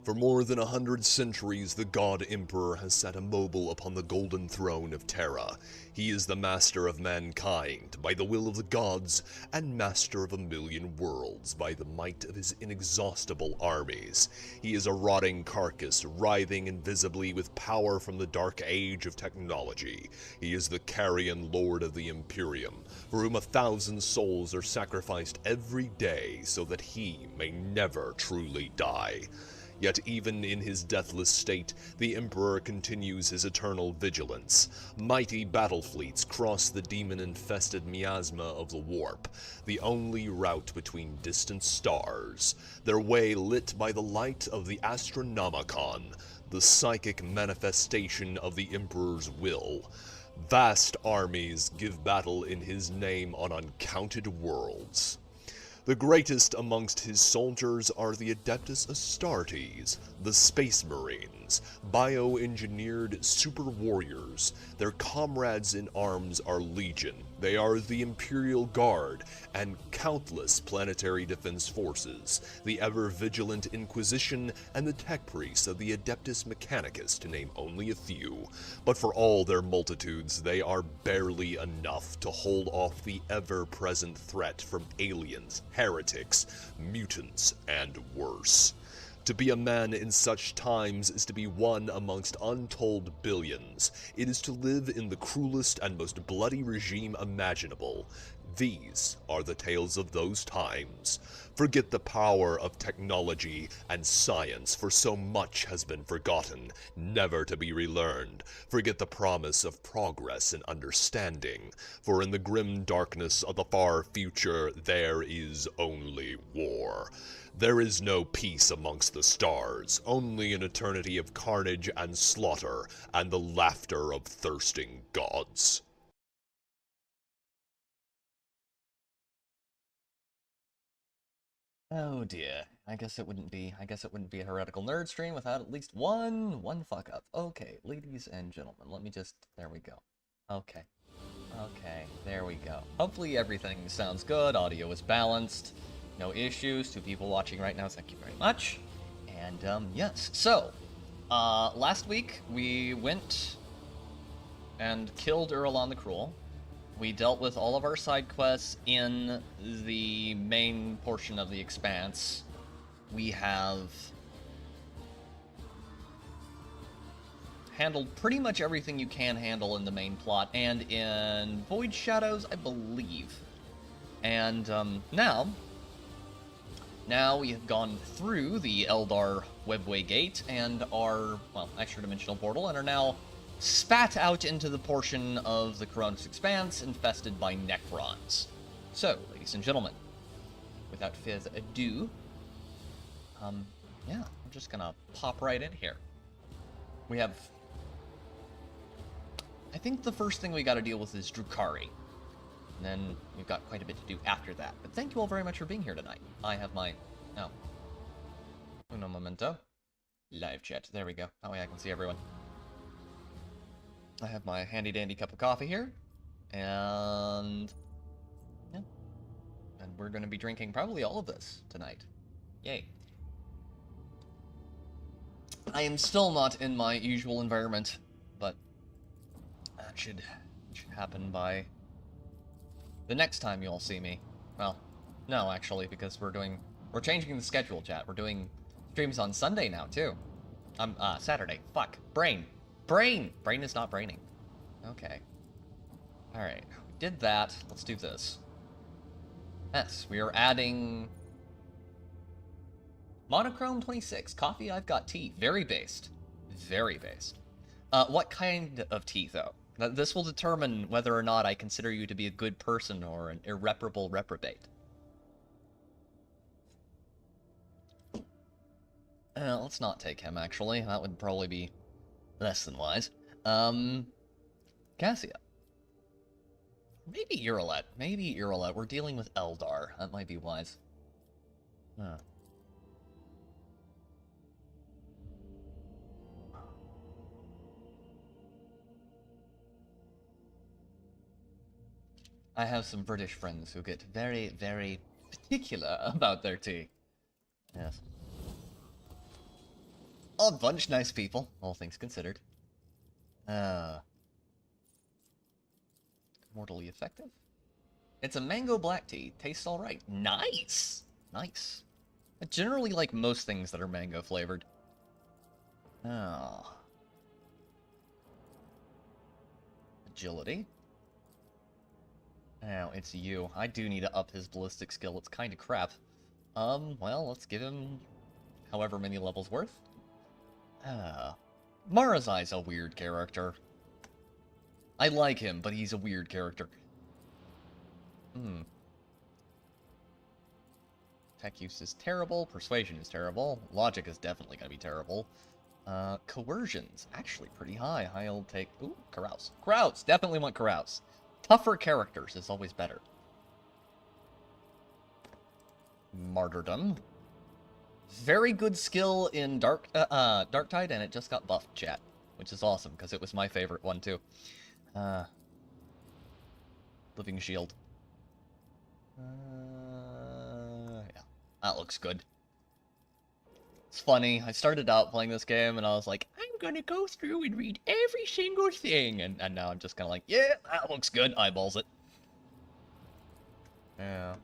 For more than 100 centuries, the God Emperor has sat immobile upon the golden throne of Terra. He is the master of mankind, by the will of the gods, and master of 1,000,000 worlds, by the might of his inexhaustible armies. He is a rotting carcass, writhing invisibly with power from the dark age of technology. He is the carrion lord of the Imperium, for whom 1,000 souls are sacrificed every day so that he may never truly die. Yet even in his deathless state, the Emperor continues his eternal vigilance. Mighty battle fleets cross the demon-infested miasma of the warp, the only route between distant stars, their way lit by the light of the Astronomicon, the psychic manifestation of the Emperor's will. Vast armies give battle in his name on uncounted worlds. The greatest amongst his soldiers are the Adeptus Astartes, the Space Marines, bioengineered super warriors. Their comrades in arms are legion. They are the Imperial Guard and countless planetary defense forces, the ever-vigilant Inquisition, and the tech priests of the Adeptus Mechanicus, to name only a few. But for all their multitudes, they are barely enough to hold off the ever-present threat from aliens, heretics, mutants, and worse. To be a man in such times is to be one amongst untold billions. It is to live in the cruelest and most bloody regime imaginable. These are the tales of those times. Forget the power of technology and science, for so much has been forgotten, never to be relearned. Forget the promise of progress and understanding, for in the grim darkness of the far future there is only war. There is no peace amongst the stars, only an eternity of carnage and slaughter, and the laughter of thirsting gods. Oh dear. I guess it wouldn't be a heretical nerd stream without at least one fuck up. Okay, ladies and gentlemen, let me just there we go. Okay. Okay, there we go. Hopefully everything sounds good, audio is balanced, no issues. 2 people watching right now, thank you very much. And yes. So, last week we went and killed Urlan the Cruel. We dealt with all of our side quests in the main portion of the Expanse. We have handled pretty much everything you can handle in the main plot and in Void Shadows, I believe. And now we have gone through the Eldar Webway Gate and our, well, extra-dimensional portal, and are now spat out into the portion of the Coronis Expanse infested by Necrons. So, ladies and gentlemen, without further ado, yeah, I'm just gonna pop right in here. We have, I think the first thing we gotta deal with is Drukhari. And then we've got quite a bit to do after that. But thank you all very much for being here tonight. I have my, oh, uno momento, live chat. There we go. That way I can see everyone. I have my handy-dandy cup of coffee here, and yeah, and we're going to be drinking probably all of this tonight. Yay. I am still not in my usual environment, but that should happen by the next time you all see me. Well, no, actually, because we're changing the schedule, chat. We're doing streams on Sunday now, too. Saturday. Fuck. Brain is not braining. Okay. Alright. We did that. Let's do this. Yes, we are adding Monochrome 26. Coffee, I've got tea. Very based. Very based. What kind of tea, though? This will determine whether or not I consider you to be a good person or an irreparable reprobate. Let's not take him, actually. That would probably be less than wise. Cassia. Maybe Uralet. We're dealing with Eldar. That might be wise. Huh. I have some British friends who get very, very particular about their tea. Yes. Oh, a bunch nice people, all things considered. Mortally effective. It's a mango black tea. Tastes alright. Nice! Nice. I generally like most things that are mango flavored. Oh. Agility. Now, it's you. I do need to up his ballistic skill. It's kind of crap. Well, let's give him however many levels worth. Marazai's a weird character. I like him, but he's a weird character. Tech use is terrible. Persuasion is terrible. Logic is definitely going to be terrible. Coercion's actually pretty high. I'll take... Ooh, Carouse. Carouse! Definitely want Carouse. Tougher characters is always better. Martyrdom. Very good skill in Darktide, and it just got buffed, chat. Which is awesome, because it was my favorite one, too. Living Shield. Yeah. That looks good. It's funny, I started out playing this game, and I was like, I'm gonna go through and read every single thing, and now I'm just kind of like, yeah, that looks good, eyeballs it. Yeah.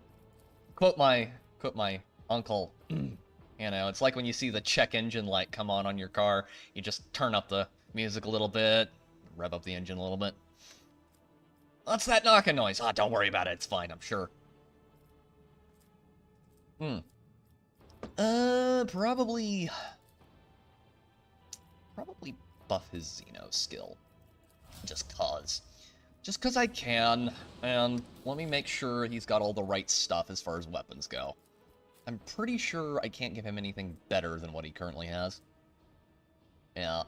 Quote my uncle, you know, it's like when you see the check engine light come on your car, you just turn up the music a little bit, rev up the engine a little bit. What's that knocking noise? Ah, don't worry about it, it's fine, I'm sure. Probably buff his Xeno skill. Just cause I can, and let me make sure he's got all the right stuff as far as weapons go. I'm pretty sure I can't give him anything better than what he currently has. Yeah.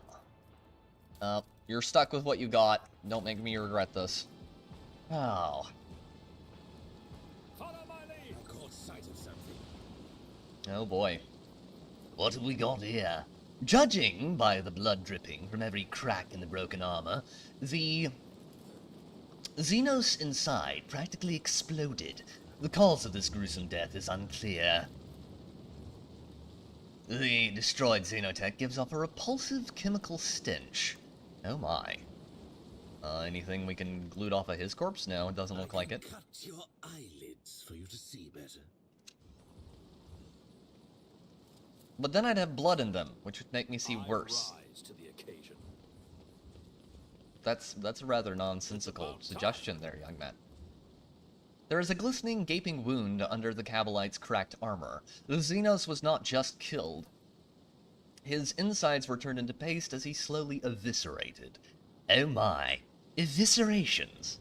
You're stuck with what you got. Don't make me regret this. Oh. Follow my lead. I caught sight of something. Oh boy. What have we got here? Judging by the blood dripping from every crack in the broken armor, the Xenos inside practically exploded. The cause of this gruesome death is unclear. The destroyed xenotech gives off a repulsive chemical stench. Oh my. Anything we can glue off of his corpse? No, it doesn't look like it. Cut your eyelids for you to see better. But then I'd have blood in them, which would make me see worse. Rise to the occasion. That's a rather nonsensical suggestion there, young man. There is a glistening, gaping wound under the Kabalite's cracked armor. The Xenos was not just killed. His insides were turned into paste as he slowly eviscerated. Oh my. Eviscerations.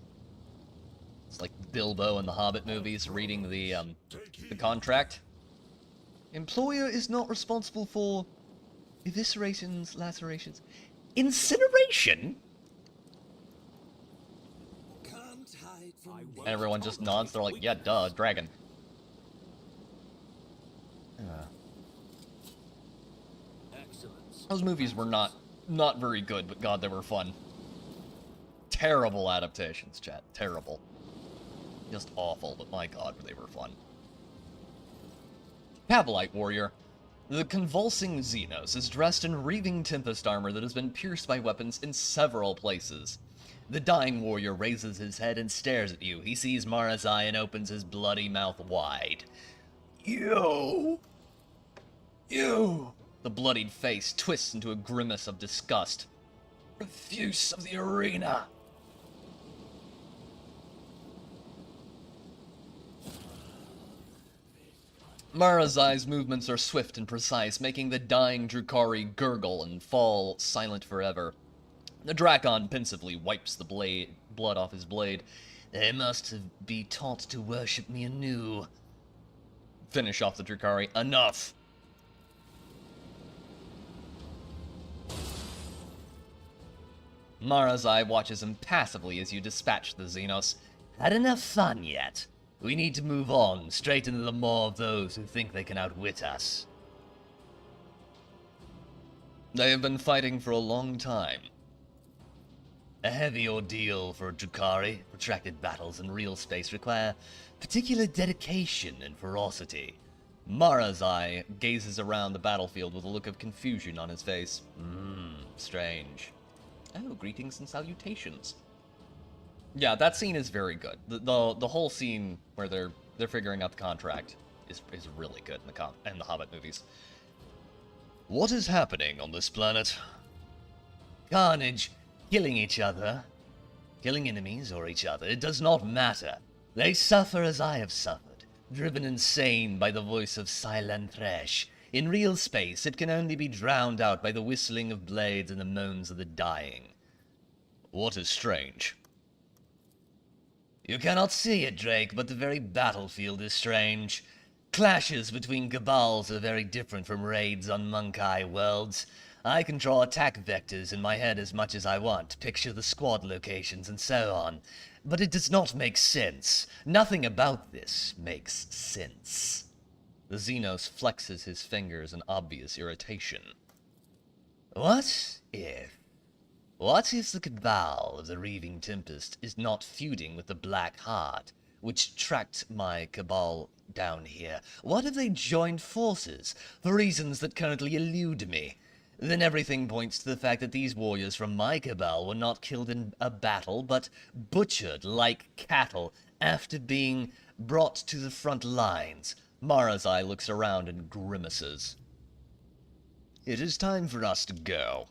It's like Bilbo in the Hobbit movies reading the contract. Employer is not responsible for eviscerations, lacerations. Incineration? Can't hide from me. And everyone just nods. They're like, yeah, duh, dragon. Excellence. Those movies were not very good, but god, they were fun. Terrible adaptations, chat. Terrible. Just awful, but my god, they were fun. Kabalite warrior. The convulsing Xenos is dressed in reaving Tempest armor that has been pierced by weapons in several places. The dying warrior raises his head and stares at you. He sees Marazai and opens his bloody mouth wide. You! The bloodied face twists into a grimace of disgust. Refuse of the arena! Marazai's movements are swift and precise, making the dying Drukhari gurgle and fall silent forever. The Drakon pensively wipes the blood off his blade. They must be taught to worship me anew. Finish off the Drukhari. Enough! Marazai watches impassively as you dispatch the Xenos. Had enough fun yet? We need to move on, straight into the maw of those who think they can outwit us. They have been fighting for a long time. A heavy ordeal for Drukhari. Protracted battles in real space require particular dedication and ferocity. Marazai gazes around the battlefield with a look of confusion on his face. Strange. Oh, greetings and salutations. Yeah, that scene is very good. The whole scene where they're figuring out the contract is really good in the Hobbit movies. What is happening on this planet? Carnage, killing each other, killing enemies or each other, it does not matter. They suffer as I have suffered, driven insane by the voice of silent thresh. In real space, it can only be drowned out by the whistling of blades and the moans of the dying. What is strange? You cannot see it, Drake, but the very battlefield is strange. Clashes between cabals are very different from raids on Monkeye worlds. I can draw attack vectors in my head as much as I want, picture the squad locations and so on. But it does not make sense. Nothing about this makes sense. The Xenos flexes his fingers in obvious irritation. What if the cabal of the Reaving Tempest is not feuding with the Black Heart, which tracked my cabal down here? What if they joined forces, for reasons that currently elude me? Then everything points to the fact that these warriors from my cabal were not killed in a battle, but butchered like cattle after being brought to the front lines. Marazai looks around and grimaces. It is time for us to go.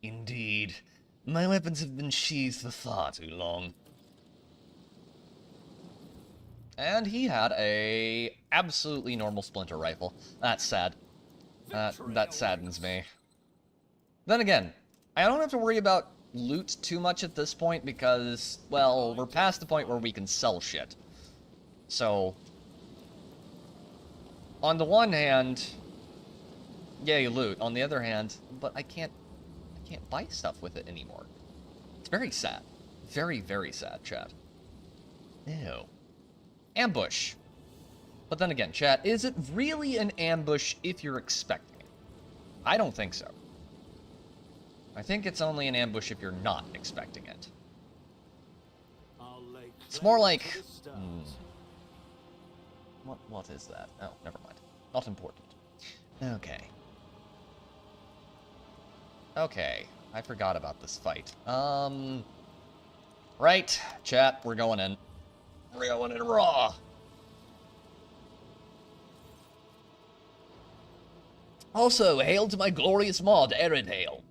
Indeed. My weapons have been sheathed for far too long. And he had a absolutely normal splinter rifle. That's sad. That saddens me. Then again, I don't have to worry about loot too much at this point because, well, we're past the point where we can sell shit. So, on the one hand, yay, loot. On the other hand, but I can't buy stuff with it anymore. It's very sad. Very, very sad, chat. Ew. Ambush. But then again, chat, is it really an ambush if you're expecting it? I don't think so. I think it's only an ambush if you're not expecting it. It's more like... What is that? Oh, never mind. Not important. Okay. Okay, I forgot about this fight. Right, chat, we're going in. We're going in raw. Also, hail to my glorious mod, Eridale.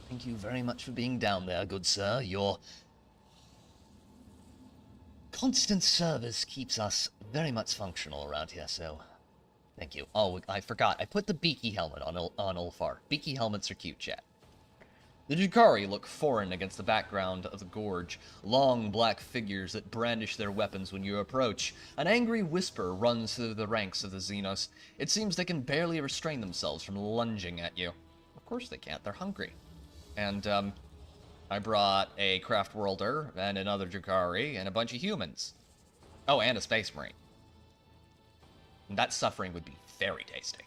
Thank you very much for being down there, good sir. Your constant service keeps us very much functional around here, so thank you. Oh, I forgot. I put the beaky helmet on Ulfar. Beaky helmets are cute, chat. The Jukari look foreign against the background of the gorge, long black figures that brandish their weapons when you approach. An angry whisper runs through the ranks of the Xenos. It seems they can barely restrain themselves from lunging at you. Of course they can't, they're hungry. And, I brought a Craft Worlder, and another Jukari, and a bunch of humans. Oh, and a Space Marine. And that suffering would be very tasty.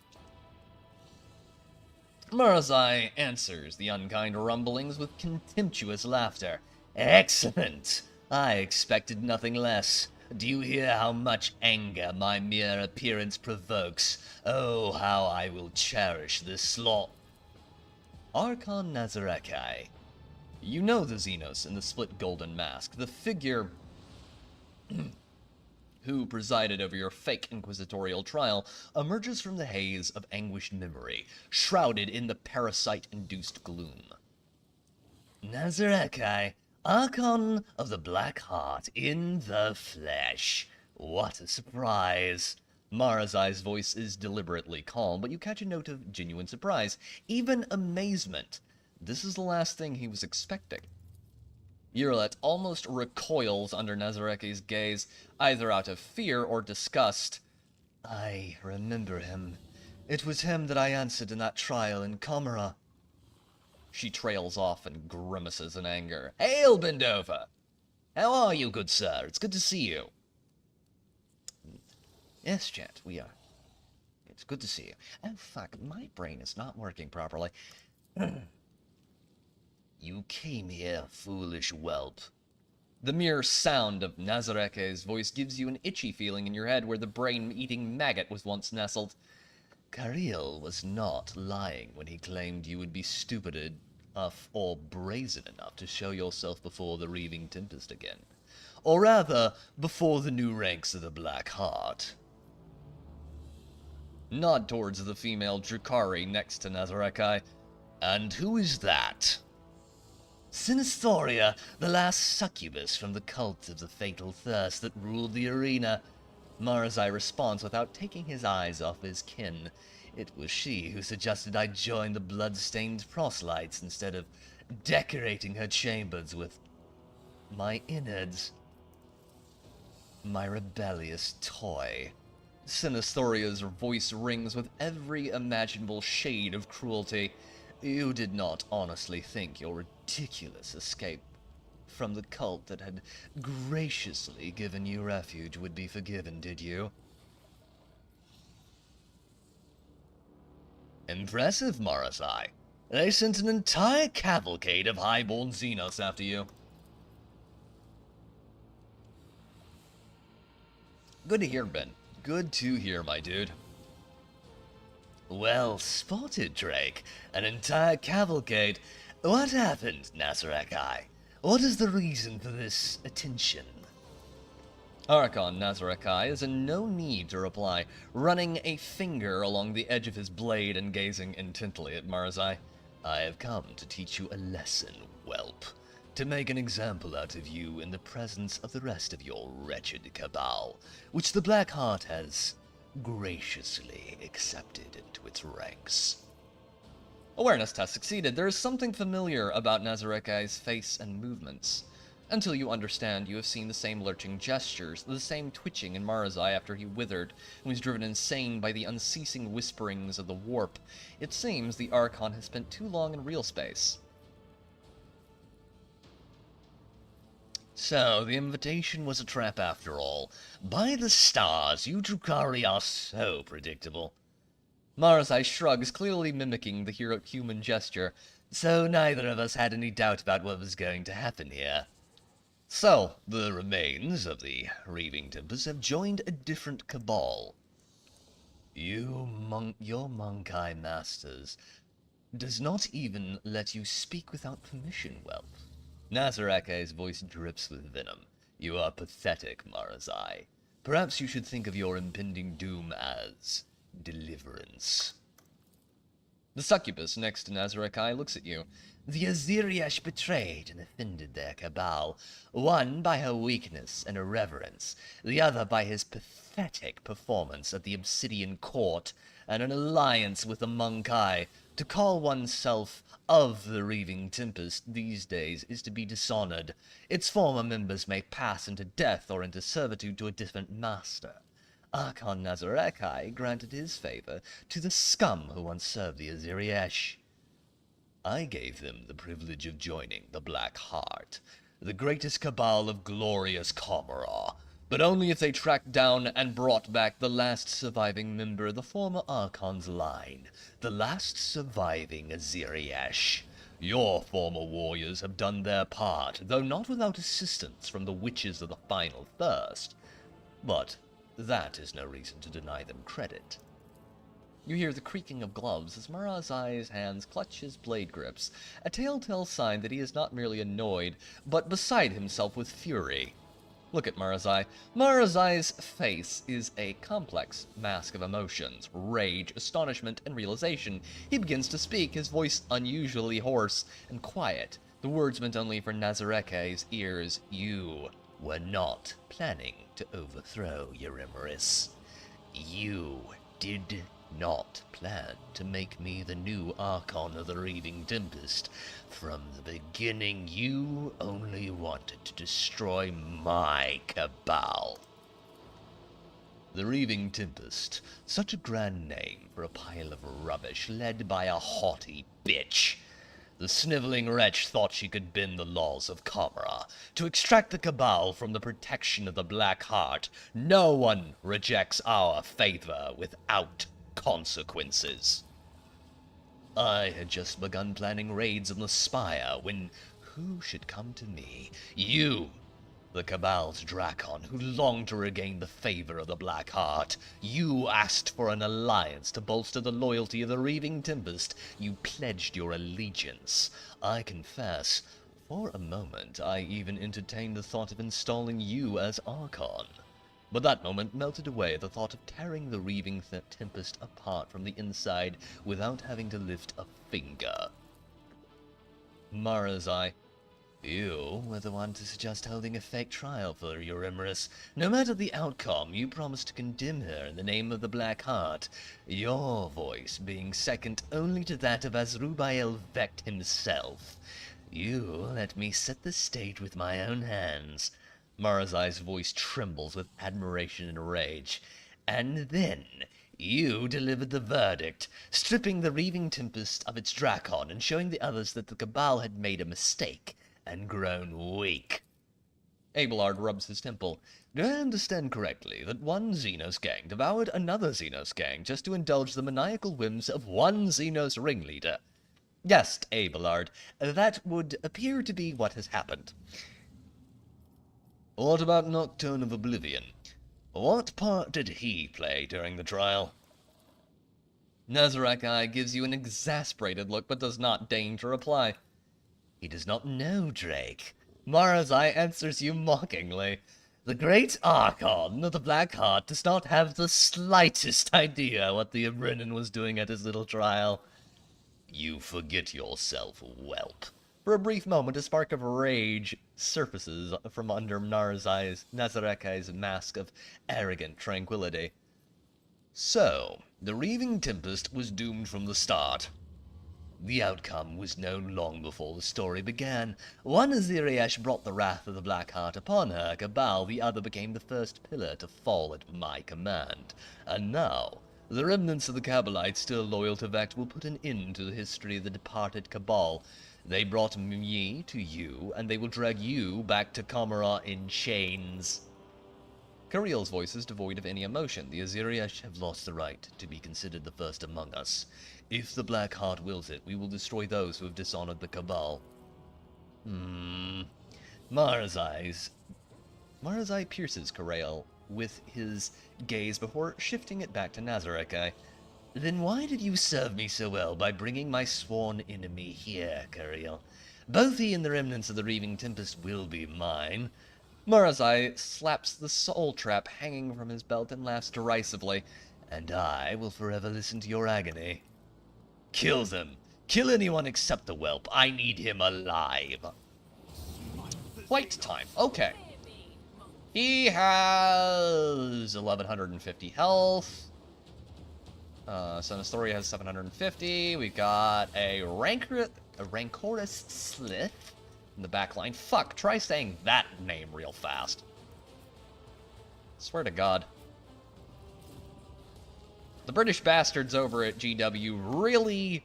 Marazai answers the unkind rumblings with contemptuous laughter. Excellent! I expected nothing less. Do you hear how much anger my mere appearance provokes? Oh, how I will cherish this slaughter. Archon Nazarekai. You know the Xenos in the split golden mask, the figure who presided over your fake inquisitorial trial, emerges from the haze of anguished memory, shrouded in the parasite-induced gloom. Nazarekai, Archon of the Black Heart in the flesh. What a surprise. Marazai's voice is deliberately calm, but you catch a note of genuine surprise, even amazement. This is the last thing he was expecting. Urilet almost recoils under Nazareki's gaze, either out of fear or disgust. I remember him. It was him that I answered in that trial in Comera. She trails off and grimaces in anger. Hail, Bendova! How are you, good sir? It's good to see you. Yes, chat, we are. It's good to see you. Oh, fuck, my brain is not working properly. You came here, foolish whelp. The mere sound of Nazareke's voice gives you an itchy feeling in your head where the brain-eating maggot was once nestled. Kariel was not lying when he claimed you would be stupid enough or brazen enough to show yourself before the Reaving Tempest again. Or rather, before the new ranks of the Black Heart. Nod towards the female Drukari next to Nazareki. And who is that? Sinistoria, the last succubus from the cult of the Fatal Thirst that ruled the arena. Marazai responds without taking his eyes off his kin. It was she who suggested I join the blood-stained proselytes instead of decorating her chambers with my innards. My rebellious toy. Sinistoria's voice rings with every imaginable shade of cruelty. You did not honestly think your ridiculous escape from the cult that had graciously given you refuge would be forgiven, did you? Impressive, Marazai. They sent an entire cavalcade of highborn Xenos after you. Good to hear, Ben. Good to hear, my dude. Well spotted, Drake. An entire cavalcade. What happened, Nazareki? What is the reason for this attention? Archon Nazareki is in no need to reply, running a finger along the edge of his blade and gazing intently at Marazai. I have come to teach you a lesson, whelp. To make an example out of you in the presence of the rest of your wretched cabal, which the Black Heart has graciously accepted into its ranks. Awareness test succeeded. There is something familiar about Nazareki's face and movements. Until you understand, you have seen the same lurching gestures, the same twitching in Marazai after he withered and was driven insane by the unceasing whisperings of the warp. It seems the Archon has spent too long in real space. So, the invitation was a trap after all. By the stars, you Drukari are so predictable. Marazai shrugs, clearly mimicking the human gesture. So neither of us had any doubt about what was going to happen here. So, the remains of the Reaving Tempest have joined a different cabal. Your Monkai Masters does not even let you speak without permission, whelp. Nazareke's voice drips with venom. You are pathetic, Marazai. Perhaps you should think of your impending doom as deliverance. The succubus next to Nazareki looks at you. The Aziriash betrayed and offended their cabal, one by her weakness and irreverence, the other by his pathetic performance at the Obsidian Court and an alliance with the Monkai. To call oneself of the Reaving Tempest these days is to be dishonored. Its former members may pass into death or into servitude to a different master. Archon Nazareki granted his favor to the scum who once served the Aziriash. I gave them the privilege of joining the Black Heart, the greatest cabal of glorious Comorra, but only if they tracked down and brought back the last surviving member of the former Archon's line, the last surviving Aziriash. Your former warriors have done their part, though not without assistance from the witches of the Final Thirst. But that is no reason to deny them credit. You hear the creaking of gloves as Marazai's hands clutch his blade grips, a telltale sign that he is not merely annoyed, but beside himself with fury. Look at Marazai. Marazai's face is a complex mask of emotions, rage, astonishment, and realization. He begins to speak, his voice unusually hoarse and quiet, the words meant only for Nazareke's ears. You were not planning to overthrow Eurymeris. You did not plan to make me the new Archon of the Reaving Tempest. From the beginning, you only wanted to destroy my cabal. The Reaving Tempest, such a grand name for a pile of rubbish led by a haughty bitch. The sniveling wretch thought she could bend the laws of Comorra to extract the cabal from the protection of the Black Heart. No one rejects our favor without consequences. I had just begun planning raids on the Spire when who should come to me? You! The Cabal's Drakon, who longed to regain the favor of the Black Heart. You asked for an alliance to bolster the loyalty of the Reaving Tempest. You pledged your allegiance. I confess, for a moment I even entertained the thought of installing you as Archon. But that moment melted away at the thought of tearing the Reaving Tempest apart from the inside without having to lift a finger. Marazai, you were the one to suggest holding a fake trial for Eurymerus. No matter the outcome, you promised to condemn her in the name of the Black Heart, your voice being second only to that of Azrubael Vecht himself. You let me set the stage with my own hands. Marazai's voice trembles with admiration and rage. And then you delivered the verdict, stripping the Reaving Tempest of its Drakon and showing the others that the Cabal had made a mistake and grown weak. Abelard rubs his temple. Do I understand correctly that one Xenos gang devoured another Xenos gang just to indulge the maniacal whims of one Xenos ringleader? Yes, Abelard, that would appear to be what has happened. What about Nocturne of Oblivion? What part did he play during the trial? Nazarek gives you an exasperated look, but does not deign to reply. He does not know, Drake. Marazai answers you mockingly. The great Archon of the Black Heart does not have the slightest idea what the Brennan was doing at his little trial. You forget yourself, whelp. For a brief moment, a spark of rage surfaces from under Nazarekai's mask of arrogant tranquility. So, the Reaving Tempest was doomed from the start. The outcome was known long before the story began. One Aziriash brought the wrath of the Black Heart upon her Cabal, the other became the first pillar to fall at my command. And now, the remnants of the Cabalites still loyal to Vecht will put an end to the history of the departed Cabal. They brought me to you, and they will drag you back to Kamara in chains. Kiriel's voice is devoid of any emotion. The Aziriash have lost the right to be considered the first among us. If the Black Heart wills it, we will destroy those who have dishonored the Cabal. Marazai pierces Kiriel with his gaze before shifting it back to Nazarekai. Then why did you serve me so well by bringing my sworn enemy here, Kiriel? Both he and the remnants of the Reaving Tempest will be mine. Marazai slaps the soul trap hanging from his belt and laughs derisively. And I will forever listen to your agony. Kill them. Kill anyone except the whelp. I need him alive. Fight time. Okay. He has 1150 health. So Nestoria has 750. We've got a Rancorous Slith in the back line. Fuck, try saying that name real fast. Swear to God. The British bastards over at GW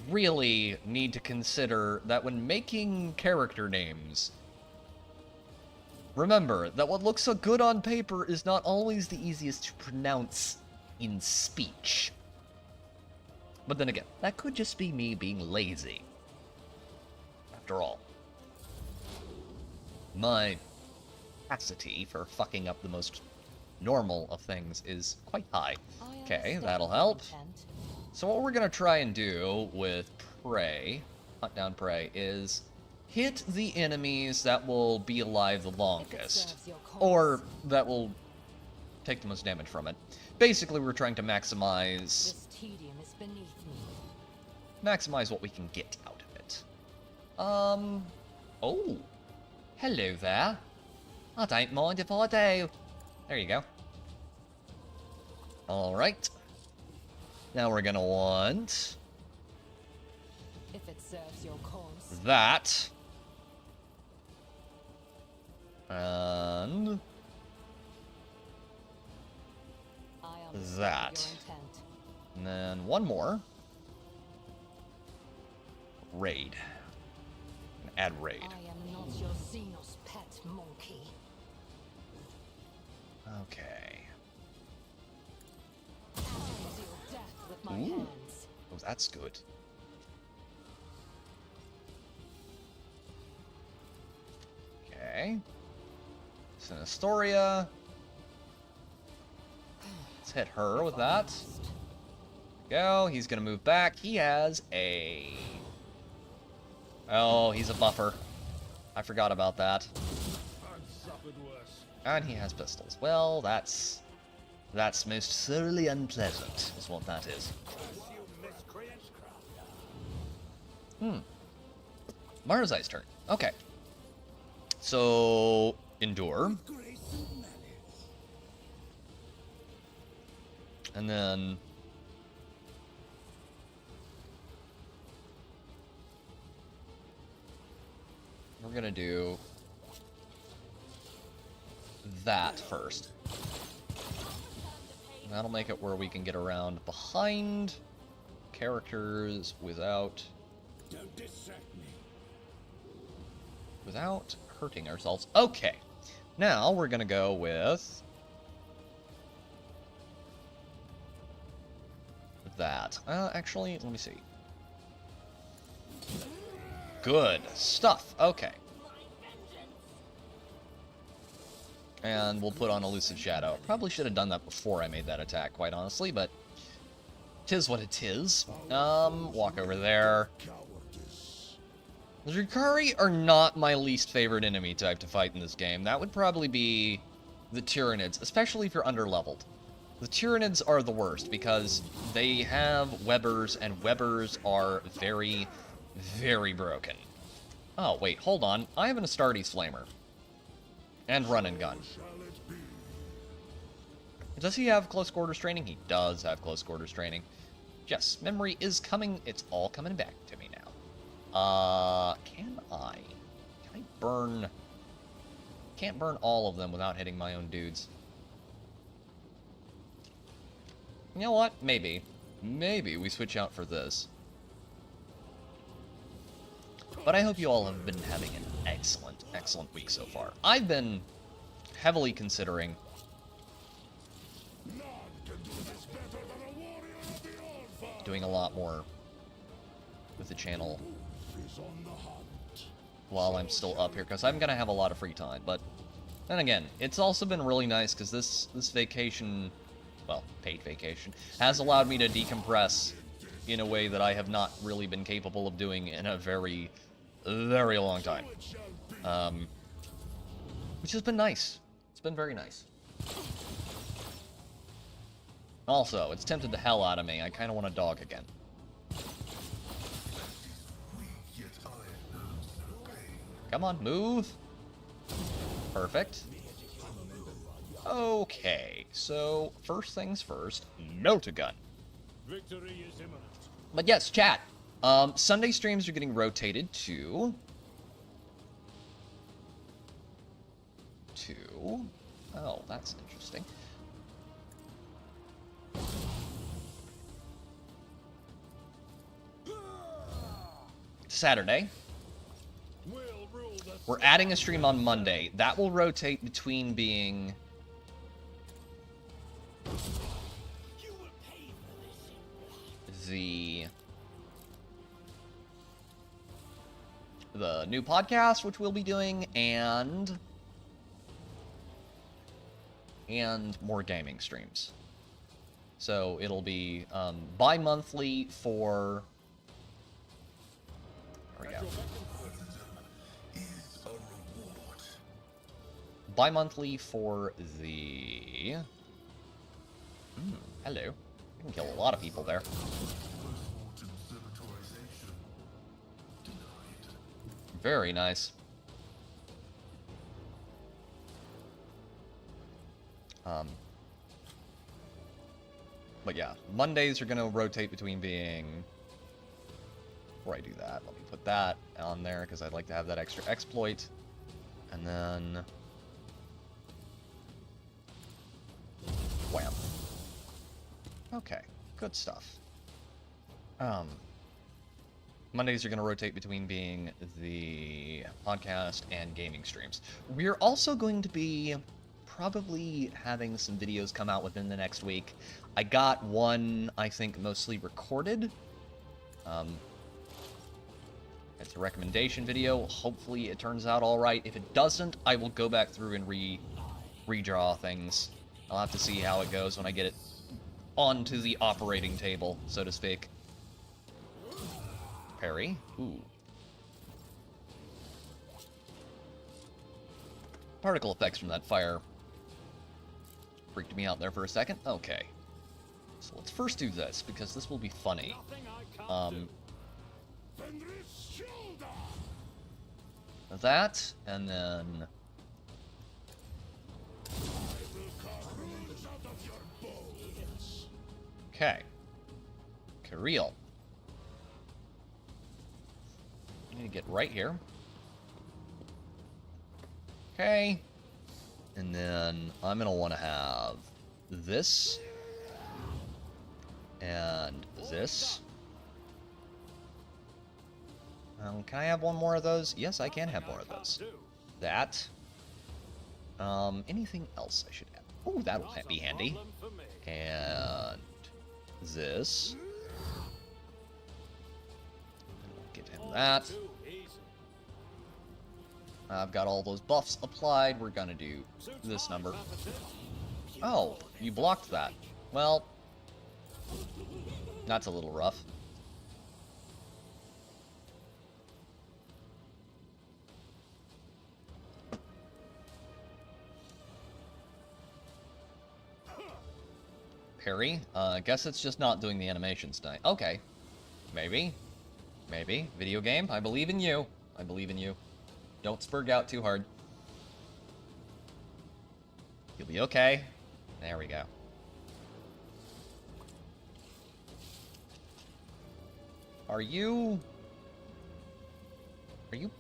really need to consider that when making character names, remember that what looks so good on paper is not always the easiest to pronounce in speech. But then again, that could just be me being lazy. After all, my capacity for fucking up the most normal of things is quite high. Okay, that'll help. So what we're gonna try and do with prey, hunt down prey, is hit the enemies that will be alive the longest, or that will take the most damage from it. Basically, we're trying to maximize what we can get out of it. Oh, hello there. I don't mind if I do. There you go. Alright. Now we're gonna want if it serves your cause. That. And that. And then one more. Raid. Add raid. I am not your Xenos pet monkey. Okay. Deal death with my Ooh. hands. Oh, that's good. Okay. Sinistoria. Let's hit her with that. Go. He's gonna move back. He has a... Oh, he's a buffer. I forgot about that. And he has pistols. Well, that's most thoroughly unpleasant, is what that is. Marzai's turn. Okay. So, endure. And then... we're gonna do... that first. That'll make it where we can get around behind characters without... Don't distract me. without hurting ourselves. Okay. Now we're gonna go with... that. Actually, let me see. Good stuff. Okay. And we'll put on Elusive Shadow. Probably should have done that before I made that attack, quite honestly, but... 'tis what it is. Walk over there. The Drukhari are not my least favorite enemy type to fight in this game. That would probably be the Tyranids, especially if you're underleveled. The Tyranids are the worst, because they have Webbers, and Webbers are very, very broken. Oh, wait, hold on. I have an Astartes Flamer. And run and gun. Does he have close quarters training? He does have close quarters training. Yes, memory is coming. It's all coming back to me now. Can I burn... can't burn all of them without hitting my own dudes. You know what? Maybe. Maybe we switch out for this. But I hope you all have been having an excellent, excellent week so far. I've been heavily considering doing a lot more with the channel while I'm still up here, because I'm going to have a lot of free time. But then again, it's also been really nice because this vacation, well, paid vacation, has allowed me to decompress in a way that I have not really been capable of doing in a very, very long time. Which has been nice. It's been very nice. Also, it's tempted the hell out of me. I kind of want a dog again. Come on, move. Perfect. Okay, so first things first, melt a gun. Victory is imminent. But yes, chat. Sunday streams are getting rotated to... oh, that's interesting. Saturday. We're adding a stream on Monday. That will rotate between being... the new podcast, which we'll be doing, and more gaming streams. So it'll be bi-monthly for... there we go. Bi-monthly for the... hello. I can kill a lot of people there. Very nice. But yeah, Mondays are going to rotate between being... before I do that, let me put that on there, because I'd like to have that extra exploit. And then... wham. Okay, good stuff. Mondays are going to rotate between being the podcast and gaming streams. We're also going to be probably having some videos come out within the next week. I got one, I think, mostly recorded. It's a recommendation video. Hopefully it turns out all right. If it doesn't, I will go back through and redraw things. I'll have to see how it goes when I get it onto the operating table, so to speak. Parry. Ooh. Particle effects from that fire freaked me out there for a second. Okay. So let's first do this, because this will be funny. That, and then... Okay. Kirill. I need to get right here. Okay. And then I'm going to want to have this. And this. Can I have one more of those? Yes, I can have more of those. That. Anything else I should have? Oh, that'll be handy. And this. Give him that. I've got all those buffs applied. We're gonna do this number. Oh, you blocked that. Well, that's a little rough. Parry? Guess it's just not doing the animations tonight. Okay. Maybe. Maybe. Video game, I believe in you. I believe in you. Don't spurg out too hard. You'll be okay. There we go. Are you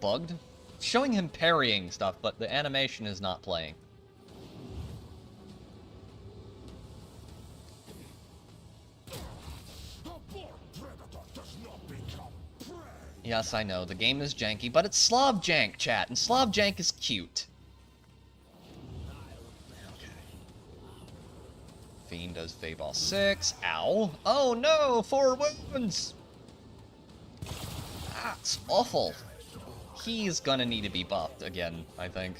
bugged? It's showing him parrying stuff, but the animation is not playing. Yes, I know, the game is janky, but it's Slav jank, chat, and Slav jank is cute. Okay. Fiend does Fayball 6. Ow. Oh no, 4 wounds! That's awful. He's gonna need to be buffed again, I think.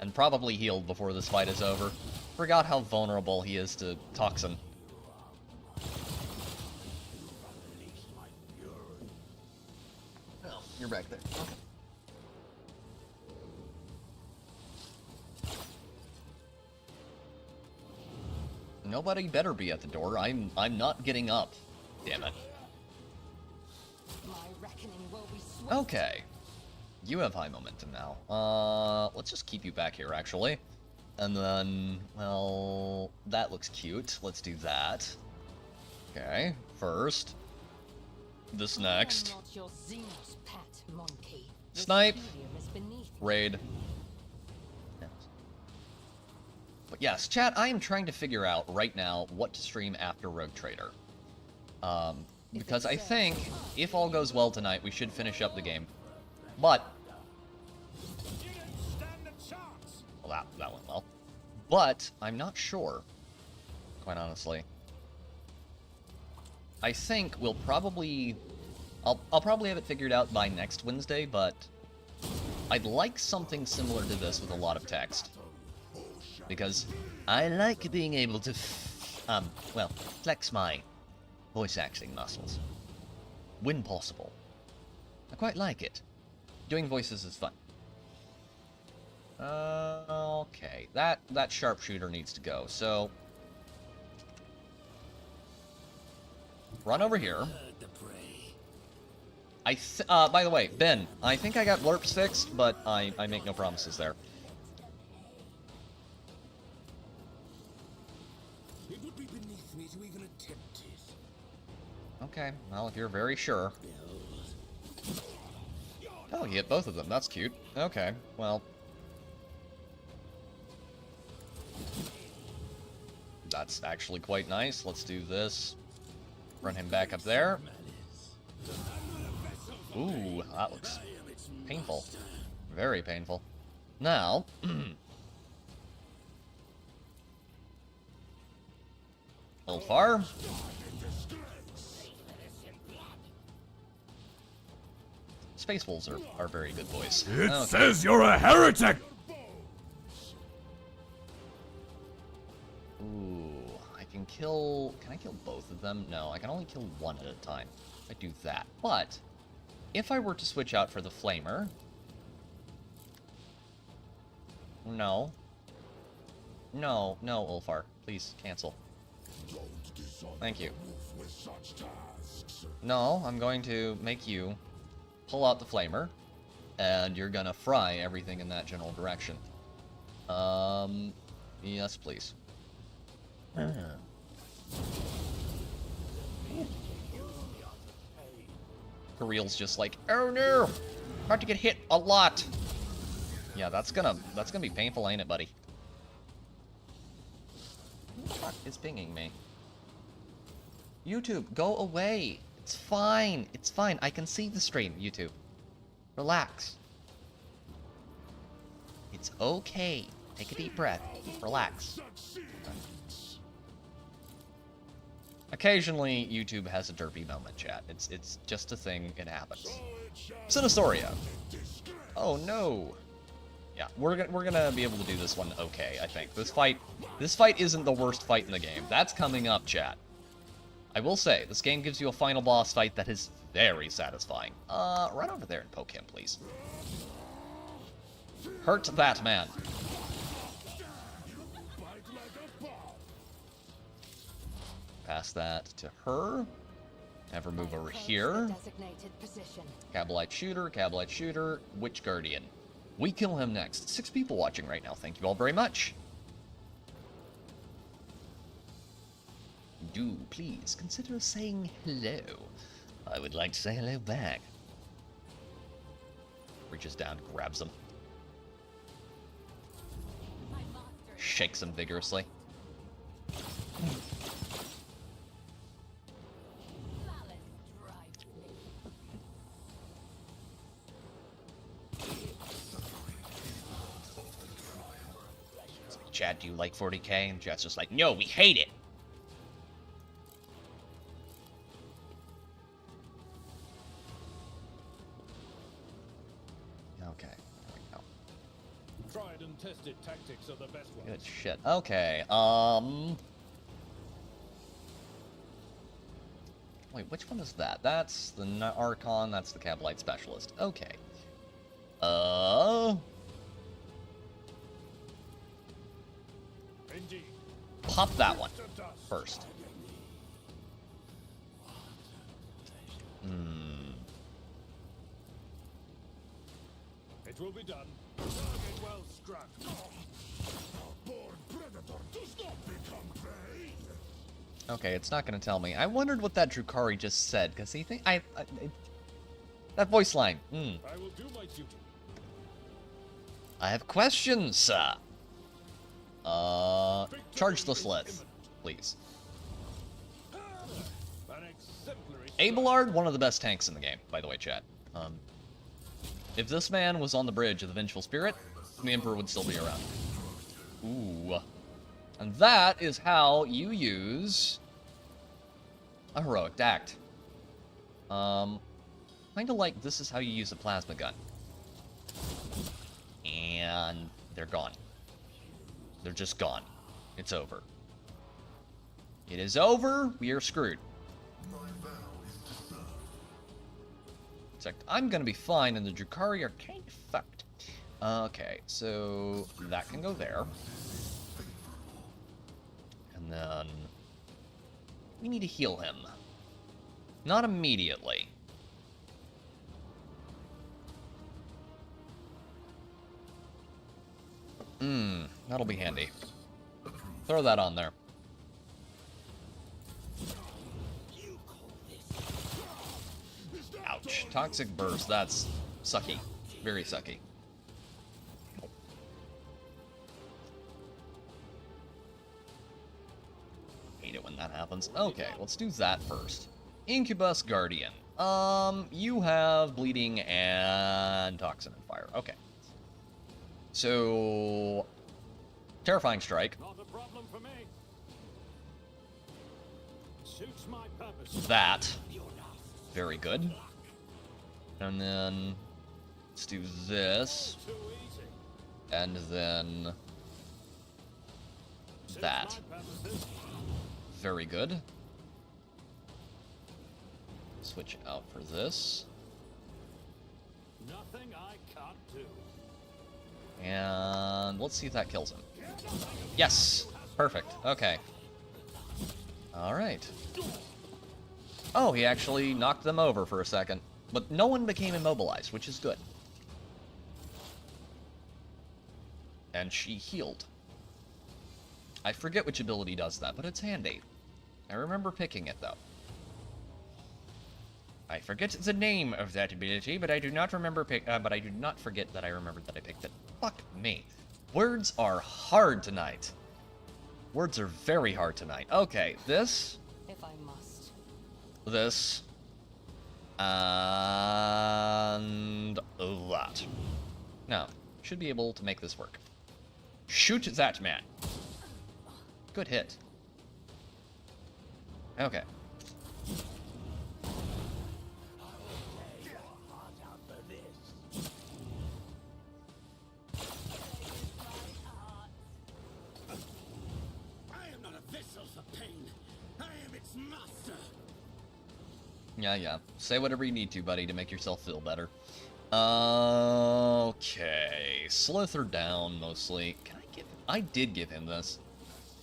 And probably healed before this fight is over. Forgot how vulnerable he is to Toxin. You're back there. Okay. Nobody better be at the door. I'm not getting up. Damn it. My reckoning will be swift. Okay. You have high momentum now. Let's just keep you back here, actually. And then, well, that looks cute. Let's do that. Okay, first. This next. I am not your Xenos pet, monkey. This Snipe. helium is beneath me. Raid. Yes. But yes, chat, I am trying to figure out right now what to stream after Rogue Trader. Because I think, if all goes well tonight, we should finish up the game. But... well, that went well. But, I'm not sure, quite honestly. I think we'll probably... I'll probably have it figured out by next Wednesday, but... I'd like something similar to this with a lot of text. Because I like being able to... well, flex my voice acting muscles. When possible. I quite like it. Doing voices is fun. Okay. That sharpshooter needs to go, so... run over here. By the way, Ben, I think I got LURPs fixed, but I make no promises there. It would be beneath me to even attempt it. Okay, well, if you're very sure. Oh, he hit both of them. That's cute. Okay, well. That's actually quite nice. Let's do this. Run him back up there. Ooh, that looks painful. Very painful. Now... Ulfar. Space Wolves are very good boys. It says you're a heretic! kill... Can I kill both of them? No, I can only kill one at a time. I do that. But, if I were to switch out for the Flamer... No. No, no, Ulfar. Please, cancel. Thank you. No, I'm going to make you pull out the Flamer, and you're gonna fry everything in that general direction. Yes, please. Kareel's just like, oh no! About to get hit a lot! Yeah, that's gonna be painful, ain't it, buddy? Who the fuck is pinging me? YouTube, go away! It's fine! It's fine, I can see the stream, YouTube. Relax. It's okay. Take a deep breath. Relax. Occasionally, YouTube has a derpy moment, chat. It's just a thing. It happens. Sinosauria. Oh no. Yeah, we're gonna be able to do this one okay, I think. This fight isn't the worst fight in the game. That's coming up, chat. I will say, this game gives you a final boss fight that is very satisfying. Run over there and poke him, please. Hurt that man. Pass that to her. Have her move over here. Cabalite shooter, Witch Guardian. We kill him next. 6 people watching right now. Thank you all very much. Do please consider saying hello. I would like to say hello back. Reaches down, grabs him. Shakes him vigorously. Chad, do you like 40K? And Chad's just like, no, we hate it. Okay, there we go. Tried and tested tactics are the best ones. Good shit. Okay, wait, which one is that? That's the Archon, that's the Cabalite Specialist. Okay. Indeed. Pop that one first. It will be done. Target well struck. Okay, it's not gonna tell me. I wondered what that Drukhari just said, because he think that voice line. I will do my duty. I have questions, sir. Charge the sleds, please. An exemplary Abelard, one of the best tanks in the game, by the way, chat. If this man was on the bridge of the Vengeful Spirit, the Emperor would still be around. Ooh. And that is how you use a heroic act. Kinda like this is how you use a plasma gun. And they're gone. They're just gone. It's over. It is over. We are screwed. Except I'm gonna be fine, and the Drukhari are kind of fucked. Okay, so that can go there. And then we need to heal him. Not immediately. That'll be handy. Throw that on there. Ouch. Toxic Burst, that's sucky. Very sucky. Hate it when that happens. Okay, let's do that first. Incubus Guardian. You have Bleeding and Toxin and Fire. Okay. So, Terrifying Strike. Not a problem for me. Suits my purpose. That. Very good. And then, let's do this. Too easy. And then, that. My purposes. very good. Switch out for this. Nothing I can't do. And let's see if that kills him. Yes! Perfect. Okay. Alright. Oh, he actually knocked them over for a second. But no one became immobilized, which is good. And she healed. I forget which ability does that, but it's handy. I remember picking it, though. I forget the name of that ability, but I do not remember but I do not forget that I remembered that I picked it. Fuck me. Words are hard tonight. Words are very hard tonight. Okay, this. If I must. This. And that. Now, should be able to make this work. Shoot that man. Good hit. Okay. Yeah. Say whatever you need to, buddy, to make yourself feel better. Okay. Slither down, mostly. Can I give him? I did give him this.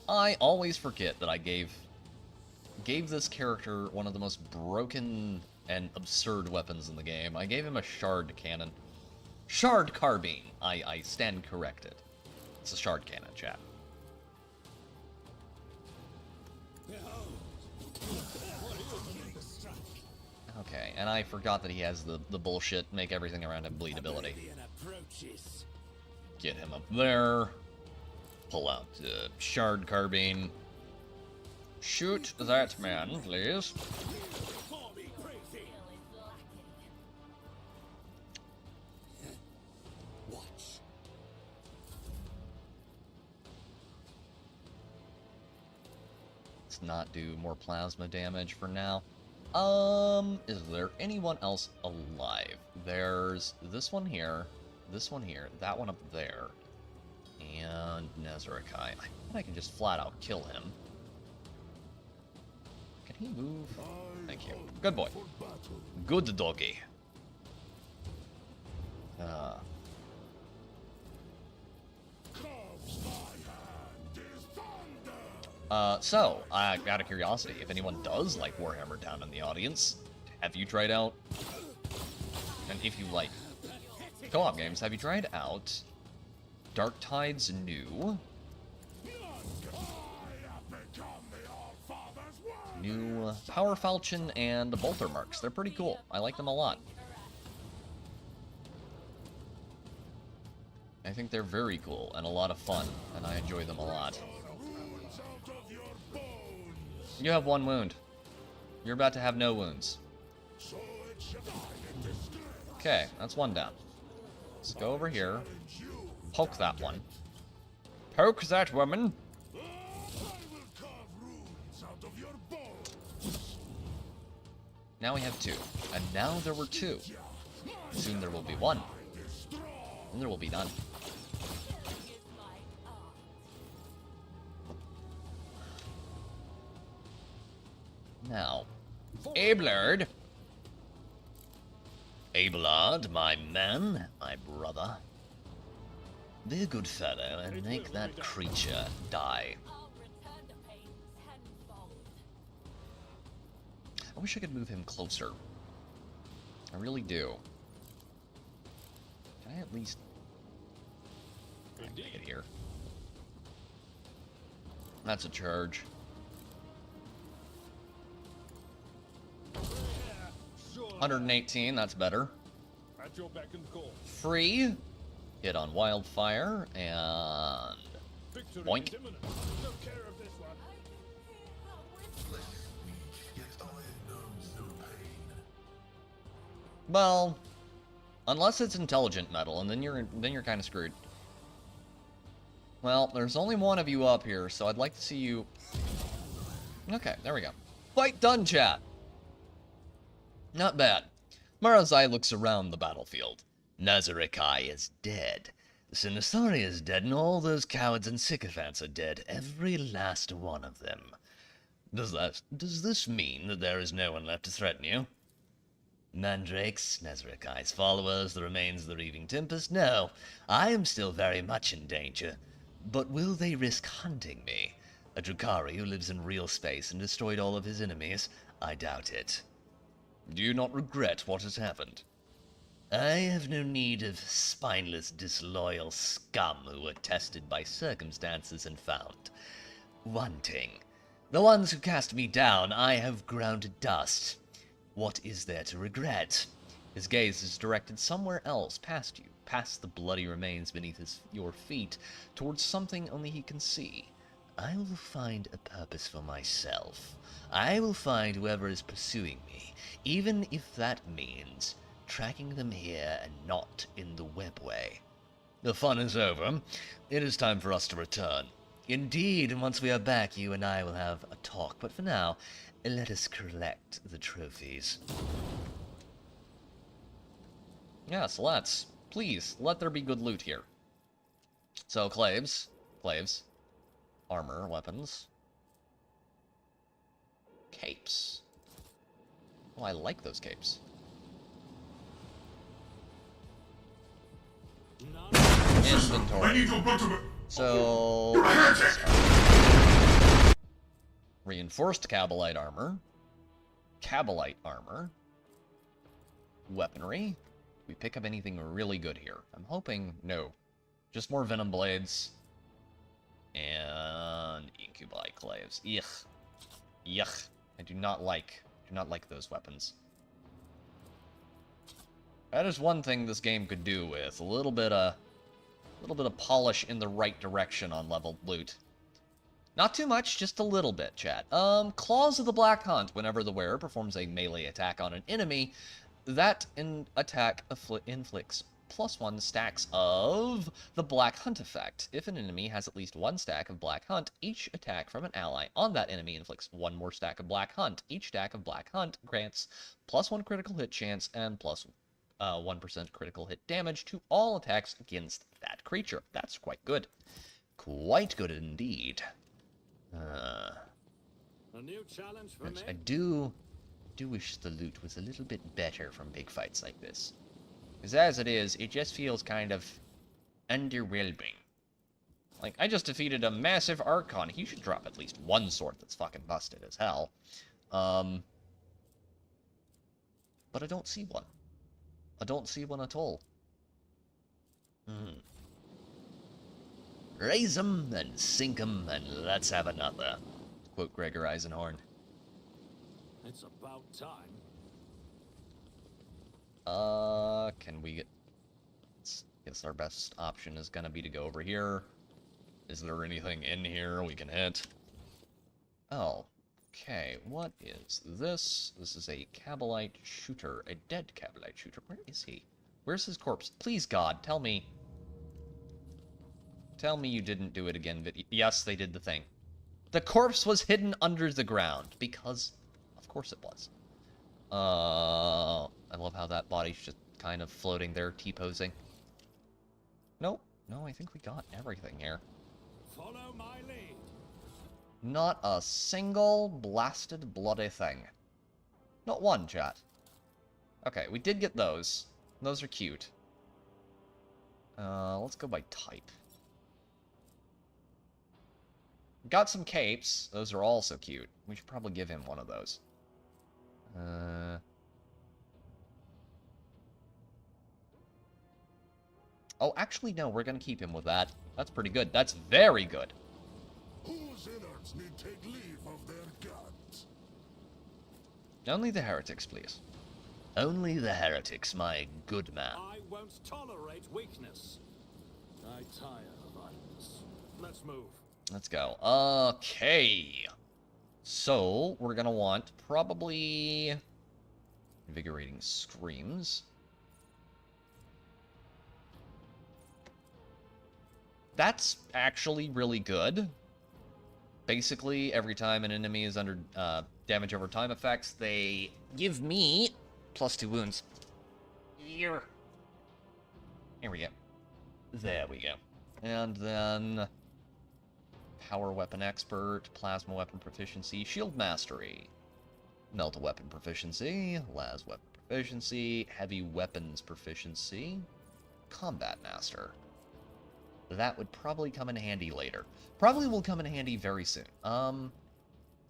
I always forget that I gave this character one of the most broken and absurd weapons in the game. I gave him a shard cannon. Shard carbine. I stand corrected. It's a shard cannon, chat. Okay, and I forgot that he has the bullshit make everything around him bleed ability. Get him up there. Pull out the shard carbine. Shoot that man, please. Let's not do more plasma damage for now. Is there anyone else alive? There's this one here, that one up there, and Nezarikai. I bet I can just flat out kill him. Can he move? Thank you. Good boy. Good doggy. So, out of curiosity, if anyone does like Warhammer down in the audience, have you tried out, and if you like co-op games, have you tried out Dark Tide's new Power Falchion and Bolter Marks? They're pretty cool. I like them a lot. I think they're very cool and a lot of fun, and I enjoy them a lot. You have one wound. You're about to have no wounds. Okay, that's one down. Let's go over here. Poke that one. Poke that woman. Now we have two. And now there were two. Soon there will be one. And there will be none. Now, Abelard. Abelard, my man, my brother. Be a good fellow and make that creature die. I wish I could move him closer. I really do. Can I at least... make it here? That's a charge. 118, that's better. Free. Hit on Wildfire, and... boink. Well, unless it's intelligent metal, and then you're kind of screwed. Well, there's only one of you up here, so I'd like to see you... Okay, there we go. Fight done, chat! Not bad. Marazai looks around the battlefield. Nazarikai is dead. Sinistari is dead, and all those cowards and sycophants are dead. Every last one of them. Does this mean that there is no one left to threaten you? Mandrakes, Nezrikai's followers, the remains of the Reaving Tempest? No, I am still very much in danger. But will they risk hunting me? A Drukhari who lives in real space and destroyed all of his enemies? I doubt it. Do you not regret what has happened? I have no need of spineless, disloyal scum who were tested by circumstances and found wanting. The ones who cast me down I have ground to dust. What is there to regret? His gaze is directed somewhere else, past you, past the bloody remains beneath your feet, towards something only he can see. I will find a purpose for myself. I will find whoever is pursuing me, even if that means tracking them here and not in the webway. The fun is over. It is time for us to return. Indeed, and once we are back, you and I will have a talk. But for now, let us collect the trophies. Yes, let's. Please, let there be good loot here. So, claves, armor, weapons, capes. Oh, I like those capes. Inventory. So, reinforced Cabalite armor, weaponry. Do we pick up anything really good here? I'm hoping no. Just more venom blades and incubi claves. Yuck. Yuck. I do not like those weapons. That is one thing this game could do with a little bit of polish in the right direction on leveled loot. Not too much, just a little bit, chat. Claws of the Black Hunt. Whenever the wearer performs a melee attack on an enemy, that attack inflicts +1 stacks of the Black Hunt effect. If an enemy has at least 1 stack of Black Hunt, each attack from an ally on that enemy inflicts 1 more stack of Black Hunt. Each stack of Black Hunt grants +1 critical hit chance and +1% critical hit damage to all attacks against that creature. That's quite good. Quite good indeed. A new challenge for me. I do wish the loot was a little bit better from big fights like this. Because as it is, it just feels kind of underwhelming. Like, I just defeated a massive Archon. He should drop at least 1 sword that's fucking busted as hell. But I don't see one. I don't see one at all. Raise 'em and sink 'em and let's have another. To quote Gregor Eisenhorn. It's about time. Can we get... Guess our best option is gonna be to go over here. Is there anything in here we can hit? Oh. Okay, what is this? This is a Cabalite shooter. A dead Cabalite shooter. Where is he? Where's his corpse? Please, God, tell me. Tell me you didn't do it again, yes, they did the thing. The corpse was hidden under the ground, because of course it was. I love how that body's just kind of floating there, T-posing. Nope. No, I think we got everything here. Follow my lead. Not a single blasted bloody thing. Not one, chat. Okay, we did get those. Those are cute. Let's go by type. Got some capes. Those are also cute. We should probably give him one of those. Oh, actually, no. We're gonna keep him with that. That's pretty good. That's very good. Whose innards need take leave of their gods? Only the heretics, please. Only the heretics, my good man. I won't tolerate weakness. I tire of violence. Let's move. Let's go. Okay. So, we're gonna want probably invigorating screams. That's actually really good. Basically, every time an enemy is under damage over time effects, they give me +2 wounds. Here. Here we go. There we go. And then Power weapon expert, plasma weapon proficiency, shield mastery, melt weapon proficiency, las weapon proficiency, heavy weapons proficiency, combat master. That would probably come in handy later. Probably will come in handy very soon. I'm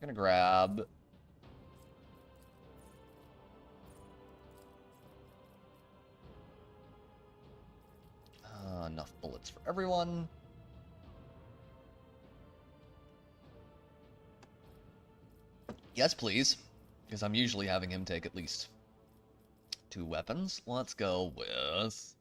gonna grab... enough bullets for everyone. Yes, please. Because I'm usually having him take at least 2 weapons. Let's go with...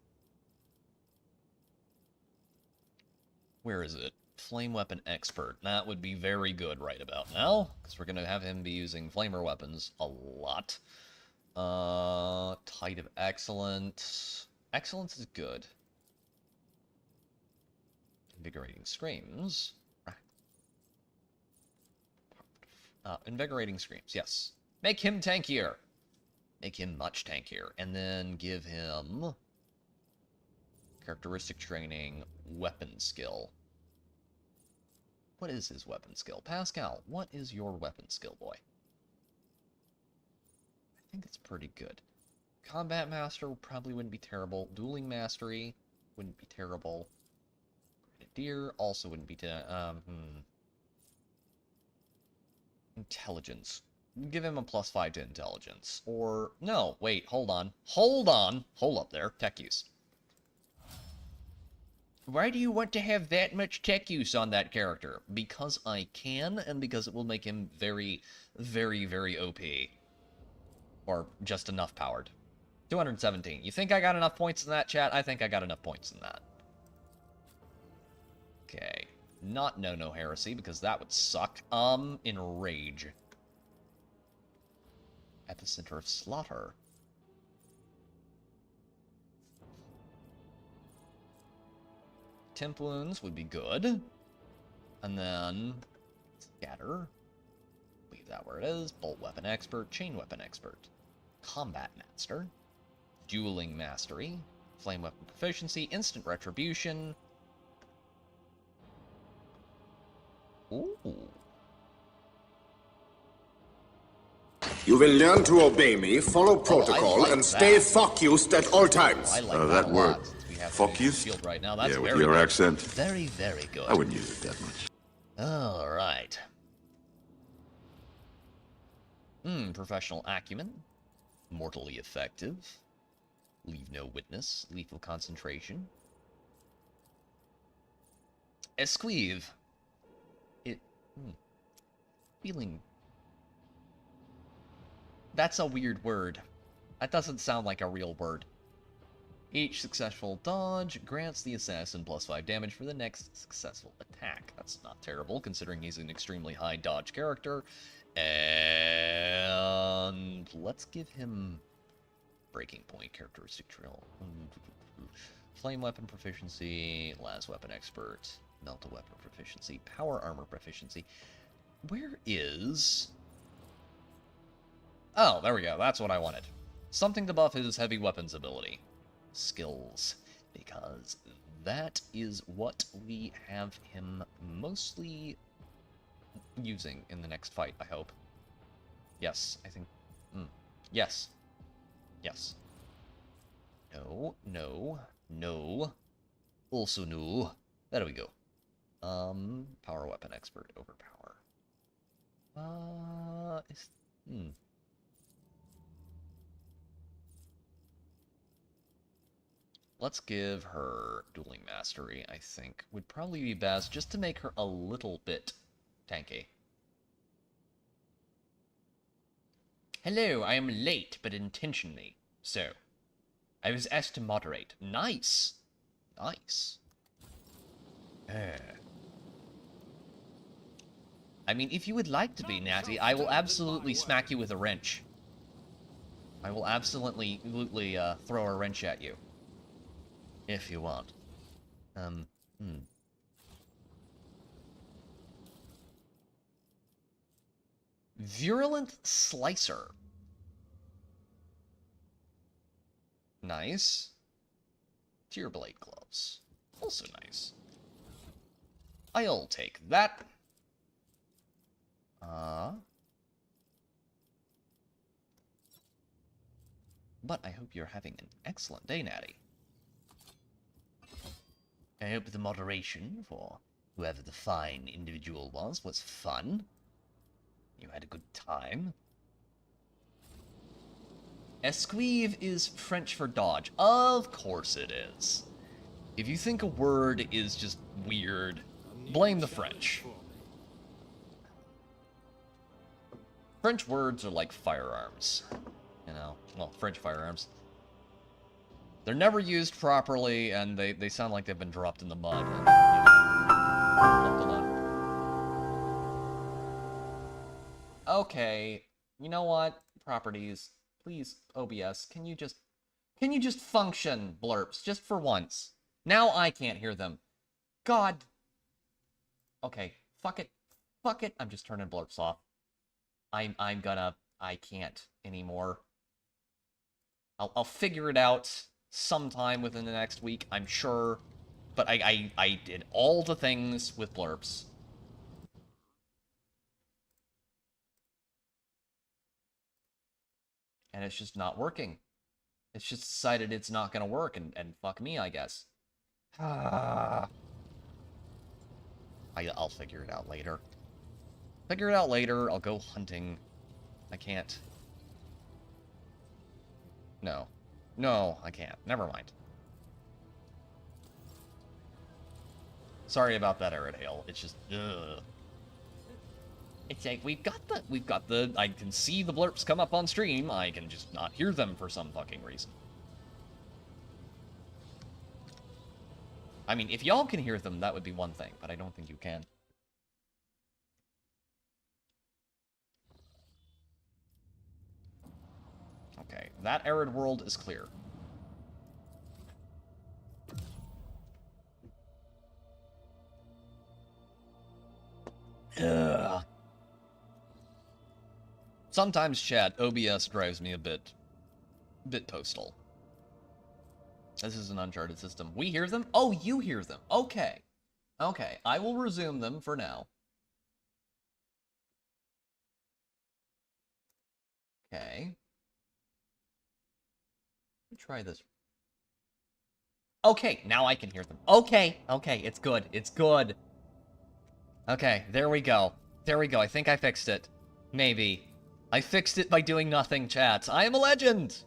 Where is it? Flame weapon expert. That would be very good right about now, because we're going to have him be using flamer weapons a lot. Tide of Excellence. Excellence is good. Invigorating Screams. Invigorating Screams, yes. Make him tankier. Make him much tankier. And then give him... Characteristic training, weapon skill. What is his weapon skill? Pascal, what is your weapon skill, boy? I think it's pretty good. Combat Master probably wouldn't be terrible. Dueling Mastery wouldn't be terrible. Grenadier also wouldn't be Intelligence. Give him a +5 to intelligence. Or, no, wait, hold on. Hold up there. Tech use. Why do you want to have that much tech use on that character? Because I can, and because it will make him very, very, very OP. Or just enough powered. 217. You think I got enough points in that, chat? I think I got enough points in that. Okay. Not No Heresy, because that would suck. Enrage. Epicenter of Slaughter. Temp Wounds would be good. And then... Scatter. Leave that where it is. Bolt Weapon Expert. Chain Weapon Expert. Combat Master. Dueling Mastery. Flame Weapon Proficiency. Instant Retribution. Ooh. You will learn to obey me, follow protocol, like and stay that. focused at all times. I like that a word. lot, since we have Focused? Field right now. That's Yeah, with very your good. accent, Very, very good. I wouldn't use it that much. All right. Professional acumen. Mortally effective. Leave no witness. Lethal concentration. Esquive. Feeling... That's a weird word. That doesn't sound like a real word. Each successful dodge grants the assassin +5 damage for the next successful attack. That's not terrible, considering he's an extremely high dodge character. And let's give him breaking point characteristic drill. Flame weapon proficiency, las weapon expert, melt weapon proficiency, power armor proficiency. Where is... Oh, there we go. That's what I wanted. Something to buff his heavy weapons ability. Skills. Because that is what we have him mostly using in the next fight, I hope. Yes, I think... Yes. Yes. No, no, no. Also no. There we go. Power weapon expert, overpower. Let's give her dueling mastery, I think. Would probably be best, just to make her a little bit tanky. Hello, I am late, but intentionally so. I was asked to moderate. Nice. Nice. I mean, if you would like to be natty, I will absolutely smack you with a wrench. I will absolutely throw a wrench at you. If you want. Virulent Slicer. Nice. Tearblade Gloves. Also nice. I'll take that. But I hope you're having an excellent day, Natty. I hope the moderation for whoever the fine individual was fun. You had a good time. Esquive is French for dodge. Of course it is. If you think a word is just weird, blame the French. French words are like firearms. You know, well, French firearms. They're never used properly, and they sound like they've been dropped in the mud. And, left alone. Okay, you know what? Properties, please, OBS, can you just function, blurps, just for once? Now I can't hear them. God. Okay, fuck it. Fuck it. I'm just turning blurps off. I can't anymore. I'll figure it out sometime within the next week, I'm sure. But I did all the things with blurps. And it's just not working. It's just decided it's not gonna work, and fuck me, I guess. I'll figure it out later. Figure it out later, I'll go hunting. I can't. No. No, I can't. Never mind. Sorry about that, Arid Hail. It's just, ugh. It's like, we've got the, I can see the blurps come up on stream, I can just not hear them for some fucking reason. I mean, if y'all can hear them, that would be one thing, but I don't think you can. Okay, that arid world is clear. Ugh. Sometimes, chat, OBS drives me a bit postal. This is an Uncharted system. We hear them? Oh, you hear them. Okay. Okay, I will resume them for now. Okay. Let me try this. Okay, now I can hear them. Okay, okay, it's good. It's good. Okay, there we go. There we go. I think I fixed it. Maybe. I fixed it by doing nothing, chat. I am a legend!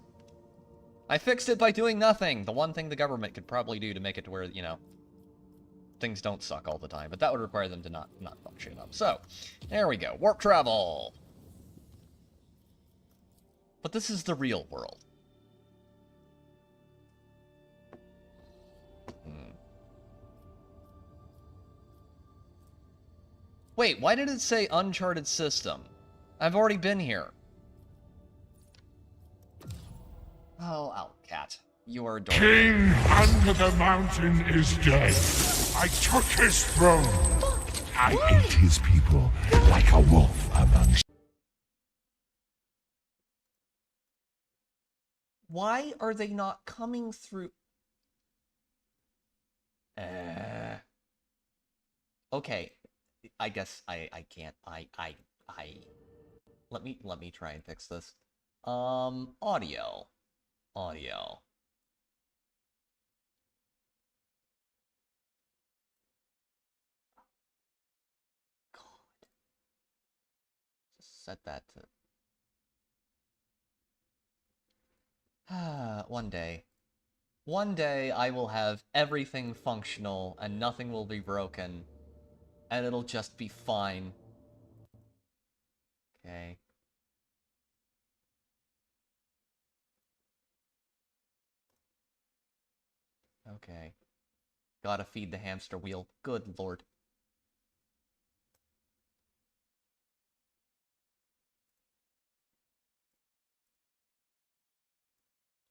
I fixed it by doing nothing. The one thing the government could probably do to make it to where, you know, things don't suck all the time. But that would require them to not fuck shit up. So, there we go. Warp travel! But this is the real world. Wait, why did it say Uncharted System? I've already been here. Oh, Owlcat. You are adorable. King under the mountain is dead. I took his throne. I ate his people like a wolf among... Why are they not coming through? Okay. I guess I can't. Let me try and fix this. Audio. God. Just set that to... One day. One day I will have everything functional and nothing will be broken. And it'll just be fine. Okay. Okay. Gotta feed the hamster wheel. Good lord.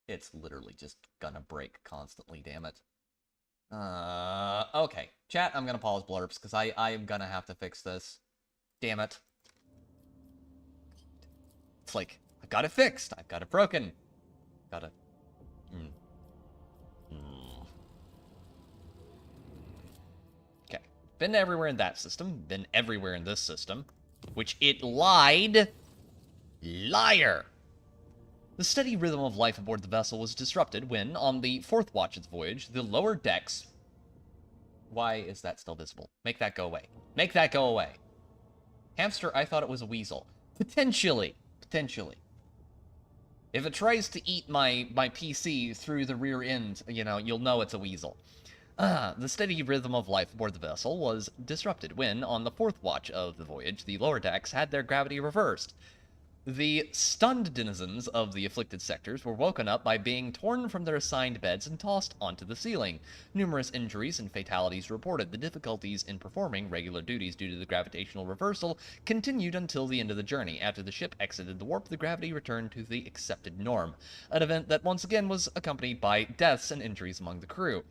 It's literally just gonna break constantly, damn it. Okay. Chat, I'm gonna pause blurps, because I am gonna have to fix this. Damn it. It's like, I got it fixed. I've got it broken. Gotta... Okay. Been everywhere in that system. Been everywhere in this system. Which it lied. Liar! The steady rhythm of life aboard the vessel was disrupted when, on the fourth watch of the voyage, the lower decks... Why is that still visible? Make that go away. Make that go away. Hamster, I thought it was a weasel. Potentially. Potentially. If it tries to eat my PC through the rear end, you know, you'll know it's a weasel. The steady rhythm of life aboard the vessel was disrupted when, on the fourth watch of the voyage, the lower decks had their gravity reversed. The stunned denizens of the afflicted sectors were woken up by being torn from their assigned beds and tossed onto the ceiling. Numerous injuries and fatalities reported. The difficulties in performing regular duties due to the gravitational reversal continued until the end of the journey. After the ship exited the warp, the gravity returned to the accepted norm, an event that once again was accompanied by deaths and injuries among the crew.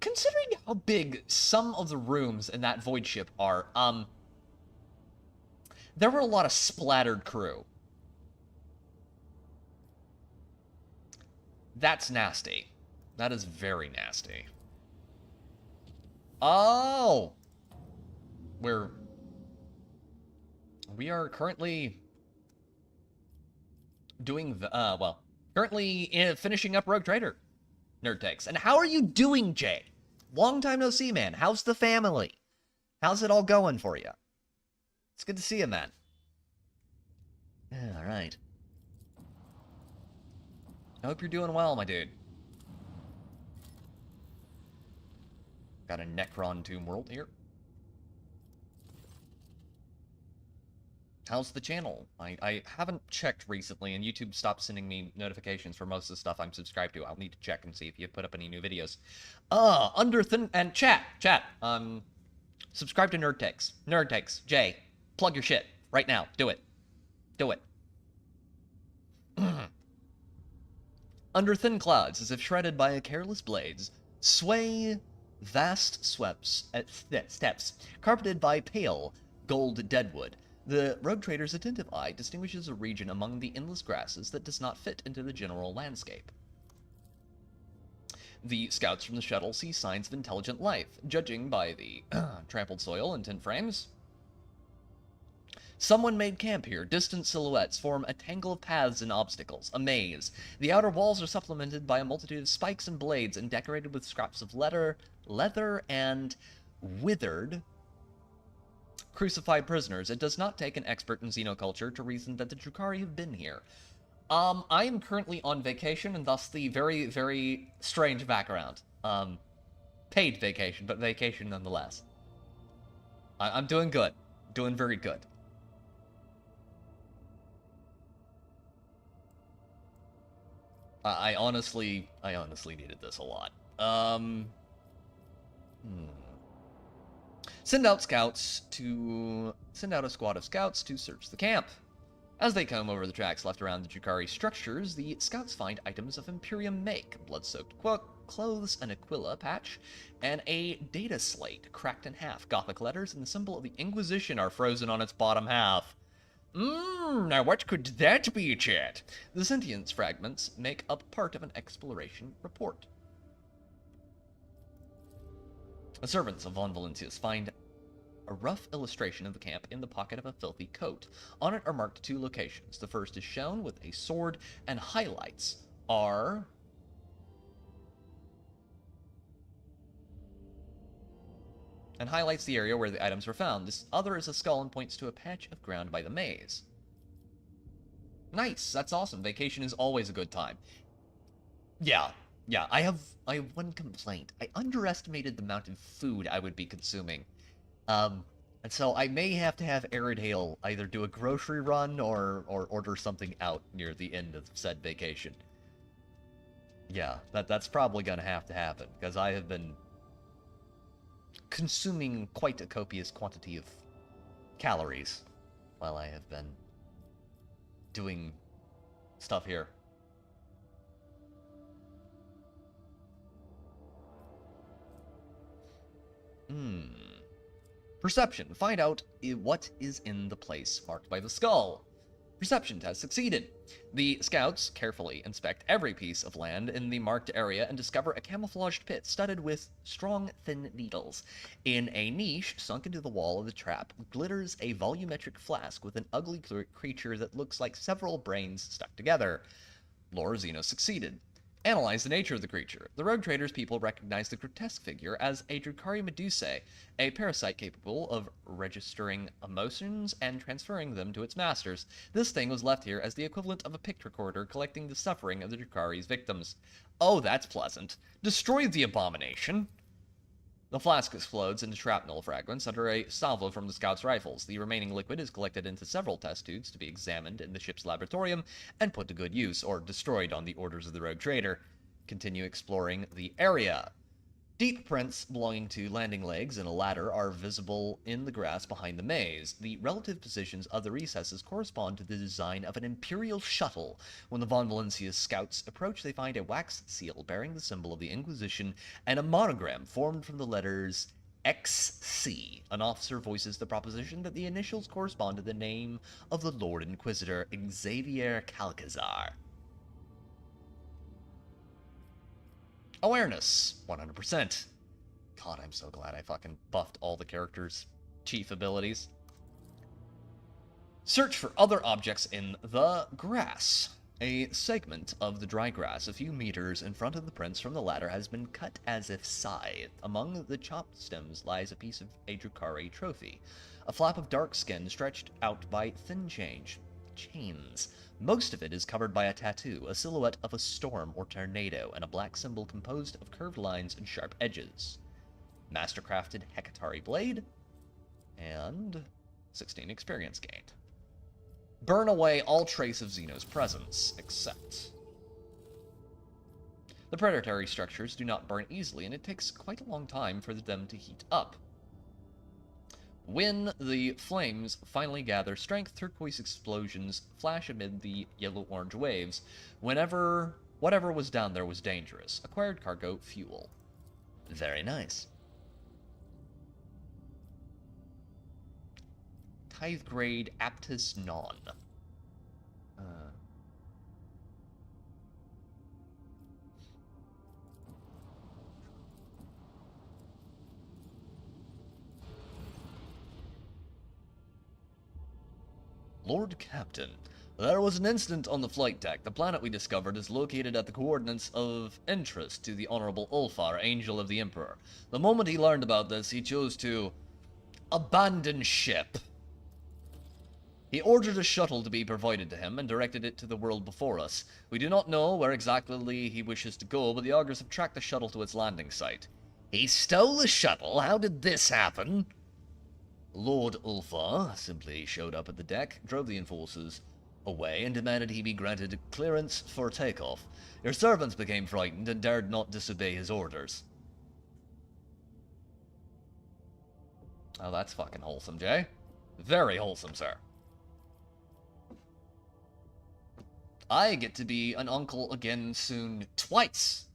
Considering how big some of the rooms in that void ship are, there were a lot of splattered crew. That's nasty. That is very nasty. Oh! We are currently doing the, currently finishing up Rogue Trader. Nerd Takes. And how are you doing, Jay? Long time no see, man. How's the family? How's it all going for you? It's good to see you, man. Yeah, all right. I hope you're doing well, my dude. Got a Necron Tomb World here. How's the channel? I haven't checked recently, and YouTube stopped sending me notifications for most of the stuff I'm subscribed to. I'll need to check and see if you put up any new videos. And chat. Subscribe to Nerd Takes. Nerd Takes. Jay, plug your shit right now. Do it. Do it. Under thin clouds, as if shredded by a careless blades, sway vast steps, carpeted by pale gold deadwood. The rogue trader's attentive eye distinguishes a region among the endless grasses that does not fit into the general landscape. The scouts from the shuttle see signs of intelligent life, judging by the trampled soil and tent frames. Someone made camp here. Distant silhouettes form a tangle of paths and obstacles, a maze. The outer walls are supplemented by a multitude of spikes and blades and decorated with scraps of leather, and withered crucified prisoners. It does not take an expert in xenoculture to reason that the Drukhari have been here. I am currently on vacation, and thus the very, very strange background. Paid vacation, but vacation nonetheless. I'm doing good. Doing very good. I honestly needed this a lot. Send out a squad of scouts to search the camp. As they comb over the tracks left around the Drukhari structures, the scouts find items of Imperium make, blood-soaked clothes, an Aquila patch, and a data slate cracked in half. Gothic letters and the symbol of the Inquisition are frozen on its bottom half. Now what could that be, chat? The sentience fragments make up part of an exploration report. The servants of Von Valentius find a rough illustration of the camp in the pocket of a filthy coat. On it are marked two locations. The first is shown with a sword, and highlights are... and highlights the area where the items were found. This other is a skull and points to a patch of ground by the maze. Nice, that's awesome. Vacation is always a good time. Yeah, I have one complaint. I underestimated the amount of food I would be consuming. And so I may have to have Aridale either do a grocery run or order something out near the end of said vacation. Yeah, that's probably gonna have to happen, because I have been consuming quite a copious quantity of calories while I have been doing stuff here. Perception. Find out what is in the place marked by the skull. Perception test succeeded. The scouts carefully inspect every piece of land in the marked area and discover a camouflaged pit studded with strong, thin needles. In a niche sunk into the wall of the trap glitters a volumetric flask with an ugly creature that looks like several brains stuck together. Lore Xeno succeeded. Analyze the nature of the creature. The rogue trader's people recognize the grotesque figure as a Drukari Medusae, a parasite capable of registering emotions and transferring them to its masters. This thing was left here as the equivalent of a pict recorder collecting the suffering of the Drukari's victims. Oh, that's pleasant. Destroy the abomination. The flask explodes into shrapnel fragments under a salvo from the scouts' rifles. The remaining liquid is collected into several test tubes to be examined in the ship's laboratorium and put to good use, or destroyed on the orders of the rogue trader. Continue exploring the area. Deep prints belonging to landing legs and a ladder are visible in the grass behind the maze. The relative positions of the recesses correspond to the design of an Imperial shuttle. When the Von Valencia's scouts approach, they find a wax seal bearing the symbol of the Inquisition and a monogram formed from the letters XC. An officer voices the proposition that the initials correspond to the name of the Lord Inquisitor, Xavier Calcazar. Awareness, 100%. God, I'm so glad I fucking buffed all the characters' chief abilities. Search for other objects in the grass. A segment of the dry grass a few meters in front of the prints from the ladder has been cut as if scythed. Among the chopped stems lies a piece of a Drukari trophy, a flap of dark skin stretched out by thin chains. Most of it is covered by a tattoo, a silhouette of a storm or tornado, and a black symbol composed of curved lines and sharp edges. Mastercrafted Hekatari blade, and 16 experience gained. Burn away all trace of Xeno's presence, except... The predatory structures do not burn easily, and it takes quite a long time for them to heat up. When the flames finally gather strength, turquoise explosions flash amid the yellow-orange waves. Whatever was down there was dangerous. Acquired cargo, fuel. Very nice. Tithe grade Aptus Non. Lord Captain, there was an incident on the flight deck. The planet we discovered is located at the coordinates of interest to the Honorable Ulfar, Angel of the Emperor. The moment he learned about this, he chose to abandon ship. He ordered a shuttle to be provided to him and directed it to the world before us. We do not know where exactly he wishes to go, but the augurs have tracked the shuttle to its landing site. He stole the shuttle? How did this happen? Lord Ulfar simply showed up at the deck, drove the enforcers away, and demanded he be granted clearance for takeoff. Your servants became frightened and dared not disobey his orders. Oh, that's fucking wholesome, Jay. Very wholesome, sir. I get to be an uncle again soon, twice.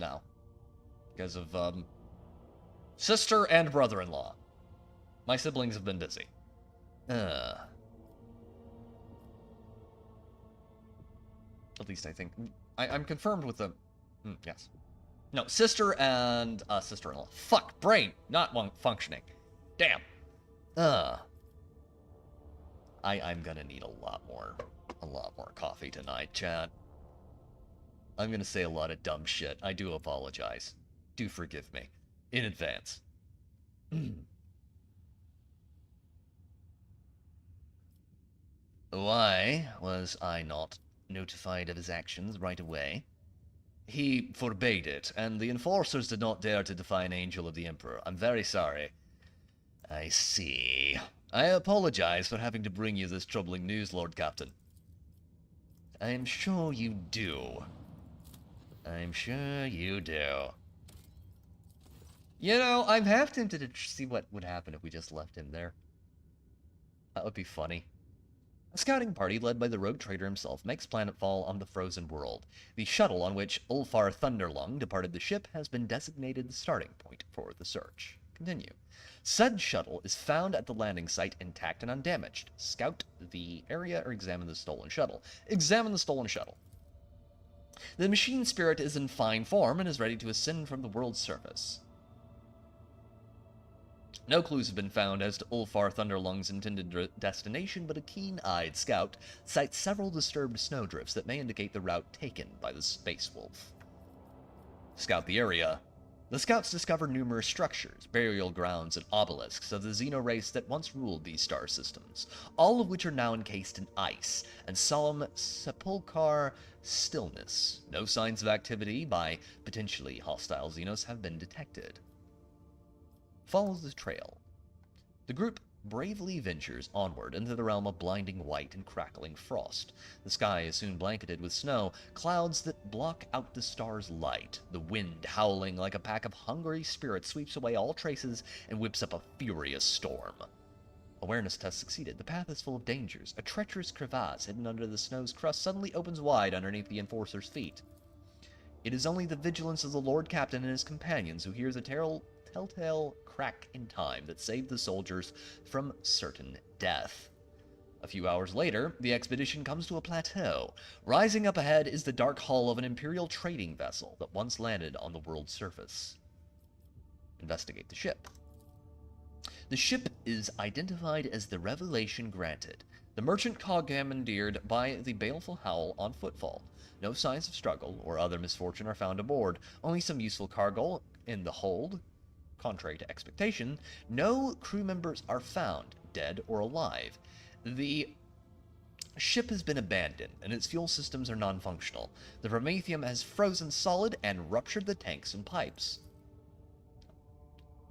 Now, because of, sister and brother-in-law. My siblings have been busy. At least I think. I'm confirmed with the... yes. No, sister and sister-in-law. Fuck, brain, not functioning. Damn. I'm gonna need a lot more coffee tonight, chat. I'm gonna say a lot of dumb shit. I do apologize. Do forgive me. In advance. Why was I not notified of his actions right away? He forbade it, and the enforcers did not dare to defy an Angel of the Emperor. I'm very sorry. I see. I apologize for having to bring you this troubling news, Lord Captain. I'm sure you do. I'm sure you do. You know, I'm half tempted to see what would happen if we just left him there. That would be funny. A scouting party led by the rogue trader himself makes planetfall on the frozen world. The shuttle on which Ulfar Thunderlung departed the ship has been designated the starting point for the search. Continue. Said shuttle is found at the landing site intact and undamaged. Scout the area or examine the stolen shuttle. Examine the stolen shuttle. The machine spirit is in fine form and is ready to ascend from the world's surface. No clues have been found as to Ulfar Thunderlung's intended destination, but a keen-eyed scout sights several disturbed snowdrifts that may indicate the route taken by the Space Wolf. Scout the area. The scouts discover numerous structures, burial grounds, and obelisks of the Xeno race that once ruled these star systems, all of which are now encased in ice and solemn sepulchral stillness. No signs of activity by potentially hostile Xenos have been detected. Follow the trail. The group bravely ventures onward into the realm of blinding white and crackling frost. The sky is soon blanketed with snow, clouds that block out the star's light. The wind, howling like a pack of hungry spirits, sweeps away all traces and whips up a furious storm. Awareness test succeeded. The path is full of dangers. A treacherous crevasse hidden under the snow's crust suddenly opens wide underneath the enforcer's feet. It is only the vigilance of the Lord Captain and his companions who hear the telltale crack in time that saved the soldiers from certain death. A few hours later, the expedition comes to a plateau. Rising up ahead is the dark hull of an Imperial trading vessel that once landed on the world's surface. Investigate the ship. The ship is identified as the Revelation Granted, the merchant commandeered by the baleful Howl on footfall. No signs of struggle or other misfortune are found aboard, only some useful cargo in the hold. Contrary to expectation, no crew members are found, dead or alive. The ship has been abandoned, and its fuel systems are non-functional. The Promethium has frozen solid and ruptured the tanks and pipes.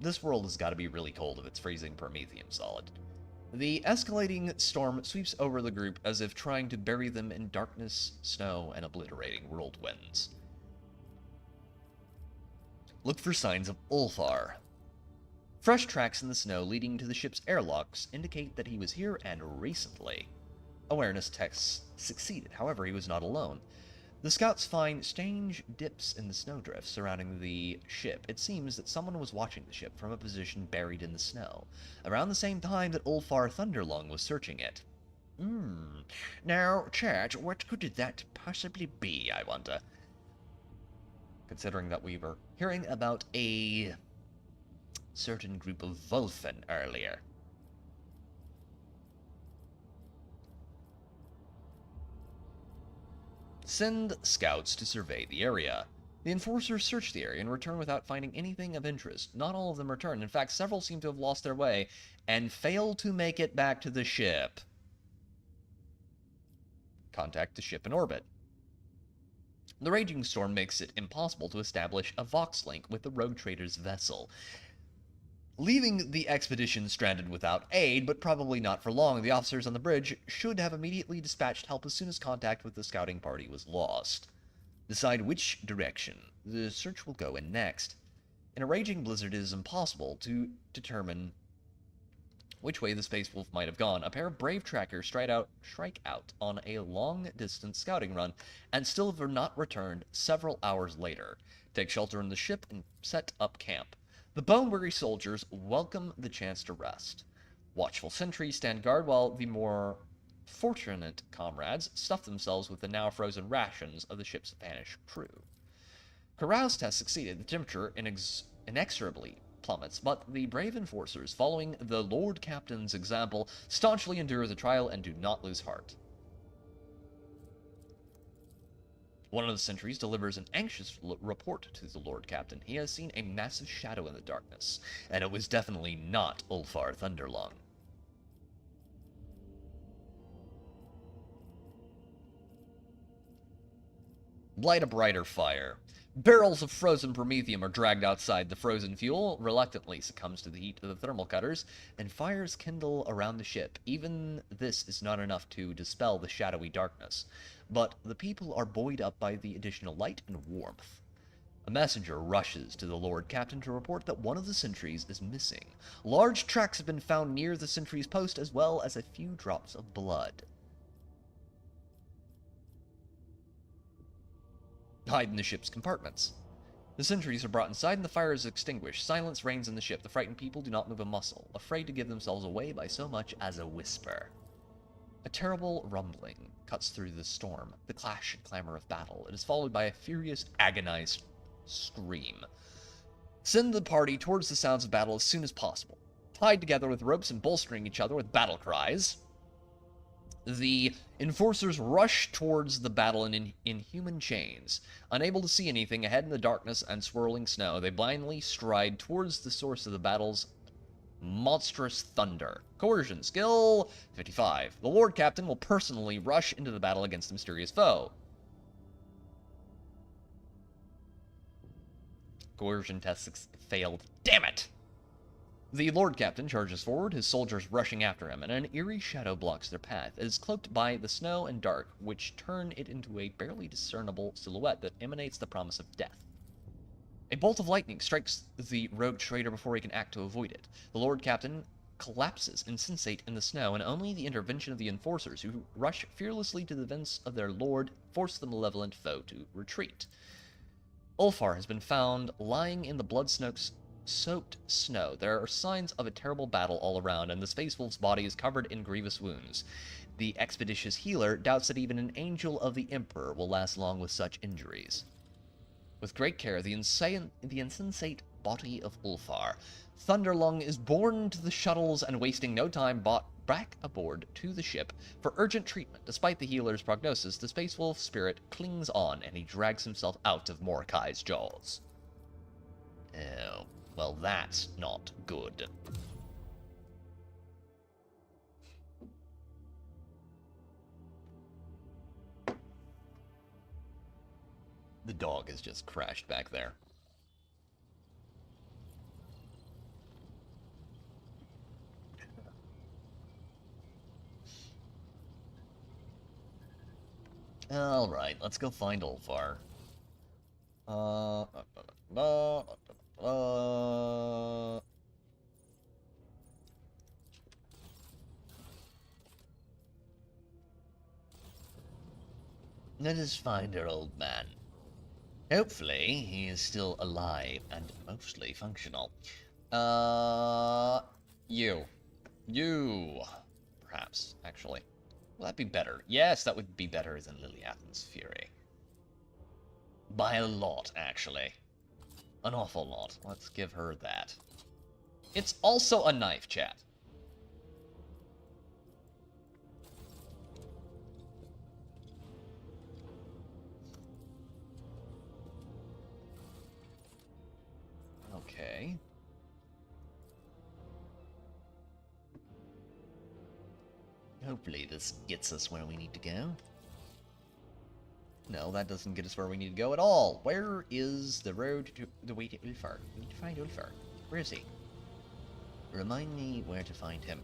This world has got to be really cold if it's freezing Promethium solid. The escalating storm sweeps over the group as if trying to bury them in darkness, snow, and obliterating whirlwinds. Look for signs of Ulfar. Fresh tracks in the snow leading to the ship's airlocks indicate that he was here and recently. Awareness tests succeeded, however, he was not alone. The scouts find strange dips in the snowdrifts surrounding the ship. It seems that someone was watching the ship from a position buried in the snow, around the same time that Ulfar Thunderlung was searching it. Now, chat, what could that possibly be, I wonder? Considering that we were hearing about a certain group of Volfen earlier. Send scouts to survey the area. The enforcers search the area and return without finding anything of interest. Not all of them return. In fact, several seem to have lost their way and fail to make it back to the ship. Contact the ship in orbit. The raging storm makes it impossible to establish a Vox link with the rogue trader's vessel, leaving the expedition stranded without aid, but probably not for long. The officers on the bridge should have immediately dispatched help as soon as contact with the scouting party was lost. Decide which direction the search will go in next. In a raging blizzard, it is impossible to determine which way the Space Wolf might have gone. A pair of brave trackers strike out on a long-distance scouting run, and still have not returned several hours later. Take shelter in the ship and set up camp. The bone-weary soldiers welcome the chance to rest. Watchful sentries stand guard while the more fortunate comrades stuff themselves with the now-frozen rations of the ship's vanished crew. Carouse test succeeded. The temperature inexorably plummets, but the brave enforcers, following the Lord Captain's example, staunchly endure the trial and do not lose heart. One of the sentries delivers an anxious report to the Lord Captain. He has seen a massive shadow in the darkness, and it was definitely not Ulfar Thunderlung. Light a brighter fire. Barrels of frozen promethium are dragged outside. The frozen fuel reluctantly succumbs to the heat of the thermal cutters, and fires kindle around the ship. Even this is not enough to dispel the shadowy darkness, but the people are buoyed up by the additional light and warmth. A messenger rushes to the Lord Captain to report that one of the sentries is missing. Large tracks have been found near the sentry's post, as well as a few drops of blood. Hide in the ship's compartments. The sentries are brought inside and the fire is extinguished. Silence reigns in the ship. The frightened people do not move a muscle, afraid to give themselves away by so much as a whisper. A terrible rumbling cuts through the storm, the clash and clamor of battle. It is followed by a furious, agonized scream. Send the party towards the sounds of battle as soon as possible. Tied together with ropes and bolstering each other with battle cries, the enforcers rush towards the battle in inhuman chains. Unable to see anything ahead in the darkness and swirling snow, they blindly stride towards the source of the battle's monstrous thunder. Coercion skill 55. The Lord Captain will personally rush into the battle against the mysterious foe. Coercion test failed. Damn it! The Lord Captain charges forward, his soldiers rushing after him, and an eerie shadow blocks their path. It is cloaked by the snow and dark, which turn it into a barely discernible silhouette that emanates the promise of death. A bolt of lightning strikes the rogue trader before he can act to avoid it. The Lord Captain collapses insensate in the snow, and only the intervention of the enforcers, who rush fearlessly to the defense of their lord, force the malevolent foe to retreat. Ulfar has been found lying in the blood-soaked snow. There are signs of a terrible battle all around, and the Space Wolf's body is covered in grievous wounds. The expeditious healer doubts that even an angel of the Emperor will last long with such injuries. With great care, the insensate body of Ulfar, Thunderlung, is borne to the shuttles and, wasting no time, brought back aboard to the ship for urgent treatment. Despite the healer's prognosis, the Space Wolf spirit clings on, and he drags himself out of Mordecai's jaws. Oh, well, that's not good. The dog has just crashed back there. Alright, let's go find Ulfar. Let us find our old man. Hopefully, he is still alive and mostly functional. You. Perhaps, actually. Will that be better? Yes, that would be better than Liliath's Fury. By a lot, actually. An awful lot. Let's give her that. It's also a knife, chat. Okay. Hopefully this gets us where we need to go. No, that doesn't get us where we need to go at all. Where is the road to the way to Ulfar? We need to find Ulfar. Where is he? Remind me where to find him.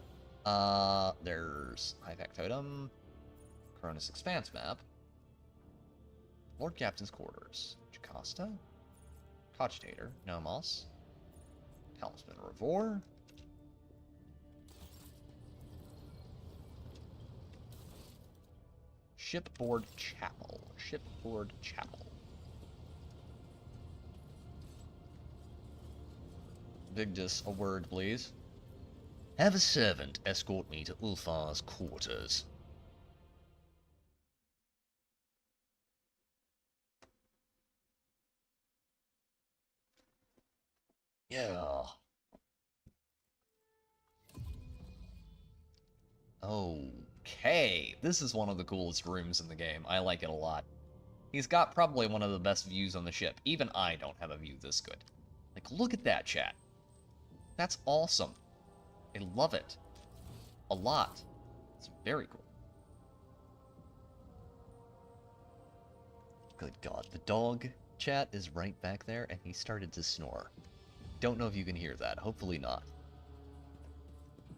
There's High-Pack Totem, Cronus Expanse Map, Lord Captain's Quarters, Jocasta, Cogitator, Nomos, Talisman Revor, Shipboard Chapel. Shipboard Chapel. Vigdis, a word, please. Have a servant escort me to Ulfar's quarters. Yeah. Okay. This is one of the coolest rooms in the game. I like it a lot. He's got probably one of the best views on the ship. Even I don't have a view this good. Like, look at that, chat. That's awesome. I love it. A lot. It's very cool. Good God. The dog, chat, is right back there, and he started to snore. Don't know if you can hear that. Hopefully not.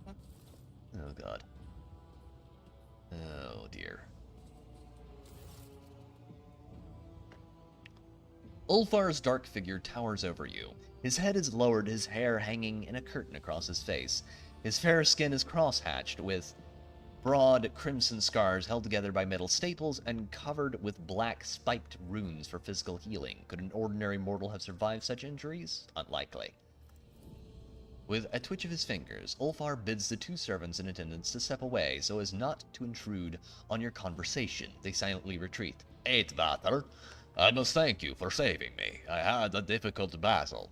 Oh, God. Oh, dear. Ulfar's dark figure towers over you. His head is lowered, his hair hanging in a curtain across his face. His fair skin is cross-hatched with broad crimson scars held together by metal staples and covered with black spiked runes for physical healing. Could an ordinary mortal have survived such injuries? Unlikely. With a twitch of his fingers, Ulfar bids the two servants in attendance to step away so as not to intrude on your conversation. They silently retreat. Eitvater, I must thank you for saving me. I had a difficult battle.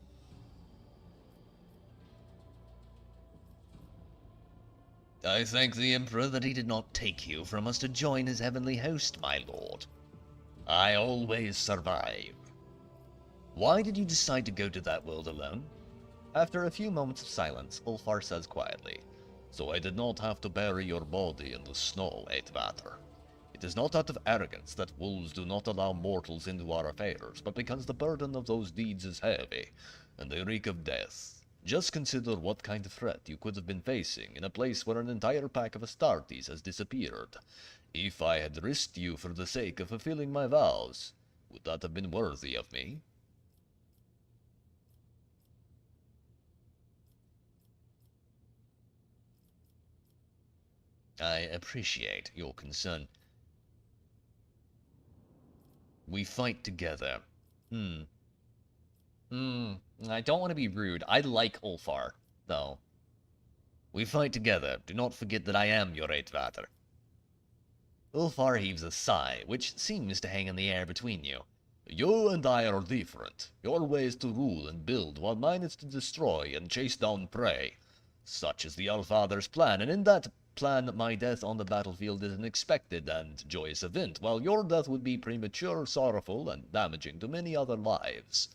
I thank the Emperor that he did not take you from us to join his heavenly host, my lord. I always survive. Why did you decide to go to that world alone? After a few moments of silence, Ulfar says quietly, So I did not have to bury your body in the snow, Eitvater. It is not out of arrogance that wolves do not allow mortals into our affairs, but because the burden of those deeds is heavy, and they reek of death. Just consider what kind of threat you could have been facing in a place where an entire pack of Astartes has disappeared. If I had risked you for the sake of fulfilling my vows, would that have been worthy of me? I appreciate your concern. We fight together. I don't want to be rude. I like Ulfar, though. We fight together. Do not forget that I am your Eitvater. Ulfar heaves a sigh, which seems to hang in the air between you. You and I are different. Your way is to rule and build, while mine is to destroy and chase down prey. Such is the Allfather's plan, and in that plan, my death on the battlefield is an expected and joyous event, while your death would be premature, sorrowful, and damaging to many other lives.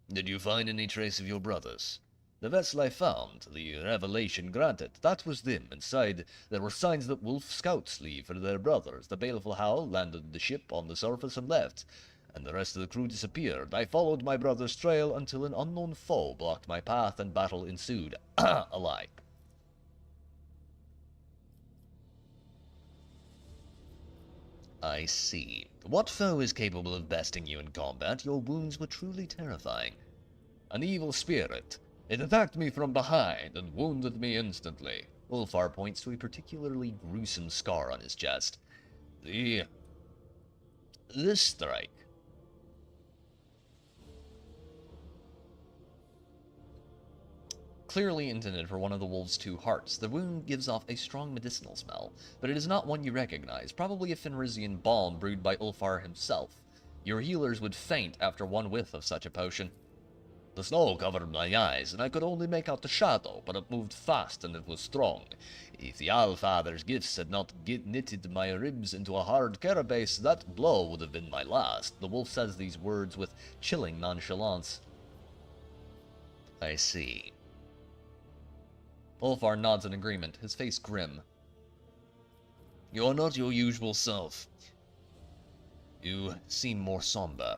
Did you find any trace of your brothers? The vessel I found, the revelation granted, that was them. Inside, there were signs that wolf scouts leave for their brothers. The baleful howl landed the ship on the surface and left, and the rest of the crew disappeared. I followed my brother's trail until an unknown foe blocked my path and battle ensued. A lie. I see. What foe is capable of besting you in combat? Your wounds were truly terrifying. An evil spirit. It attacked me from behind and wounded me instantly. Ulfar points to a particularly gruesome scar on his chest. This strike. Clearly intended for one of the wolf's two hearts, the wound gives off a strong medicinal smell, but it is not one you recognize, probably a Fenrisian balm brewed by Ulfar himself. Your healers would faint after one whiff of such a potion. The snow covered my eyes, and I could only make out the shadow, but it moved fast and it was strong. If the Allfather's gifts had not knitted my ribs into a hard carapace, that blow would have been my last. The wolf says these words with chilling nonchalance. I see. Ulfar nods in agreement, his face grim. You're not your usual self. You seem more somber.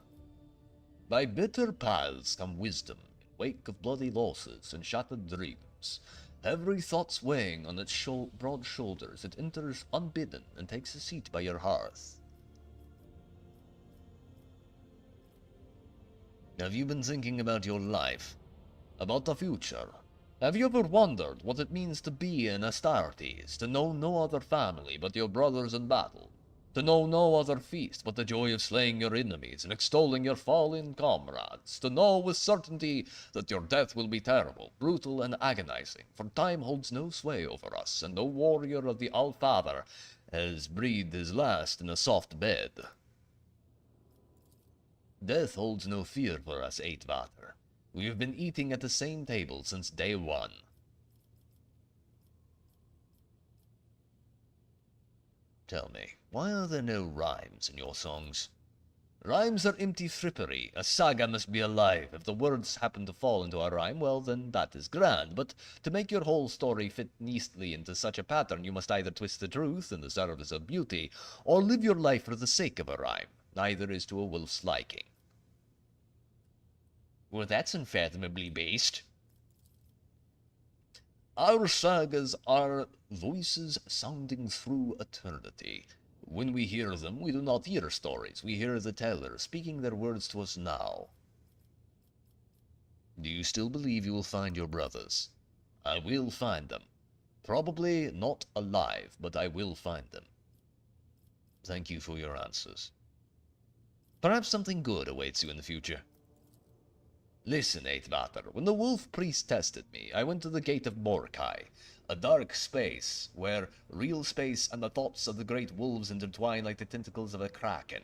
By bitter paths come wisdom, in wake of bloody losses and shattered dreams. Every thought's weighing on its broad shoulders, it enters unbidden and takes a seat by your hearth. Have you been thinking about your life? About the future? Have you ever wondered what it means to be an Astartes, to know no other family but your brothers in battle, to know no other feast but the joy of slaying your enemies and extolling your fallen comrades, to know with certainty that your death will be terrible, brutal, and agonizing, for time holds no sway over us, and no warrior of the Allfather has breathed his last in a soft bed. Death holds no fear for us, Eitvater. We have been eating at the same table since day one. Tell me, why are there no rhymes in your songs? Rhymes are empty frippery. A saga must be alive. If the words happen to fall into a rhyme, well, then that is grand. But to make your whole story fit neatly into such a pattern, you must either twist the truth in the service of beauty, or live your life for the sake of a rhyme. Neither is to a wolf's liking. Well, that's unfathomably based. Our sagas are voices sounding through eternity. When we hear them, we do not hear stories. We hear the tellers speaking their words to us now. Do you still believe you will find your brothers? I will find them. Probably not alive, but I will find them. Thank you for your answers. Perhaps something good awaits you in the future. Listen, Eighth-Vater, when the wolf priest tested me, I went to the gate of Morkai, a dark space where real space and the thoughts of the great wolves intertwine like the tentacles of a kraken.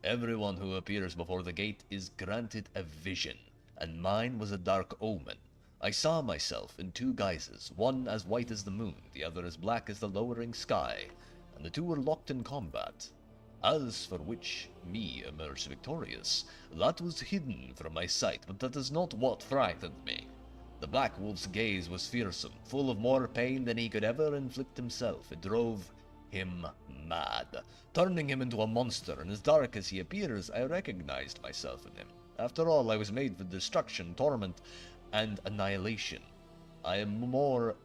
Everyone who appears before the gate is granted a vision, and mine was a dark omen. I saw myself in two guises, one as white as the moon, the other as black as the lowering sky, and the two were locked in combat. As for which me emerged victorious, that was hidden from my sight, but that is not what frightened me. The Black Wolf's gaze was fearsome, full of more pain than he could ever inflict himself. It drove him mad, turning him into a monster, and as dark as he appears, I recognized myself in him. After all, I was made for destruction, torment, and annihilation. I am the more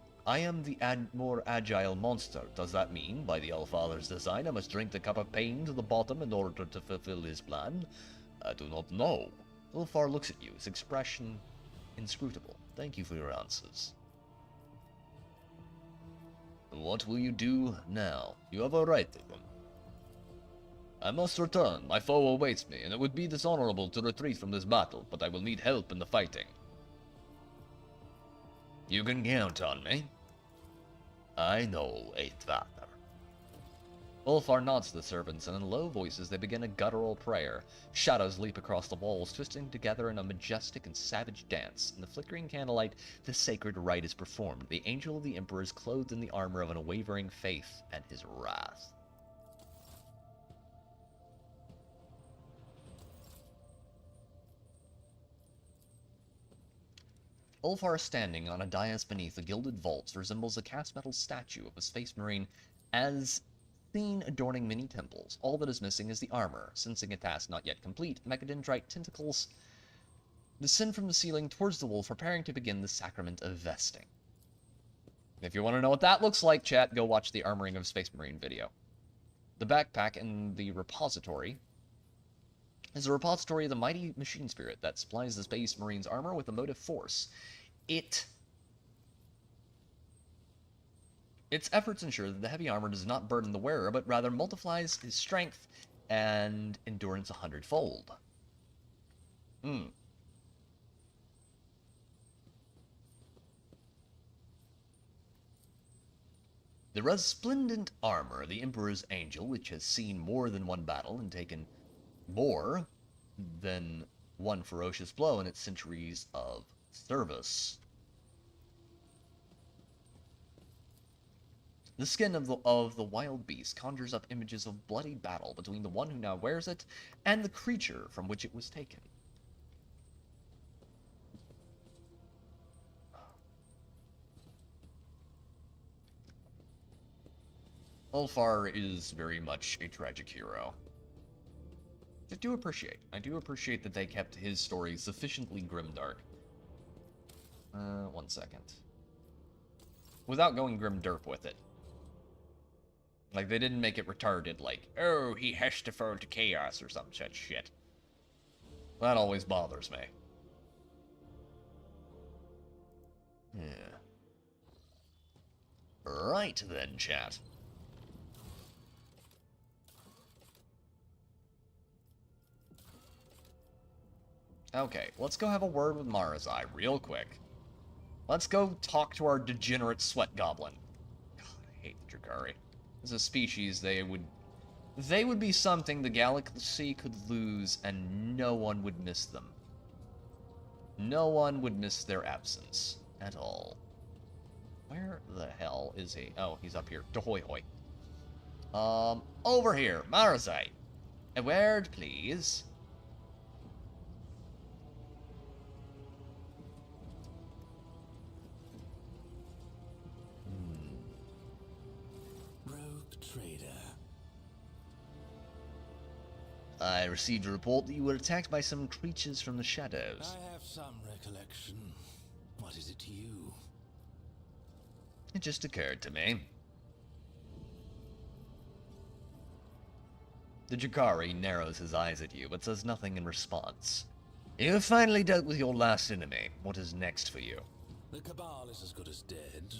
agile monster. Does that mean, by the Allfather's design, I must drink the cup of pain to the bottom in order to fulfill his plan? I do not know. Ulfar looks at you, his expression inscrutable. Thank you for your answers. What will you do now? You have a right to them. I must return. My foe awaits me, and it would be dishonorable to retreat from this battle, but I will need help in the fighting. You can count on me. I know, Eighth-Vater. Ulfar nods to the servants, and in low voices they begin a guttural prayer. Shadows leap across the walls, twisting together in a majestic and savage dance. In the flickering candlelight, the sacred rite is performed. The angel of the Emperor is clothed in the armor of an unwavering faith and his wrath. Ulfar is standing on a dais beneath the gilded vaults, resembles a cast metal statue of a space marine as seen adorning many temples. All that is missing is the armor. Sensing a task not yet complete, mechadendrite tentacles descend from the ceiling towards the wolf, preparing to begin the sacrament of vesting. If you want to know what that looks like, chat, go watch the Armoring of Space Marine video. The backpack in the repository is a repository of the mighty machine spirit that supplies the Space Marine's armor with a motive force. Its efforts ensure that the heavy armor does not burden the wearer, but rather multiplies his strength and endurance 100-fold. The resplendent armor of the Emperor's Angel, which has seen more than one battle and taken more than one ferocious blow in its centuries of service. The skin of the wild beast conjures up images of bloody battle between the one who now wears it and the creature from which it was taken. Ulfar is very much a tragic hero. I do appreciate that they kept his story sufficiently grimdark. 1 second. Without going grimderp with it. Like, they didn't make it retarded, like, oh, he has to fall to chaos or some such shit. That always bothers me. Yeah. Right then, chat. Okay, let's go have a word with Marazai real quick. Let's go talk to our degenerate sweat goblin. God, I hate the Drakari. As a species, they would be something the galaxy could lose and no one would miss them. No one would miss their absence at all. Where the hell is he? Oh, he's up here. Dahoy hoy. Over here, Marazai. A word, please. I received a report that you were attacked by some creatures from the shadows. I have some recollection. What is it to you? It just occurred to me. The Drakari narrows his eyes at you, but says nothing in response. You have finally dealt with your last enemy. What is next for you? The Cabal is as good as dead,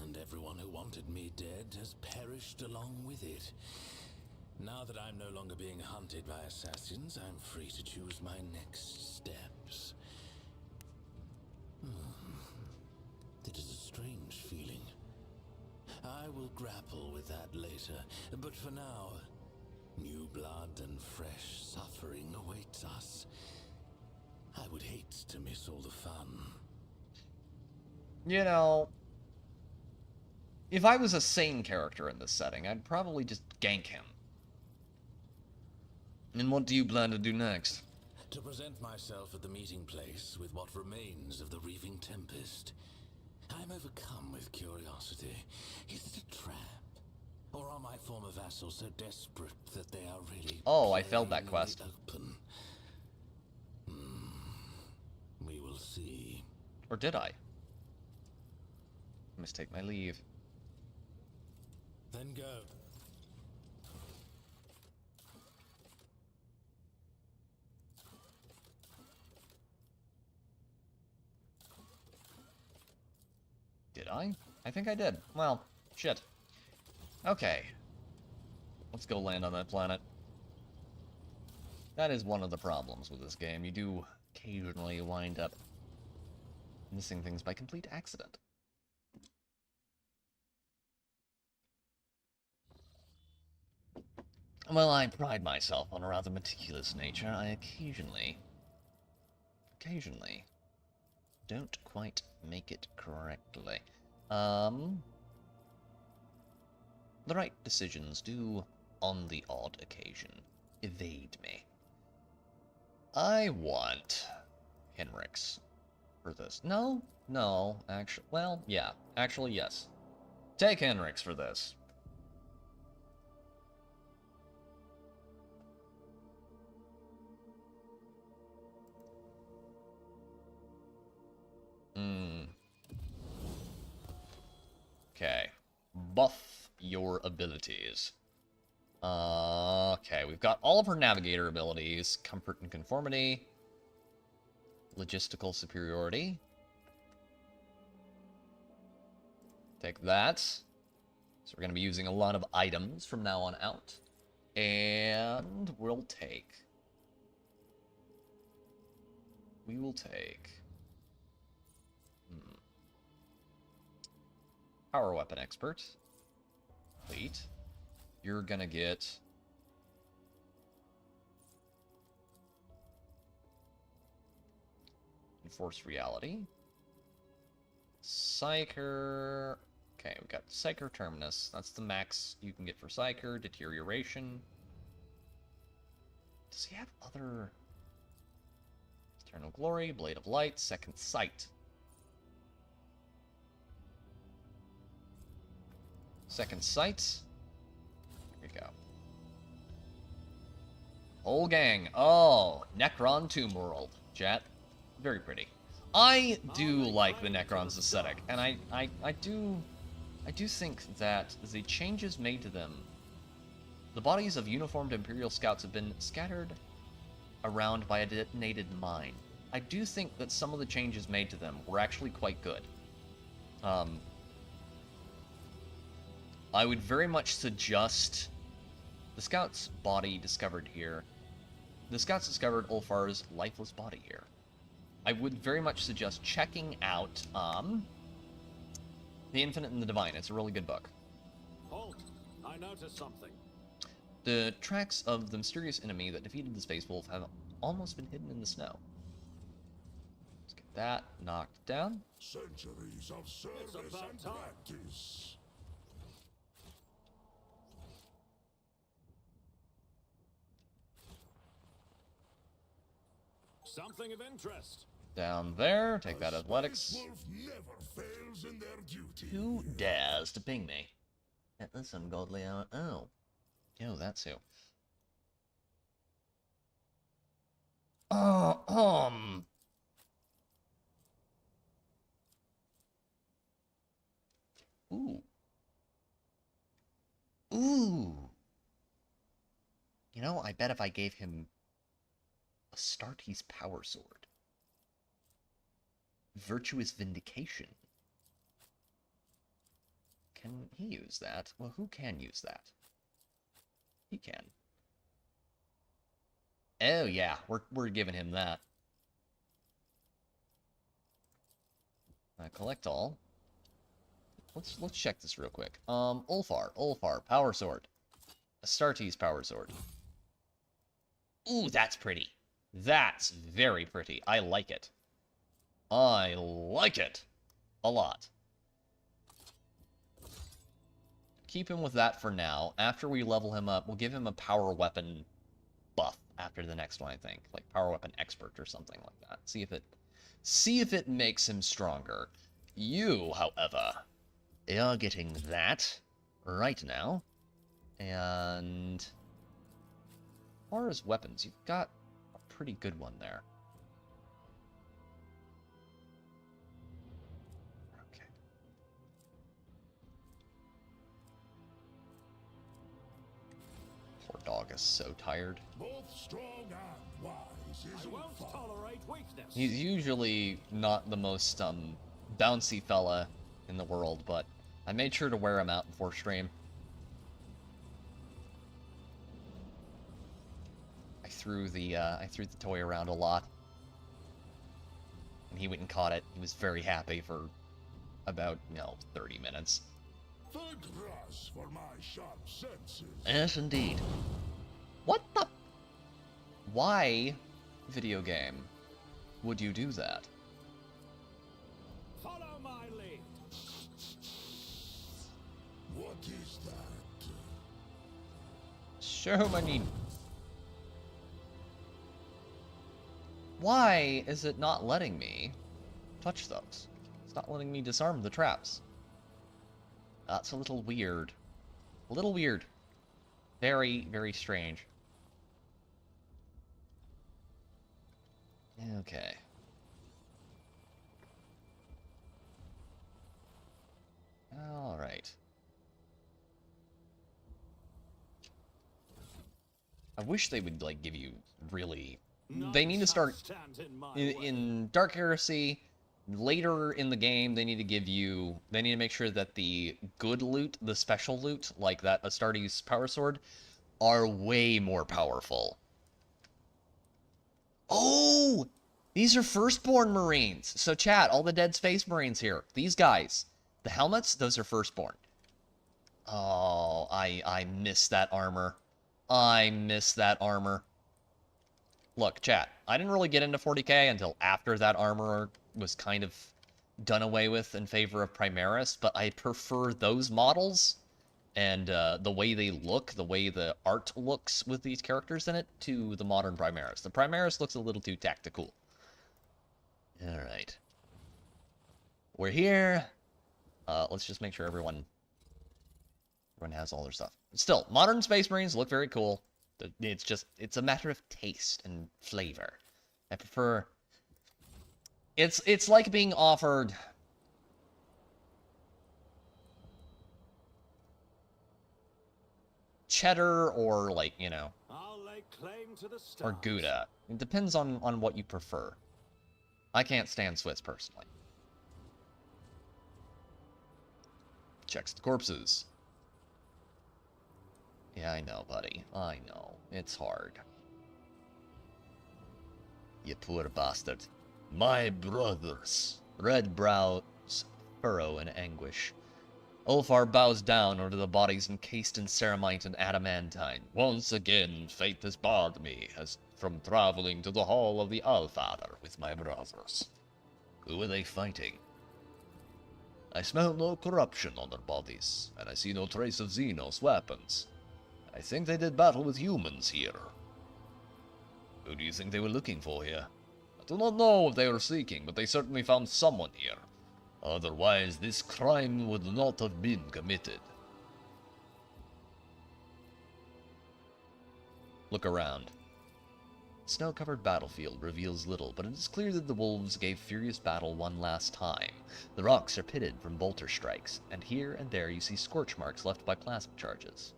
and Everyone who wanted me dead has perished along with it. Now that I'm no longer being hunted by assassins, I'm free to choose my next steps. It is a strange feeling. I will grapple with that later, but for now, new blood and fresh suffering awaits us. I would hate to miss all the fun. You know, if I was a sane character in this setting, I'd probably just gank him. And what do you plan to do next? To present myself at the meeting place with what remains of the Reaving Tempest. I'm overcome with curiosity. Is it a trap? Or are my former vassals so desperate that they are really Oh, I failed that playing quest. open? We will see. Or did I? I must take my leave. Then go. Did I? I think I did. Well, shit. Okay. Let's go land on that planet. That is one of the problems with this game. You do occasionally wind up missing things by complete accident. Well, I pride myself on a rather meticulous nature. I occasionally don't quite make it correctly. The right decisions do, on the odd occasion, evade me. I want Henrik's for this. No, actually, well, yeah, actually, yes. Take Henrik's for this. Okay. Buff your abilities. Okay, we've got all of her navigator abilities. Comfort and conformity. Logistical superiority. Take that. So we're going to be using a lot of items from now on out. And we will take... Power weapon expert. Complete. You're gonna get... Enforce reality. Psyker... Okay, we've got Psyker Terminus. That's the max you can get for Psyker. Deterioration. Does he have other... Eternal Glory, Blade of Light, Second Sight. Second Sight. Here we go. Whole gang. Oh, Necron Tomb World. Chat. Very pretty. I do like the Necron's aesthetic, and I do think that the changes made to them, the bodies of uniformed Imperial Scouts have been scattered around by a detonated mine. I do think that some of the changes made to them were actually quite good. I would very much suggest the Scout's body discovered here. The Scouts discovered Ulfar's lifeless body here. I would very much suggest checking out The Infinite and the Divine. It's a really good book. Halt! I noticed something. The tracks of the mysterious enemy that defeated the Space Wolf have almost been hidden in the snow. Let's get that knocked down. Centuries of service about and time. practice. Something of interest. Down there, take that athletics. Space Wolf never fails in their duty. Who dares to ping me at this ungodly hour? Oh, that's who. Ooh. You know, I bet if I gave him Astartes Power Sword, Virtuous Vindication, Can he use that? Well, who can use that? He can. Oh yeah, we're giving him that. Collect all. Let's check this real quick. Ulfar, power sword. Astartes power sword. Ooh, that's pretty. That's very pretty. I like it. I like it a lot. Keep him with that for now. After we level him up, we'll give him a power weapon buff after the next one, I think. Like power weapon expert or something like that. See if it makes him stronger. You, however, are getting that right now. And as far as weapons, you've got a pretty good one there. Okay. Poor dog is so tired. Both strong and wise is I won't tolerate weakness. He's usually not the most bouncy fella in the world, but I made sure to wear him out before stream. I threw the toy around a lot, and he went and caught it. He was very happy for about 30 minutes. Thank Russ for my sharp senses. Yes, indeed. What the? Why, video game, would you do that? Follow my lead. What is that? So many. Why is it not letting me touch those? It's not letting me disarm the traps. That's a little weird. A little weird. Very, very strange. Okay. Alright. I wish they would, like, give you really... They need to start in Dark Heresy. Later in the game, they need to give you... They need to make sure that the good loot, the special loot, like that Astartes power sword, are way more powerful. Oh! These are Firstborn Marines. So chat, all the Dead Space Marines here. These guys. The helmets, those are Firstborn. Oh, I miss that armor. I miss that armor. Look, chat, I didn't really get into 40K until after that armor was kind of done away with in favor of Primaris, but I prefer those models and the way they look, the way the art looks with these characters in it, to the modern Primaris. The Primaris looks a little too tactical. Alright. We're here. Let's just make sure everyone has all their stuff. Still, modern Space Marines look very cool. It's a matter of taste and flavor. I prefer... It's like being offered... cheddar or, like, I'll lay claim to the stars. or Gouda. It depends on what you prefer. I can't stand Swiss, personally. Checks the corpses. Yeah, I know, buddy. I know. It's hard. You poor bastard. My brothers. Red brows furrow in anguish. Ulfar bows down over the bodies encased in ceramite and adamantine. Once again, fate has barred me as from traveling to the hall of the Allfather with my brothers. Who are they fighting? I smell no corruption on their bodies, and I see no trace of Xenos weapons. I think they did battle with humans here. Who do you think they were looking for here? I do not know what they were seeking, but they certainly found someone here. Otherwise, this crime would not have been committed. Look around. Snow-covered battlefield reveals little, but it is clear that the wolves gave furious battle one last time. The rocks are pitted from bolter strikes, and here and there you see scorch marks left by plasma charges.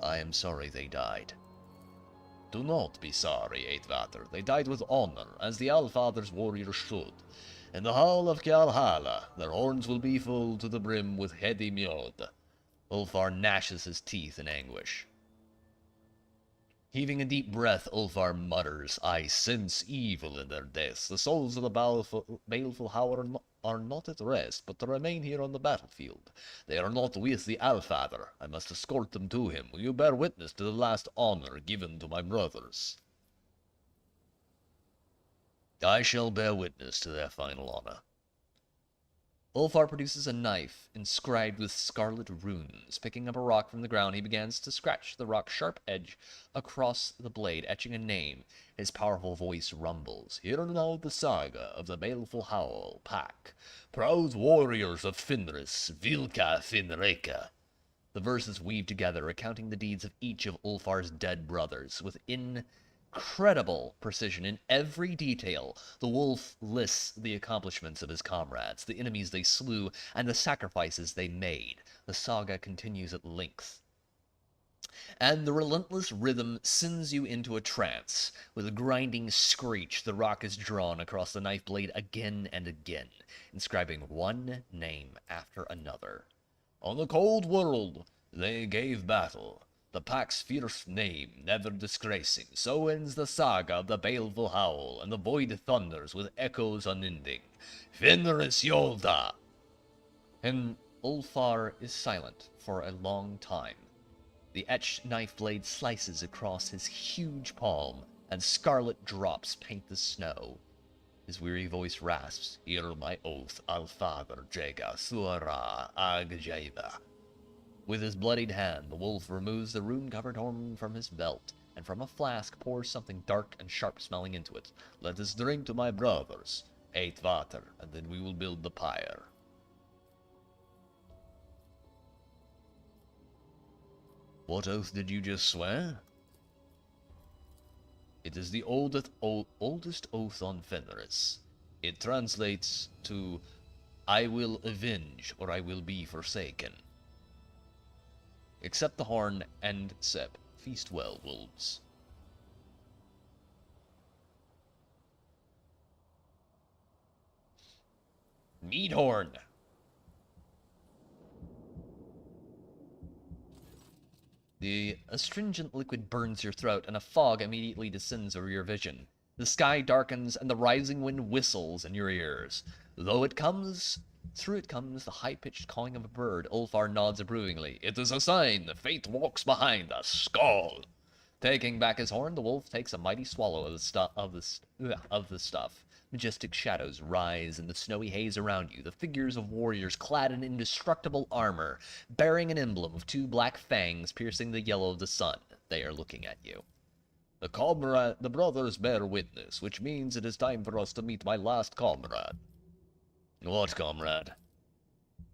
I am sorry they died. Do not be sorry, Eighvater. They died with honor, as the Allfather's warriors should. In the hall of Valhalla, their horns will be full to the brim with heady mjod. Ulfar gnashes his teeth in anguish. Heaving a deep breath, Ulfar mutters, I sense evil in their deaths. The souls of the baleful Howl are not at rest, but to remain here on the battlefield. They are not with the Allfather. I must escort them to him. Will you bear witness to the last honor given to my brothers? I shall bear witness to their final honor. Ulfar produces a knife inscribed with scarlet runes. Picking up a rock from the ground, he begins to scratch the rock's sharp edge across the blade, etching a name. His powerful voice rumbles. Hear now the saga of the baleful Howl Pack, proud warriors of Fenris, Vilka Finreka. The verses weave together, recounting the deeds of each of Ulfar's dead brothers. With incredible precision in every detail, the wolf lists the accomplishments of his comrades, the enemies they slew, and the sacrifices they made. The saga continues at length, and the relentless rhythm sends you into a trance. With a grinding screech, the rock is drawn across the knife blade again and again, inscribing one name after another. On the cold world they gave battle, the pack's fierce name never disgracing. So ends the saga of the baleful Howl, and the void thunders with echoes unending. Fenris Yolda! And Ulfar is silent for a long time. The etched knife blade slices across his huge palm, and scarlet drops paint the snow. His weary voice rasps, Hear my oath, Allfather Jega Suara Agjaiva. With his bloodied hand, the wolf removes the rune-covered horn from his belt, and from a flask pours something dark and sharp-smelling into it. Let us drink to my brothers. 8 water, and then we will build the pyre. What oath did you just swear? It is the oldest oath on Fenris. It translates to, I will avenge, or I will be forsaken. Accept the horn and sip. Feast well, wolves. Mead horn. The astringent liquid burns your throat, and a fog immediately descends over your vision. The sky darkens, and the rising wind whistles in your ears. Through it comes the high-pitched cawing of a bird. Ulfar nods approvingly. It is a sign. Fate walks behind us. Skull! Taking back his horn, the wolf takes a mighty swallow of the stuff. Majestic shadows rise in the snowy haze around you, the figures of warriors clad in indestructible armor, bearing an emblem of 2 black fangs piercing the yellow of the sun. They are looking at you. The brothers bear witness, which means it is time for us to meet my last comrade. What comrade?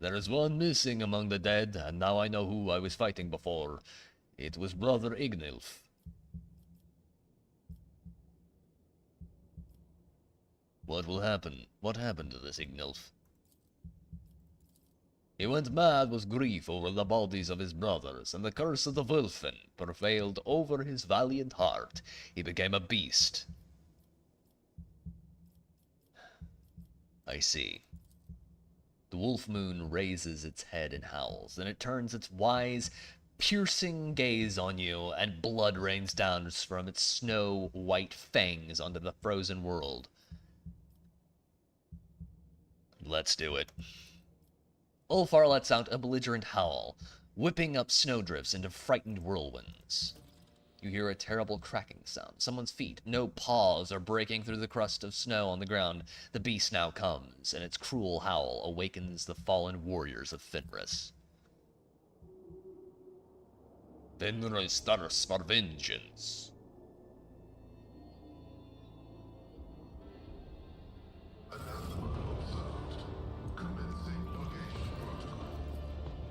There is one missing among the dead, and now I know who I was fighting before. It was Brother Ignilf. What will happen? What happened to this Ignilf? He went mad with grief over the bodies of his brothers, and the curse of the Wulfen prevailed over his valiant heart. He became a beast. I see. The wolf moon raises its head and howls, then it turns its wise, piercing gaze on you, and blood rains down from its snow-white fangs onto the frozen world. Let's do it. Ulfar lets out a belligerent howl, whipping up snowdrifts into frightened whirlwinds. You hear a terrible cracking sound. Someone's feet, no paws, are breaking through the crust of snow on the ground. The beast now comes, and its cruel howl awakens the fallen warriors of Fenris. Fenris thirsts for vengeance.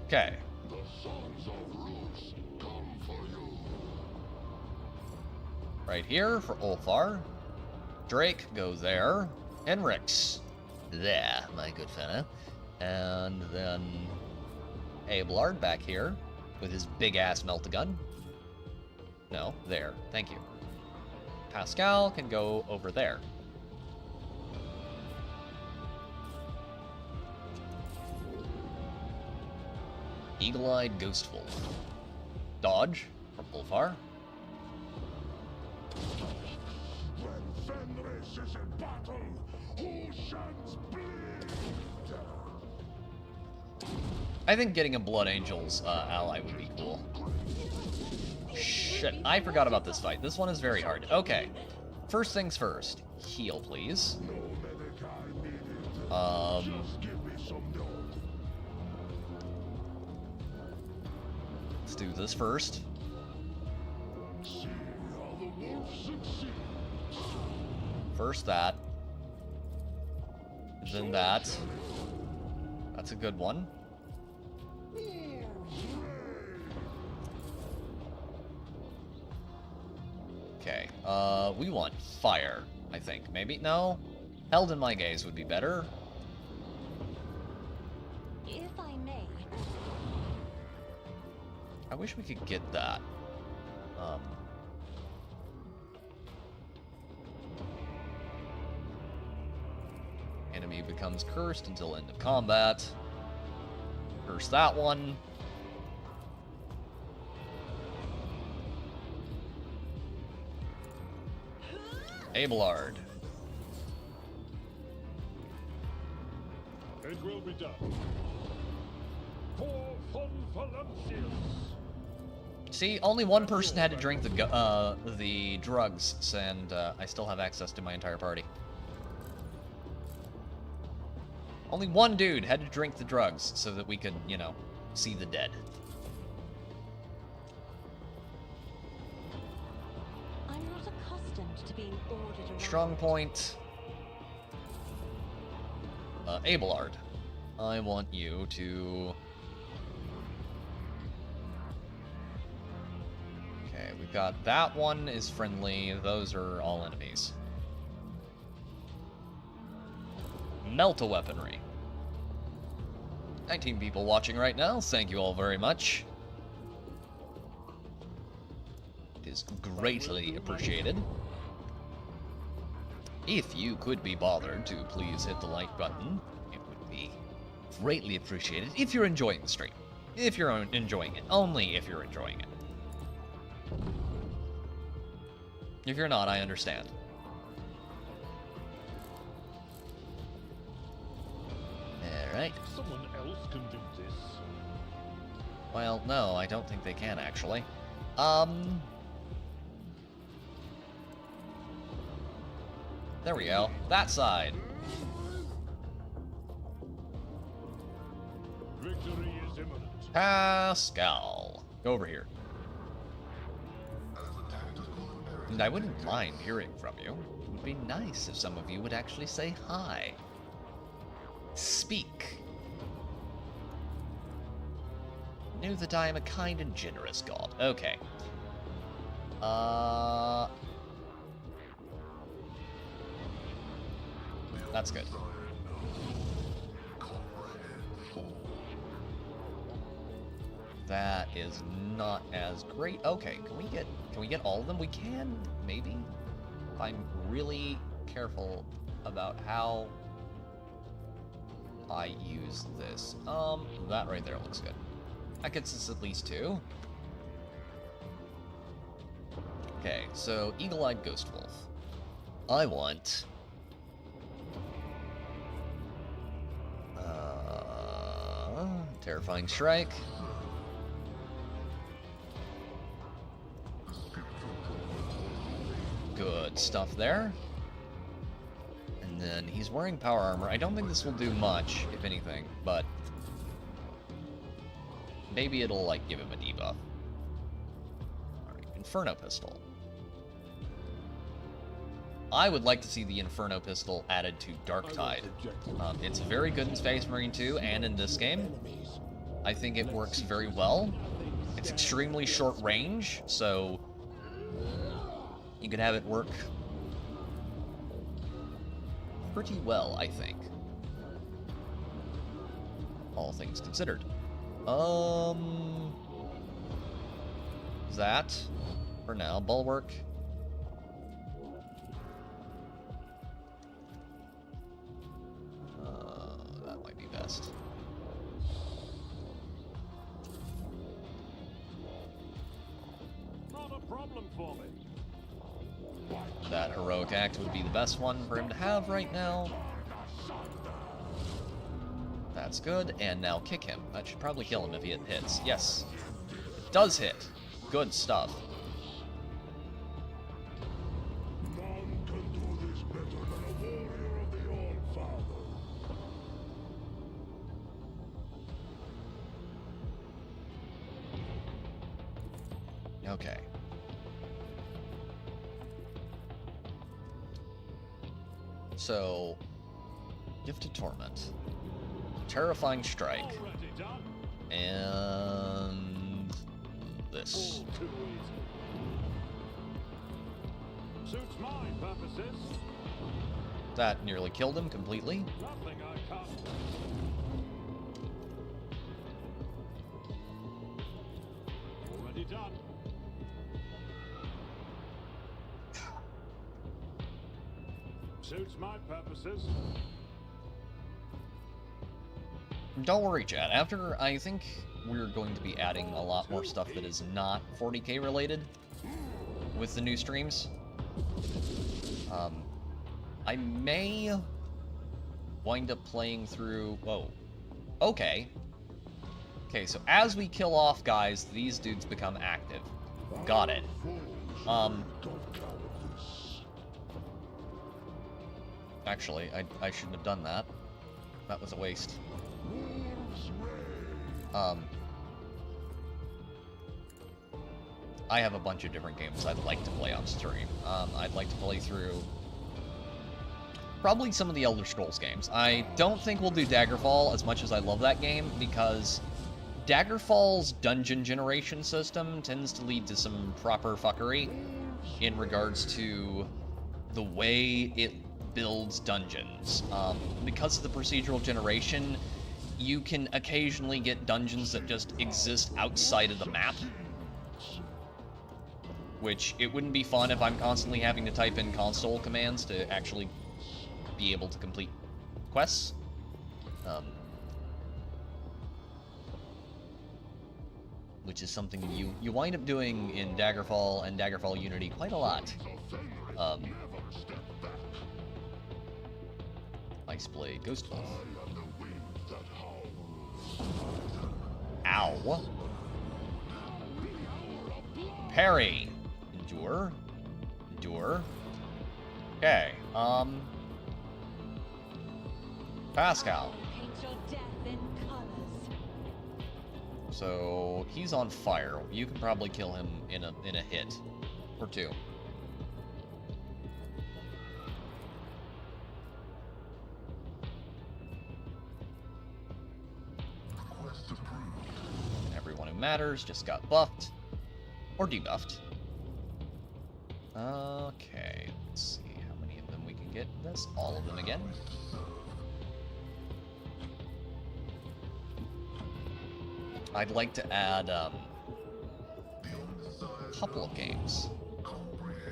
Okay. Right here for Ulfar. Drake goes there. Henrix. There, my good fellow. And then Abelard back here with his big-ass melt-a-gun. No, there. Thank you. Pascal can go over there. Eagle-eyed Ghost Wolf. Dodge from Wolfar. When Fenris is in battle, oceans bleed. I think getting a Blood Angels ally would be cool. Shit, I forgot about this fight. This one is very hard. Okay, first things first. Heal, please. Let's do this first. First that. Then that. That's a good one. Okay, we want fire, I think. Maybe? No? Held in my gaze would be better. If I may. I wish we could get that. Enemy becomes cursed until end of combat. Curse that one. Abelard. It will be done. For Von Valancius. See, only one person had to drink the drugs, and I still have access to my entire party. Only one dude had to drink the drugs so that we could, you know, see the dead. I'm not accustomed to being ordered around. Strong point. Abelard. I want you to... Okay, we've got that one is friendly. Those are all enemies. Melta weaponry. 19 people watching right now. Thank you all very much. It is greatly appreciated. If you could be bothered to please hit the like button, it would be greatly appreciated if you're enjoying the stream. If you're enjoying it. Only if you're enjoying it. If you're not, I understand. Alright. Someone else can do this. Well, no, I don't think they can, actually. There we go. That side. Victory is imminent. Pascal. Go over here. And I wouldn't mind hearing from you. It would be nice if some of you would actually say hi. Speak. Know that I am a kind and generous god. Okay. That's good. That is not as great. Okay, can we get all of them? We can, maybe. If I'm really careful about how I use this. That right there looks good. That gets us at least 2. Okay, so Eagle-eyed Ghost Wolf. I want... Terrifying Strike. Good stuff there. And then he's wearing power armor. I don't think this will do much, if anything, but maybe it'll, like, give him a debuff. Alright, Inferno Pistol. I would like to see the Inferno Pistol added to Dark Tide. It's very good in Space Marine 2 and in this game. I think it works very well. It's extremely short range, so you could have it work pretty well, I think. All things considered. That, for now. Bulwark. That might be best. for me. That heroic act would be the best one for him to have right now. That's good, and now kick him. That should probably kill him if it hits. Yes. It does hit. Good stuff. None can do this better than a warrior of the All-Father. Okay. So, Gift of Torment, Terrifying Strike, Already done. and this. All too easy. Suits my purposes. That nearly killed him completely. Nothing I can't. Already done. Suits my purposes. Don't worry, chat. After, I think we're going to be adding a lot more stuff that is not 40k related with the new streams. I may wind up playing through... Whoa. Okay. Okay, so as we kill off guys, these dudes become active. Got it. Actually, I shouldn't have done that. That was a waste. I have a bunch of different games I'd like to play on stream. I'd like to play through probably some of the Elder Scrolls games. I don't think we'll do Daggerfall as much as I love that game, because Daggerfall's dungeon generation system tends to lead to some proper fuckery in regards to the way it builds dungeons. Because of the procedural generation, you can occasionally get dungeons that just exist outside of the map, which it wouldn't be fun if I'm constantly having to type in console commands to actually be able to complete quests. Which is something you wind up doing in Daggerfall and Daggerfall Unity quite a lot. Ice Blade, Ghost Wolf. Ow. Parry. Endure. Endure. Okay, Pascal. Paint your death in colors. So he's on fire. You can probably kill him in a hit or two. Everyone who matters just got buffed or debuffed. Okay, let's see how many of them we can get. That's all of them again. I'd like to add a couple of games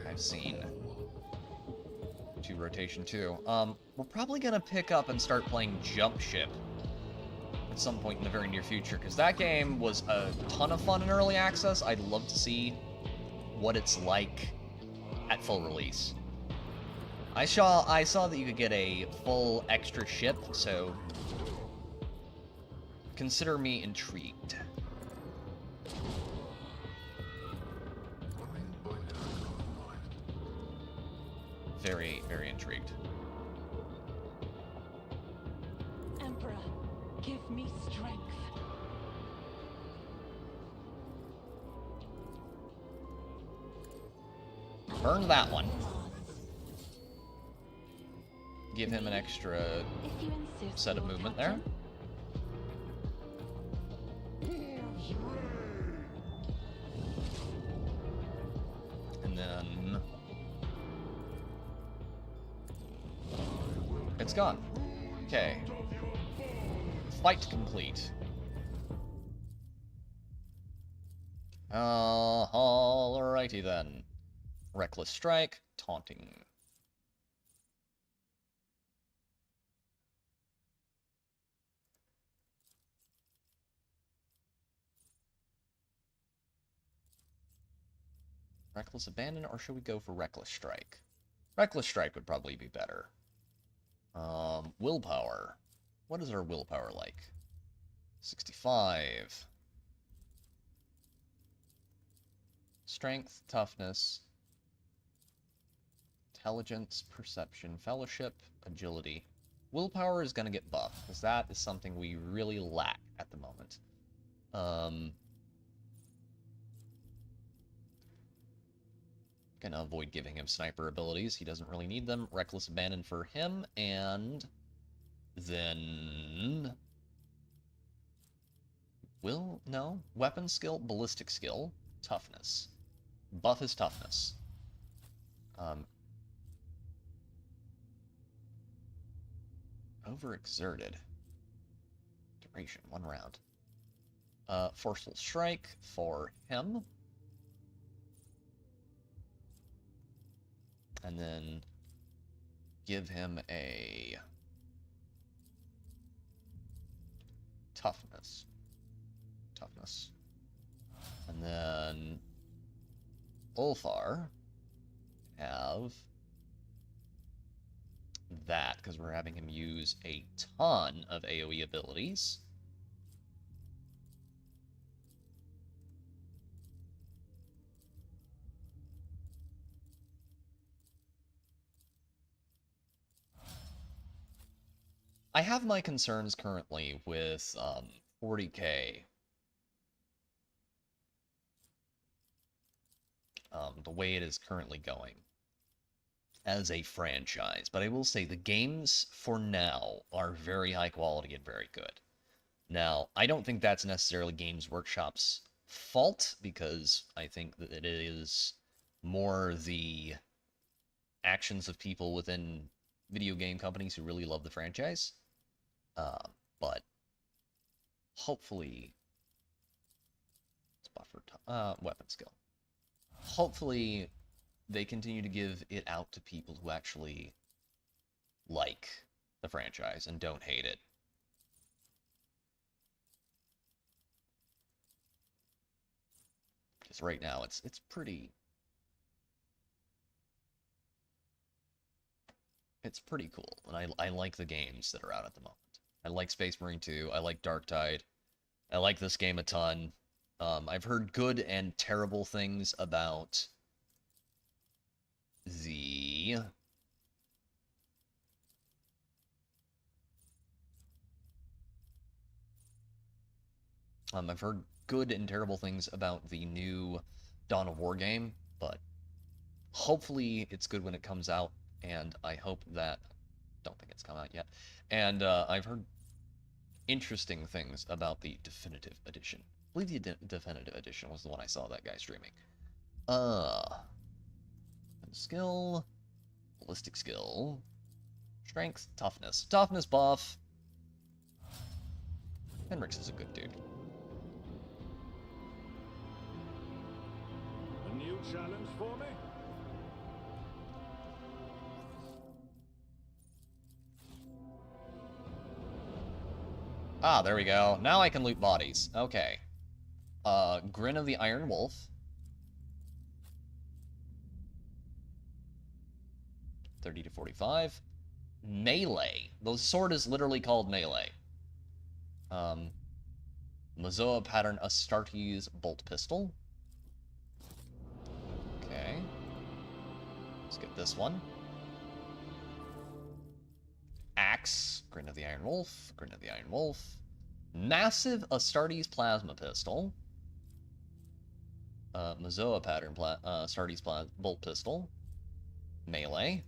I've seen to Rotation 2. We're probably gonna pick up and start playing Jump Ship at some point in the very near future, because that game was a ton of fun in early access. I'd love to see what it's like at full release. I saw that you could get a full extra ship, so consider me intrigued. Very, very intrigued. Emperor, give me strength. Burn that one. Give him an extra If you insist, set of Lord movement there. Captain. And then it's gone. Okay. Fight complete. Alrighty then. Reckless Strike, Taunting. Reckless Abandon, or should we go for Reckless Strike? Reckless Strike would probably be better. Willpower. What is our willpower like? 65. Strength, toughness, intelligence, perception, fellowship, agility. Willpower is going to get buffed, because that is something we really lack at the moment. Gonna avoid giving him sniper abilities. He doesn't really need them. Reckless Abandon for him, and then... No. Weapon skill, ballistic skill, toughness. Buff his toughness. Overexerted. Duration, 1 round. Forceful Strike for him. And then give him a toughness. And then Ulfar have that, because we're having him use a ton of AoE abilities. I have my concerns currently with 40K. The way it is currently going as a franchise. But I will say the games for now are very high quality and very good. Now, I don't think that's necessarily Games Workshop's fault, because I think that it is more the actions of people within video game companies who really love the franchise. But hopefully, it's buffer weapon skill. Hopefully, they continue to give it out to people who actually like the franchise and don't hate it. Because right now, it's pretty... It's pretty cool, and I like the games that are out at the moment. I like Space Marine 2, I like Darktide, I like this game a ton. I've heard good and terrible things about the... I've heard good and terrible things about the new Dawn of War game, but hopefully it's good when it comes out, and I hope that... Don't think it's come out yet. And I've heard interesting things about the Definitive Edition. I believe the Definitive Edition was the one I saw that guy streaming. Skill, ballistic skill, strength, toughness. Toughness buff. Henrix is a good dude. A new challenge for me? Ah, there we go. Now I can loot bodies. Okay. Grin of the Iron Wolf. $30 to $45. Melee. The sword is literally called melee. Mazoa pattern Astartes bolt pistol. Okay. Let's get this one. Axe. Grin of the Iron Wolf. Grin of the Iron Wolf. Massive Astartes plasma pistol. Mazoa pattern Astartes bolt pistol. Melee.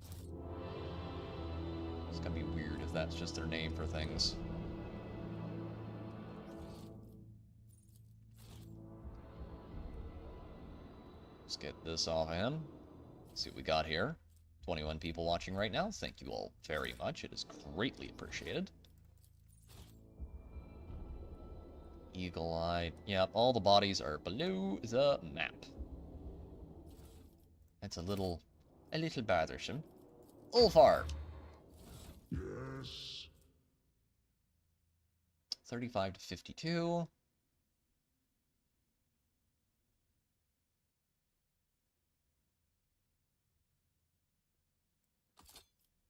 It's gonna be weird if that's just their name for things. Let's get this off him. Let's see what we got here. 21 people watching right now. Thank you all very much. It is greatly appreciated. Eagle-eyed. Yep, all the bodies are below the map. That's a little bothersome. Ulfar. Yes. 35 to 52.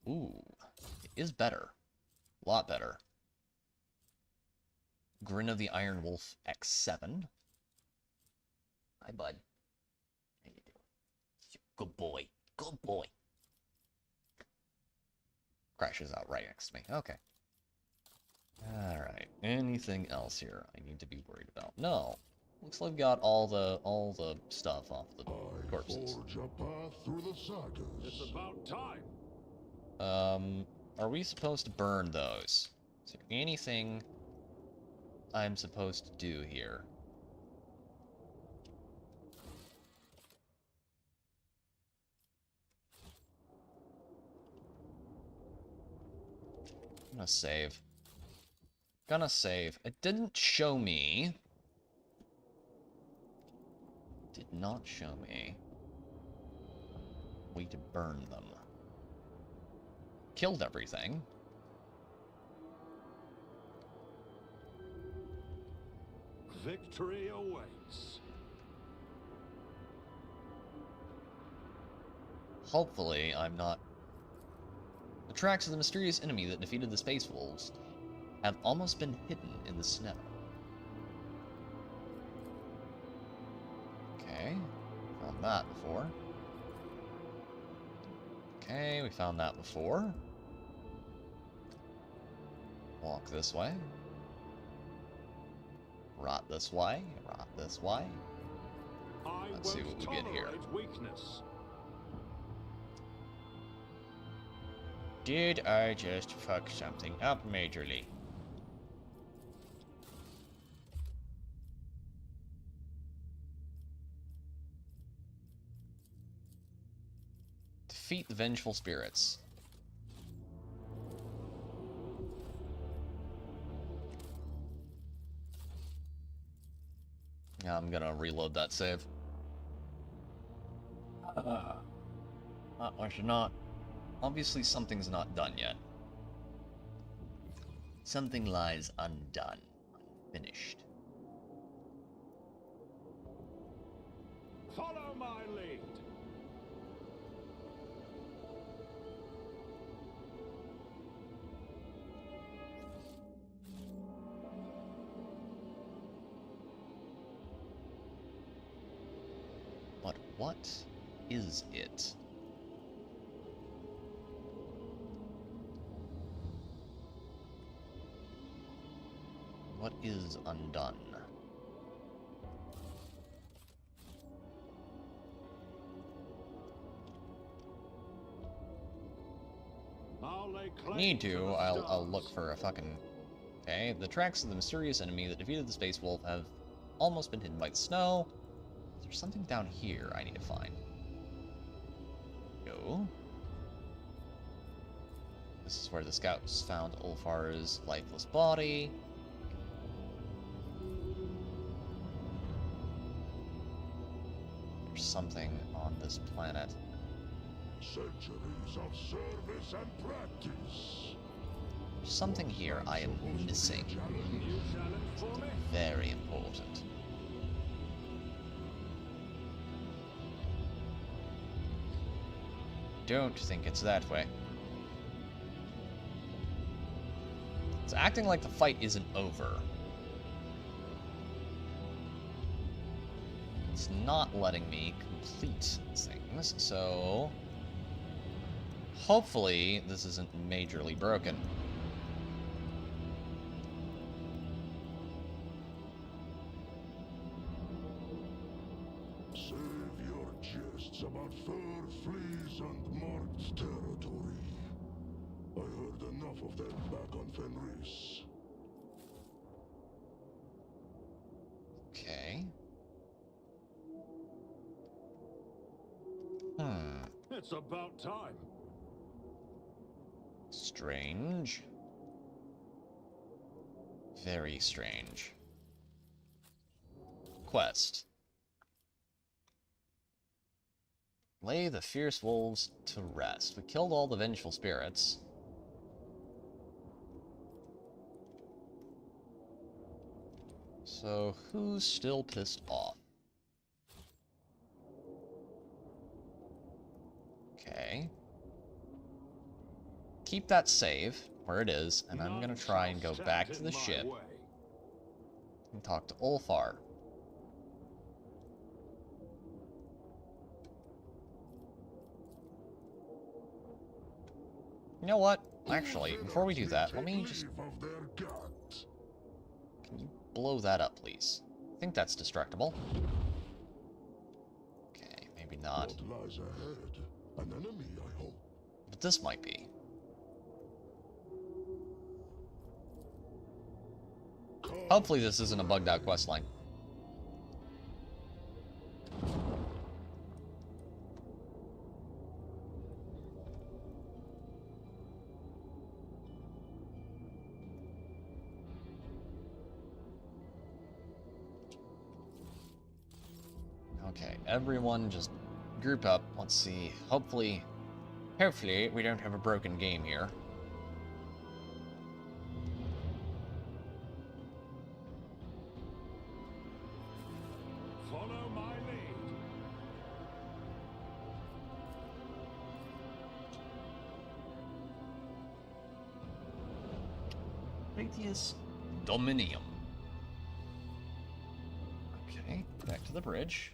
Ooh, it is better. A lot better. Grin of the Iron Wolf X7. Hi, bud. How you doing? Good boy. Good boy. Crashes out right next to me. Okay. Alright. Anything else here I need to be worried about? No. Looks like I've got all the stuff off the corpses. Forge a path through the sagas. It's about time. Are we supposed to burn those? Is there anything I'm supposed to do here? I'm gonna save. Gonna save. It didn't show me. Did not show me. Way to burn them. Killed everything. Victory awaits. Hopefully, I'm not... The tracks of the mysterious enemy that defeated the Space Wolves have almost been hidden in the snow. Okay, found that before. Okay, we found that before. Walk this way. Rot this way. Rot this way. Let's see what we get here. Weakness. Did I just fuck something up majorly? Defeat the vengeful spirits. Yeah, I'm gonna reload that save. I should not. Obviously, something's not done yet. Something lies undone, unfinished. Follow my lead. But what is it? What is undone? Need to, I'll look for a fucking... Okay, the tracks of the mysterious enemy that defeated the Space Wolf have almost been hidden by the snow. Is there something down here I need to find? No. This is where the scouts found Ulfar's lifeless body. There's something on this planet. Centuries of service and practice. There's something here I am missing. Very important. Don't think it's that way. It's acting like the fight isn't over. It's not letting me complete things, so... Hopefully, this isn't majorly broken. Save your jests about fur, fleas, and marked territory. I heard enough of them back on Fenris. Okay. It's about time. Strange. Very strange. Quest. Lay the fierce wolves to rest. We killed all the vengeful spirits. So, who's still pissed off? Okay. keep that save where it is, and I'm gonna try and go back to the ship and talk to Ulfar. You know what? Actually, before we do that, let me just... Can you blow that up, please? I think that's destructible. Okay, maybe not. What lies ahead? An enemy, I hope. But this might be. Hopefully this isn't a bugged out questline. Okay, everyone just group up. Let's see. Hopefully we don't have a broken game here. Follow my lead. Radius Dominium. Okay, back to the bridge.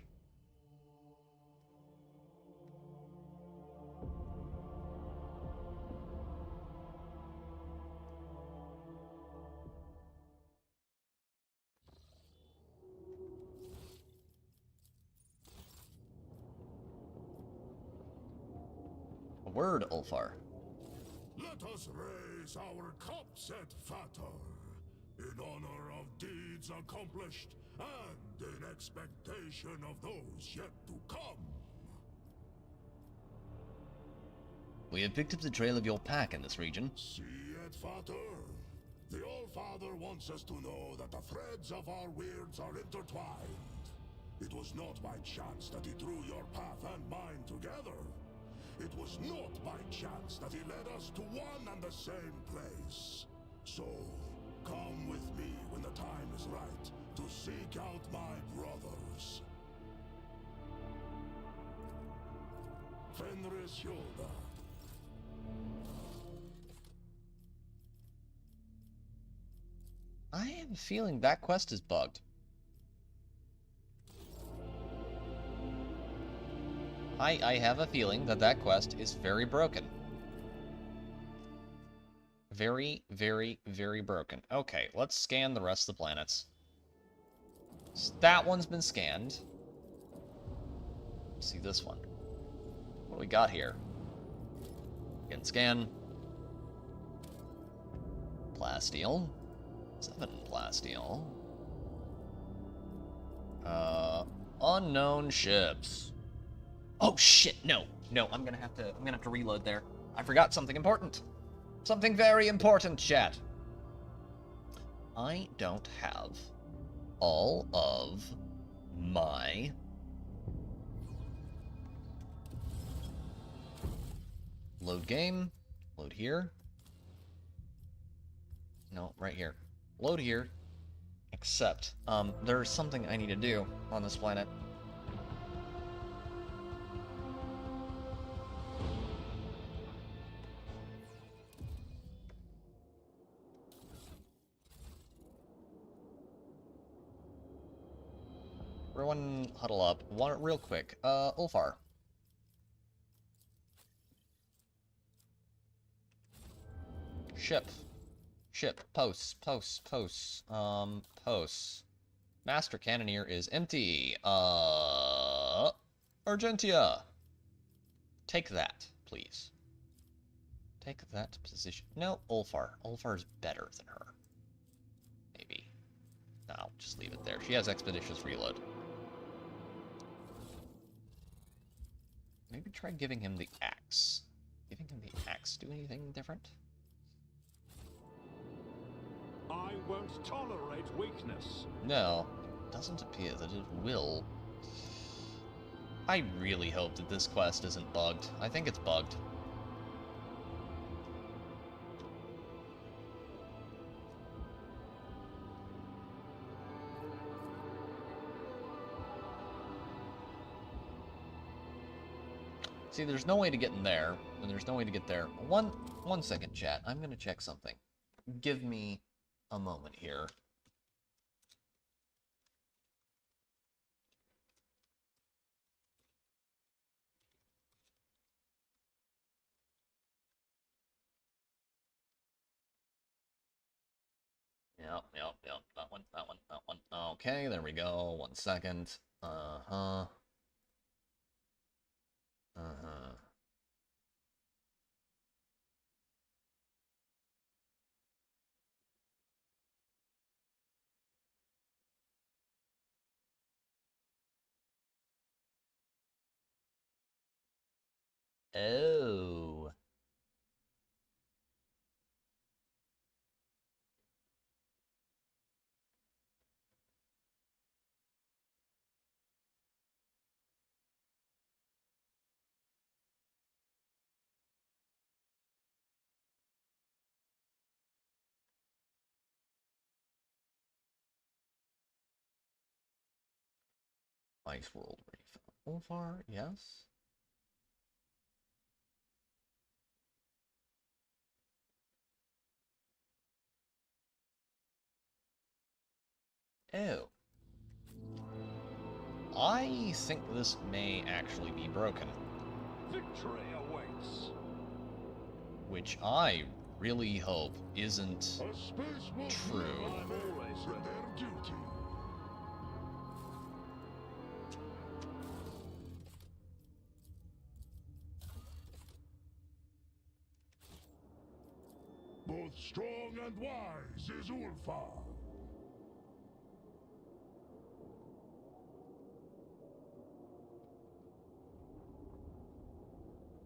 A word, Ulfar. Let us raise our cups at Vatar, in honor of deeds accomplished and in expectation of those yet to come. We have picked up the trail of your pack in this region. See at Vatar. The All-Father wants us to know that the threads of our weirds are intertwined. It was not by chance that he drew your path and mine together. It was not by chance that he led us to one and the same place. So, come with me when the time is right to seek out my brothers. Fenris Hjoda. I have a feeling that quest is bugged. I have a feeling that that quest is very broken. Very, very, very broken. Okay, let's scan the rest of the planets. That one's been scanned. Let's see this one. What do we got here? Again, scan. Plasteel. 7 plasteel. Unknown ships. Oh shit, no. No, I'm gonna have to reload there. I forgot something important. Something very important, chat. I don't have all of my load game. Load here. No, right here. Load here. Except, there's something I need to do on this planet. Everyone huddle up. One real quick. Ulfar. Ship. Ship. Posts. Posts. Posts. Posts. Master Cannoneer is empty. Argentia. Take that, please. Take that position. No, Ulfar. Ulfar's better than her. Maybe. No, just leave it there. She has expeditious reload. Maybe try giving him the axe. Giving him the axe do anything different? I won't tolerate weakness. No, it doesn't appear that it will. I really hope that this quest isn't bugged. I think it's bugged. See, there's no way to get in there, and there's no way to get there. One second, chat. I'm gonna check something. Give me a moment here. Yep. That one. Okay, there we go. 1 second. Uh-huh. Uh-huh. Oh. Ice World Reef. Ulfar, yes. Oh. I think this may actually be broken. Victory awaits. Which I really hope isn't A space wolf true. I'm always in ready. their duty. Both strong and wise is Ulfar.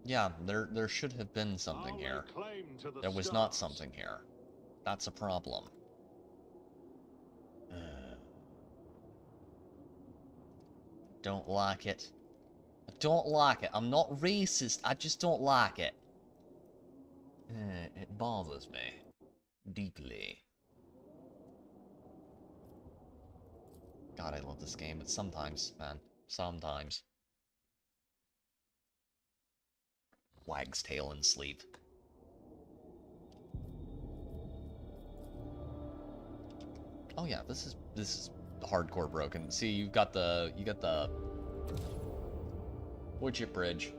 Yeah, there should have been something I'll here. lay claim to the There was not stars. something here. That's a problem. Don't like it. I don't like it. I'm not racist. I just don't like it. It bothers me. Deeply. God, I love this game, but sometimes, man. Sometimes. Wag's tail in sleep. Oh yeah, this is hardcore broken. See, you got the wood chip bridge.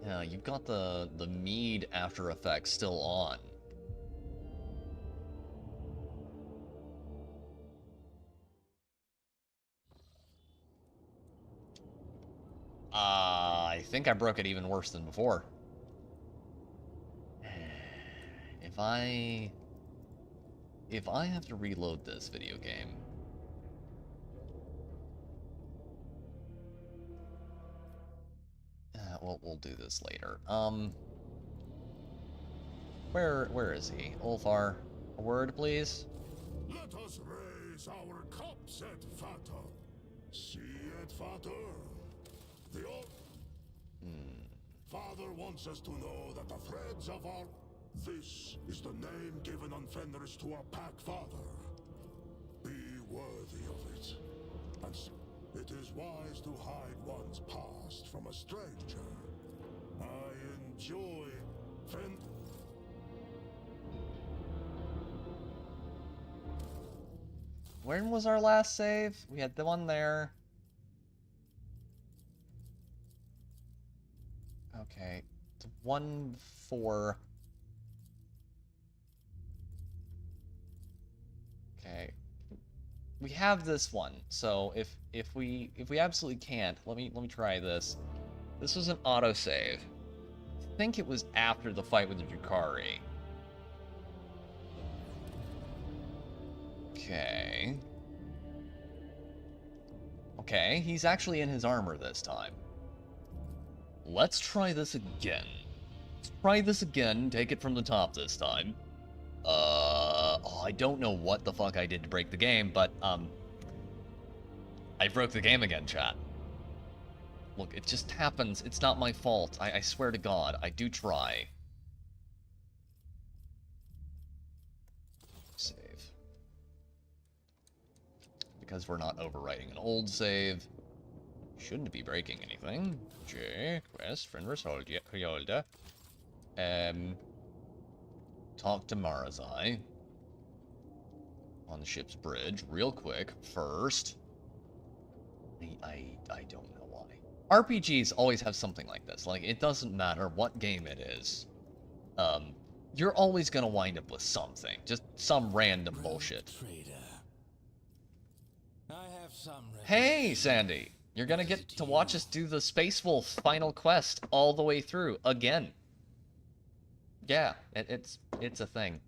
Yeah, you've got the mead after effects still on. I think I broke it even worse than before. If I have to reload this video game, we'll do this later. Where is he? Ulfar, a word, please. Let us raise our cups at Vater. See at Vater. The old Father wants us to know that the threads of our... This is the name given on Fenris to our pack father. Be worthy of it. And it is wise to hide one's past from a stranger. I enjoy When was our last save? We had the one there. Okay. It's 1-4. Okay. We have this one. So if we absolutely can't, let me try this. This was an autosave. I think it was after the fight with the Drukhari. Okay. Okay, he's actually in his armor this time. Let's try this again. Let's try this again, take it from the top this time. Oh, I don't know what the fuck I did to break the game, but, I broke the game again, chat. Look, it just happens. It's not my fault. I swear to God, I do try. Save. Because we're not overwriting an old save. Shouldn't be breaking anything. J, quest, friend Hyolda. Talk to Marazai. On the ship's bridge, real quick, first. I don't know why. RPGs always have something like this. Like, it doesn't matter what game it is. You're always gonna wind up with something. Just some random bullshit. Hey, Sandy! You're gonna get to watch us do the Space Wolf final quest all the way through, again. Yeah, it's a thing.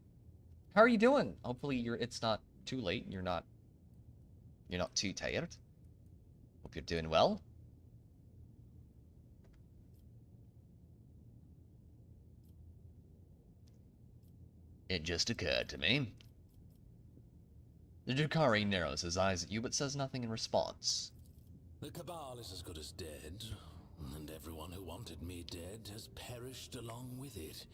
How are you doing? Hopefully it's not too late and you're not too tired. Hope you're doing well. It just occurred to me. The Drakari narrows his eyes at you but says nothing in response. The Cabal is as good as dead, and everyone who wanted me dead has perished along with it.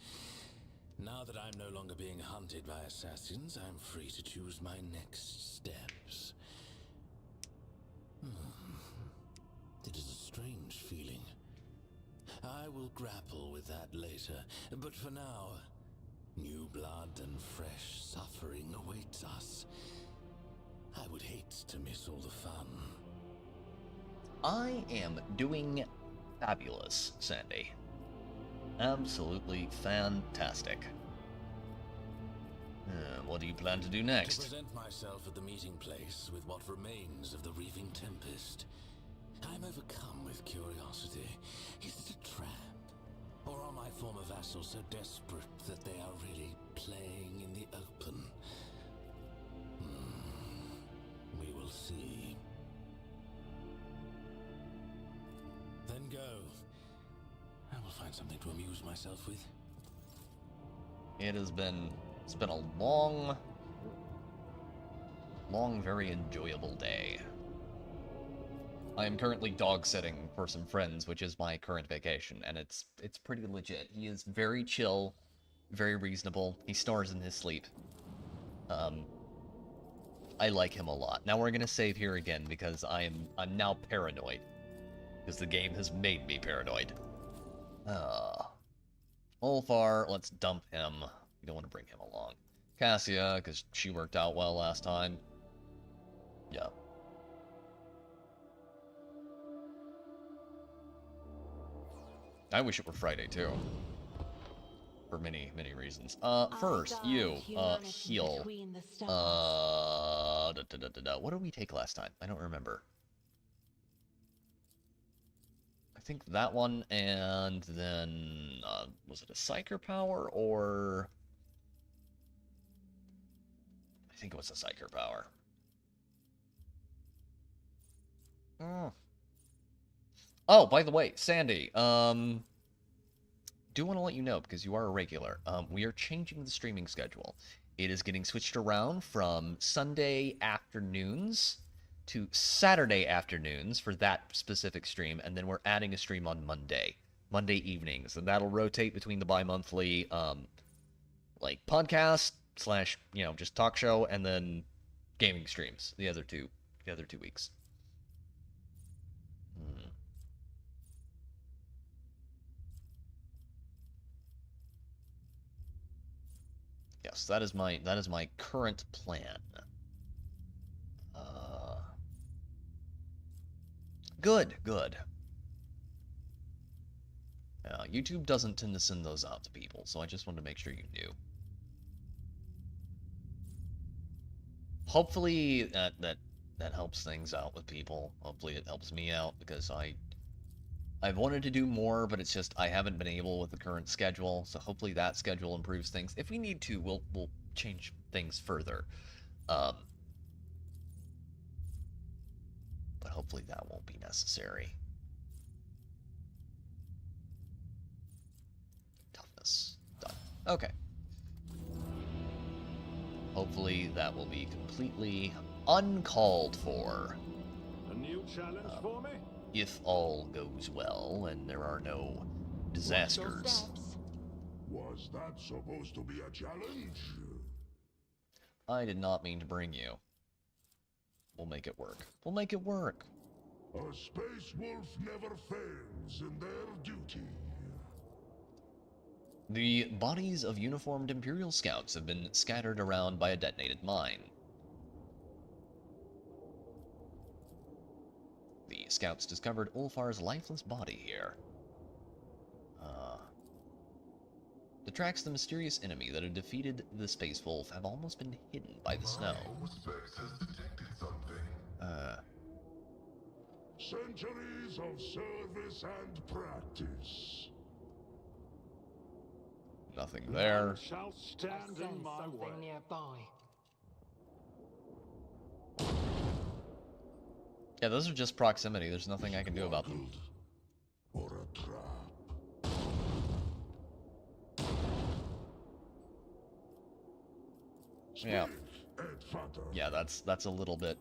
Now that I'm no longer being hunted by assassins, I'm free to choose my next steps. It is a strange feeling. I will grapple with that later, but for now, new blood and fresh suffering awaits us. I would hate to miss all the fun. I am doing fabulous, Sandy. Absolutely fantastic. What do you plan to do next? To present myself at the meeting place with what remains of the Reaving Tempest. I'm overcome with curiosity. Is it a trap? Or are my former vassals so desperate that they are really playing in the open? We will see. Then go. I will find something to amuse myself with. It's been a long, very enjoyable day. I am currently dog sitting for some friends, which is my current vacation, and it's pretty legit. He is very chill, very reasonable. He snores in his sleep. I like him a lot. Now we're gonna save here again because I'm now paranoid. Because the game has made me paranoid. Ulfar, let's dump him. We don't want to bring him along. Cassia, because she worked out well last time. Yeah. I wish it were Friday, too. For many, many reasons. First, you, heal. What did we take last time? I don't remember. I think that one, and then, was it a Psyker Power, or... I think it was a Psyker Power. Oh, by the way, Sandy, do want to let you know, because you are a regular, we are changing the streaming schedule. It is getting switched around from Sunday afternoons to Saturday afternoons for that specific stream, and then we're adding a stream on Monday evenings, and that'll rotate between the bi-monthly, like, podcast / just talk show, and then gaming streams the other two weeks. Yes, that is my current plan. Good. YouTube doesn't tend to send those out to people, so I just wanted to make sure you knew. Hopefully that helps things out with people. Hopefully it helps me out, because I've wanted to do more, but it's just I haven't been able with the current schedule. So hopefully that schedule improves things. If we need to, we'll change things further. But hopefully that won't be necessary. Toughness. Done. Okay. Hopefully that will be completely uncalled for. A new challenge for me? If all goes well and there are no disasters. Was that supposed to be a challenge? I did not mean to bring you. We'll make it work. We'll make it work. A space wolf never fails in their duty. The bodies of uniformed Imperial scouts have been scattered around by a detonated mine. The scouts discovered Ulfar's lifeless body here. The tracks of the mysterious enemy that had defeated the Space Wolf have almost been hidden by the snow. Centuries of service and practice. Nothing there. Shall stand in my way. Something nearby. Yeah, those are just proximity. There's nothing I can do about them. Or a trap. Yeah. Yeah, that's a little bit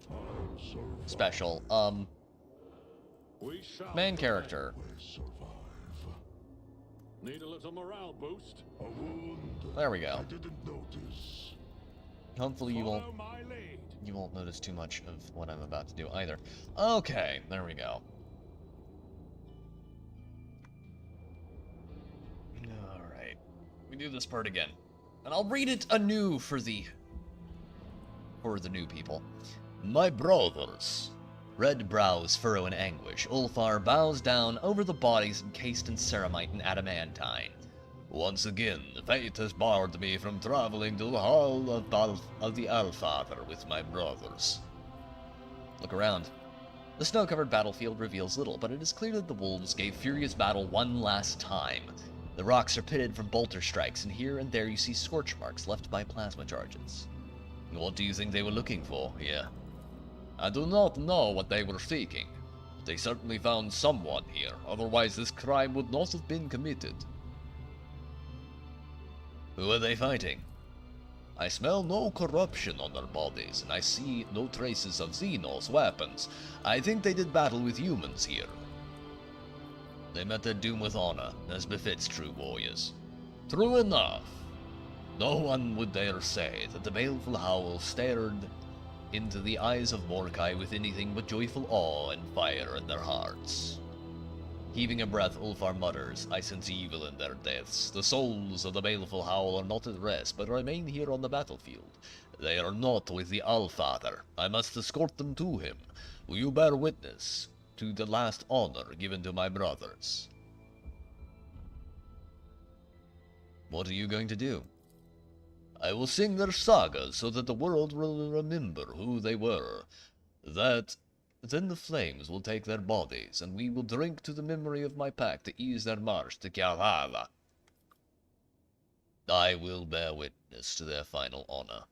special. We shall Main character. need a little morale boost. A wound. There we go. I didn't notice. Hopefully you Follow my lead. won't notice too much of what I'm about to do either. Okay, there we go. Alright. We do this part again. And I'll read it anew for the new people. My brothers. Red brows furrow in anguish. Ulfar bows down over the bodies encased in ceramite and adamantine. Once again, fate has barred me from traveling to the hall of the Allfather with my brothers. Look around. The snow-covered battlefield reveals little, but it is clear that the wolves gave furious battle one last time. The rocks are pitted from bolter strikes, and here and there you see scorch marks left by plasma charges. What do you think they were looking for here? I do not know what they were seeking. They certainly found someone here, otherwise this crime would not have been committed. Who are they fighting? I smell no corruption on their bodies, and I see no traces of Xenos weapons. I think they did battle with humans here. They met their doom with honor, as befits true warriors. True enough. No one would dare say that the baleful howl stared into the eyes of Mordecai with anything but joyful awe and fire in their hearts. Heaving a breath, Ulfar mutters, I sense evil in their deaths. The souls of the baleful howl are not at rest, but remain here on the battlefield. They are not with the Allfather. I must escort them to him. Will you bear witness to the last honor given to my brothers? What are you going to do? I will sing their sagas so that the world will remember who they were. Then the flames will take their bodies, and we will drink to the memory of my pack to ease their march to Valhalla. I will bear witness to their final honor.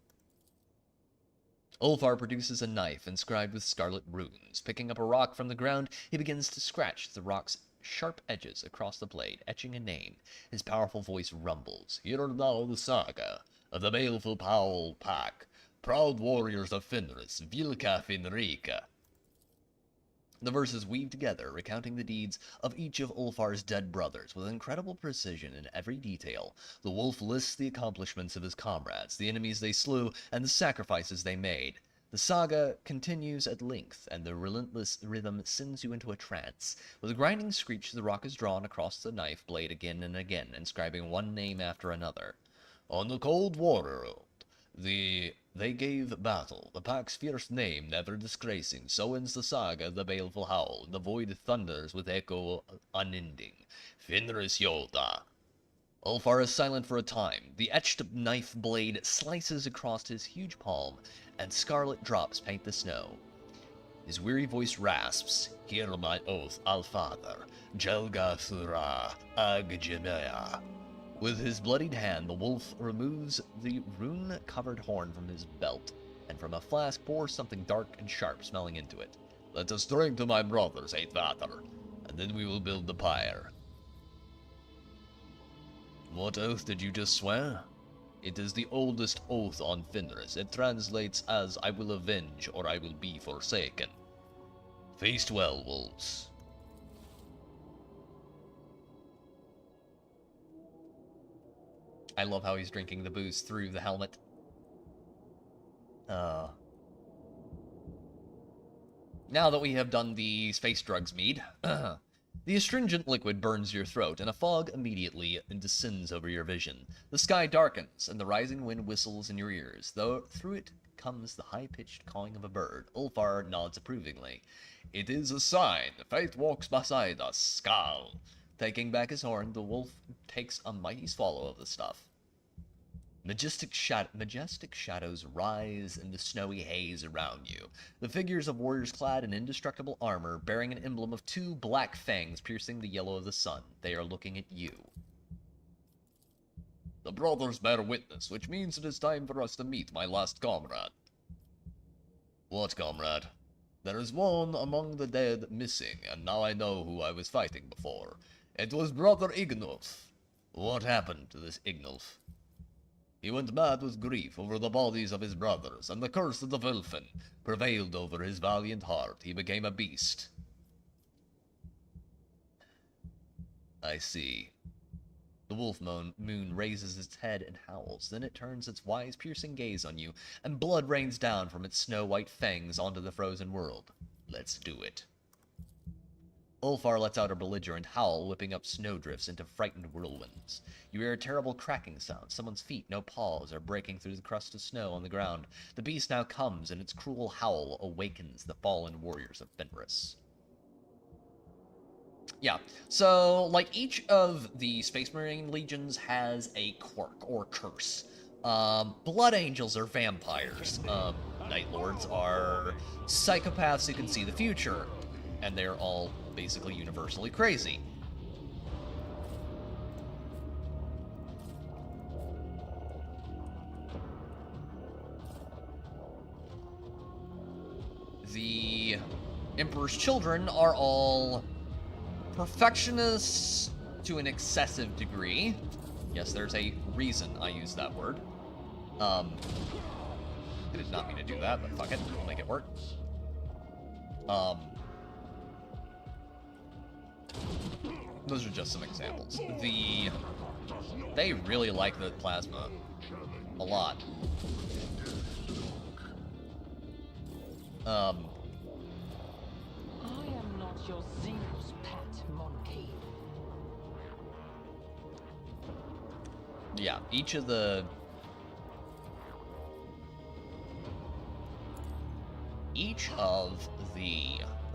Ulfar produces a knife inscribed with scarlet runes. Picking up a rock from the ground, he begins to scratch the rock's sharp edges across the blade, etching a name. His powerful voice rumbles. Hear now the saga of the baleful Powell Pack, proud warriors of Fenris, Vilka Finrika. The verses weave together, recounting the deeds of each of Ulfar's dead brothers with incredible precision in every detail. The wolf lists the accomplishments of his comrades, the enemies they slew, and the sacrifices they made. The saga continues at length, and the relentless rhythm sends you into a trance. With a grinding screech, the rock is drawn across the knife blade again and again, inscribing one name after another. On the cold world, they gave battle, the pack's fierce name never disgracing. So ends the saga of the baleful howl, and the void thunders with echo unending. Fenris Yoda. Ulfar is silent for a time. The etched knife blade slices across his huge palm, and scarlet drops paint the snow. His weary voice rasps, Hear my oath, Allfather, Jelga Thura, Agjemea. With his bloodied hand, the wolf removes the rune-covered horn from his belt, and from a flask pours something dark and sharp smelling into it. Let us drink to my brothers, Eitvatr, and then we will build the pyre. What oath did you just swear? It is the oldest oath on Fenris. It translates as, I will avenge, or I will be forsaken. Feast well, wolves. I love how he's drinking the booze through the helmet. now that we have done the space drugs mead, the astringent liquid burns your throat, and a fog immediately descends over your vision. The sky darkens, and the rising wind whistles in your ears, though through it comes the high-pitched cawing of a bird. Ulfar nods approvingly. It is a sign. Fate walks beside us. Scowl. Taking back his horn, the wolf takes a mighty swallow of the stuff. Majestic shadows rise in the snowy haze around you. The figures of warriors clad in indestructible armor, bearing an emblem of 2 black fangs piercing the yellow of the sun. They are looking at you. The brothers bear witness, which means it is time for us to meet my last comrade. What comrade? There is one among the dead missing, and now I know who I was fighting before. It was Brother Ignolf. What happened to this Ignolf? He went mad with grief over the bodies of his brothers, and the curse of the Vilfen prevailed over his valiant heart. He became a beast. I see. The wolf moon raises its head and howls. Then it turns its wise, piercing gaze on you, and blood rains down from its snow-white fangs onto the frozen world. Let's do it. Ulfar lets out a belligerent howl, whipping up snowdrifts into frightened whirlwinds. You hear a terrible cracking sound. Someone's feet, no paws, are breaking through the crust of snow on the ground. The beast now comes, and its cruel howl awakens the fallen warriors of Fenris. Yeah, so, like, each of the Space Marine legions has a quirk, or curse. Blood Angels are vampires. Night Lords are psychopaths who can see the future. And they're all basically universally crazy. The Emperor's Children are all perfectionists to an excessive degree. Yes, there's a reason I use that word. I did not mean to do that, but fuck it, we'll make it work. Those are just some examples. They really like the plasma a lot. I am not your Zeus pet monkey. Yeah, each of the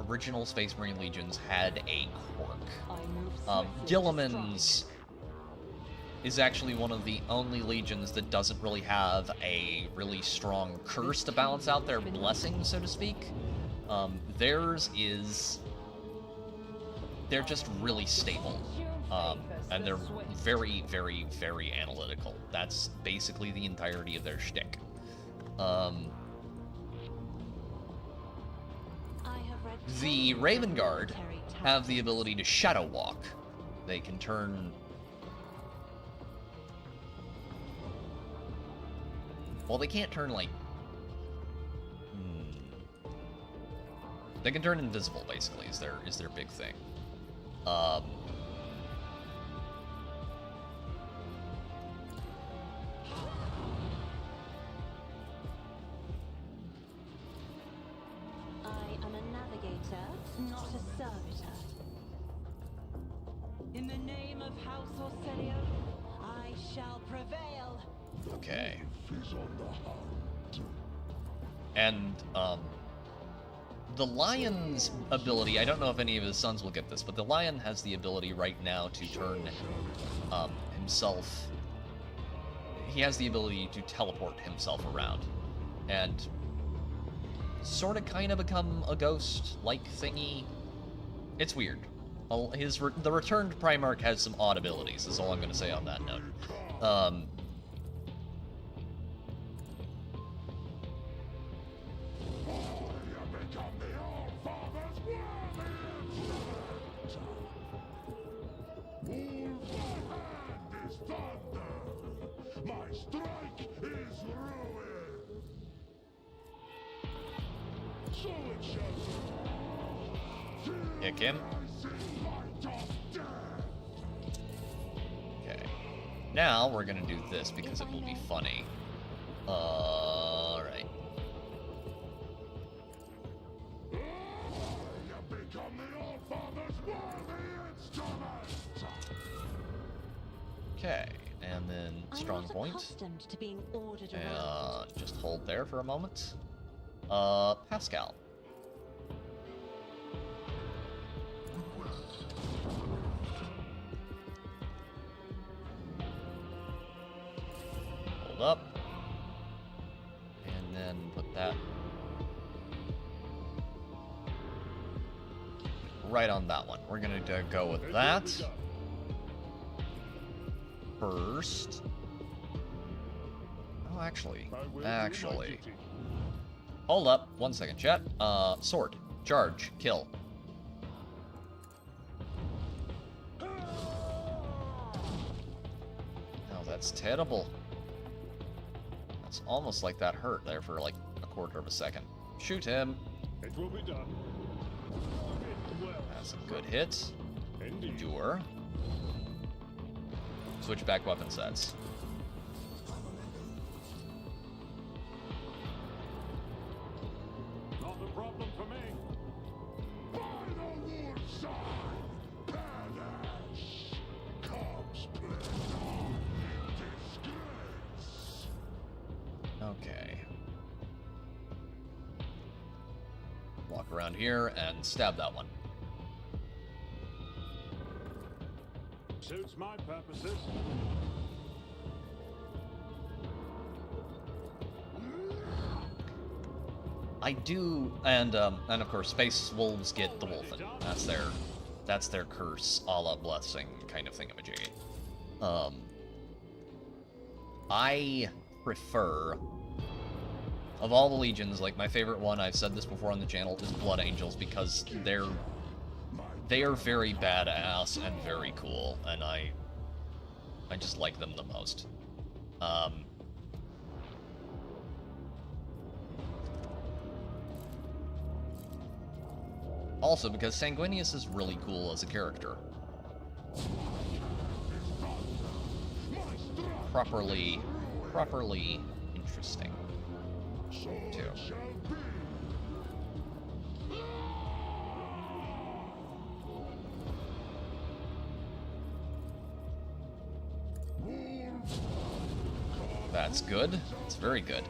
original Space Marine legions had a quirk. Gilliman's is actually one of the only legions that doesn't really have a really strong curse to balance out their blessing, so to speak. Theirs is... they're just really stable. And they're very, very, very analytical. That's basically the entirety of their shtick. The Raven Guard have the ability to shadow walk. They can turn... well, they can't turn, like... they can turn invisible, basically, is their big thing. Not a servitor. In the name of House Orselio, I shall prevail. Okay. And, the Lion's ability, I don't know if any of his sons will get this, but the Lion has the ability right now to turn, himself... he has the ability to teleport himself around. And... sort of kind of become a ghost-like thingy. It's weird. The returned Primarch has some odd abilities, is all I'm going to say on that note. Kick him. Okay. Now we're gonna do this because it will be funny. Alright. Okay, and then strong I'm not point. accustomed to being ordered around. And just hold there for a moment. Pascal. Hold up. And then put that right on that one. We're gonna go with that first. Oh, actually, hold up, 1 second, chat. Sword, charge, kill. Oh, that's terrible. That's almost like that hurt there for like a quarter of a second. Shoot him. It will be done. That's a good hit. Endure. Switch back weapon sets. Not a problem for me. By the wolf side, badass. Come split in disgrace. Okay. Walk around here and stab that one. Suits my purposes. I do, and of course, space wolves get the wolfen. That's their curse, a la blessing kind of thingamajiggy. I prefer, of all the legions, like my favorite one, I've said this before on the channel, is Blood Angels, because they are very badass and very cool, and I just like them the most. Also, because Sanguinius is really cool as a character. Properly interesting, too. That's good. It's very good.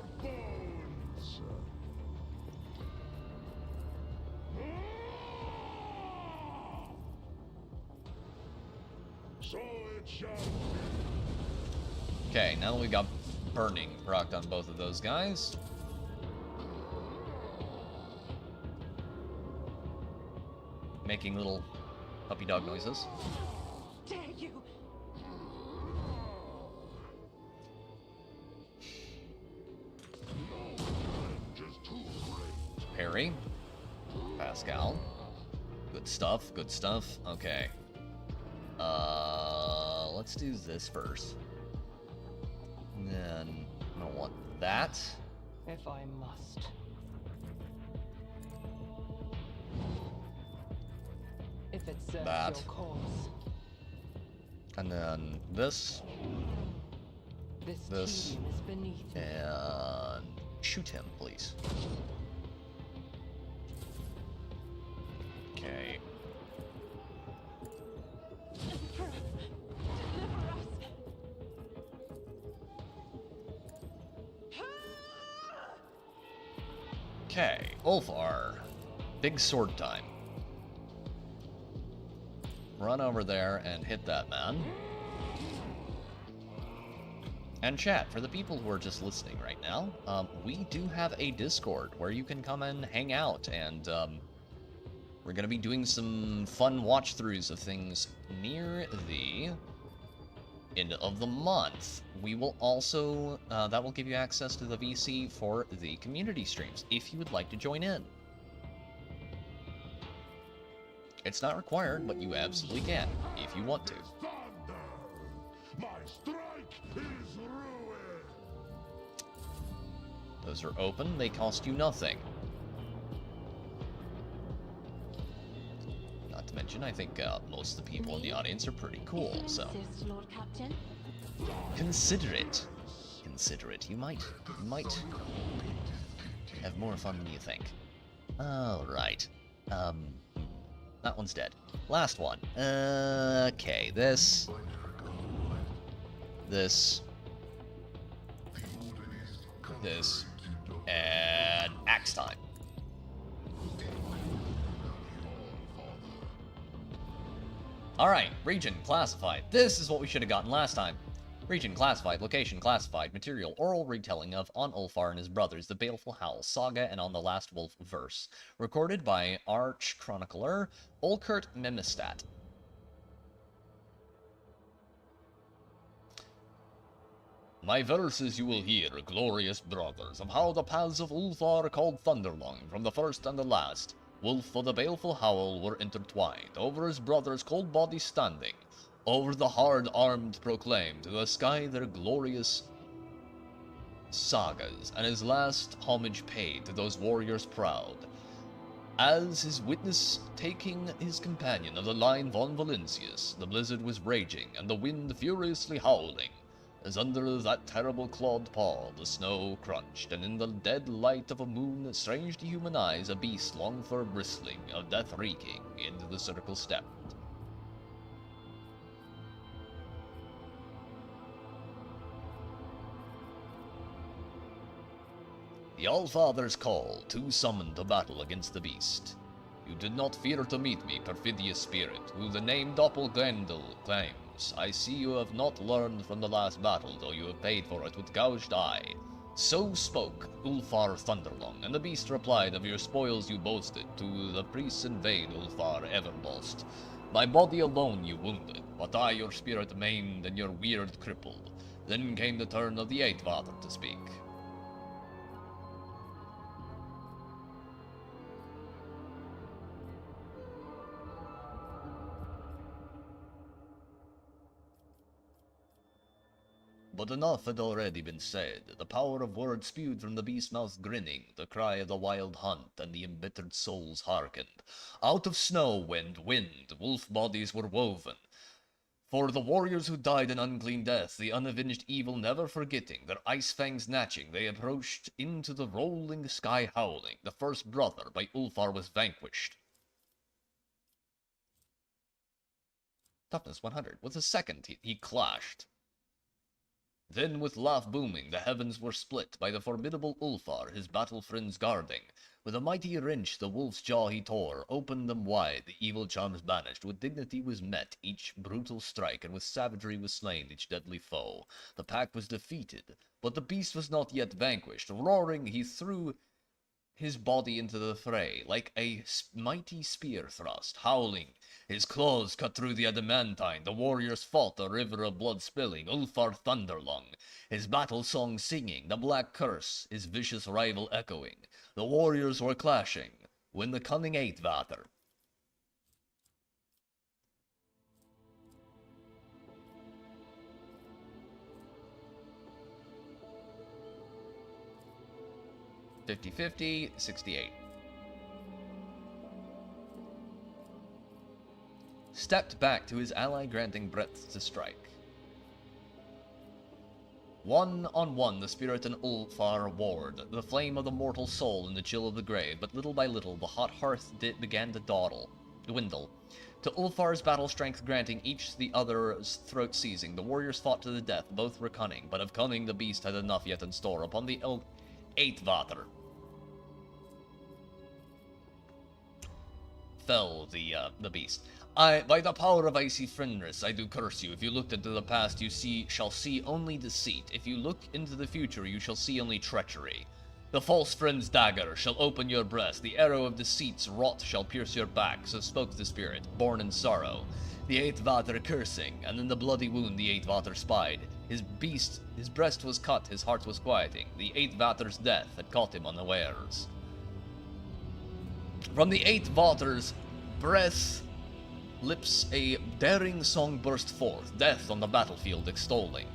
Okay, now that we got burning procced on both of those guys. Making little puppy dog noises. Dare you? Parry. Pascal. Good stuff, good stuff. Okay. Let's do this first. And then I don't want that. If I must. If it serves That. your cause. And then this. This team is beneath me. And shoot him, please. Okay. Okay, Ulfar. Big sword time. Run over there and hit that man. And chat, for the people who are just listening right now, we do have a Discord where you can come and hang out, and we're going to be doing some fun watch-throughs of things near the end of the month. We will also, that will give you access to the VC for the community streams, if you would like to join in. It's not required, but you absolutely can, if you want to. My strike is ruined. Those are open, they cost you nothing. Not to mention, I think most of the people in the audience are pretty cool, so... Lord Captain? Consider it. Consider it. You might have more fun than you think. Alright. That one's dead. Last one. Okay, this... this, and axe time. Alright, region classified. This is what we should have gotten last time. Region classified, location classified, material, oral retelling of On Ulfar and His Brothers, The Baleful Howl Saga, and On the Last Wolf Verse. Recorded by Arch Chronicler Olkert Memistat. My verses you will hear, glorious brothers, of how the paths of Ulfar called Thunderlong from the first and the last. Wolf of the Baleful Howl were intertwined, over his brother's cold body standing, over the hard-armed proclaimed to the sky their glorious sagas, and his last homage paid to those warriors proud. As his witness taking his companion of the line von Valentius, the blizzard was raging, and the wind furiously howling, as under that terrible clawed paw the snow crunched, and in the dead light of a moon, strange to human eyes, a beast long fur bristling, of death reeking, into the circle stepped. The Allfather's call, two summoned to battle against the beast. You did not fear to meet me, perfidious spirit, who the name Doppelgrendel claims. I see you have not learned from the last battle, though you have paid for it with gouged eye. So spoke Ulfar Thunderlong, and the beast replied, of your spoils you boasted, to the priests in vain Ulfar ever lost. My body alone you wounded, but I your spirit maimed and your weird crippled. Then came the turn of the Eighth Father to speak. But enough had already been said, the power of words spewed from the beast's mouth grinning, the cry of the wild hunt, and the embittered souls hearkened. Out of snow went wind, wolf bodies were woven. For the warriors who died an unclean death, the unavenged evil never forgetting, their ice fangs gnashing, they approached into the rolling sky howling. The first brother by Ulfar was vanquished. Toughness 100. With the second, he clashed. Then with laugh booming, the heavens were split by the formidable Ulfar, his battle friends guarding. With a mighty wrench the wolf's jaw he tore, opened them wide, the evil charms banished. With dignity was met each brutal strike, and with savagery was slain each deadly foe. The pack was defeated, but the beast was not yet vanquished. Roaring, he threw his body into the fray, like a mighty spear thrust, howling. His claws cut through the adamantine, the warriors fought, a river of blood spilling, Ulfar Thunderlong, his battle song singing, the black curse, his vicious rival echoing. The warriors were clashing, when the cunning Eighth Vather. (50-50, 68). Stepped back to his ally, granting breadth to strike. 1-on-1 the spirit and Ulfar warred, the flame of the mortal soul in the chill of the grave, but little by little the hot hearth began to dwindle. To Ulfar's battle strength granting, each the other's throat seizing, the warriors fought to the death, both were cunning, but of cunning the beast had enough yet in store. Upon the Eighth Vather fell the beast. By the power of icy Fenris, I do curse you. If you looked into the past, you shall see only deceit. If you look into the future, you shall see only treachery. The false friend's dagger shall open your breast. The arrow of deceit's wrought shall pierce your back. So spoke the spirit, born in sorrow. The Eighth Vather cursing, and in the bloody wound the Eighth Vather spied. His breast was cut, his heart was quieting. The Eighth Vather's death had caught him unawares. From the Eighth Vather's breath lips a daring song burst forth, death on the battlefield extolling.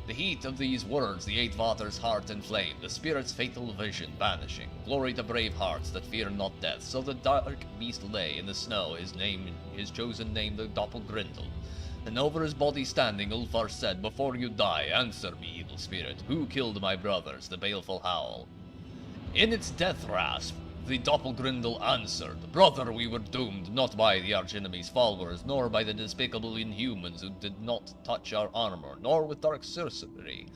The heat of these words the Eighth Vather's heart inflamed, the spirit's fatal vision banishing. Glory to brave hearts that fear not death. So the dark beast lay in the snow, his chosen name the Doppelgrendel. And over his body standing, Ulfar said, before you die, answer me, evil spirit, who killed my brothers, the baleful howl? In its death rasp, The Doppelgrindel answered, "Brother, we were doomed, not by the archenemy's followers, nor by the despicable inhumans who did not touch our armor, nor with dark sorcery.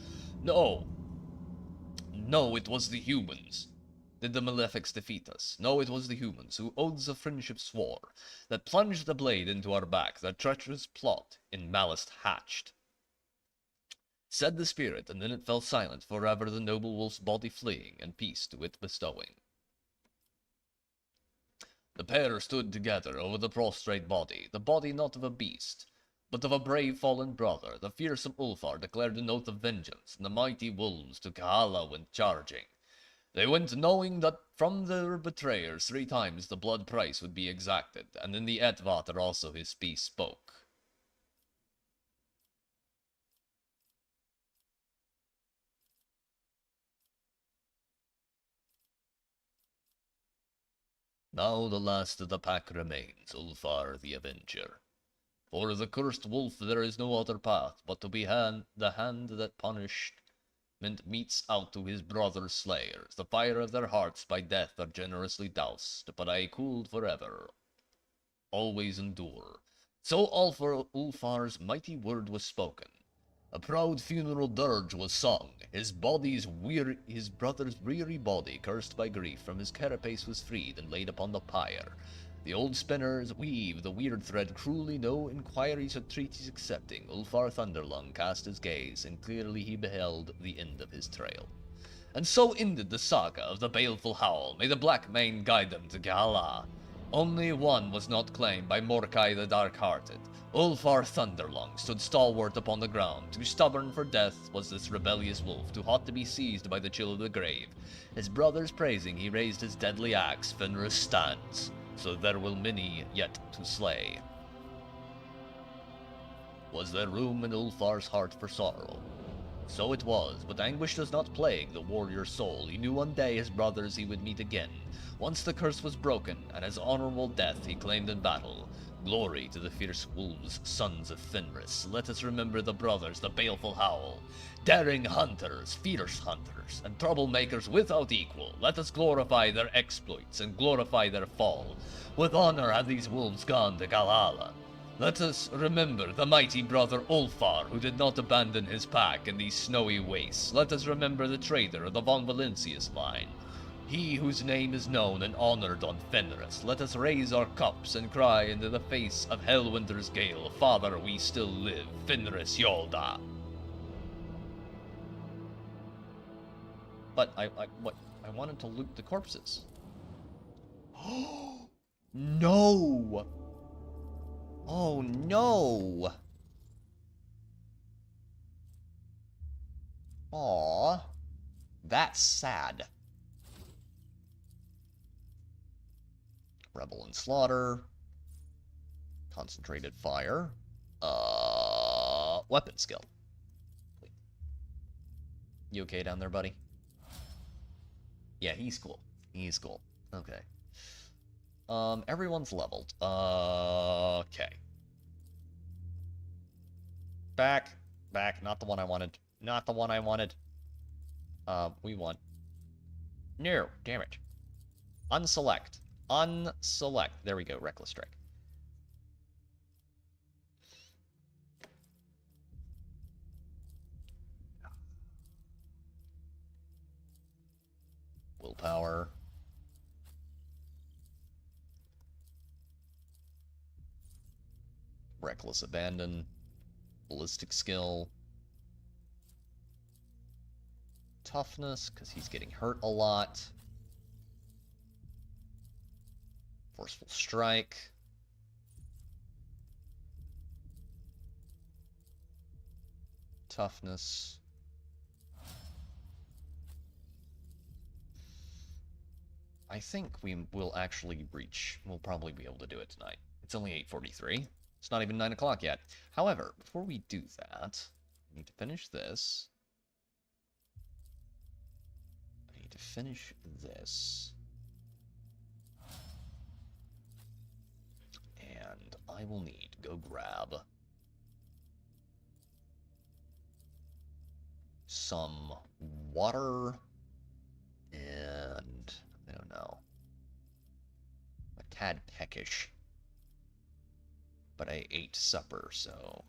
No, it was the humans. Did the malefics defeat us? No, it was the humans, who oaths of friendship swore, that plunged the blade into our back, that treacherous plot in malice hatched." Said the spirit, and then it fell silent, forever the noble wolf's body fleeing, and peace to it bestowing. The pair stood together over the prostrate body, the body not of a beast, but of a brave fallen brother. The fearsome Ulfar declared an oath of vengeance, and the mighty wolves to Kahala went charging. They went knowing that from their betrayers 3 times the blood price would be exacted, and in the Etvater also his peace spoke. Now the last of the pack remains, Ulfar the Avenger. For the cursed wolf there is no other path, but to be the hand that punished meets out to his brother's slayers. The fire of their hearts by death are generously doused, but I cooled forever, always endure. So Ulfar's mighty word was spoken. A proud funeral dirge was sung. His brother's weary body, cursed by grief, from his carapace was freed and laid upon the pyre. The old spinners weave the weird thread cruelly, no inquiries or treaties accepting. Ulfar Thunderlung cast his gaze, and clearly he beheld the end of his trail. And so ended the saga of the baleful howl. May the Black Mane guide them to Gahala. Only one was not claimed by Morkai the Dark-Hearted. Ulfar Thunderlung stood stalwart upon the ground. Too stubborn for death was this rebellious wolf, too hot to be seized by the chill of the grave. His brothers praising, he raised his deadly axe. Fenris stands, so there will many yet to slay. Was there room in Ulfar's heart for sorrow? So it was, but anguish does not plague the warrior's soul. He knew one day his brothers he would meet again. Once the curse was broken, and his honorable death he claimed in battle. Glory to the fierce wolves, sons of Fenris. Let us remember the brothers, the baleful howl. Daring hunters, fierce hunters, and troublemakers without equal. Let us glorify their exploits, and glorify their fall. With honor have these wolves gone to Galala. Let us remember the mighty brother Ulfar, who did not abandon his pack in these snowy wastes. Let us remember the traitor of the von Valencius line, he whose name is known and honored on Fenris. Let us raise our cups and cry into the face of Hellwinter's gale, Father, we still live, Fenris Yolda. But I wanted to loot the corpses. No! Oh no! Aww. That's sad. Rebel and Slaughter. Concentrated Fire. Weapon skill. You okay down there, buddy? Yeah, he's cool. He's cool. Okay. Everyone's leveled. Okay. Back. Not the one I wanted. Not the one I wanted. We want... No, damn it. Unselect. Unselect. There we go, Reckless Strike. Willpower. Reckless Abandon. Ballistic Skill. Toughness, because he's getting hurt a lot. Forceful Strike. Toughness. I think we will actually reach. We'll probably be able to do it tonight. It's only 8:43. It's not even 9 o'clock yet. However, before we do that, I need to finish this. I need to finish this. And I will need to go grab some water and I don't know. tad peckish. But I ate supper, so...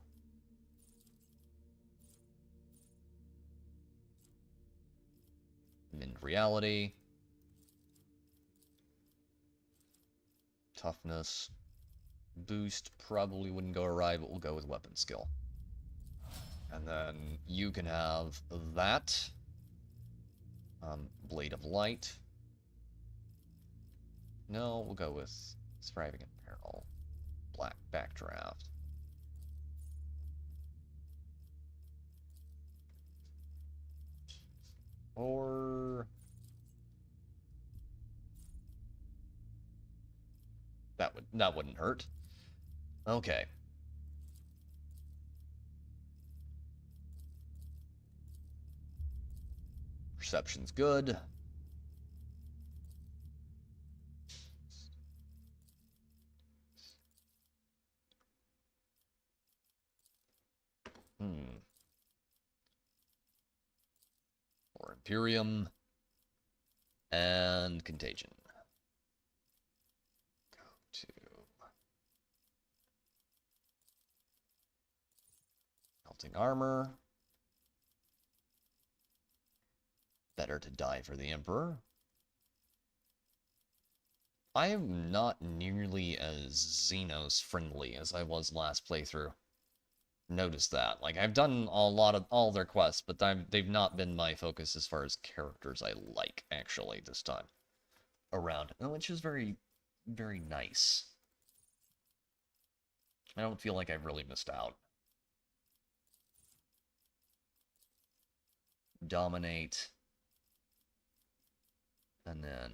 In reality... Toughness... Boost probably wouldn't go awry, but we'll go with weapon skill. And then you can have that. Blade of Light. No, we'll go with Thriving in Peril. Black Backdraft. Or... that wouldn't hurt. Okay. Perception's good. Or Imperium. And Contagion. Go to... Melting Armor. Better to die for the Emperor. I am not nearly as Xenos friendly as I was last playthrough. Notice that. Like, I've done a lot of all their quests, but they've not been my focus as far as characters I like, actually, this time around. Which is very, very nice. I don't feel like I've really missed out. Dominate. And then...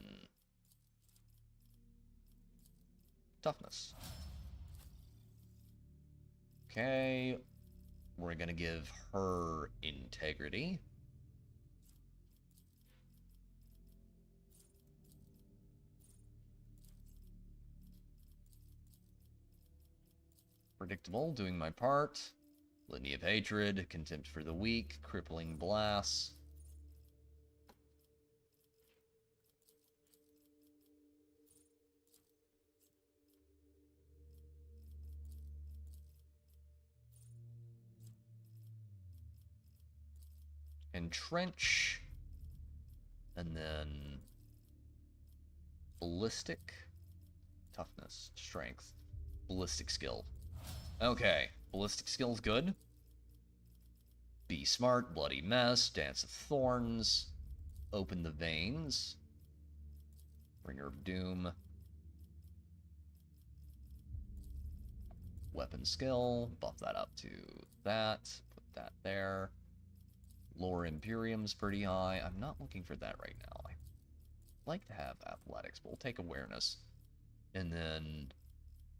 Toughness. Okay. We're gonna give her Integrity. Predictable, doing my part. Litany of Hatred, Contempt for the Weak, Crippling Blast. Entrench, and then Ballistic, Toughness, Strength, Ballistic Skill. Okay, Ballistic Skill's good. Be Smart, Bloody Mess, Dance of Thorns, Open the Veins, Bringer of Doom, Weapon Skill, buff that up to that, put that there. Lower Imperium's pretty high. I'm not looking for that right now. I'd like to have Athletics, but we'll take Awareness. And then,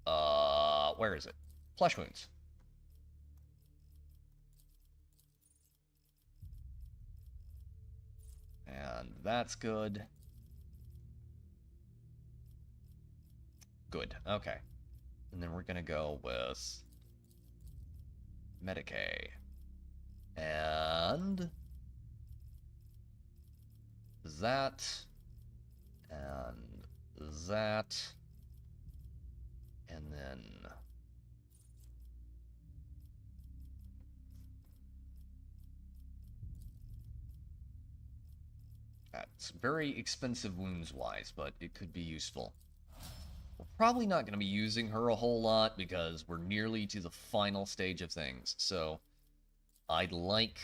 where is it? Flesh Wounds. And that's good. Good, okay. And then we're gonna go with Medicae. And that, and that, and then that's very expensive wounds-wise, but it could be useful. We're probably not going to be using her a whole lot because we're nearly to the final stage of things, so I'd like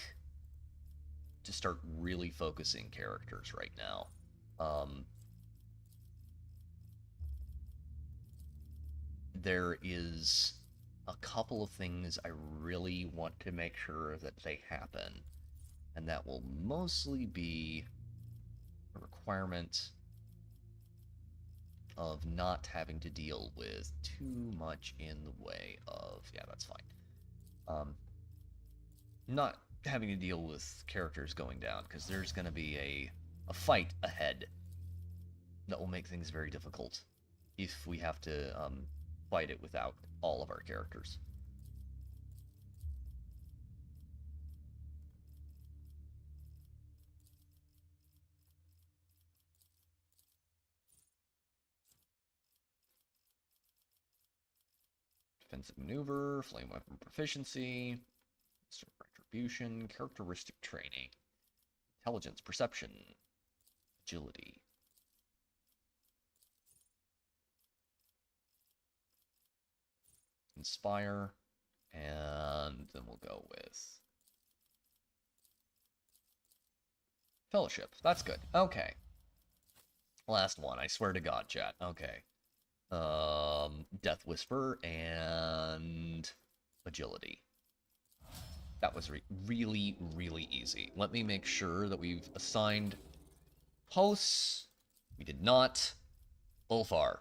to start really focusing characters right now. There is a couple of things I really want to make sure that they happen, and that will mostly be a requirement of not having to deal with too much in the way of... yeah, that's fine. Not having to deal with characters going down, because there's going to be a fight ahead that will make things very difficult if we have to fight it without all of our characters. Defensive maneuver, flame weapon proficiency, retribution, characteristic training, intelligence, perception, agility. Inspire, and then we'll go with Fellowship. That's good. Okay. Last one. I swear to God, chat. Okay. Death Whisper and Agility. That was really, really easy. Let me make sure that we've assigned posts. We did not. Ulfar.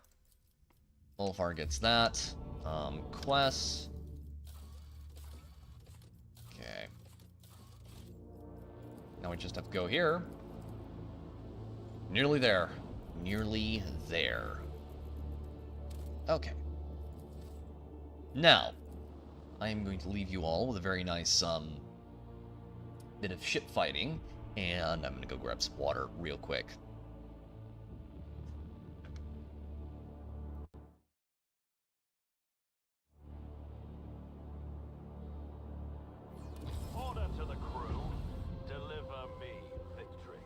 Ulfar gets that. Quests. Okay. Now we just have to go here. Nearly there. Nearly there. Okay. Now, I am going to leave you all with a very nice bit of ship fighting, and I'm going to go grab some water real quick. Order to the crew. Deliver me victory.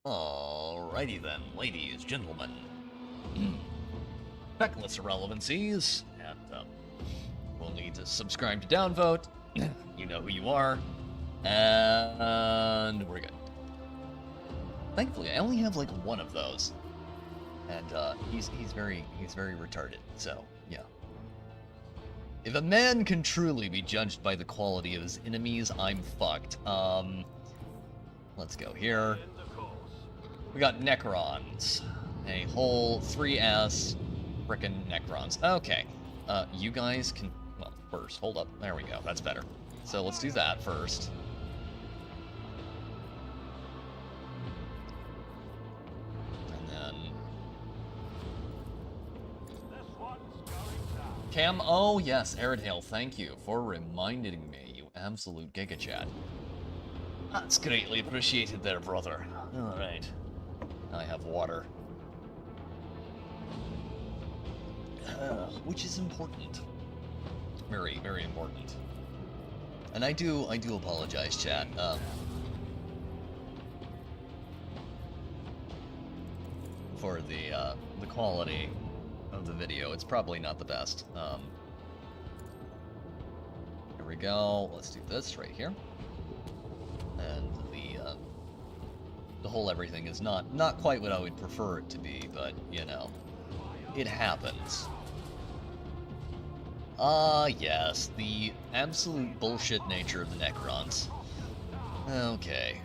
Alrighty then, ladies, gentlemen. Feckless irrelevancies, and we'll need to subscribe to downvote. You know who you are, and we're good. Thankfully, I only have like one of those, and he's very retarded. So yeah. If a man can truly be judged by the quality of his enemies, I'm fucked. Let's go here. We got Necrons. A whole 3S frickin' Necrons. Okay. You guys can... Well, first, hold up. There we go. That's better. So let's do that first. And then... Cam... Oh, yes, Aerodale, thank you for reminding me, you absolute giga-chat. That's greatly appreciated there, brother. Alright. I have water. Which is important. Very, very important. And I do apologize, chat. for the quality of the video. It's probably not the best. Here we go. Let's do this right here. And the whole everything is not quite what I would prefer it to be, but you know, it happens. Yes, the absolute bullshit nature of the Necrons. Okay,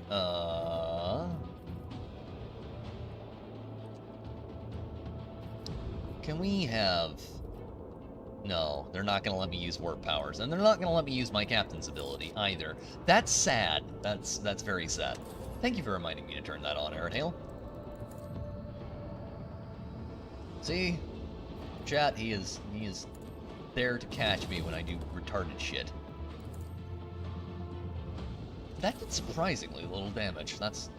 can we have... No, they're not gonna let me use warp powers, and they're not gonna let me use my captain's ability, either. That's sad. That's very sad. Thank you for reminding me to turn that on, Aerodale. See? Chat, he is there to catch me when I do retarded shit. That did surprisingly little damage. That's...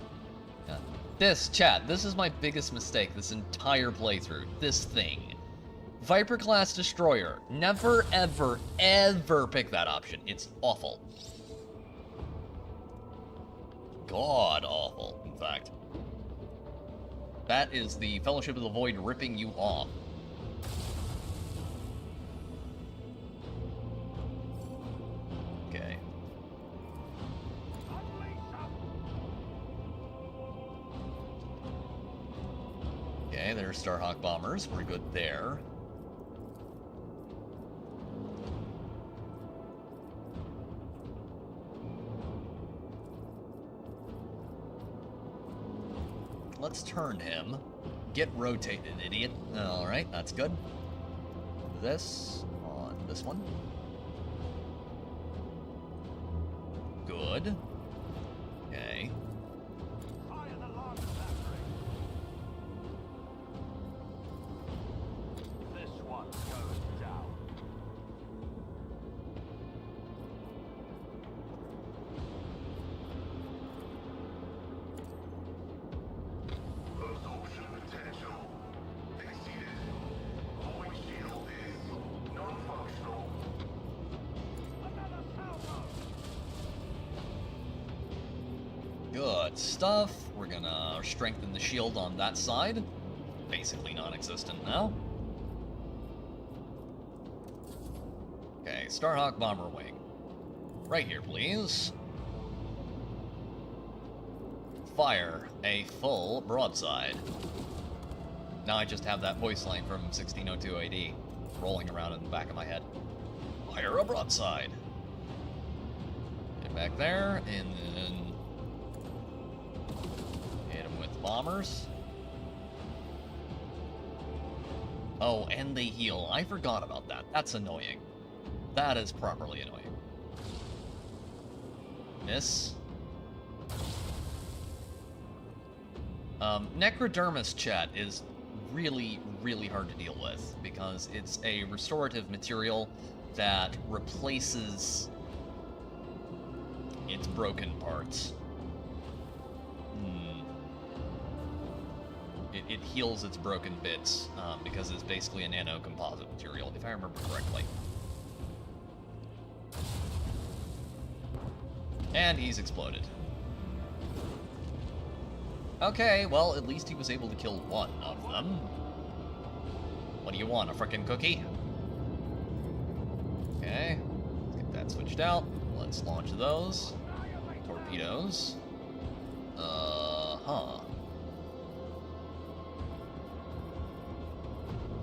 yeah. This, chat, this is my biggest mistake this entire playthrough. This thing. Viper class destroyer. Never, ever, ever pick that option. It's awful. God awful, in fact. That is the Fellowship of the Void ripping you off. Okay. Okay, there's Starhawk bombers. We're good there. Let's turn him. Get rotated, idiot. Alright, that's good. This on this one. Good. Okay. This one goes down. Absorption potential exceeded. Void shield is non-functional. Another salvo. Good stuff. We're gonna strengthen the shield on that side. Basically non-existent now. Okay, Starhawk Bomber Wing. Right here, please. Fire a full broadside. Now I just have that voice line from 1602 AD rolling around in the back of my head. Fire a broadside. Get back there, and then hit him with bombers. Oh, and they heal. I forgot about that. That's annoying. That is properly annoying. Miss. Necrodermis, chat, is really, really hard to deal with because it's a restorative material that replaces its broken parts. It heals its broken bits because it's basically a nano composite material, if I remember correctly. And he's exploded. Okay, well, at least he was able to kill one of them. What do you want, a frickin' cookie? Okay, let's get that switched out. Let's launch those. Torpedoes.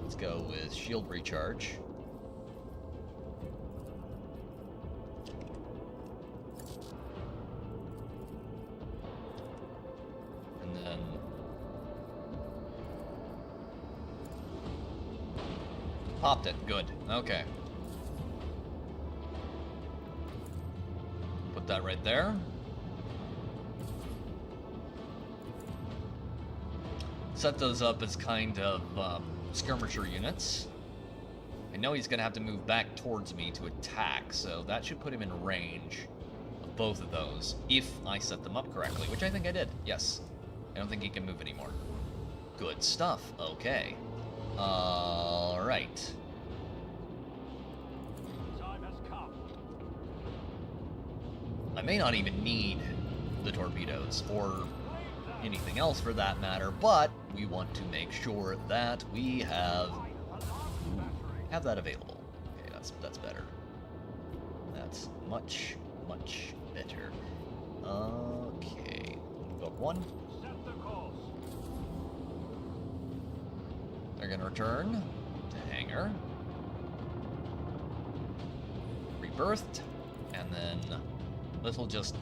Let's go with shield recharge. And then popped it. Good. Okay. Put that right there. Set those up as kind of skirmisher units. I know he's gonna have to move back towards me to attack, so that should put him in range of both of those, if I set them up correctly, which I think I did, yes. I don't think he can move anymore. Good stuff, okay. Alright. Time has come. I may not even need the torpedoes, or anything else for that matter, but we want to make sure that we have that available. Okay, that's better. That's much better. Okay, we've got one. They're gonna return to hangar. Rebirthed, and then this will just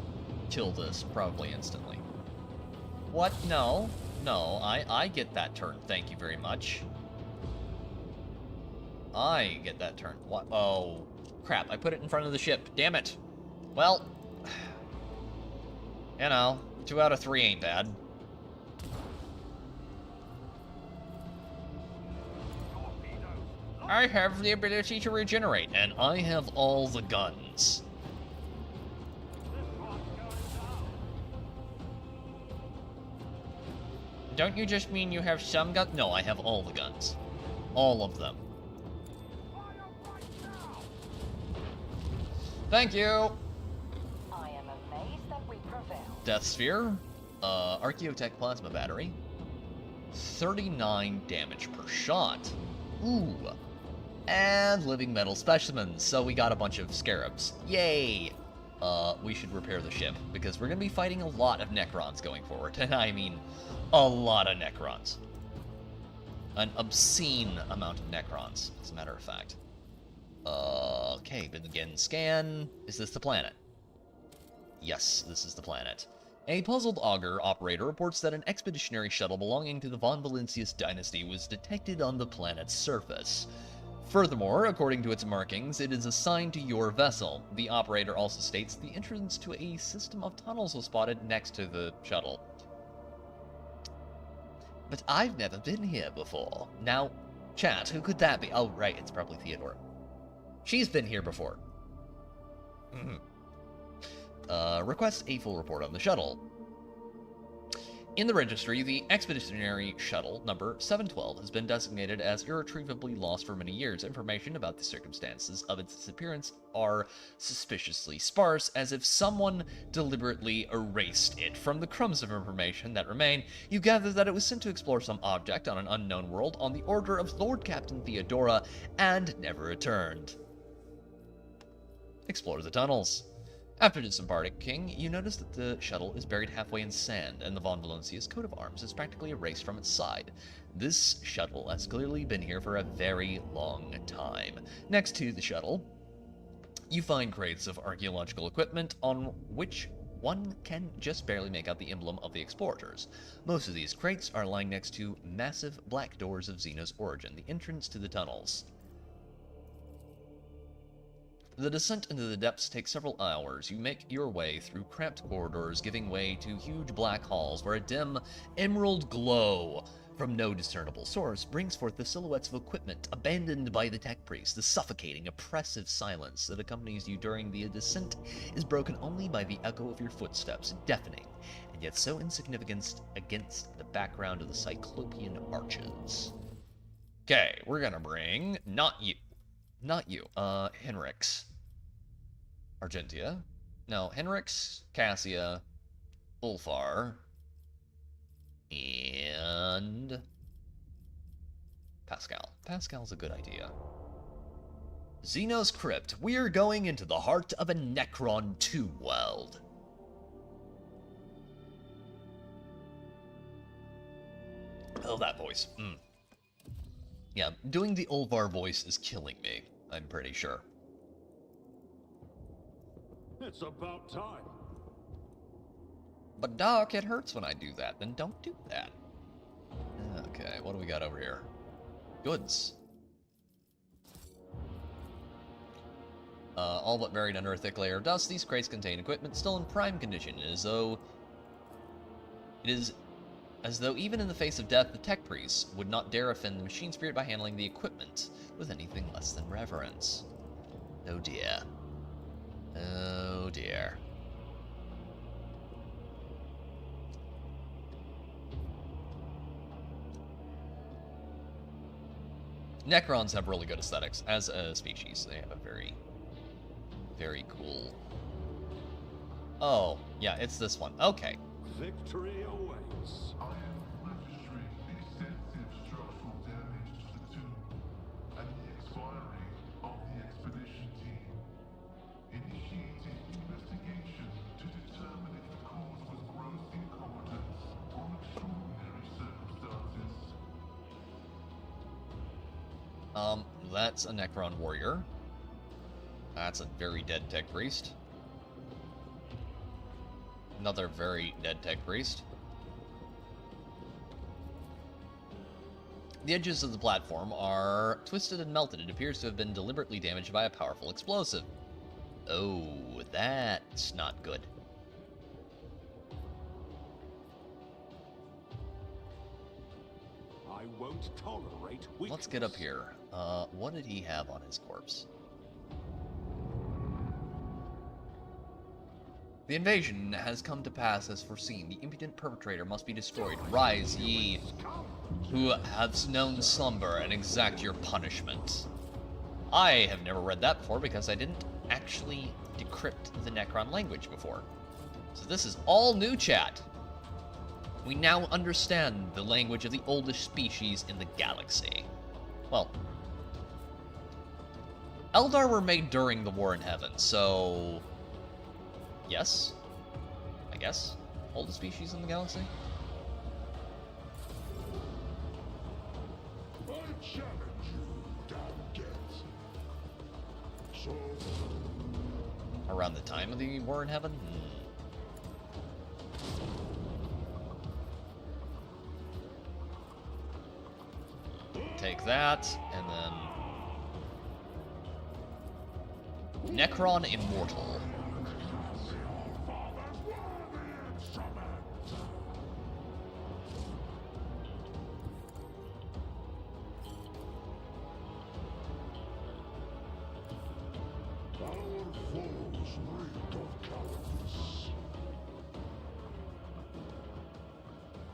kill this probably instantly. What? No, I get that turn. Thank you very much. I get that turn. What? Oh, crap! I put it in front of the ship. Damn it. Well, you know, 2 out of 3 ain't bad. I have the ability to regenerate, and I have all the guns. Don't you just mean you have some guns? No, I have all the guns. All of them. Thank you! I am amazed that we prevailed. Death Sphere. Archaeotech Plasma Battery. 39 damage per shot. Ooh. And Living Metal Specimens. So we got a bunch of scarabs. Yay! We should repair the ship, because we're going to be fighting a lot of Necrons going forward. And I mean, a lot of Necrons. An obscene amount of Necrons, as a matter of fact. Okay, begin scan. Is this the planet? Yes, this is the planet. A puzzled augur operator reports that an expeditionary shuttle belonging to the Von Valancius dynasty was detected on the planet's surface. Furthermore, according to its markings, it is assigned to your vessel. The operator also states the entrance to a system of tunnels was spotted next to the shuttle. But I've never been here before. Now, chat, who could that be? Oh, right, it's probably Theodora. She's been here before. Request a full report on the shuttle. In the registry, the expeditionary shuttle number 712 has been designated as irretrievably lost for many years. Information about the circumstances of its disappearance are suspiciously sparse, as if someone deliberately erased it. From the crumbs of information that remain, you gather that it was sent to explore some object on an unknown world on the order of Lord Captain Theodora and never returned. Explore the tunnels. After disembarking, you notice that the shuttle is buried halfway in sand, and the Von Valancius coat of arms is practically erased from its side. This shuttle has clearly been here for a very long time. Next to the shuttle, you find crates of archaeological equipment on which one can just barely make out the emblem of the explorators. Most of these crates are lying next to massive black doors of Xeno's origin, the entrance to the tunnels. The descent into the depths takes several hours. You make your way through cramped corridors, giving way to huge black halls where a dim emerald glow from no discernible source brings forth the silhouettes of equipment abandoned by the tech priest. The suffocating, oppressive silence that accompanies you during the descent is broken only by the echo of your footsteps, deafening, and yet so insignificant against the background of the Cyclopean arches. Okay, we're gonna bring, not you, Henrix. Argentia. No, Henrix, Cassia, Ulfar, and Pascal. Pascal's a good idea. Xeno's Crypt. We're going into the heart of a Necron tomb world. Oh, that voice. Yeah, doing the Ulfar voice is killing me, I'm pretty sure. It's about time. But Doc, it hurts when I do that. Then don't do that. Okay, what do we got over here? Goods. All but buried under a thick layer of dust, these crates contain equipment still in prime condition. It is as though even in the face of death, the tech priests would not dare offend the machine spirit by handling the equipment with anything less than reverence. Oh dear. Oh dear. Necrons have really good aesthetics. As a species, they have a very, very cool... Oh, yeah, it's this one. Okay. Victory awaits. targets. I am registering the extensive structural damage to the tomb and the expiry of the expedition team. Initiating investigation to determine if the cause was gross incompetence or extraordinary circumstances. That's a Necron warrior. That's a very dead tech priest. Another very dead tech priest. The edges of the platform are twisted and melted. It appears to have been deliberately damaged by a powerful explosive. Oh, that's not good. I won't tolerate weakness. Let's get up here. What did he have on his corpse? The invasion has come to pass as foreseen. The impudent perpetrator must be destroyed. Rise, ye who have known slumber, and exact your punishment. I have never read that before because I didn't actually decrypt the Necron language before. So this is all new, chat. We now understand the language of the oldest species in the galaxy. Well, Eldar were made during the War in Heaven, so yes, I guess. Oldest species in the galaxy? I challenge you, damn gets. So, Around the time of the War in Heaven? Take that, and then Necron Immortal.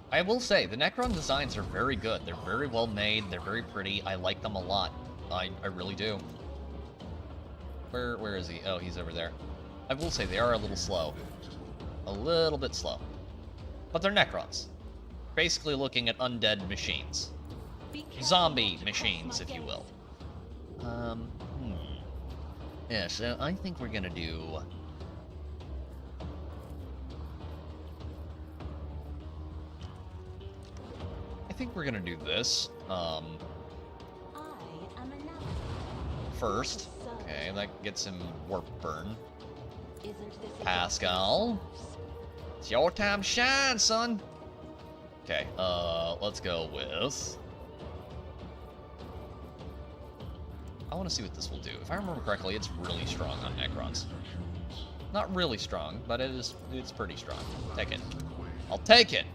I will say, the Necron designs are very good. They're very well made, they're very pretty, I like them a lot. I really do. Where is he? Oh, he's over there. I will say, they are a little slow. A little bit slow. But they're Necrons. Basically looking at undead machines. Zombie machines, if you will. Yeah, so I think we're gonna do... I think we're gonna do this. First. Okay, that gets him warp burn. Pascal. It's your time to shine, son. Okay, let's go with... I want to see what this will do. If I remember correctly, it's really strong on Necrons. Not really strong, but it's pretty strong. Take it. I'll take it!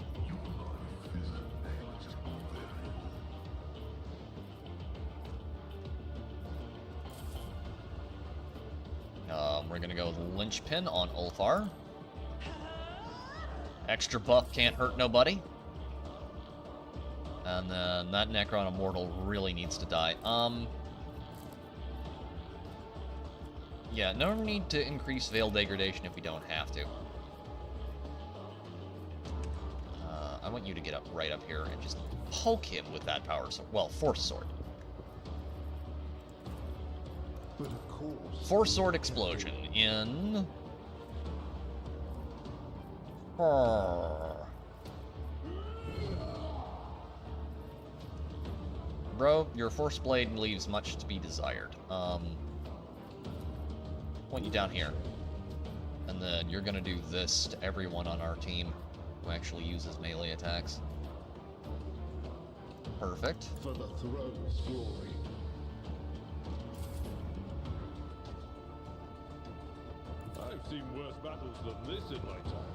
We're gonna go with Linchpin on Ulfar. Extra buff can't hurt nobody. And then that Necron Immortal really needs to die. Yeah, no need to increase Veil Degradation if we don't have to. I want you to get up right up here and just poke him with that power sword. Well, Force Sword. Force Sword Explosion in... Bro, your Force Blade leaves much to be desired. Point you down here. And then you're gonna do this to everyone on our team who actually uses melee attacks. Perfect. For the throne's glory. I've seen worse battles than this in my time.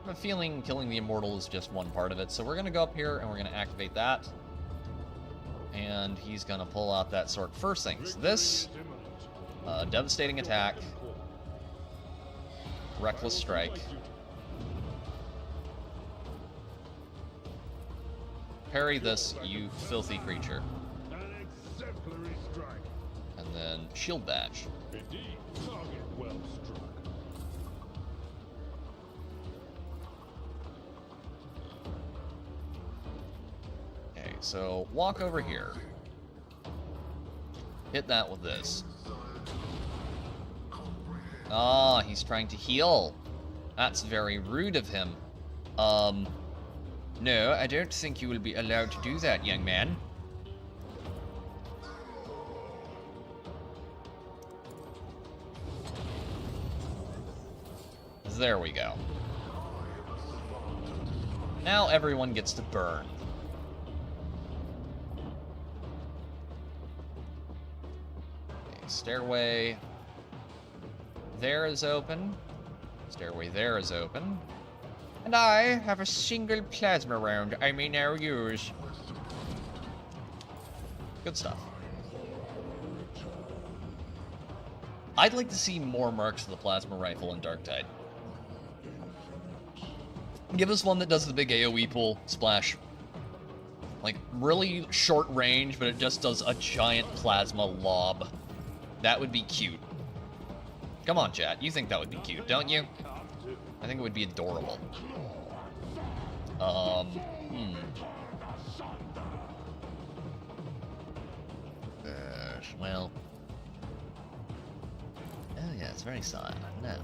I have a feeling killing the Immortal is just one part of it, so we're gonna go up here and we're gonna activate that. And he's gonna pull out that sword. First things, this devastating attack, reckless strike, parry this, you filthy creature, An exemplary strike. and then shield badge. Indeed, target well struck. so walk over here. Hit that with this. Ah, he's trying to heal. That's very rude of him. No, I don't think you will be allowed to do that, young man. There we go. Now everyone gets to burn. Okay, stairway there is open. Stairway there is open. And I have a single plasma round I may now use. Good stuff. I'd like to see more marks of the plasma rifle in Darktide. Give us one that does the big AoE pull splash. Like, really short range, but it just does a giant plasma lob. That would be cute. Come on, chat. You think that would be cute, don't you? I think it would be adorable. Well. Oh yeah, it's very silent. No.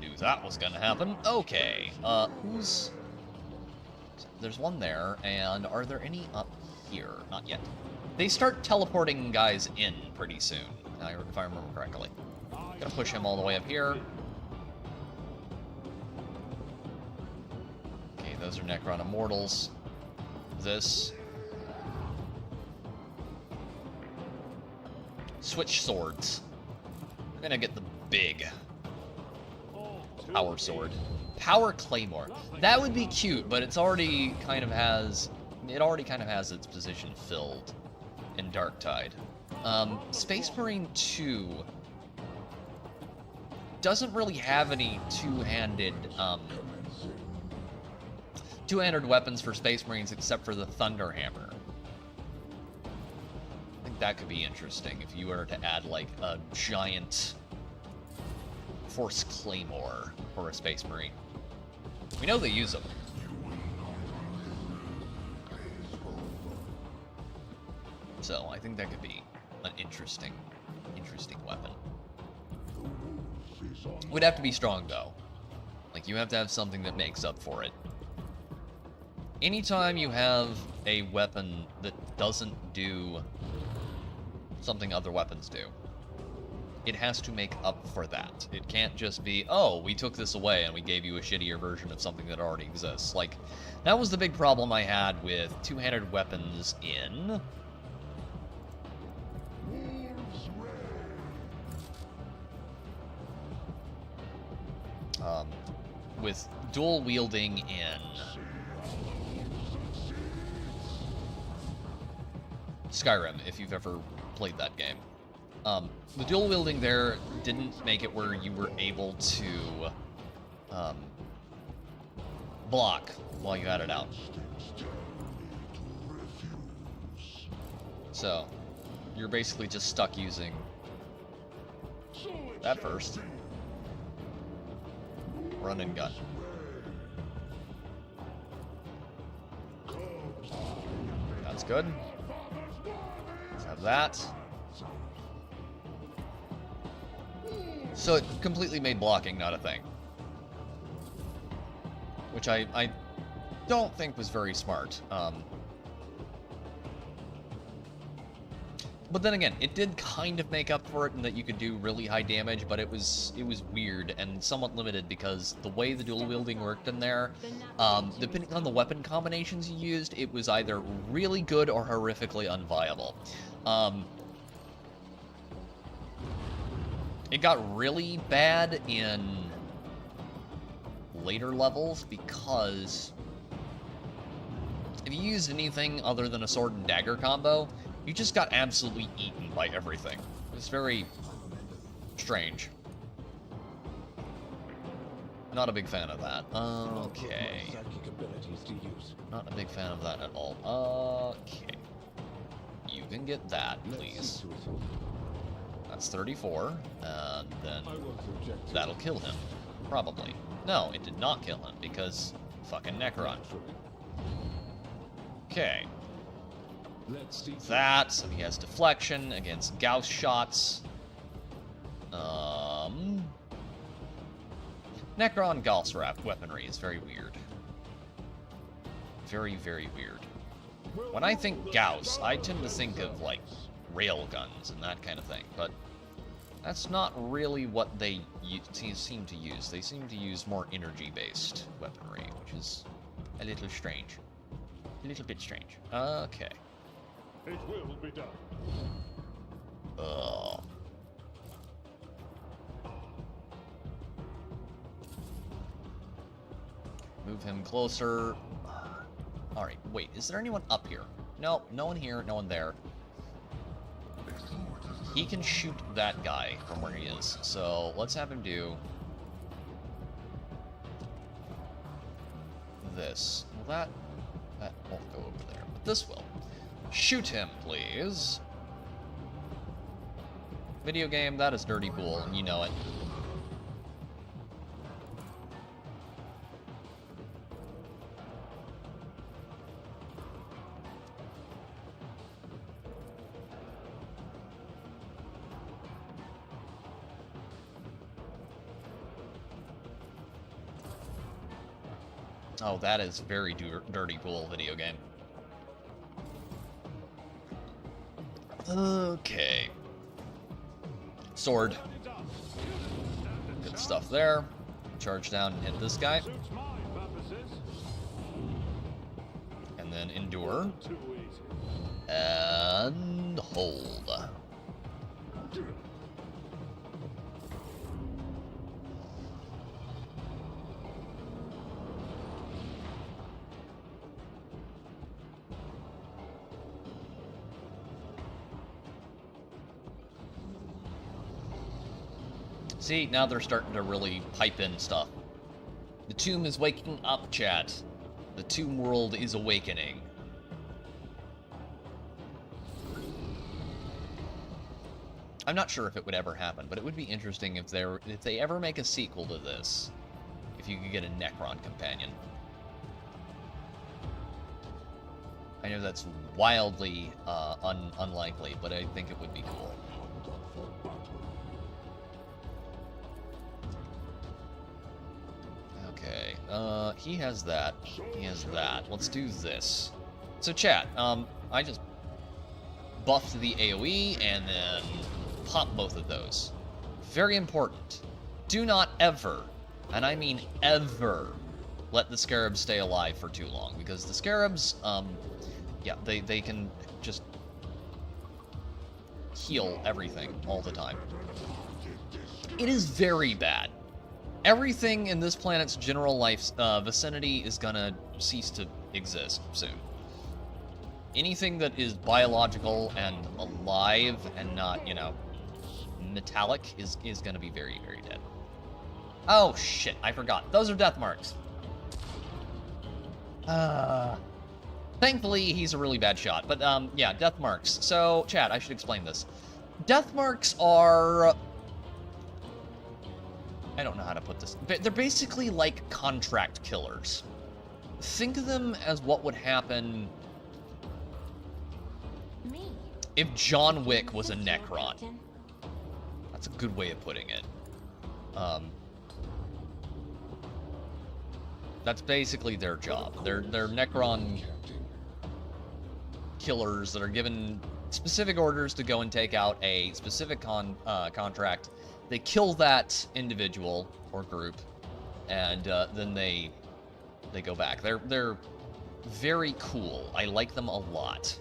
Knew that was gonna happen. Okay. Who's... There's one there, and are there any up here? Not yet. They start teleporting guys in pretty soon, if I remember correctly. Gonna push him all the way up here. Okay, those are Necron Immortals. This. Switch swords. We're gonna get the big power sword. Power Claymore. That would be cute, but it's already kind of has... It already kind of has its position filled in Darktide. Space Marine 2 doesn't really have any two-handed weapons for Space Marines except for the Thunderhammer. I think that could be interesting if you were to add like a giant Force Claymore for a Space Marine. We know they use them. So I think that could be an interesting weapon. Would have to be strong though. Like you have to have something that makes up for it. Anytime you have a weapon that doesn't do something other weapons do, it has to make up for that. It can't just be, oh, we took this away and we gave you a shittier version of something that already exists. Like, that was the big problem I had with two-handed weapons in... with dual wielding in Skyrim, if you've ever played that game. The dual wielding there didn't make it where you were able to block while you had it out. So, you're basically just stuck using that first. Run and gun. That's good. Let's have that. So it completely made blocking not a thing. Which I don't think was very smart. But then again, it did kind of make up for it in that you could do really high damage, but it was weird and somewhat limited because the way the dual wielding worked in there, depending on the weapon combinations you used, it was either really good or horrifically unviable. It got really bad in later levels because if you used anything other than a sword and dagger combo, you just got absolutely eaten by everything. It was very strange. Not a big fan of that. Okay. Not a big fan of that at all. Okay. You can get that, please. That's 34, and then that'll kill him. Probably. No, it did not kill him, because fucking Necron. Okay. That, so he has deflection against Gauss shots. Necron Gauss weaponry is very weird. Very, very weird. When I think Gauss, I tend to think of, like, rail guns and that kind of thing, but that's not really what they seem to use. They seem to use more energy-based weaponry, which is a little strange. A little bit strange. Okay. It will be done. Ugh. Move him closer. Alright, wait, is there anyone up here? No, no one here, no one there. He can shoot that guy from where he is, so let's have him do this. Well, that won't go over there, but this will. Shoot him, please. Video game, that is dirty pool, and you know it. Oh, that is very dirty pool video game. Okay. Sword. Good stuff there. Charge down and hit this guy. And then endure. And hold. See, now they're starting to really pipe in stuff. The tomb is waking up, chat. The tomb world is awakening. I'm not sure if it would ever happen, but it would be interesting if they ever make a sequel to this. If you could get a Necron companion. I know that's wildly unlikely, but I think it would be cool. Okay, he has that. He has that. Let's do this. So chat, I just buffed the AoE and then pop both of those. Very important. Do not ever, and I mean ever, let the scarabs stay alive for too long, because the scarabs, yeah, they can just heal everything all the time. It is very bad. Everything in this planet's general life vicinity is gonna cease to exist soon. Anything that is biological and alive and not, you know, metallic is gonna be very, very dead. Oh shit, I forgot. Those are death marks. Thankfully, he's a really bad shot. But, yeah, death marks. So, chat, I should explain this. Death marks are... I don't know how to put this. They're basically like contract killers. Think of them as what would happen if John Wick was a Necron. That's a good way of putting it. That's basically their job. They're Necron killers that are given specific orders to go and take out a specific contract. They kill that individual or group, and then they go back. They're very cool. I like them a lot.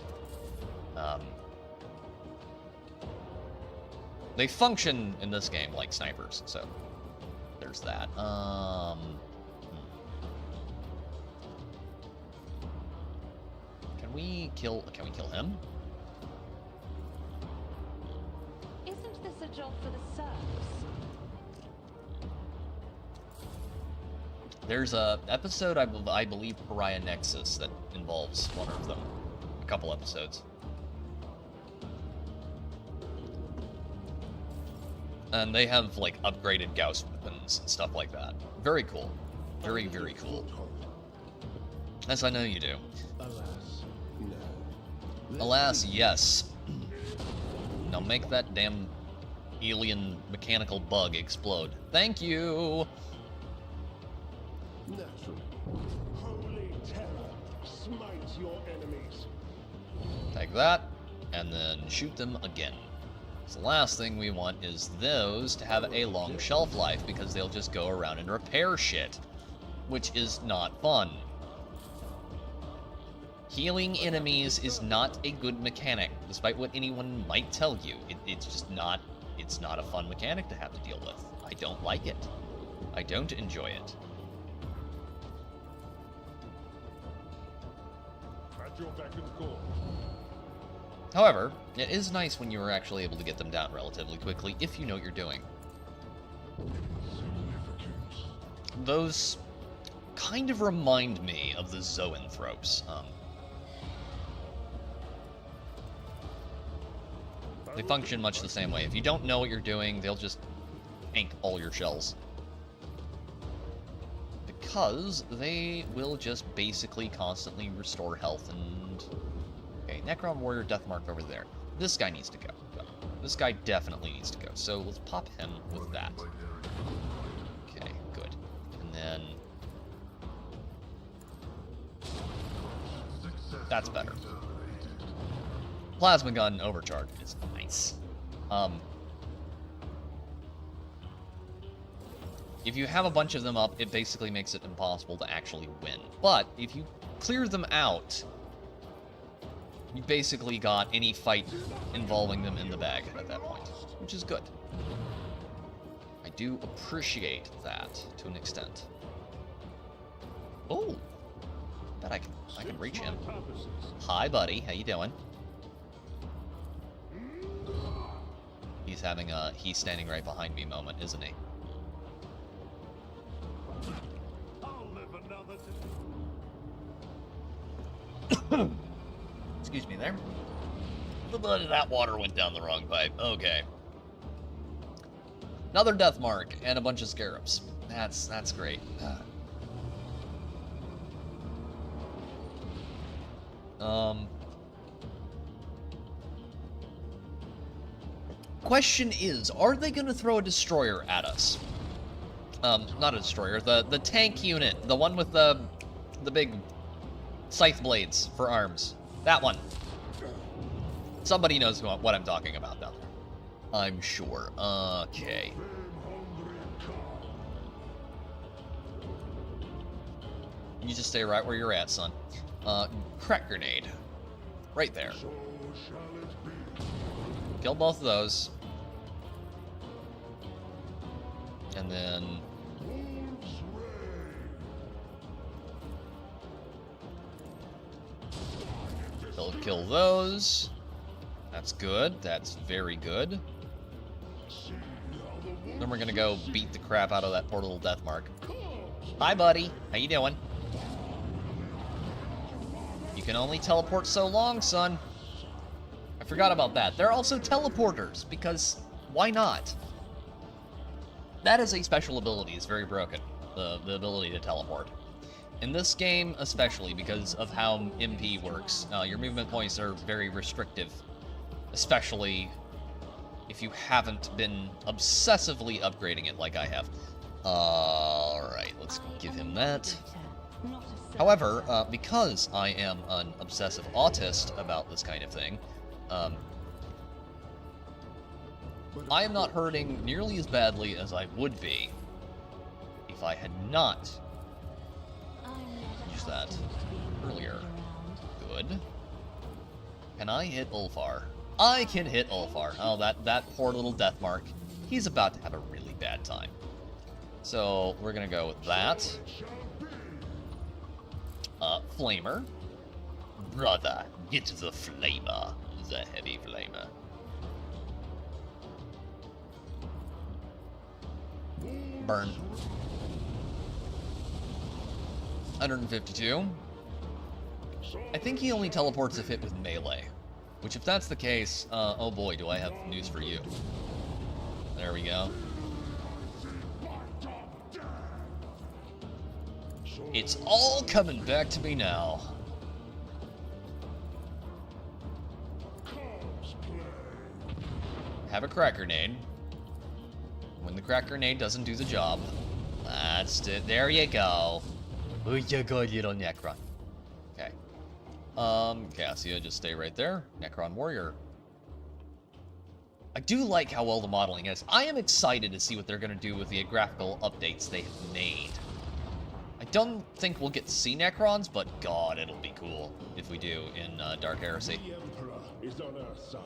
They function in this game like snipers, so there's that. Can we kill him? Isn't this a job for the serfs? There's a episode, I believe, Pariah Nexus, that involves one of them. A couple episodes. And they have, like, upgraded Gauss weapons and stuff like that. Very cool. Very, very cool. As I know you do. Alas, yes. Now make that damn alien mechanical bug explode. Thank you! Holy terror, smite your enemies. Take that, and then shoot them again. So the last thing we want is those to have a long shelf life, because they'll just go around and repair shit, which is not fun. Healing enemies is not a good mechanic, despite what anyone might tell you. It's just not, it's not a fun mechanic to have to deal with. I don't like it. I don't enjoy it. At your beck and call. However, it is nice when you are actually able to get them down relatively quickly, if you know what you're doing. Those kind of remind me of the zoanthropes. They function much the same way. If you don't know what you're doing, they'll just tank all your shells. Because they will just basically constantly restore health and... Okay, Necron Warrior Deathmark over there. This guy needs to go. This guy definitely needs to go. So let's pop him with that. Okay, good. And then... That's better. Plasma gun overcharge is nice. If you have a bunch of them up, it basically makes it impossible to actually win. But if you clear them out, you basically got any fight involving them in the bag at that point, which is good. I do appreciate that to an extent. Oh, bet I can reach him. Hi, buddy. How you doing? He's having a he's standing right behind me moment, isn't he? Excuse me there. The blood of that water went down the wrong pipe. Okay. Another death mark and a bunch of scarabs. That's great. Question is, are they going to throw a destroyer at us? Not a destroyer, the tank unit, the one with the big scythe blades for arms. That one. Somebody knows what I'm talking about down there. I'm sure. Okay. You just stay right where you're at, son. Crack grenade. Right there. Kill both of those. And then... They'll kill those. That's good. That's very good. Then we're gonna go beat the crap out of that poor little death mark. Hi, buddy. How you doing? You can only teleport so long, son. I forgot about that. They're also teleporters, because why not? That is a special ability. It's very broken, the ability to teleport. In this game, especially, because of how MP works, your movement points are very restrictive, especially if you haven't been obsessively upgrading it like I have. Alright, let's give him that. However, because I am an obsessive autist about this kind of thing, I am not hurting nearly as badly as I would be if I had not used that earlier. Good. Can I hit Ulfar? I can hit Ulfar. Oh, that poor little death mark. He's about to have a really bad time. So, we're gonna go with that. Flamer. Brother, get the flamer. The heavy flamer. Burn. 152. I think he only teleports if hit with melee. Which, if that's the case, oh boy, do I have news for you. There we go. It's all coming back to me now. Have a crack grenade. When the crack grenade doesn't do the job, that's it. There you go. Oh, you good little Necron. Okay. Cassia, just stay right there. Necron Warrior. I do like how well the modeling is. I am excited to see what they're going to do with the graphical updates they have made. I don't think we'll get to see Necrons, but God, it'll be cool if we do in Dark Heresy. The Emperor is on our side.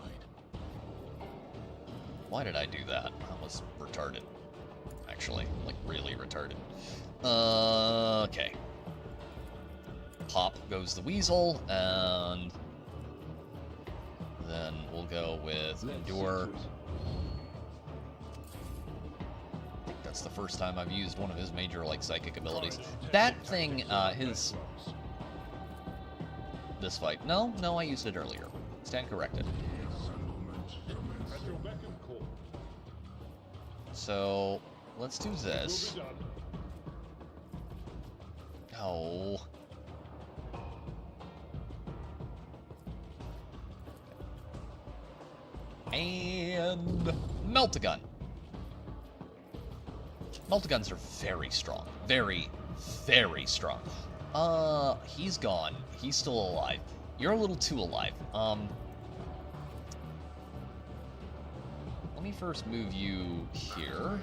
Why did I do that? That was retarded. Actually, like really retarded. Okay. Pop goes the Weasel, and then we'll go with Endure. I think that's the first time I've used one of his major, like, psychic abilities. That thing, this fight. No, I used it earlier. Stand corrected. So, let's do this. Oh. And Melt-A-Gun. Melt-A-Guns are very strong. Very, very strong. He's gone. He's still alive. You're a little too alive. Let me first move you here.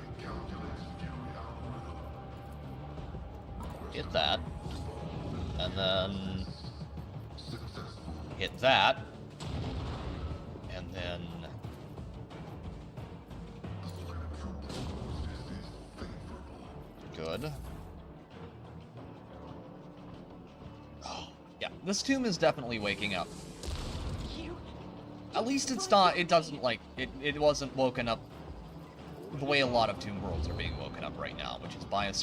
Hit that. And then hit that. And then good. Oh, yeah, this tomb is definitely waking up. At least it's not, it doesn't, like, it wasn't woken up the way a lot of tomb worlds are being woken up right now, which is by a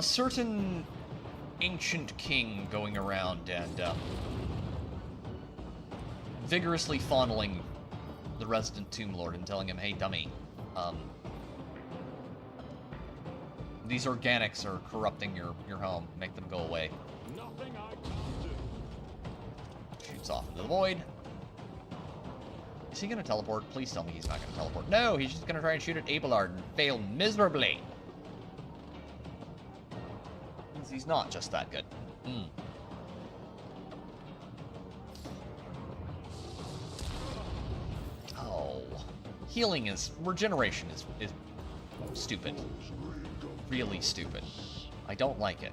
certain ancient king going around and, vigorously fondling the resident tomb lord and telling him, hey, dummy, these organics are corrupting your home. Make them go away. Nothing I can't do. Shoots off into the void. Is he gonna teleport? Please tell me he's not gonna teleport. No, he's just gonna try and shoot at Abelard and fail miserably. Means he's not just that good. Oh. Healing is... regeneration is stupid. Really stupid. I don't like it.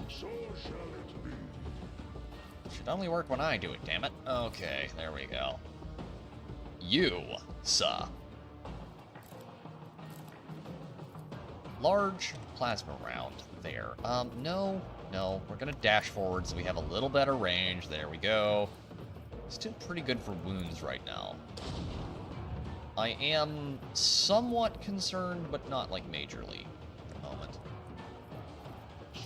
So shall it be. Should only work when I do it, damn it. Okay, there we go. You, sir. Large plasma round there. No, we're gonna dash forward so we have a little better range. There we go. Still pretty good for wounds right now. I am somewhat concerned, but not, like, majorly at the moment.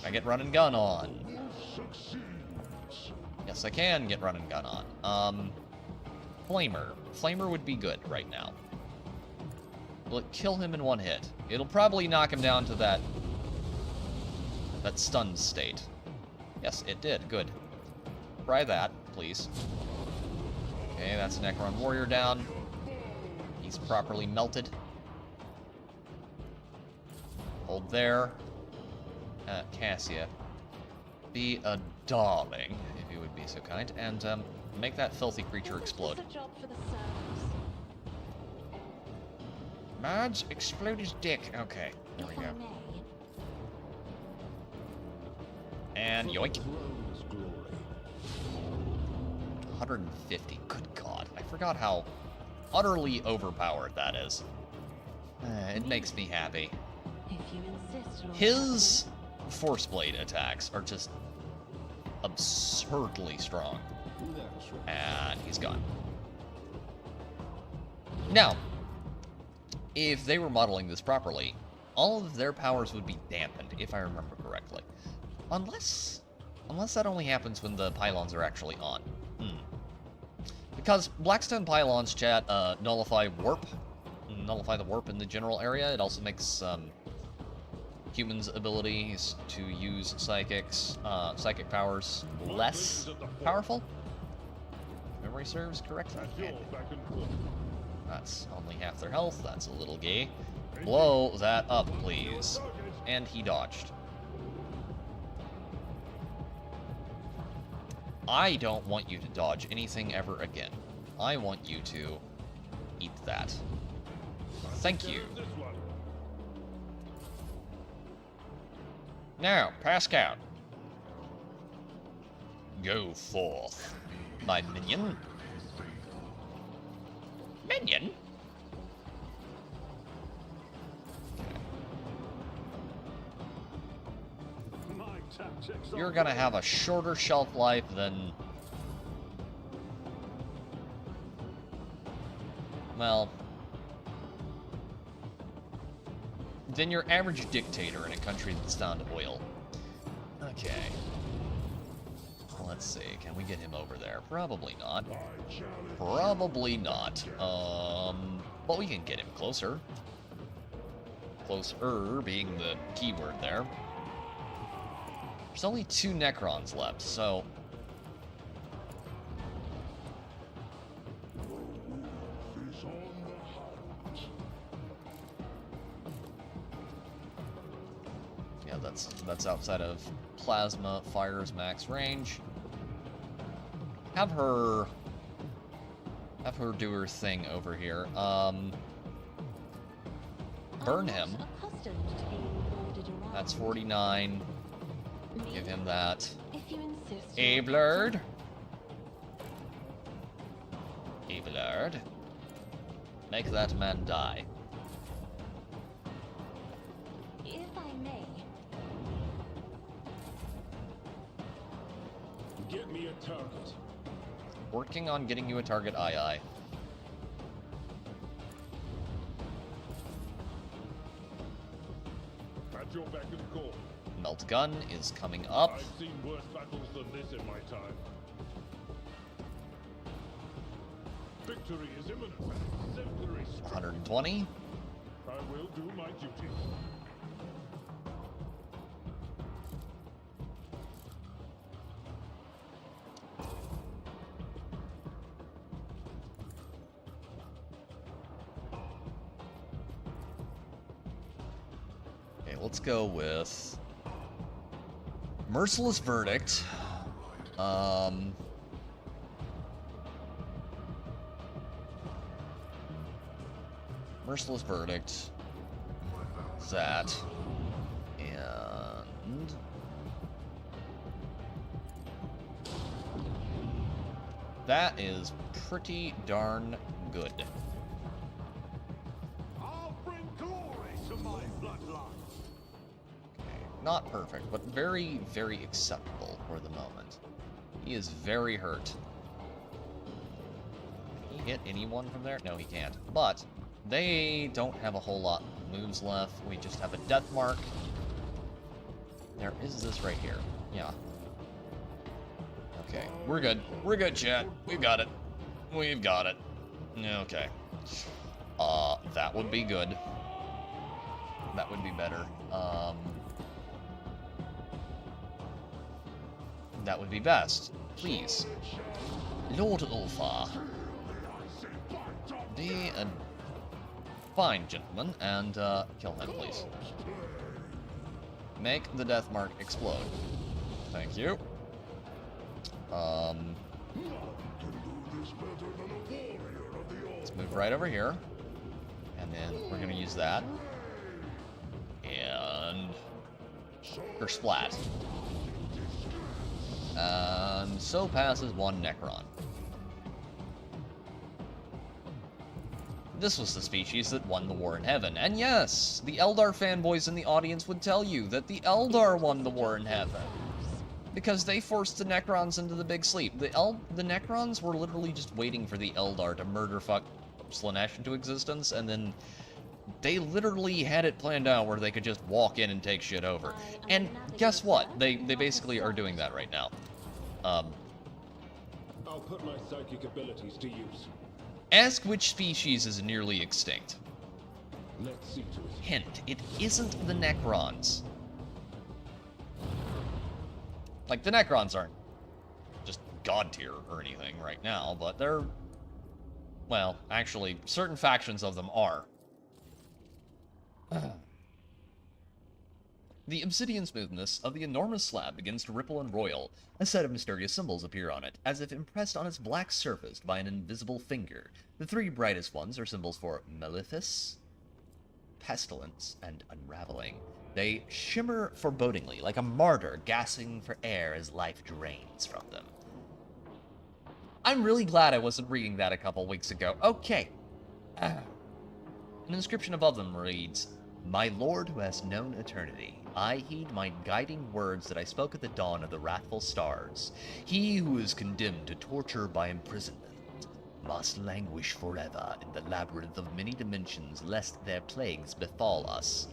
I get run and gun on. Yes, I can get run and gun on. Flamer. Flamer would be good right now. Will it kill him in one hit? It'll probably knock him down to that stunned state. Yes, it did. Good. Try that, please. Okay, that's a Necron Warrior down. He's properly melted. Hold there. Cassia. Be a darling, if you would be so kind, and make that filthy creature explode. Mods, explode his dick. Okay, there we go. And yoink. 150. Good God. I forgot how utterly overpowered that is. It makes me happy. His Force Blade attacks are just absurdly strong. And he's gone. Now, if they were modeling this properly, all of their powers would be dampened, if I remember correctly. Unless that only happens when the pylons are actually on. because Blackstone Pylons, chat, nullify warp. Nullify the warp in the general area. It also makes humans' abilities to use psychic powers less powerful. If memory serves correctly. That's only half their health. That's a little gay. Blow that up, please. And he dodged. I don't want you to dodge anything ever again. I want you to eat that. Thank you. Now, pass out. Go forth, my minion. Minion? You're gonna have a shorter shelf life than... well... than your average dictator in a country that's down to oil. Okay. Let's see, can we get him over there? Probably not. Probably not. But we can get him closer. Closer being the keyword there. There's only 2 Necrons left, so... yeah, that's outside of Plasma Fire's max range. Have her do her thing over here. Burn him. That's 49. Give him that. Abelard. Abelard. Make that man die. If I may. Get me a target. Working on getting you a target, aye. At your beck and call. Melt gun is coming up. I've seen worse battles than this in my time. Victory is imminent. Exemplary strength. 120. I will do my duty. Okay, let's go with Merciless Verdict. Merciless Verdict. That. And... that is pretty darn good. I'll bring glory to my bloodline. Not perfect, but very, very acceptable for the moment. He is very hurt. Can he hit anyone from there? No, he can't. But they don't have a whole lot of moves left. We just have a death mark. There is this right here. Yeah. Okay, we're good. We're good, chat. We've got it. We've got it. Okay. That would be good. That would be better. That would be best. Please. Lord Ulfar. Be a fine gentleman and kill him, please. Make the death mark explode. Thank you. Let's move right over here. And then we're gonna use that. And her splat. And so passes 1 Necron. This was the species that won the war in heaven. And yes, the Eldar fanboys in the audience would tell you that the Eldar won the war in heaven. Because they forced the Necrons into the big sleep. The Necrons were literally just waiting for the Eldar to murder fuck Slaanesh into existence, and then they literally had it planned out where they could just walk in and take shit over. And guess what? They basically are doing that right now. put my psychic abilities to use. Ask which species is nearly extinct. Let's see to it. Hint, it isn't the Necrons. Like, the Necrons aren't just god tier or anything right now, but they're... Well, actually, certain factions of them are. The obsidian smoothness of the enormous slab begins to ripple and roil. A set of mysterious symbols appear on it, as if impressed on its black surface by an invisible finger. The three brightest ones are symbols for Malefice, Pestilence, and Unraveling. They shimmer forebodingly, like a martyr gasping for air as life drains from them. I'm really glad I wasn't reading that a couple weeks ago. Okay. An inscription above them reads, "My lord who has known eternity, I heed my guiding words that I spoke at the dawn of the wrathful stars. He who is condemned to torture by imprisonment must languish forever in the labyrinth of many dimensions, lest their plagues befall us.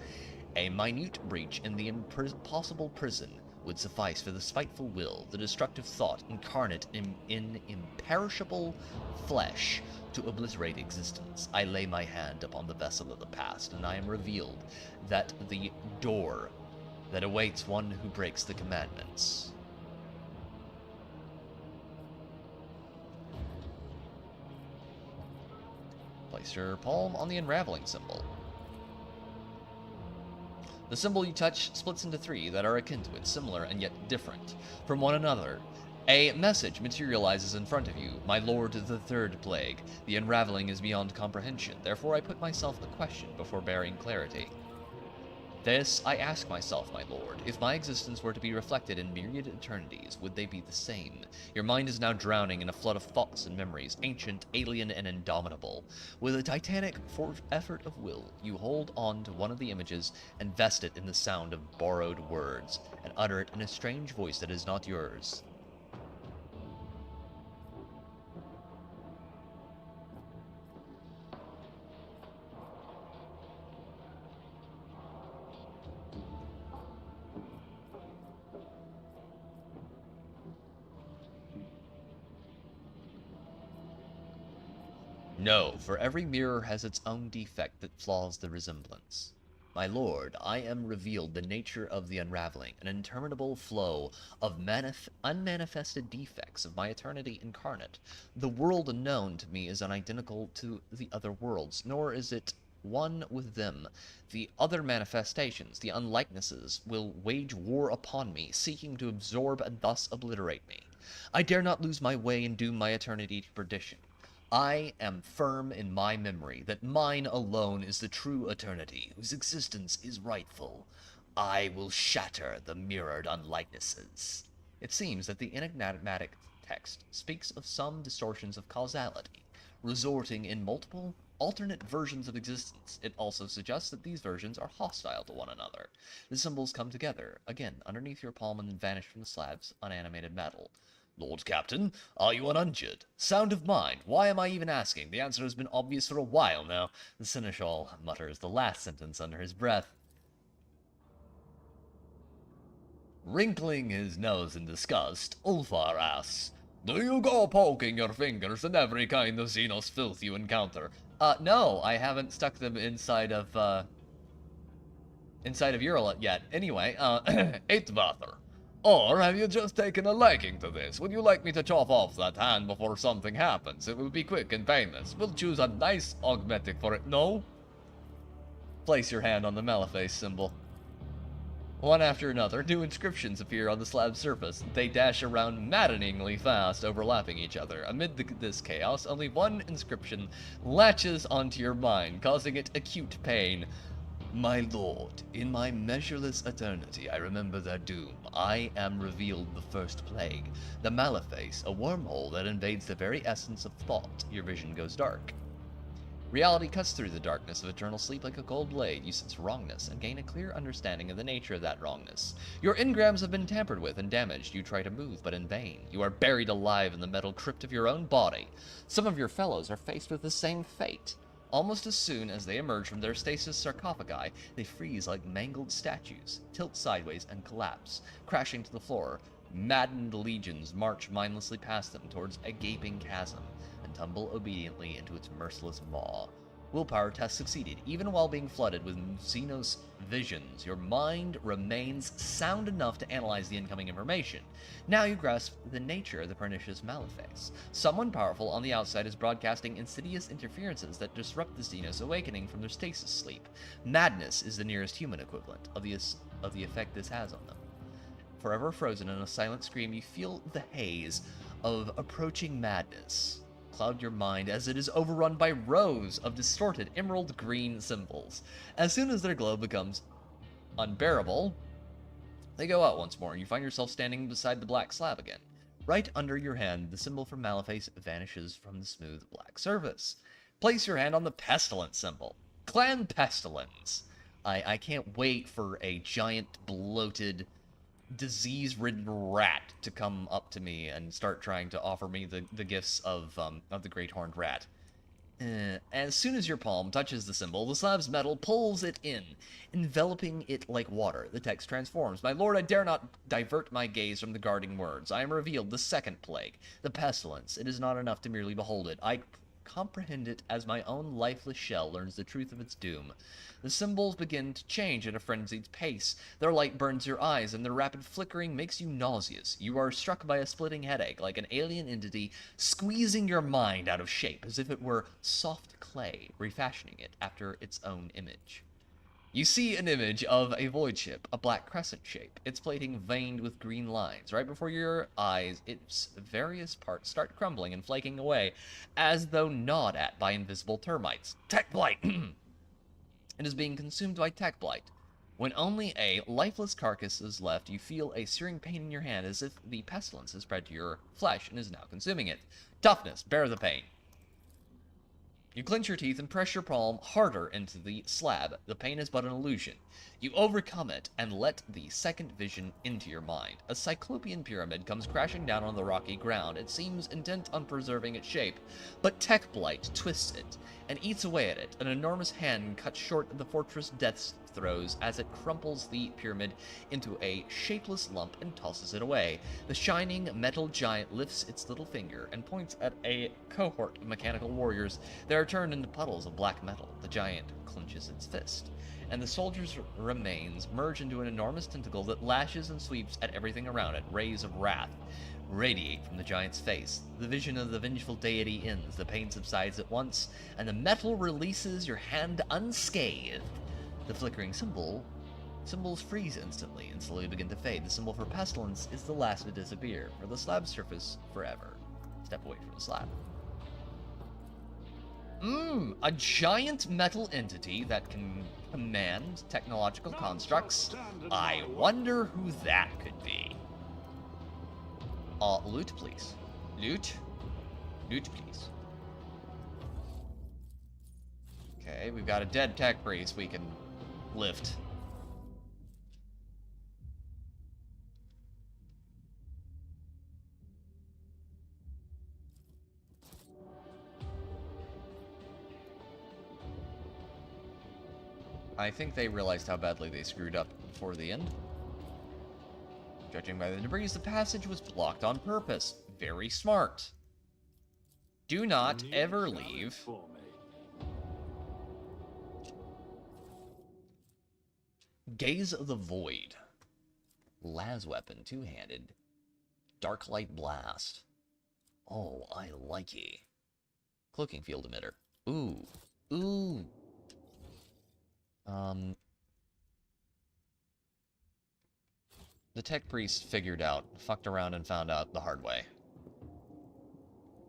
A minute breach in the impossible prison would suffice for the spiteful will, the destructive thought incarnate in imperishable flesh to obliterate existence. I lay my hand upon the vessel of the past, and I am revealed that the door that awaits one who breaks the commandments." Place your palm on the unraveling symbol. The symbol you touch splits into three that are akin to it, similar and yet different from one another. A message materializes in front of you. "My lord, the third plague. The unraveling is beyond comprehension. Therefore I put myself the question before bearing clarity. This I ask myself, my lord. If my existence were to be reflected in myriad eternities, would they be the same? Your mind is now drowning in a flood of thoughts and memories, ancient, alien, and indomitable. With a titanic effort of will, you hold on to one of the images and vest it in the sound of borrowed words, and utter it in a strange voice that is not yours. No, for every mirror has its own defect that flaws the resemblance. My lord, I am revealed the nature of the unraveling, an interminable flow of unmanifested defects of my eternity incarnate. The world unknown to me is unidentical to the other worlds, nor is it one with them. The other manifestations, the unlikenesses, will wage war upon me, seeking to absorb and thus obliterate me. I dare not lose my way and doom my eternity to perdition. I am firm in my memory that mine alone is the true eternity, whose existence is rightful. I will shatter the mirrored unlikenesses." It seems that the enigmatic text speaks of some distortions of causality, resorting in multiple alternate versions of existence. It also suggests that these versions are hostile to one another. The symbols come together, again, underneath your palm and then vanish from the slab's unanimated metal. "Lord Captain, are you uninjured? Sound of mind. Why am I even asking? The answer has been obvious for a while now." The Seneschal mutters the last sentence under his breath. Wrinkling his nose in disgust, Ulfar asks, "Do you go poking your fingers in every kind of Xenos filth you encounter?" No, I haven't stuck them inside of Urla yet. Anyway, Eitvather. Or have you just taken a liking to this? Would you like me to chop off that hand before something happens? It will be quick and painless. We'll choose a nice augmetic for it, no? Place your hand on the Malefice symbol. One after another, new inscriptions appear on the slab's surface. They dash around maddeningly fast, overlapping each other. Amid this chaos, only one inscription latches onto your mind, causing it acute pain. "My lord, in my measureless eternity I remember their doom. I am revealed the first plague, the Malefice, a wormhole that invades the very essence of thought." Your vision goes dark. Reality cuts through the darkness of eternal sleep like a cold blade. You sense wrongness and gain a clear understanding of the nature of that wrongness. Your engrams have been tampered with and damaged. You try to move, but in vain. You are buried alive in the metal crypt of your own body. Some of your fellows are faced with the same fate. Almost as soon as they emerge from their stasis sarcophagi, they freeze like mangled statues, tilt sideways, and collapse, crashing to the floor. Maddened legions march mindlessly past them towards a gaping chasm and tumble obediently into its merciless maw. Willpower test succeeded. Even while being flooded with Xenos visions, your mind remains sound enough to analyze the incoming information. Now you grasp the nature of the pernicious Maleface. Someone powerful on the outside is broadcasting insidious interferences that disrupt the Xenos awakening from their stasis sleep. Madness is the nearest human equivalent of the effect this has on them. Forever frozen in a silent scream, you feel the haze of approaching madness cloud your mind as it is overrun by rows of distorted emerald green symbols. As soon as their glow becomes unbearable, they go out once more, and you find yourself standing beside the black slab again. Right under your hand, the symbol for Maleface vanishes from the smooth black surface. Place your hand on the pestilence symbol. Clan Pestilence. I can't wait for a giant, bloated, disease-ridden rat to come up to me and start trying to offer me the gifts of the Great Horned Rat. As soon as your palm touches the symbol, the slab's metal pulls it in, enveloping it like water. The text transforms. My lord, I dare not divert my gaze from the guarding words. I am revealed the second plague, the pestilence. It is not enough to merely behold it. I comprehend it as my own lifeless shell learns the truth of its doom. The symbols begin to change at a frenzied pace. Their light burns your eyes, and their rapid flickering makes you nauseous. You are struck by a splitting headache, like an alien entity squeezing your mind out of shape, as if it were soft clay, refashioning it after its own image. You see an image of a void ship, a black crescent shape, its plating veined with green lines. Right before your eyes, its various parts start crumbling and flaking away, as though gnawed at by invisible termites. Tech blight! It is being consumed by tech blight. When only a lifeless carcass is left, you feel a searing pain in your hand, as if the pestilence has spread to your flesh and is now consuming it. Toughness, bear the pain. You clench your teeth and press your palm harder into the slab. The pain is but an illusion. You overcome it and let the second vision into your mind. A cyclopean pyramid comes crashing down on the rocky ground. It seems intent on preserving its shape, but tech blight twists it and eats away at it. An enormous hand cuts short the fortress death throes as it crumples the pyramid into a shapeless lump and tosses it away. The shining metal giant lifts its little finger and points at a cohort of mechanical warriors. They are turned into puddles of black metal. The giant clenches its fist, and the soldier's remains merge into an enormous tentacle that lashes and sweeps at everything around it. Rays of wrath radiate from the giant's face. The vision of the vengeful deity ends. The pain subsides at once, and the metal releases your hand unscathed. The flickering symbols freeze instantly and slowly begin to fade. The symbol for pestilence is the last to disappear, for the slab's surface forever. Step away from the slab. A giant metal entity that can command technological constructs. I wonder who that could be. Loot, please. Loot. Loot, please. Okay, we've got a dead tech priest we can lift. I think they realized how badly they screwed up before the end. Judging by the debris, the passage was blocked on purpose. Very smart. Do not ever leave. Gaze of the Void. Las weapon, two-handed. Dark light blast. Oh, I like it. Cloaking field emitter. Ooh. Ooh. The tech priest fucked around and found out the hard way.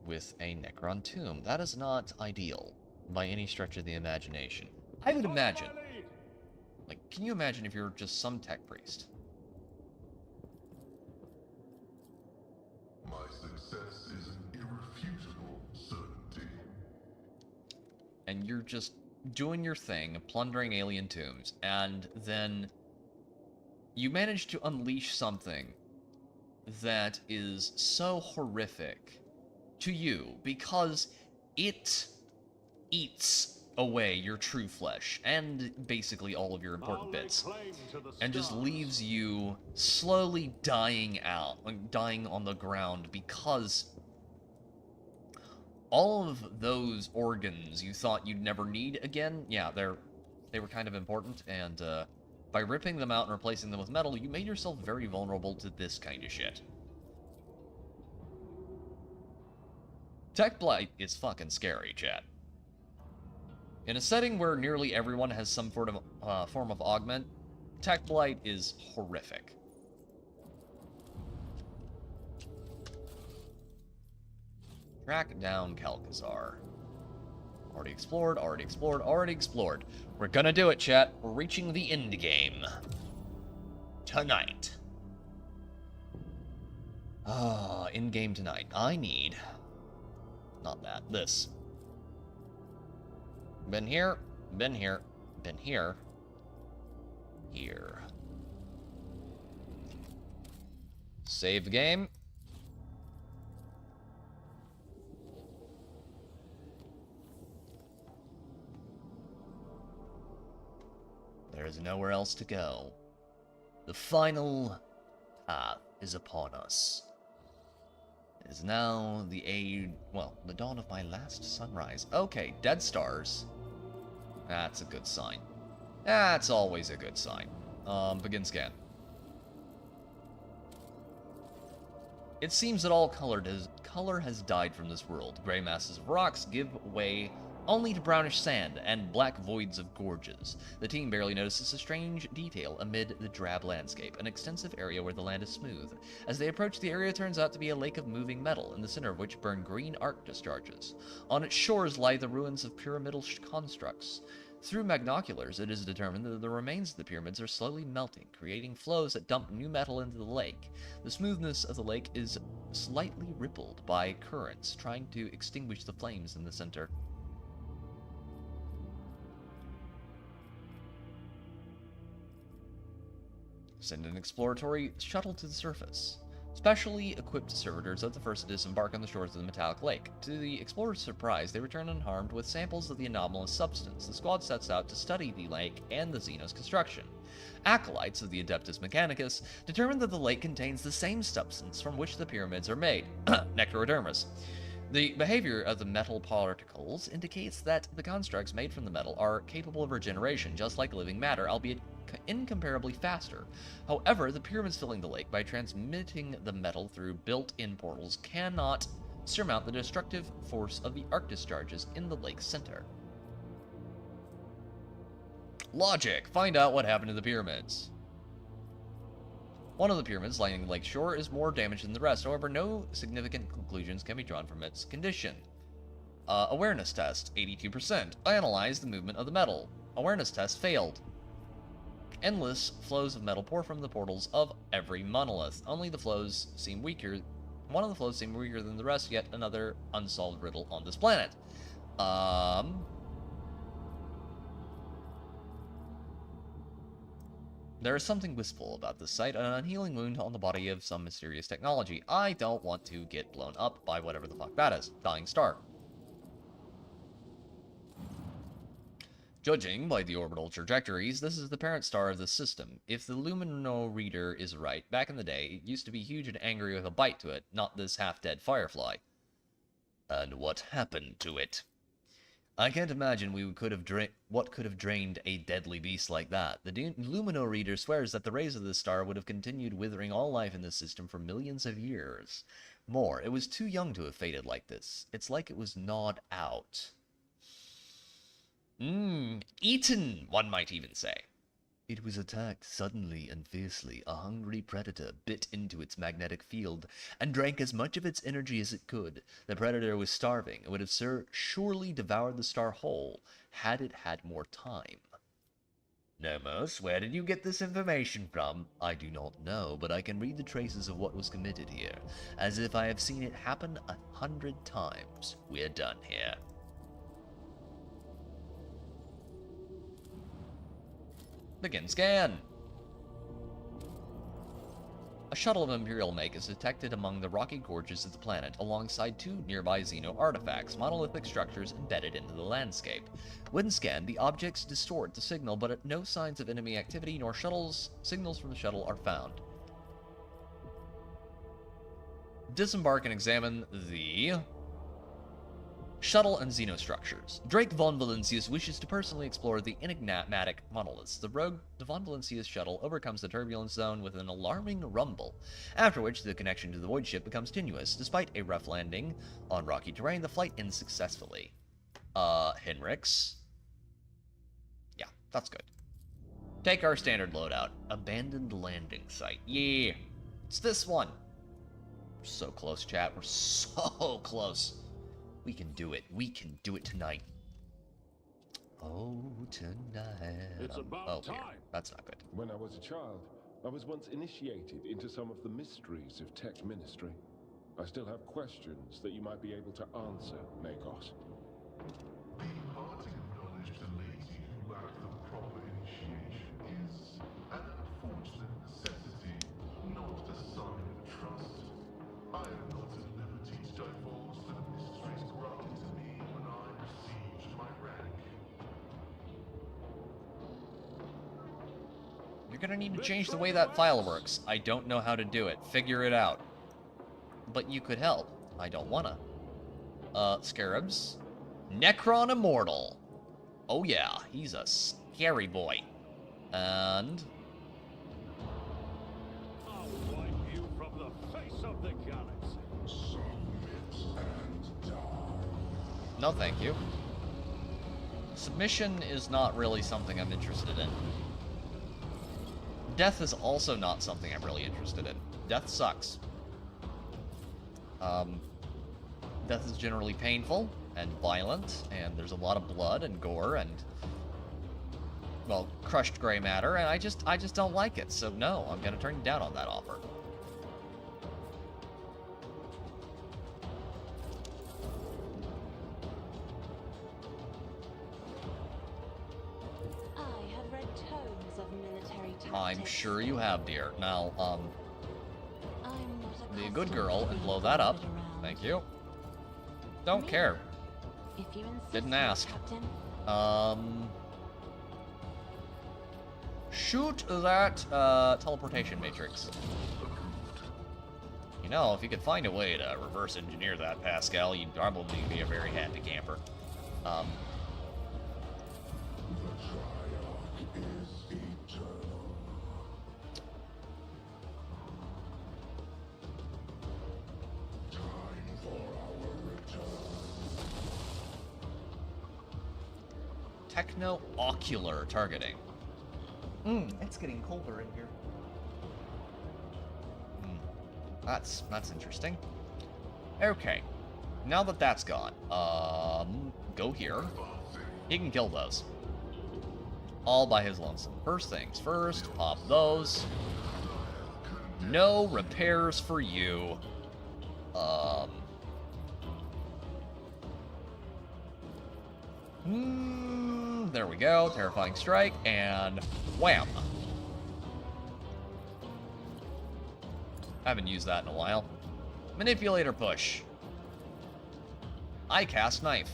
With a Necron tomb. That is not ideal by any stretch of the imagination. I would imagine. Like, can you imagine if you're just some tech priest? My success is an irrefutable certainty. And you're just doing your thing, plundering alien tombs, and then you manage to unleash something that is so horrific to you because it eats away your true flesh and basically all of your important bits, and just leaves you slowly dying out, like dying on the ground, because all of those organs you thought you'd never need again, yeah, they were kind of important, and by ripping them out and replacing them with metal, you made yourself very vulnerable to this kind of shit. Tech Blight is fucking scary, chat. In a setting where nearly everyone has some sort of form of augment, Tech Blight is horrific. Track down Calcazar. Already explored, already explored, already explored. We're gonna do it, chat. We're reaching the end game. Tonight. End game tonight. I need... not that. This. Been here, been here, been here. Here. Save game. There is nowhere else to go. The final path is upon us. It is now the dawn of my last sunrise. Okay, dead stars. That's a good sign. That's always a good sign. Begin scan. It seems that all color has died from this world. Gray masses of rocks give way only to brownish sand and black voids of gorges. The team barely notices a strange detail amid the drab landscape, an extensive area where the land is smooth. As they approach, the area turns out to be a lake of moving metal, in the center of which burn green arc discharges. On its shores lie the ruins of pyramidal constructs. Through magnoculars, it is determined that the remains of the pyramids are slowly melting, creating flows that dump new metal into the lake. The smoothness of the lake is slightly rippled by currents, trying to extinguish the flames in the center. Send an exploratory shuttle to the surface. Specially equipped servitors of the first to disembark on the shores of the metallic lake. To the explorers' surprise, they return unharmed with samples of the anomalous substance. The squad sets out to study the lake and the Xenos construction. Acolytes of the Adeptus Mechanicus determine that the lake contains the same substance from which the pyramids are made, necrodermis. The behavior of the metal particles indicates that the constructs made from the metal are capable of regeneration, just like living matter, albeit incomparably faster. However, the pyramids filling the lake by transmitting the metal through built-in portals cannot surmount the destructive force of the arc discharges in the lake's center. Logic! Find out what happened to the pyramids. One of the pyramids lining the lake shore is more damaged than the rest. However, no significant conclusions can be drawn from its condition. Awareness test, 82%. Analyze the movement of the metal. Awareness test failed. Endless flows of metal pour from the portals of every monolith. Only the flows seem weaker. One of the flows seem weaker than the rest, yet another unsolved riddle on this planet. There is something wistful about this site, an unhealing wound on the body of some mysterious technology. I don't want to get blown up by whatever the fuck that is. Dying star. Judging by the orbital trajectories, this is the parent star of the system. If the Lumino reader is right, back in the day, it used to be huge and angry with a bite to it, not this half-dead firefly. And what happened to it? I can't imagine what could have drained a deadly beast like that. The Lumino reader swears that the rays of this star would have continued withering all life in this system for millions of years. More, it was too young to have faded like this. It's like it was gnawed out. Eaten, one might even say. It was attacked suddenly and fiercely. A hungry predator bit into its magnetic field and drank as much of its energy as it could. The predator was starving and would have surely devoured the star whole had it had more time. Nomos, where did you get this information from? I do not know, but I can read the traces of what was committed here, as if I have seen it happen 100 times. We're done here. Begin scan. A shuttle of Imperial make is detected among the rocky gorges of the planet, alongside 2 nearby Xeno artifacts, monolithic structures embedded into the landscape. When scanned, the objects distort the signal, but no signs of enemy activity nor signals from the shuttle are found. Disembark and examine the shuttle and xenostructures. Drake von Valencius wishes to personally explore the enigmatic monoliths. The von Valencius shuttle overcomes the turbulence zone with an alarming rumble, after which the connection to the void ship becomes tenuous. Despite a rough landing on rocky terrain, the flight ends successfully. Henrix. Yeah, that's good. Take our standard loadout. Abandoned landing site. Yeah, it's this one. We're so close, chat. We're so close. We can do it. We can do it tonight. Oh, tonight. It's about time. Here. That's not good. When I was a child, I was once initiated into some of the mysteries of tech ministry. I still have questions that you might be able to answer, Nakos. The imparting of knowledge to laity who lack the proper initiation is an unfortunate necessity, not a sign of trust. I am not at liberty to divulge the mysteries granted to me when I received my rank. You're gonna need to change the way that file works. I don't know how to do it. Figure it out. But you could help. I don't wanna. Scarabs. Necron Immortal. Oh yeah, he's a scary boy. And... I'll wipe you from the face of the galaxy. Submit and die. no thank you. Submission is not really something I'm interested in. Death is also not something I'm really interested in. Death sucks. Death is generally painful and violent, and there's a lot of blood and gore and, well, crushed gray matter, and I just don't like it. So no, I'm gonna turn down on that offer. I have read tomes of military tactics. I'm sure you have, dear. Now, I'm not be a good accustomed girl to and being blow that up. ordered around. Thank you. Don't Me? care. If you insist, Didn't my ask. Captain. Shoot that teleportation matrix. You know, if you could find a way to reverse engineer that, Pascal, you'd probably be a very happy camper. The Triarch is eternal. Time for our return. Techno-ocular targeting. It's getting colder in here. That's interesting. Okay. Now that that's gone, go here. He can kill those. All by his lonesome. First things first, pop those. No repairs for you. There we go. Terrifying strike, and wham. I haven't used that in a while. Manipulator push. I cast knife.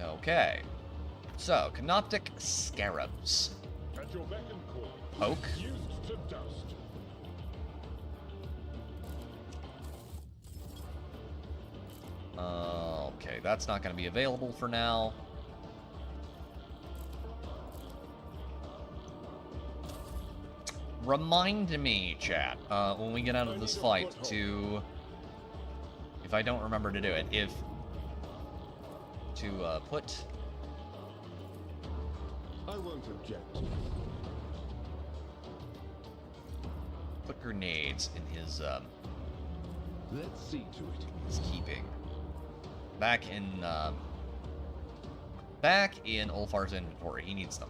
Okay. So, Canoptic Scarabs. At your beck and call. Poke. Used to dust. Okay, that's not going to be available for now. Remind me, chat, when we get out of this fight to, if I don't remember to do it, put... I won't object. Put grenades in his, Let's see to it. his keeping. Back in Ulfar's inventory. He needs them.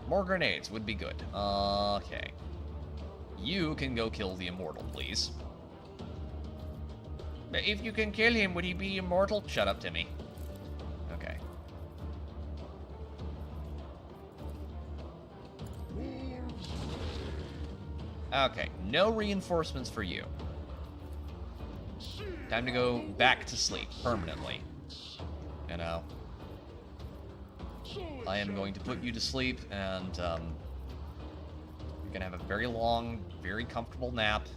More grenades would be good. Okay. You can go kill the immortal, please. But if you can kill him, would he be immortal? Shut up, Timmy. Okay. Okay, no reinforcements for you. Time to go back to sleep permanently. You know, I am going to put you to sleep, and you're gonna have a very long, very comfortable nap,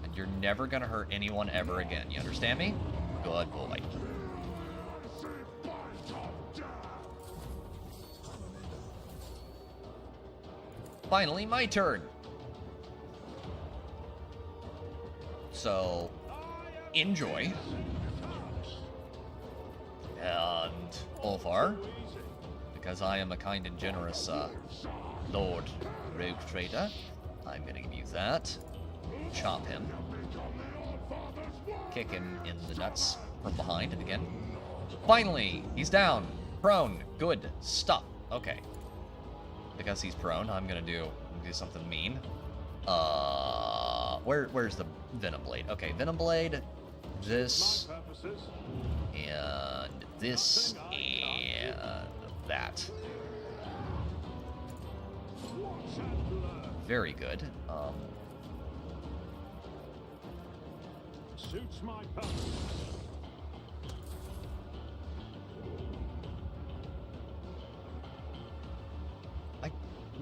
and you're never gonna hurt anyone ever again. You understand me? Good boy. Finally, my turn. So, enjoy. And Ulfar, because I am a kind and generous Lord Rogue Trader, I'm gonna give you that. Chop him. Kick him in the nuts from behind again. Finally, he's down. Prone. Good. Stop. Okay. Because he's prone, I'm gonna do something mean. Where's the Venom Blade? Okay, Venom Blade, this, and this, and that. Very good. Suits my purpose.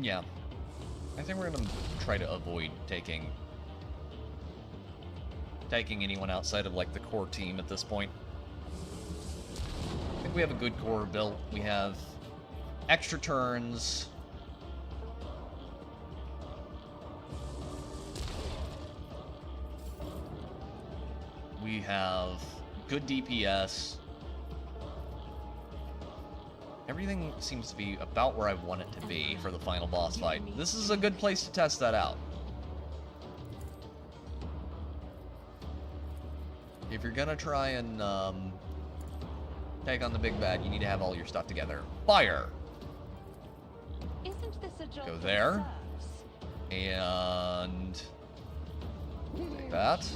Yeah. I think we're gonna try to avoid taking anyone outside of, like, the core team at this point. I think we have a good core built. We have extra turns. We have good DPS. Everything seems to be about where I want it to be for the final boss fight. This is a good place to test that out. If you're gonna try and take on the big bad, you need to have all your stuff together. Fire! Isn't this a job Go for there. serfs? And take that.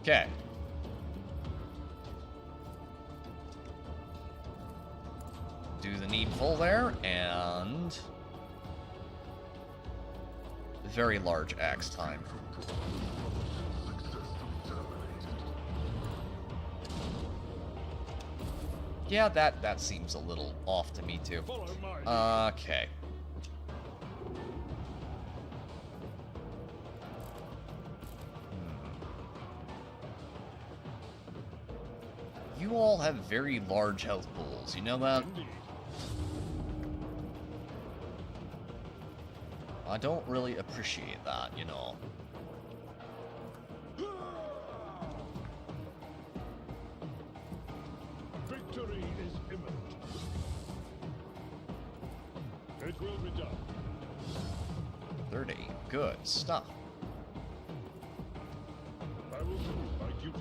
Okay. Do the needful there, and very large axe time. Yeah, that seems a little off to me too. Okay. You all have very large health pools, you know that? I don't really appreciate that, you know. Victory is imminent. It will be done. 30. Good stuff. I will do my duty.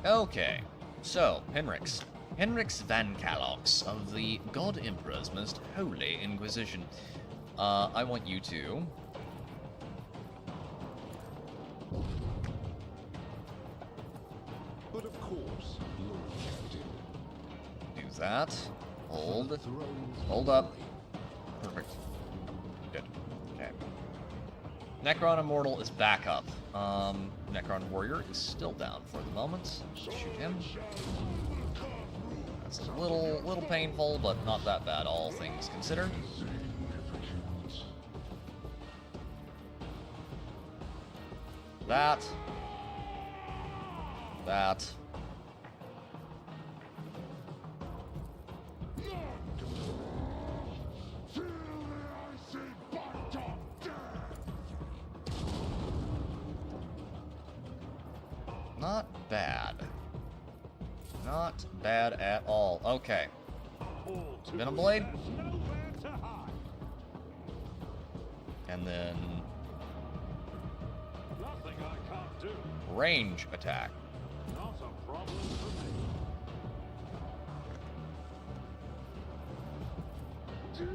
Okay. So, Henrix Van Calox of the God Emperor's Most Holy Inquisition. I want you to... But of course, Lord Captain. do that. Hold. Hold up. Perfect. Good. Okay. Necron Immortal is back up. Necron Warrior is still down for the moment. Shoot him. That's a little painful, but not that bad, all things considered. That. Not bad. Not bad at all. Okay. Venom Blade. And then Nothing I can't do. range attack. Not a problem for me.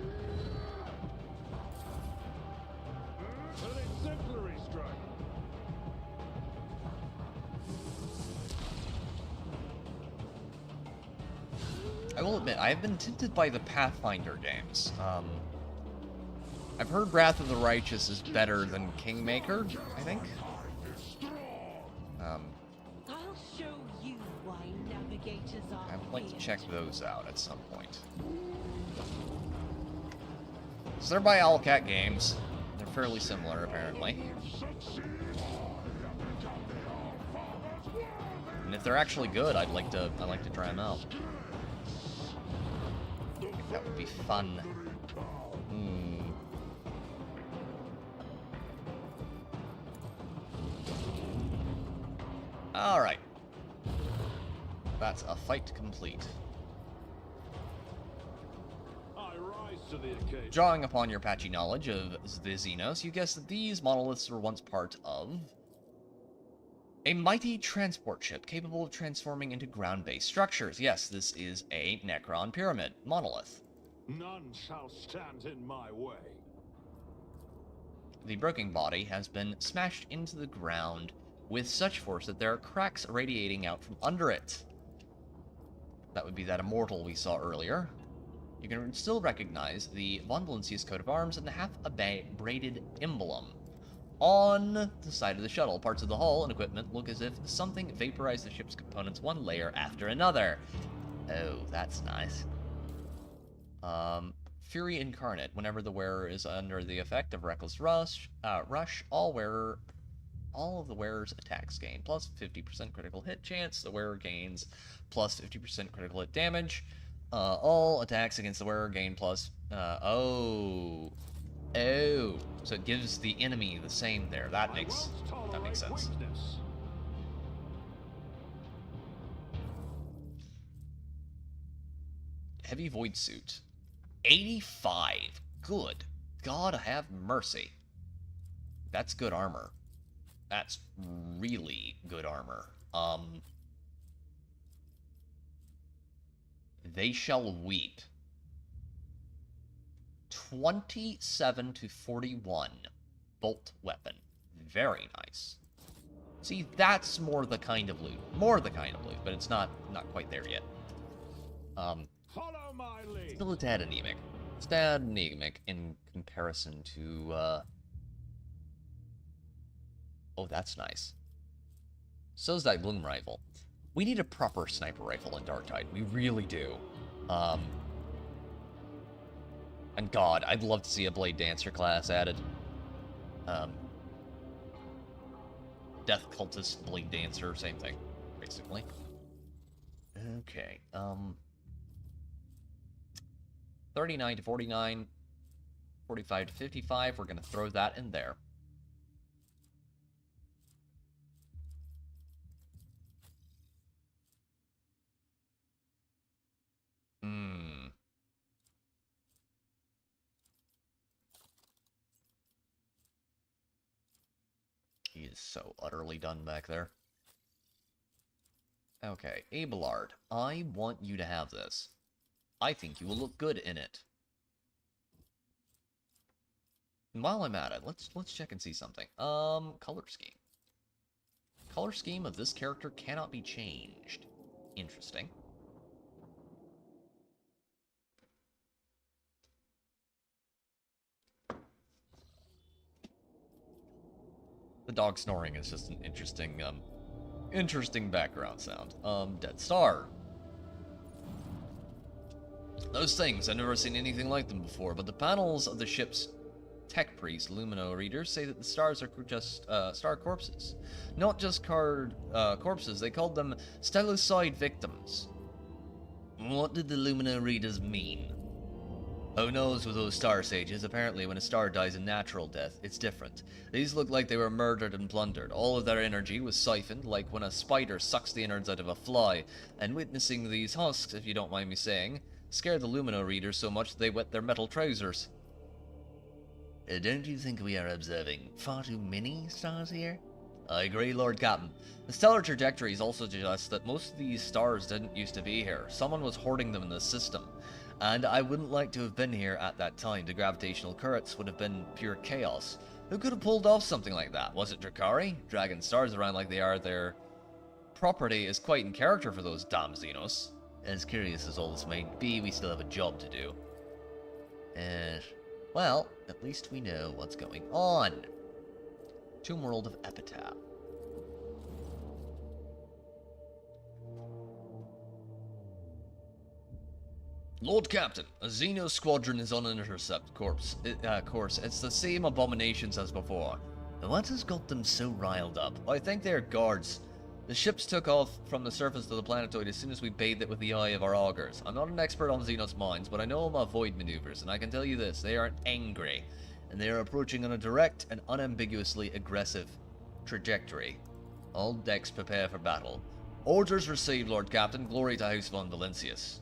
I will admit, I have been tempted by the Pathfinder games. I've heard Wrath of the Righteous is better than Kingmaker, I think. I'll show you why navigators are I would like to check those out at some point. So they're by Owlcat Games. They're fairly similar, apparently. And if they're actually good, I'd like to try them out. I think that would be fun. Alright. That's a fight complete. I rise to the occasion. Drawing upon your patchy knowledge of the Xenos, you guess that these monoliths were once part of a mighty transport ship capable of transforming into ground-based structures. Yes, this is a Necron pyramid monolith. None shall stand in my way. The broken body has been smashed into the ground with such force that there are cracks radiating out from under it. That would be that immortal we saw earlier. You can still recognize the Von Valencia's coat of arms and the half-braided emblem. On the side of the shuttle, parts of the hull and equipment look as if something vaporized the ship's components one layer after another. Oh, that's nice. Fury Incarnate. Whenever the wearer is under the effect of Reckless Rush, all of the wearer's attacks gain plus 50% critical hit chance. The wearer gains plus 50% critical hit damage. All attacks against the wearer gain plus... Oh, so it gives the enemy the same there. That makes sense. Heavy Void Suit. 85. Good. God have mercy. That's good armor. That's really good armor. They Shall Weep. 27 to 41. Bolt weapon. Very nice. See, that's more the kind of loot. But it's not quite there yet. Follow my lead. Still a tad anemic. It's a tad anemic in comparison to, Oh, that's nice. So's that Gloom Rifle. We need a proper sniper rifle in Darktide. We really do. And God, I'd love to see a Blade Dancer class added. Death Cultist, Blade Dancer, same thing, basically. Okay, 39 to 49, 45 to 55, we're gonna throw that in there. He is so utterly done back there. Okay, Abelard, I want you to have this. I think you will look good in it. And while I'm at it, let's check and see something. Color scheme. Color scheme of this character cannot be changed. Interesting. The dog snoring is just an interesting, interesting background sound. Dead Star. Those things, I've never seen anything like them before, but the panels of the ship's tech priest lumino readers say that the stars are just star corpses. Not just corpses, they called them stellocoid victims. What did the lumino readers mean? Who knows with those star sages? Apparently when a star dies a natural death, it's different. These look like they were murdered and plundered. All of their energy was siphoned, like when a spider sucks the innards out of a fly. And witnessing these husks, if you don't mind me saying, scared the lumino readers so much they wet their metal trousers. Don't you think we are observing far too many stars here? I agree, Lord Captain. The stellar trajectories also suggest that most of these stars didn't used to be here. Someone was hoarding them in the system. And I wouldn't like to have been here at that time. The gravitational currents would have been pure chaos. Who could have pulled off something like that? Was it Drakari? Dragging stars around like they are their property is quite in character for those damn Xenos. as curious as all this may be, we still have a job to do. Well, at least we know what's going on. Tomb World of Epitaph. Lord Captain, a Xeno squadron is on an intercept course. It's the same abominations as before. What has got them so riled up? I think they're guards. The ships took off from the surface of the planetoid as soon as we bathed it with the eye of our augurs. I'm not an expert on Xenos minds, but I know about void maneuvers, and I can tell you this, they are angry, and they are approaching on a direct and unambiguously aggressive trajectory. All decks prepare for battle. Orders received, Lord Captain. Glory to House von Valencius.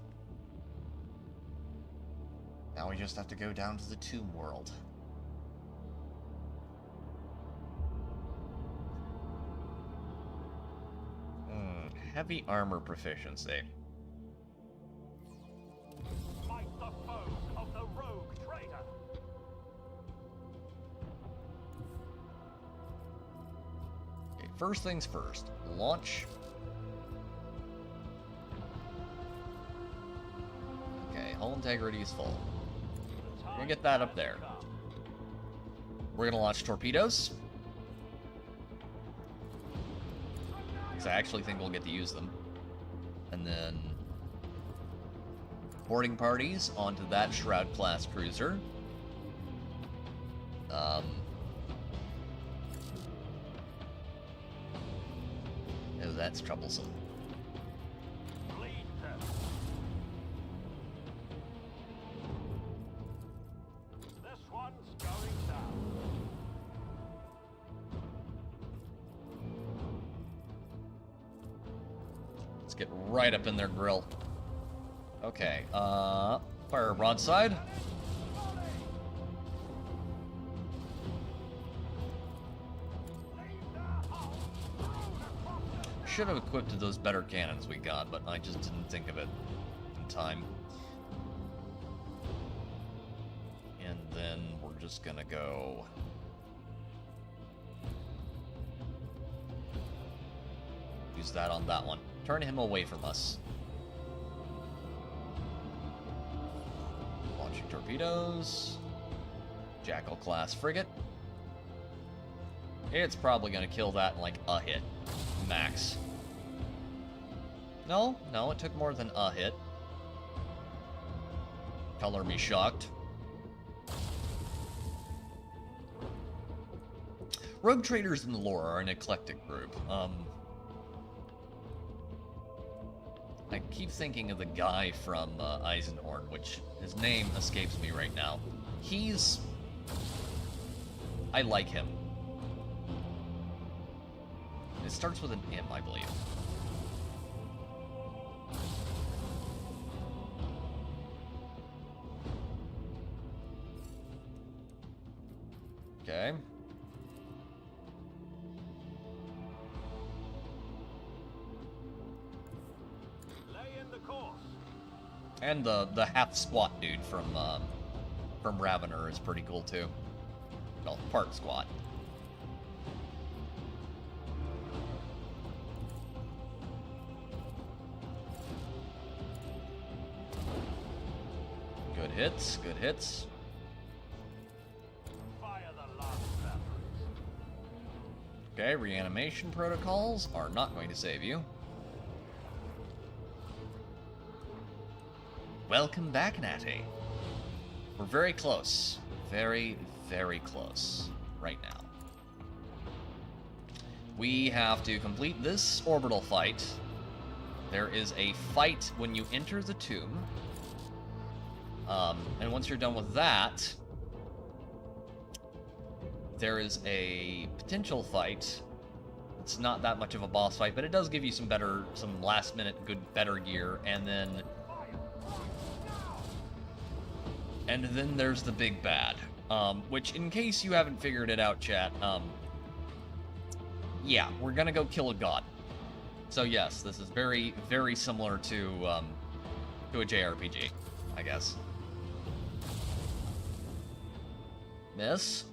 Now we just have to go down to the Tomb World. Heavy armor proficiency. Fight the foes of the rogue traitor. Okay, first things first. Launch. Okay, hull integrity is full. We're gonna get that up there. We're gonna launch torpedoes. Because I actually think we'll get to use them. And then boarding parties onto that Shroud class cruiser. Oh, that's troublesome. This one's going down. Let's get right up in their grill. Okay, fire a broadside. Should have equipped those better cannons we got, but I just didn't think of it in time. And then we're just gonna go... use that on that one. Turn him away from us. Launching torpedoes. Jackal class frigate. It's probably gonna kill that in like a hit. Max. No, it took more than a hit. Color me shocked. Rogue traders in the lore are an eclectic group. I keep thinking of the guy from Eisenhorn, which his name escapes me right now. I like him. It starts with an M, I believe. Okay. And the half squat dude from Ravener is pretty cool too. Well, part squat. Good hits, good hits. Fire the last batteries. Okay, reanimation protocols are not going to save you. Welcome back, Natty. We're very close. Very, very close right now. We have to complete this orbital fight. There is a fight when you enter the tomb. And once you're done with that, there is a potential fight. It's not that much of a boss fight, but it does give you some last minute better gear, and then there's the big bad, which, in case you haven't figured it out, chat, yeah, we're gonna go kill a god. So yes, this is very, very similar to a JRPG, I guess. Miss.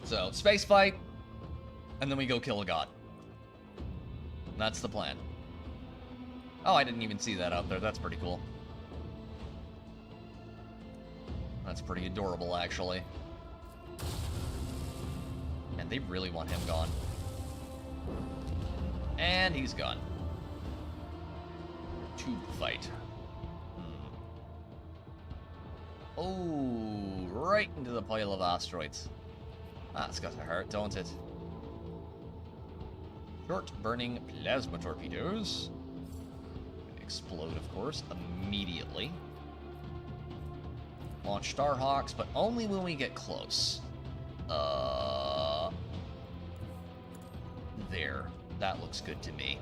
So, space fight, and then we go kill a god. That's the plan. Oh, I didn't even see that out there. That's pretty cool. That's pretty adorable, actually. And they really want him gone. And he's gone. Tube fight. Oh, right into the pile of asteroids. That's got to hurt, don't it? Short burning plasma torpedoes. Explode, of course, immediately. Launch Starhawks, but only when we get close. There. That looks good to me.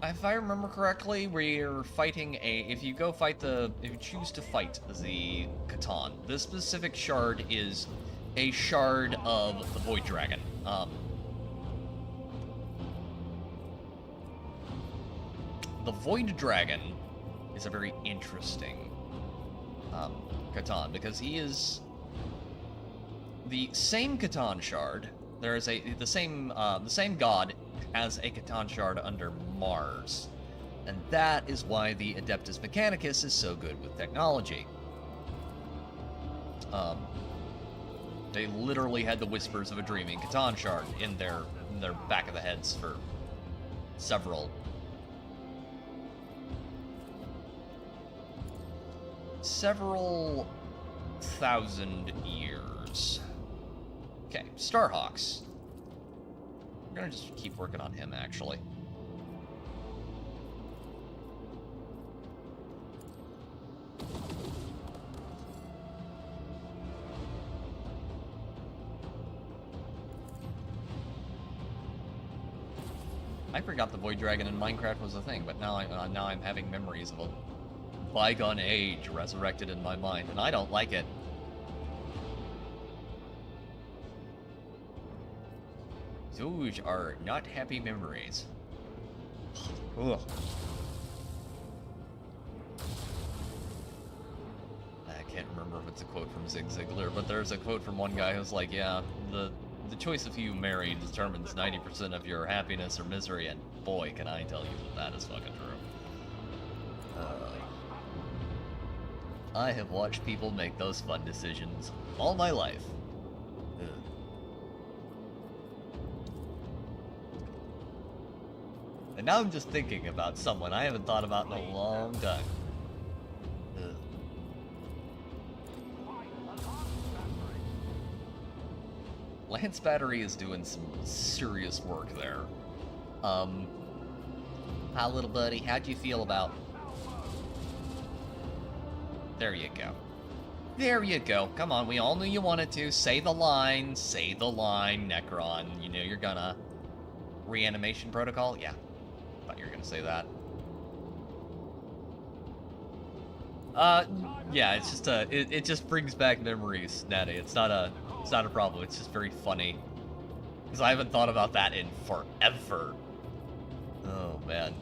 If I remember correctly, we're fighting if you choose to fight the Catan, this specific shard is a shard of the Void Dragon. The Void Dragon is a very interesting Catan, because he is the same Catan shard. There is the same god has a Catan shard under Mars, and that is why the Adeptus Mechanicus is so good with technology. They literally had the Whispers of a Dreaming Catan shard in their back of the heads for several thousand years. Okay, Starhawks. We're gonna just keep working on him, actually. I forgot the Void Dragon in Minecraft was a thing, but now I'm having memories of a bygone age resurrected in my mind, and I don't like it. Those are not happy memories. Ugh. I can't remember if it's a quote from Zig Ziglar, but there's a quote from one guy who's like, yeah, the choice of who you marry determines 90% of your happiness or misery, and boy, can I tell you that is fucking true. I have watched people make those fun decisions all my life. Ugh. And now I'm just thinking about someone I haven't thought about in a long time. Ugh. Lance Battery is doing some serious work there. Hi, little buddy. How'd you feel about... There you go. There you go. Come on, we all knew you wanted to. Say the line. Say the line, Necron. You know you're gonna. Reanimation protocol? Yeah. Thought you were gonna say that. Yeah, it's just it just brings back memories, Natty. It's not a problem. It's just very funny. Because I haven't thought about that in forever. Oh, man.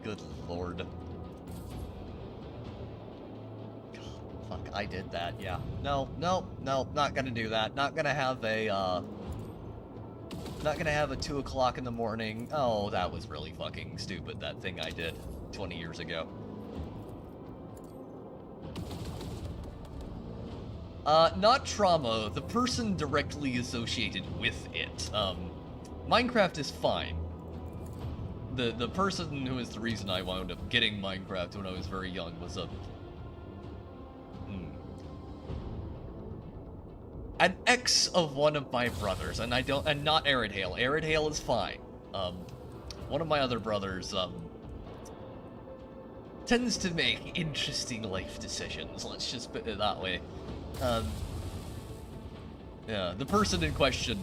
Good lord. Fuck, I did that, yeah. No, not gonna do that. Not gonna have a 2 o'clock in the morning. Oh, that was really fucking stupid, that thing I did 20 years ago. Not trauma, the person directly associated with it. Minecraft is fine. The person who is the reason I wound up getting Minecraft when I was very young was an ex of one of my brothers, and not Aridhale. Aridhale is fine. One of my other brothers, tends to make interesting life decisions, let's just put it that way. Yeah, the person in question,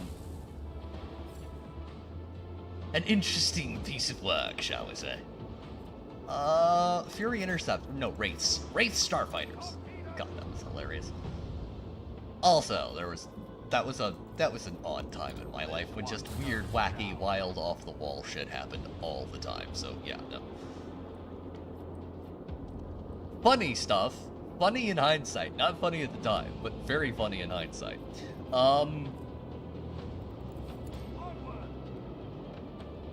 an interesting piece of work, shall we say. Fury Intercept, no, Wraiths. Wraith Starfighters. God, that was hilarious. Also, that was an odd time in my life when just weird, wacky, wild, off-the-wall shit happened all the time, so yeah, no. funny stuff. Funny in hindsight. Not funny at the time, but very funny in hindsight.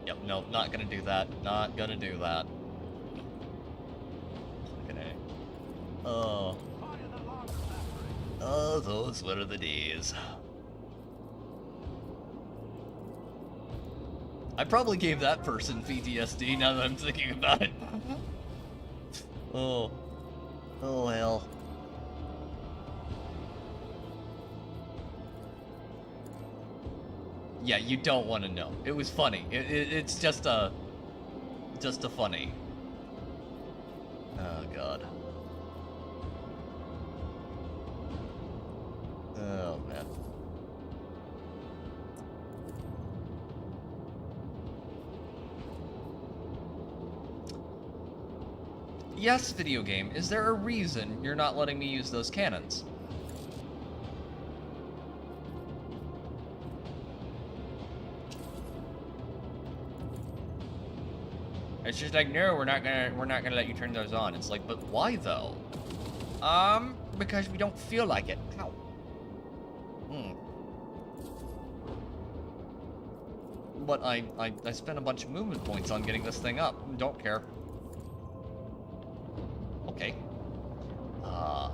Yep, no, not gonna do that. Not gonna do that. Okay. Oh, those were the days. I probably gave that person PTSD now that I'm thinking about it. Oh. Oh, hell. Yeah, you don't want to know. It was funny. It's just a funny. Oh, God. Oh, man. Yes, video game, is there a reason you're not letting me use those cannons? It's just like, no, we're not gonna let you turn those on. It's like, but why though? Because we don't feel like it. Ow. But I spent a bunch of movement points on getting this thing up. Don't care. Okay. Oh,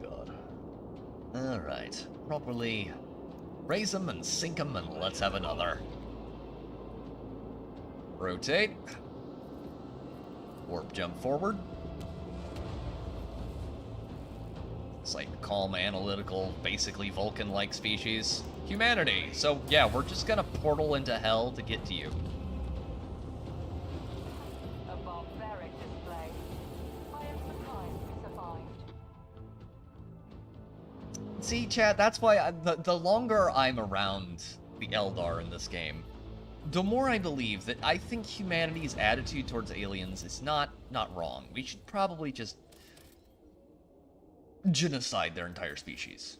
God. Alright. Properly raise them and sink them, and let's have another. Rotate. Warp jump forward. It's like calm, analytical, basically Vulcan-like species. Humanity. So yeah, we're just gonna portal into hell to get to you. A barbaric display. I am surprised we survived. See, chat, that's why the longer I'm around the Eldar in this game, the more I believe that I think humanity's attitude towards aliens is not wrong. We should probably just genocide their entire species.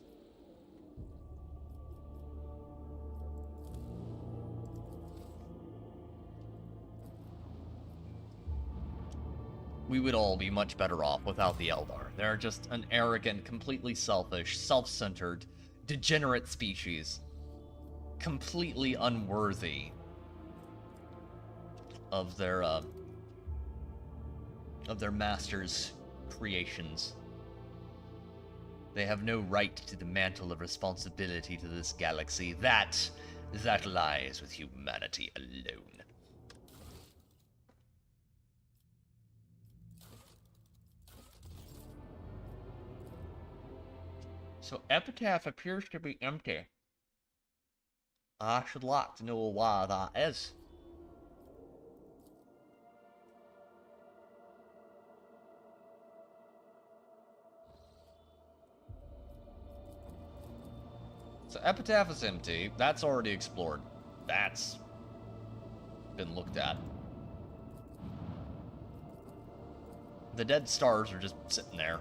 We would all be much better off without the Eldar. They're just an arrogant, completely selfish, self-centered, degenerate species. Completely unworthy of their master's creations. They have no right to the mantle of responsibility to this galaxy. That lies with humanity alone. So Epitaph appears to be empty. I should like to know why that is. So Epitaph is empty. That's already explored. That's been looked at. The dead stars are just sitting there.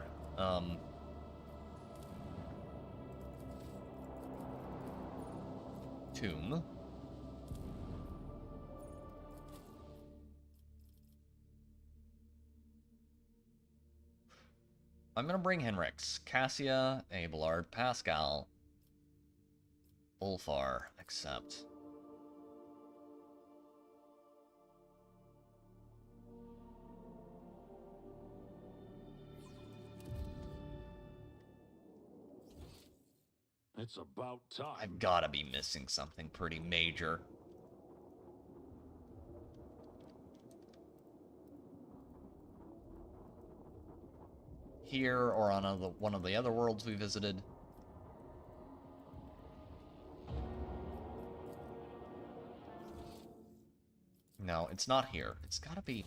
Tomb. I'm gonna bring Henrix, Cassia, Abelard, Pascal, Ulfar, accept. It's about time. I've gotta be missing something pretty major. Here or on one of the other worlds we visited. No, it's not here. It's gotta be,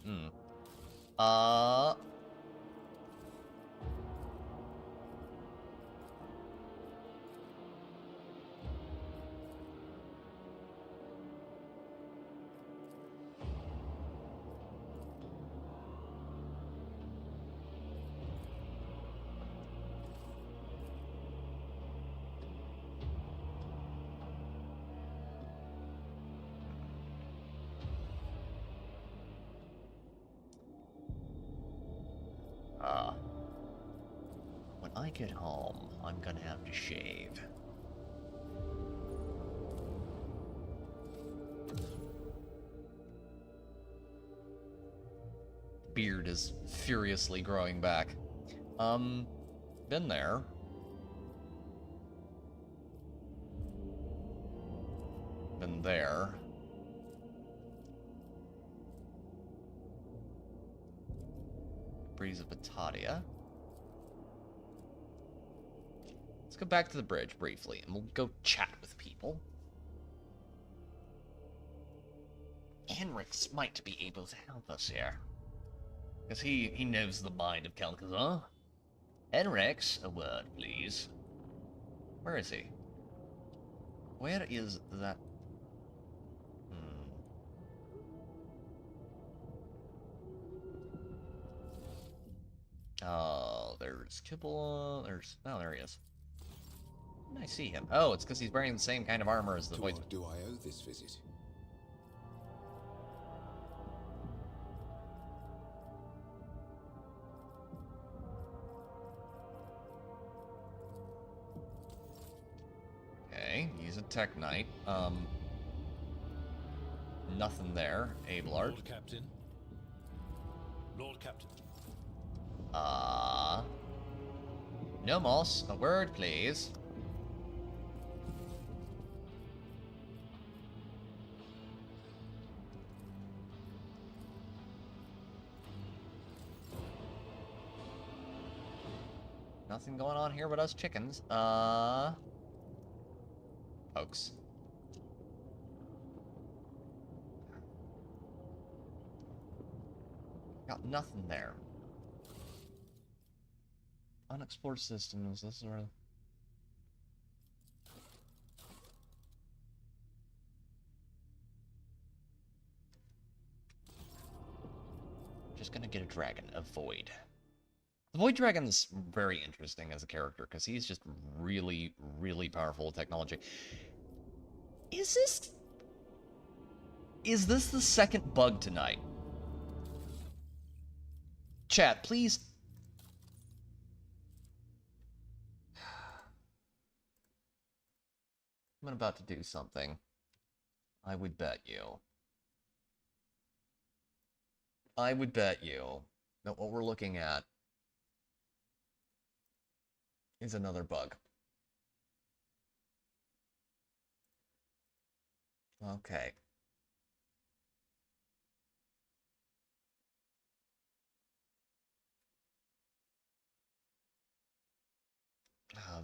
When I get home, I'm gonna have to shave. Beard is furiously growing back. Been there. Been there. Breeze of Batatia. Let's go back to the bridge briefly, and we'll go chat with people. Henrix might be able to help us here. Because he knows the mind of Kel'Thuzor. Henrix, a word, please. Where is he? Where is that? Oh, there's Kibble. There's... Oh, there he is. I see him. Oh, it's because he's wearing the same kind of armor as the voice. What do I owe this visit? Okay, he's a Tech Knight. Nothing there. Abelard. Lord Captain. Lord Captain. Nomos, a word, please. Nothing going on here but us chickens. Folks. Got nothing there. Unexplored systems, this is where... Just gonna get a dragon, a Void. The Void Dragon's very interesting as a character, because he's just really, really powerful with technology. Is this the second bug tonight? Chat, please. I'm about to do something. I would bet you that what we're looking at is another bug. Okay.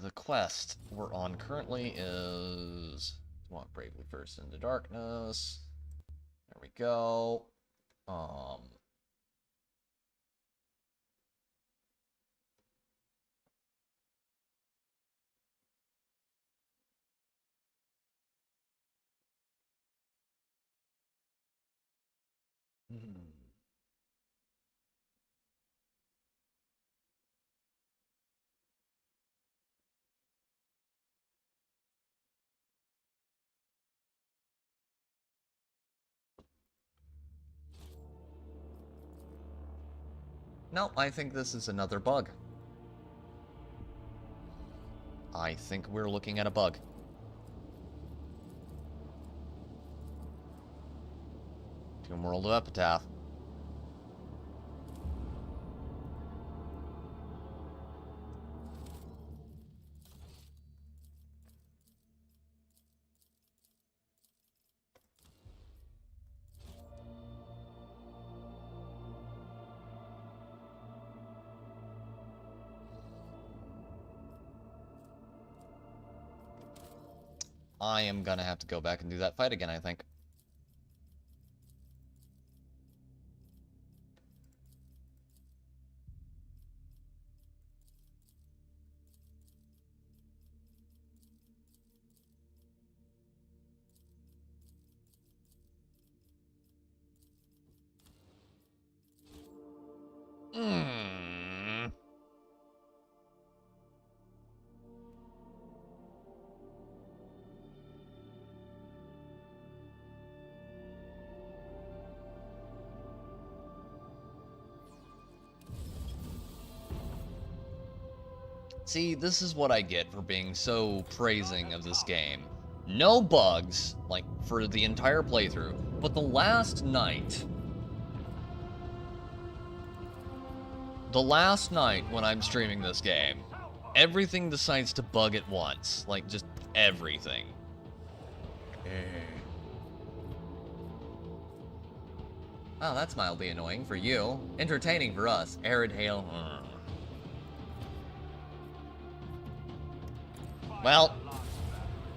The quest we're on currently is walk bravely first into darkness. There we go. No, I think this is another bug. I think we're looking at a bug. Tomb World of Epitaph. I am gonna have to go back and do that fight again, I think. See, this is what I get for being so praising of this game. No bugs, like, for the entire playthrough, but the last night when I'm streaming this game, everything decides to bug at once. Like, just everything. Oh, that's mildly annoying for you. Entertaining for us. Arid hail. Well,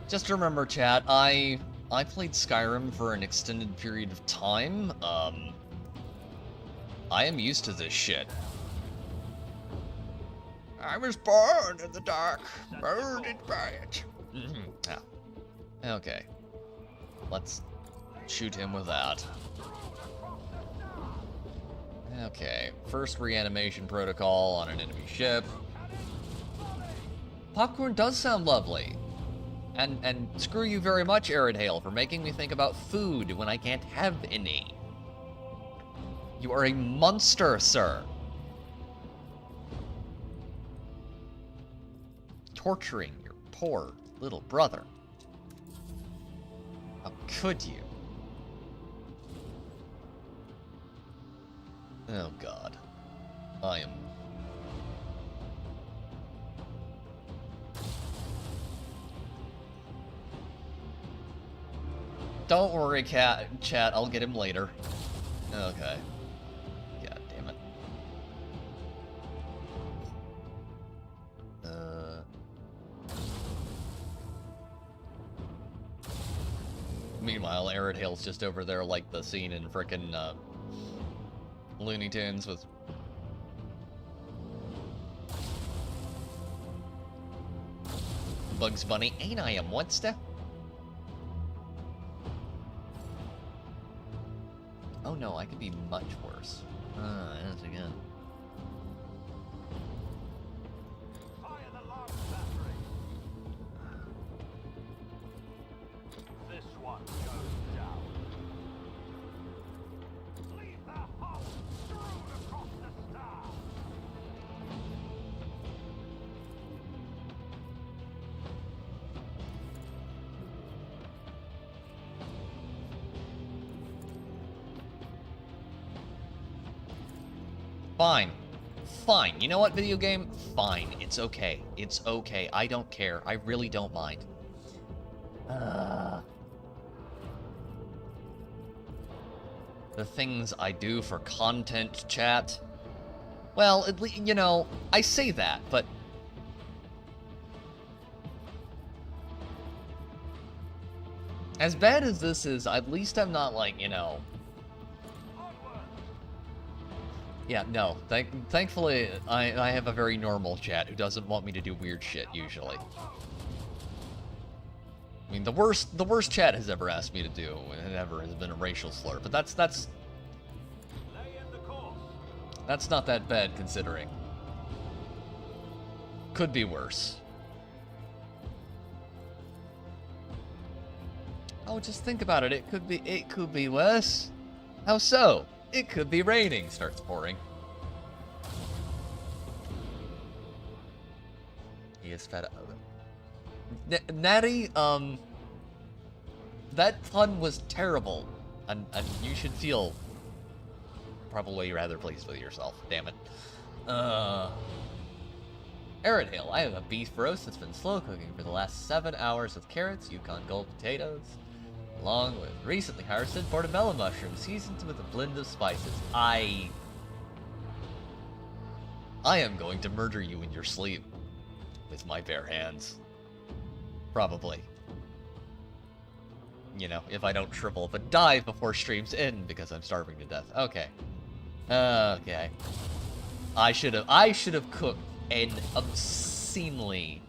just remember, chat, I played Skyrim for an extended period of time. I am used to this shit. I was born in the dark, burned by it. Yeah. Okay. Let's shoot him with that. Okay, first reanimation protocol on an enemy ship. Popcorn does sound lovely. And screw you very much, Arid Hail, for making me think about food when I can't have any. You are a monster, sir. Torturing your poor little brother. How could you? Oh God. I am... Don't worry, chat. I'll get him later. Okay. God damn it. Meanwhile, Arid Hail's just over there like the scene in frickin' Looney Tunes with... Bugs Bunny. Ain't I a monster? Oh no, I could be much worse. Yes, again. Fire the large battery. This one goes down. Leave the hull strewn across the star. Fine. Fine. You know what, video game? Fine. It's okay. It's okay. I don't care. I really don't mind. The things I do for content, chat. Well, at least, you know, I say that, but... As bad as this is, at least I'm not like, you know... Yeah, no. Thankfully, I have a very normal chat who doesn't want me to do weird shit, usually. I mean, the worst chat has ever asked me to do, and ever has been a racial slur, but that's not that bad, considering. Could be worse. Oh, just think about it. It could be worse. How so? It could be raining. Starts pouring. He is fed up. Natty, that pun was terrible, and you should feel probably rather pleased with yourself. Damn it. Arid Hill, I have a beef roast that's been slow cooking for the last 7 hours with carrots, Yukon Gold potatoes, along with recently harvested portobello mushrooms seasoned with a blend of spices. I am going to murder you in your sleep with my bare hands. Probably. You know, if I don't shrivel up and die before streams end because I'm starving to death. Okay. Okay. I should have cooked an obscenely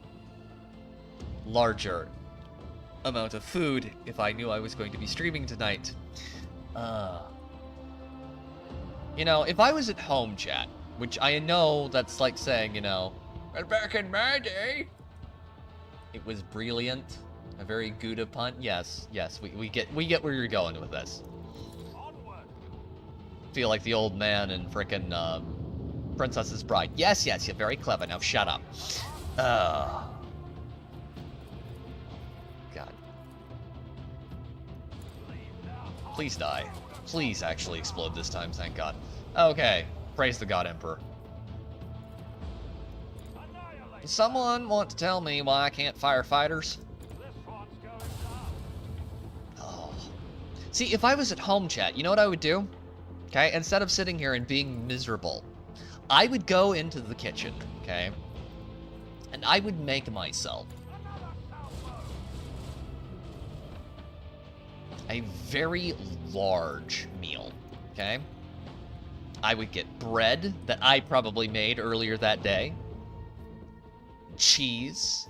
larger amount of food if I knew I was going to be streaming tonight. You know, if I was at home, chat, which I know that's like saying, you know, well, back in my day, it was brilliant, a very Gouda pun. Yes, we get where you're going with this. Feel like the old man in frickin' Princess's Bride. Yes, you're very clever. Now shut up. God. Please die. Please actually explode this time, thank God. Okay, praise the God Emperor. Does someone want to tell me why I can't fire fighters? Oh. See, if I was at home, chat, you know what I would do? Okay, instead of sitting here and being miserable, I would go into the kitchen, okay? And I would make myself a very large meal, okay? I would get bread that I probably made earlier that day, cheese,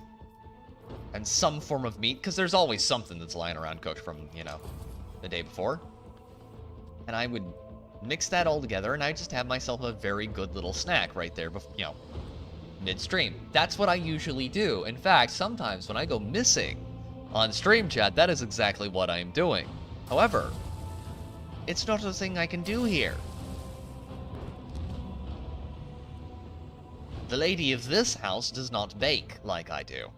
and some form of meat, because there's always something that's lying around cooked from, you know, the day before. And I would mix that all together, and I just have myself a very good little snack right there, you know, midstream. That's what I usually do. In fact, sometimes when I go missing on stream, chat, that is exactly what I'm doing. However, it's not a thing I can do here. The lady of this house does not bake like I do.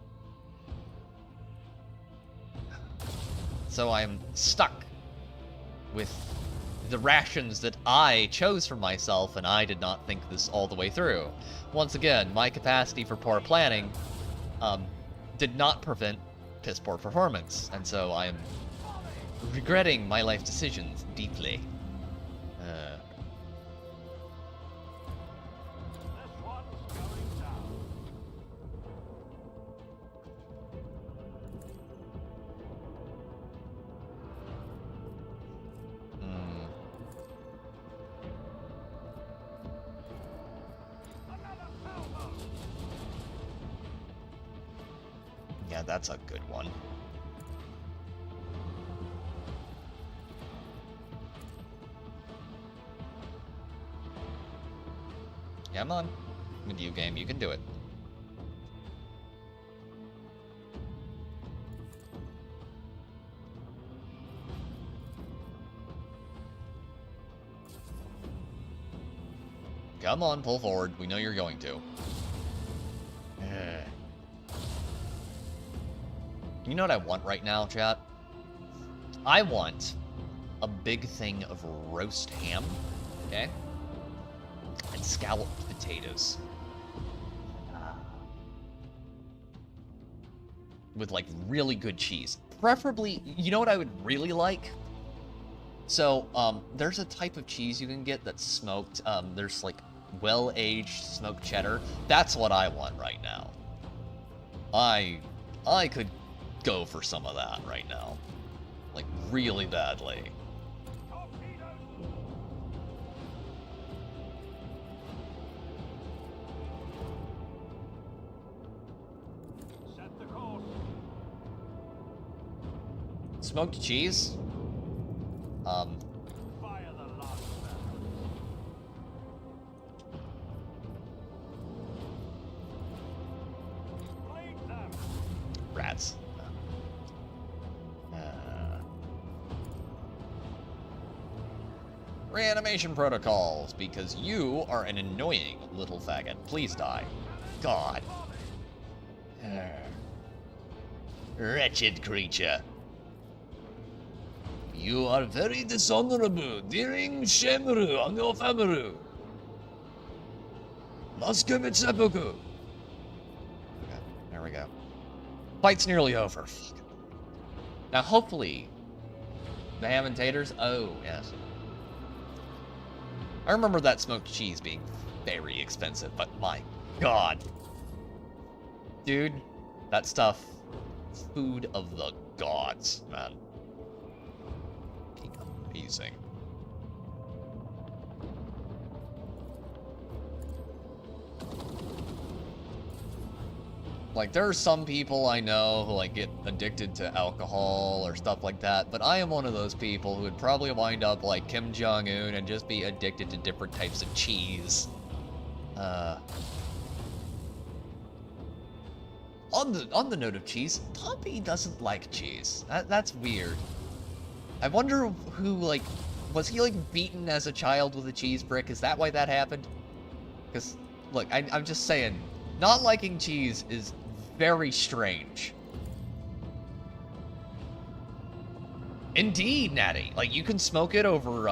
So I'm stuck with the rations that I chose for myself, and I did not think this all the way through. Once again, my capacity for poor planning did not prevent piss poor performance, and so I am regretting my life decisions deeply. Yeah, that's a good one. Yeah, come on. Video game, you can do it. Come on, pull forward. We know you're going to. You know what I want right now, chat? I want a big thing of roast ham, okay? And scalloped potatoes. With, like, really good cheese. Preferably, you know what I would really like? So, there's a type of cheese you can get that's smoked. There's, like, well-aged smoked cheddar. That's what I want right now. I could go for some of that right now. Like, really badly. Smoked cheese? Rats. Reanimation protocols, because you are an annoying little faggot. Please die. God. Wretched creature. You are very dishonorable, dearing Shemru on your family. Okay, there we go. Fight's nearly over. Now, hopefully, the ham and taters. Oh, yes. I remember that smoked cheese being very expensive, but my God. Dude, that stuff, food of the gods, man. Amazing. Like, there are some people I know who, like, get addicted to alcohol or stuff like that, but I am one of those people who would probably wind up like Kim Jong-un and just be addicted to different types of cheese. On the note of cheese, Poppy doesn't like cheese. That's weird. I wonder who, like, was he, like, beaten as a child with a cheese brick? Is that why that happened? Because, look, I'm just saying, Not liking cheese is very strange. Indeed, Natty. Like, you can smoke it over,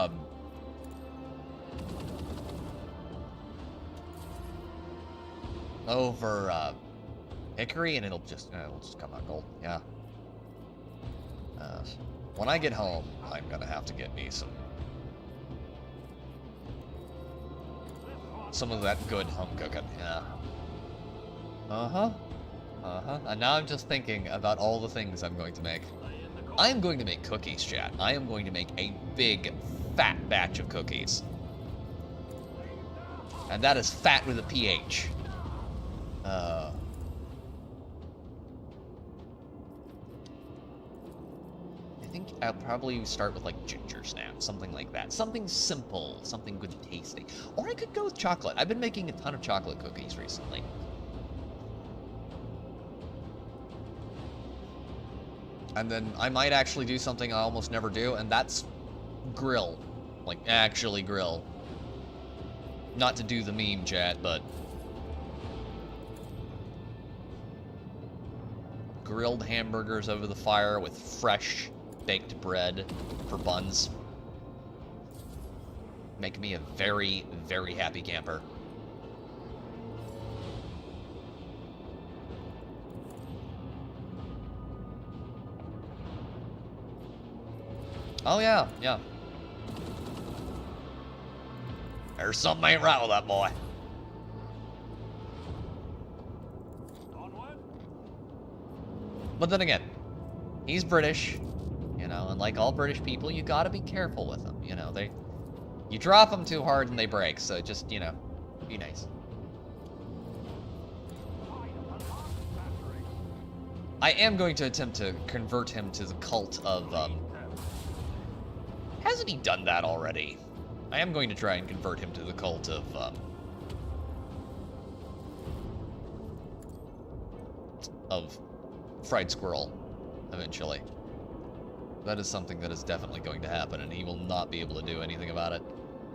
hickory, and it'll just come out gold. Yeah. When I get home, I'm gonna have to get me some of that good home cooking. Yeah. And now I'm just thinking about all the things I'm going to make. I am going to make cookies, chat. I am going to make a big, fat batch of cookies. And that is fat with a PH. I think I'll probably start with like ginger snaps, something like that. Something simple, something good tasting. Or I could go with chocolate. I've been making a ton of chocolate cookies recently. And then I might actually do something I almost never do, and that's grill. Like, actually grill. Not to do the meme, chat, but grilled hamburgers over the fire with fresh baked bread for buns. Make me a very, very happy camper. Oh, yeah, yeah. There's something ain't right with that boy. But then again, he's British, you know, and like all British people, you gotta be careful with them, you know. You drop them too hard and they break, so just, you know, be nice. I am going to attempt to convert him to the cult of, hasn't he done that already? I am going to try and convert him to the cult of fried squirrel, eventually. That is something that is definitely going to happen, and he will not be able to do anything about it.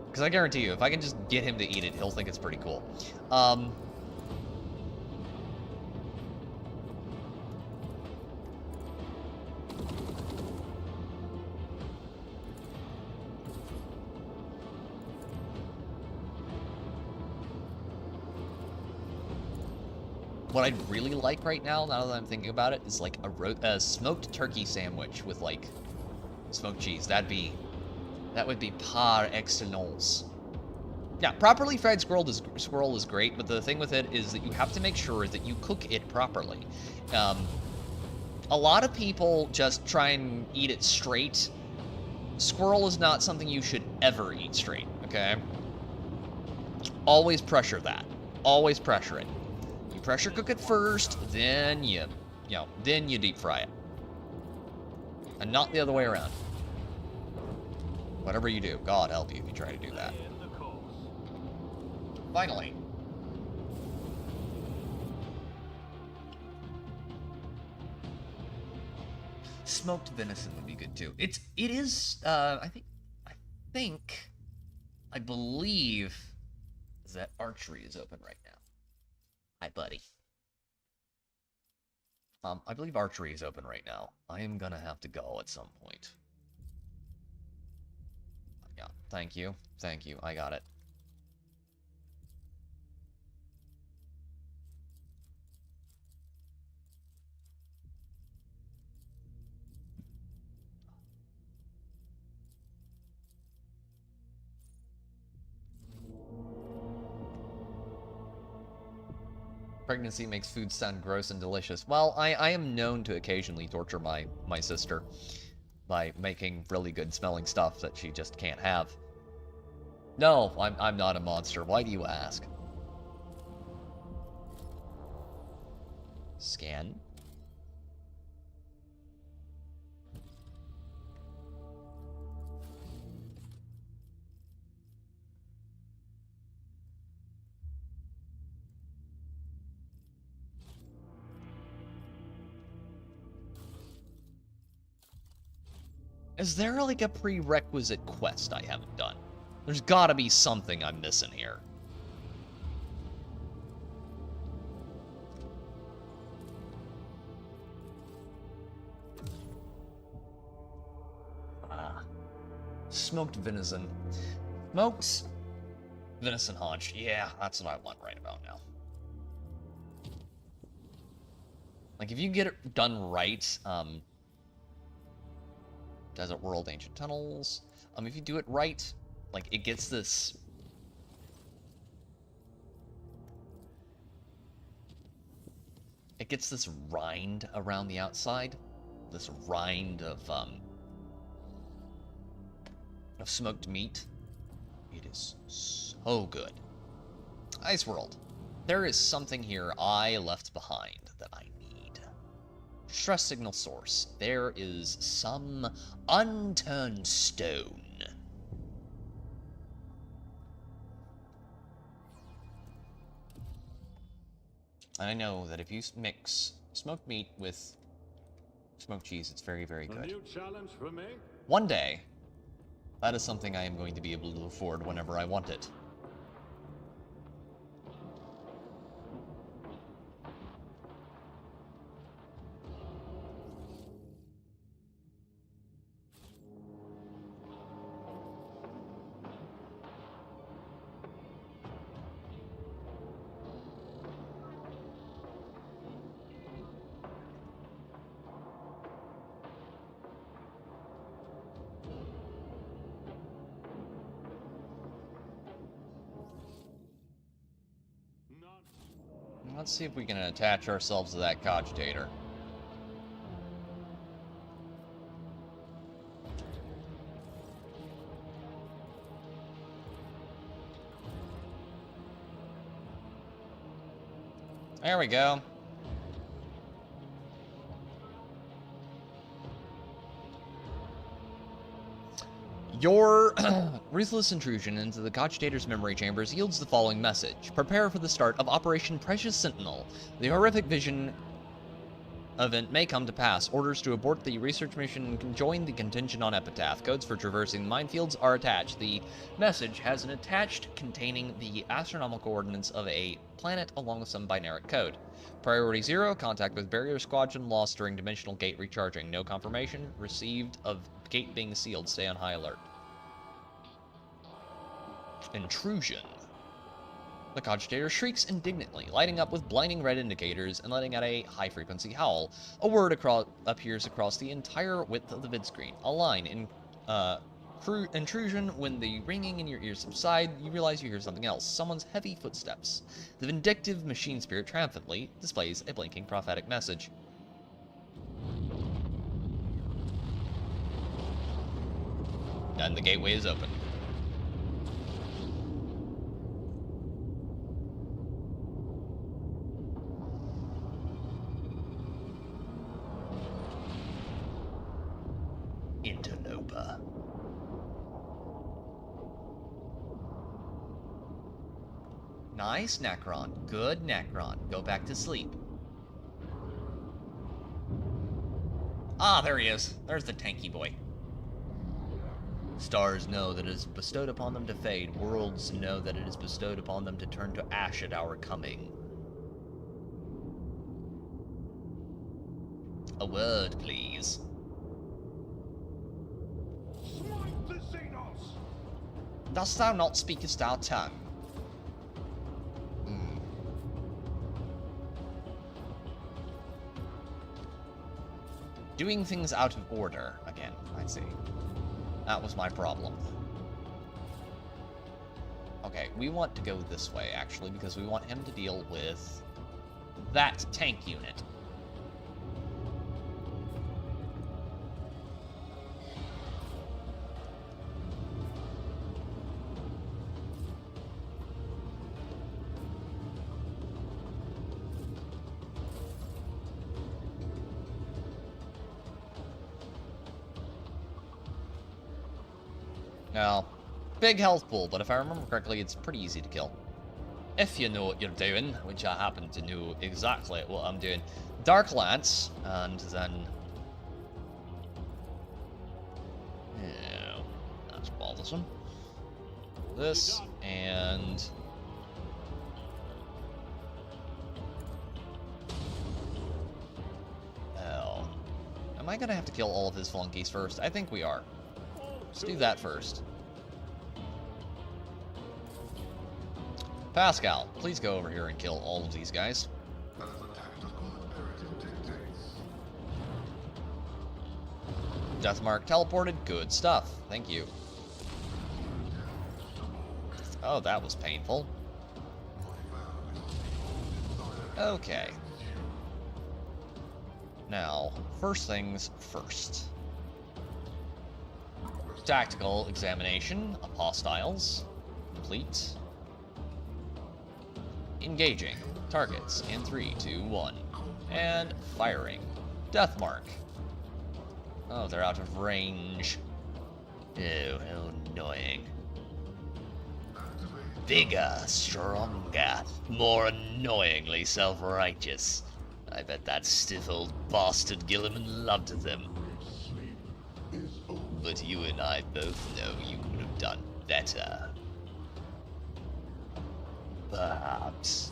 Because I guarantee you, if I can just get him to eat it, he'll think it's pretty cool. What I'd really like right now that I'm thinking about it, is like a smoked turkey sandwich with like smoked cheese. That would be par excellence. Yeah, properly fried squirrel is great, but the thing with it is that you have to make sure that you cook it properly. A lot of people just try and eat it straight. Squirrel is not something you should ever eat straight, okay? Always pressure that. Always pressure it. Pressure cook it first, then you deep fry it. And not the other way around. Whatever you do, God help you if you try to do that. Finally. Smoked venison would be good too. It is, I believe that archery is open right now. Hi, buddy. I believe archery is open right now. I am gonna have to go at some point. Yeah, thank you. Thank you. I got it. Pregnancy makes food sound gross and delicious. Well, I am known to occasionally torture my sister by making really good smelling stuff that she just can't have. No, I'm not a monster. Why do you ask? Scan. Is there like a prerequisite quest I haven't done? There's gotta be something I'm missing here. smoked venison. Smoked venison haunch. Yeah, that's what I want right about now. Like, if you get it done right, Desert World, Ancient Tunnels, if you do it right, like, it gets this... It gets this rind around the outside. This rind of smoked meat. It is so good. Ice World. There is something here I left behind that I need. Stress signal source. There is some unturned stone. I know that if you mix smoked meat with smoked cheese, it's very, very good. A new challenge for me? One day, that is something I am going to be able to afford whenever I want it. Let's see if we can attach ourselves to that cogitator. There we go. Your ruthless intrusion into the cogitator's memory chambers yields the following message. Prepare for the start of Operation Precious Sentinel. The horrific vision event may come to pass. Orders to abort the research mission and join the contingent on Epitaph. Codes for traversing the minefields are attached. The message has an attached containing the astronomical coordinates of a planet along with some binary code. Priority 0, contact with barrier squadron lost during dimensional gate recharging. No confirmation received of gate being sealed. Stay on high alert. Intrusion. The cogitator shrieks indignantly, lighting up with blinding red indicators and letting out a high-frequency howl. A word appears across the entire width of the vid screen. A line in intrusion. When the ringing in your ears subside, you realize you hear something else. Someone's heavy footsteps. The vindictive machine spirit triumphantly displays a blinking prophetic message. And the gateway is open. Interloper. Nice, Necron. Good, Necron. Go back to sleep. Ah, there he is. There's the tanky boy. Stars know that it is bestowed upon them to fade. Worlds know that it is bestowed upon them to turn to ash at our coming. A word, please. Dost thou not speakest our tongue? Doing things out of order again, I see. That was my problem. Okay, we want to go this way, actually, because we want him to deal with that tank unit. Now, big health pool, but if I remember correctly, it's pretty easy to kill. If you know what you're doing, which I happen to know exactly what I'm doing. Dark Lance, and then... Yeah, that's bothersome. This, and... Oh. Am I gonna have to kill all of his flunkies first? I think we are. Let's do that first. Pascal, please go over here and kill all of these guys. Deathmark teleported. Good stuff. Thank you. Oh, that was painful. Okay. Now, first things first. Tactical examination of hostiles. Complete. Engaging targets in 3, 2, 1. And firing. Deathmark. Oh, they're out of range. Oh, how annoying. Bigger, stronger, more annoyingly self-righteous. I bet that stiff old bastard Gilliman loved them. But you and I both know you would have done better. Perhaps.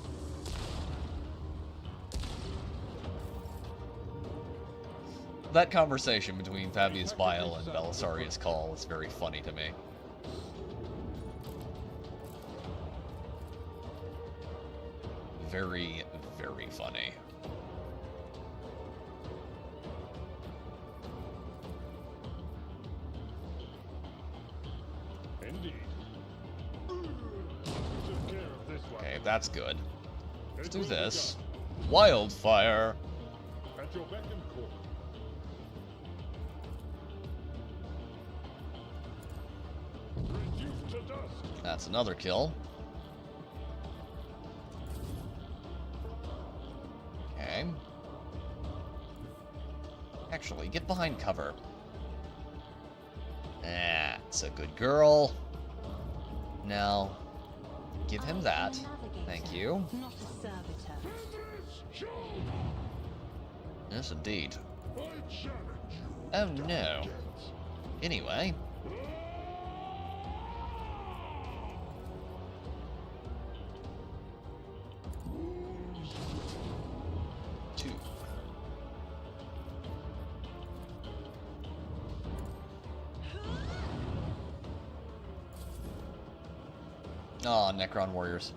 That conversation between Fabius Bile and Belisarius Call is very funny to me. Very, very funny. Indeed. Okay, that's good. Let's do this. Wildfire. At your beck and call. Reduced to dust. That's another kill. Okay. Actually, get behind cover. That's a good girl. Now, give him that. Thank you. Not a servitor. Yes, indeed. Oh no. Anyway. Two. Oh, Necron Warriors.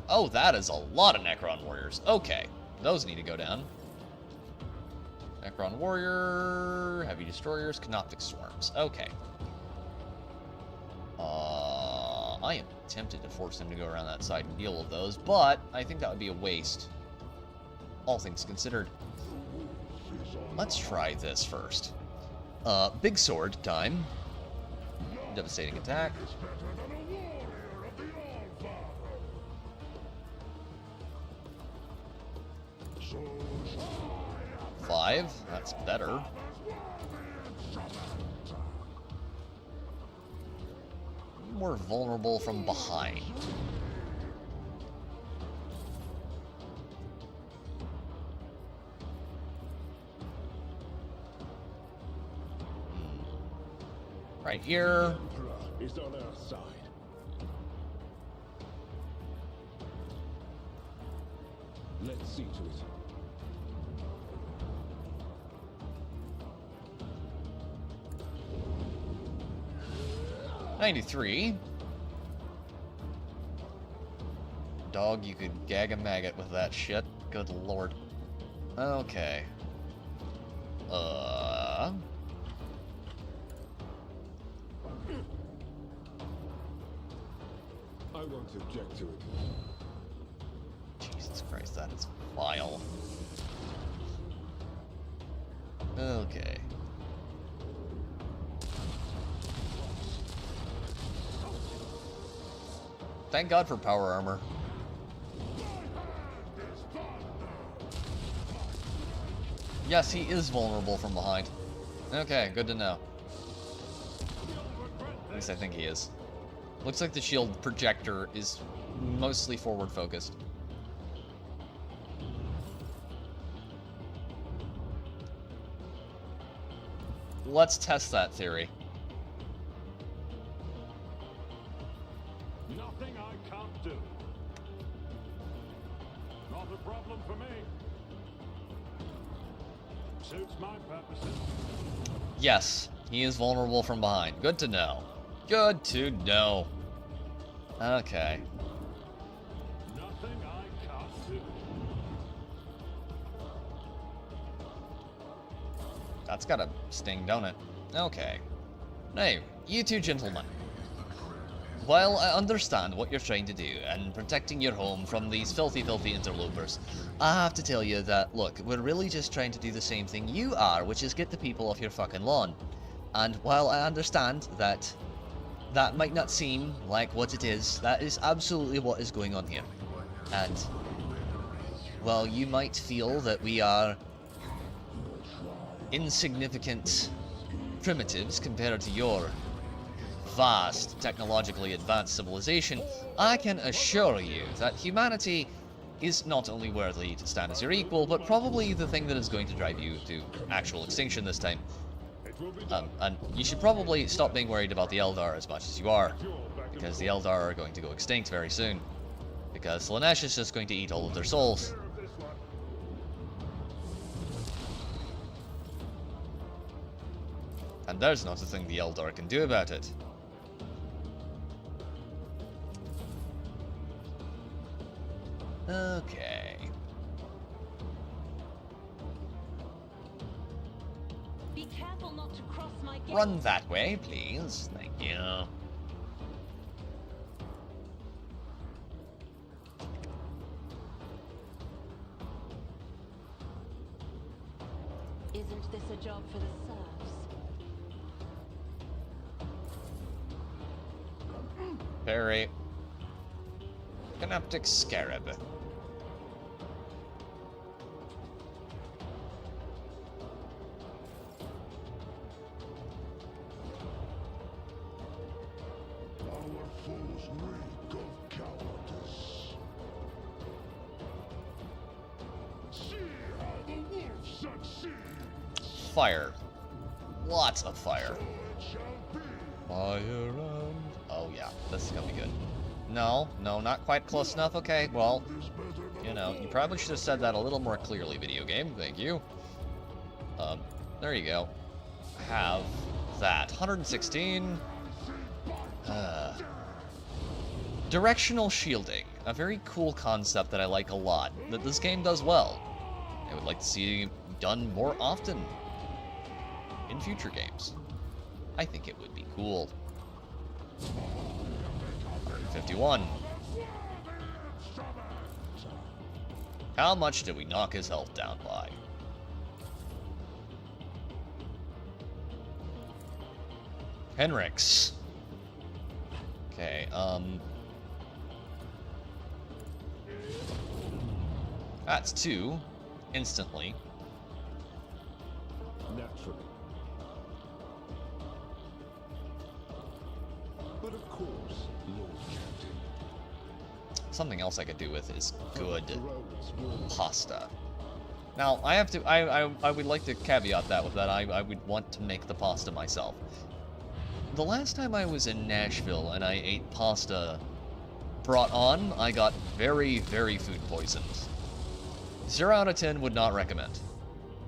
Oh, that is a lot of Necron Warriors. Okay, those need to go down. Necron Warrior, Heavy Destroyers, Canoptic Swarms. Okay. I am tempted to force them to go around that side and deal with those, but I think that would be a waste. All things considered. Let's try this first. Big sword time. Devastating attack. 5, that's better. More vulnerable from behind. Right here. Is on our side. Let's see to it. $93. Dog, you could gag a maggot with that shit. Good lord. Okay. I won't object to it. Jesus Christ, that is vile. Okay. Thank God for power armor. Yes, he is vulnerable from behind. Okay, good to know. At least I think he is. Looks like the shield projector is mostly forward focused. Let's test that theory. Nothing I can't do. Not a problem for me. Suits my purposes. Yes, he is vulnerable from behind. Good to know. Good to know. Okay. Nothing I can't do. That's gotta sting, don't it? Okay. Now, you two gentlemen. While I understand what you're trying to do and protecting your home from these filthy, filthy interlopers, I have to tell you that, look, we're really just trying to do the same thing you are, which is get the people off your fucking lawn. And while I understand that that might not seem like what it is, that is absolutely what is going on here. And while you might feel that we are insignificant primitives compared to your vast, technologically advanced civilization, I can assure you that humanity is not only worthy to stand as your equal, but probably the thing that is going to drive you to actual extinction this time. And you should probably stop being worried about the Eldar as much as you are, because the Eldar are going to go extinct very soon. Because Slanesh is just going to eat all of their souls. And there's not a thing the Eldar can do about it. Okay. Be careful not to cross my gate. Run that way, please. Thank you. Isn't this a job for the serfs? Parry. Canoptic Scarab. Our foes reek of cowardice. See how the wolf succeeds. Fire. Lots of fire. So it shall be. Fire and... Oh yeah, this is gonna be good. No, not quite close enough. Okay, well, you know, you probably should have said that a little more clearly, video game. Thank you. There you go. Have that. 116. Directional shielding. A very cool concept that I like a lot, that this game does well. I would like to see done more often in future games. I think it would be cool. 151. How much did we knock his health down by? Henrix. Okay, that's 2 instantly. Naturally. But of course, Lord Captain. Something else I could do with is good The roads will pasta. Now, I have to, I would like to caveat that with that I would want to make the pasta myself. The last time I was in Nashville and I ate pasta brought on, I got very, very food poisoned. 0 out of 10 would not recommend.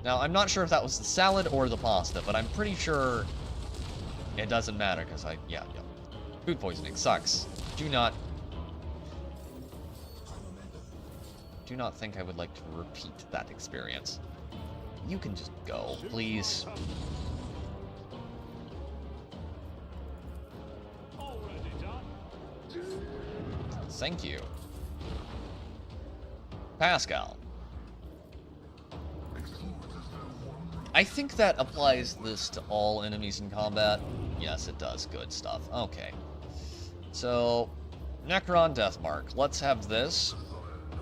Now, I'm not sure if that was the salad or the pasta, but I'm pretty sure it doesn't matter, because yeah. Food poisoning sucks. Do not think I would like to repeat that experience. You can just go, please. Already done. Thank you. Pascal. I think that applies this to all enemies in combat. Yes, it does. Good stuff. Okay. So, Necron Deathmark. Let's have this.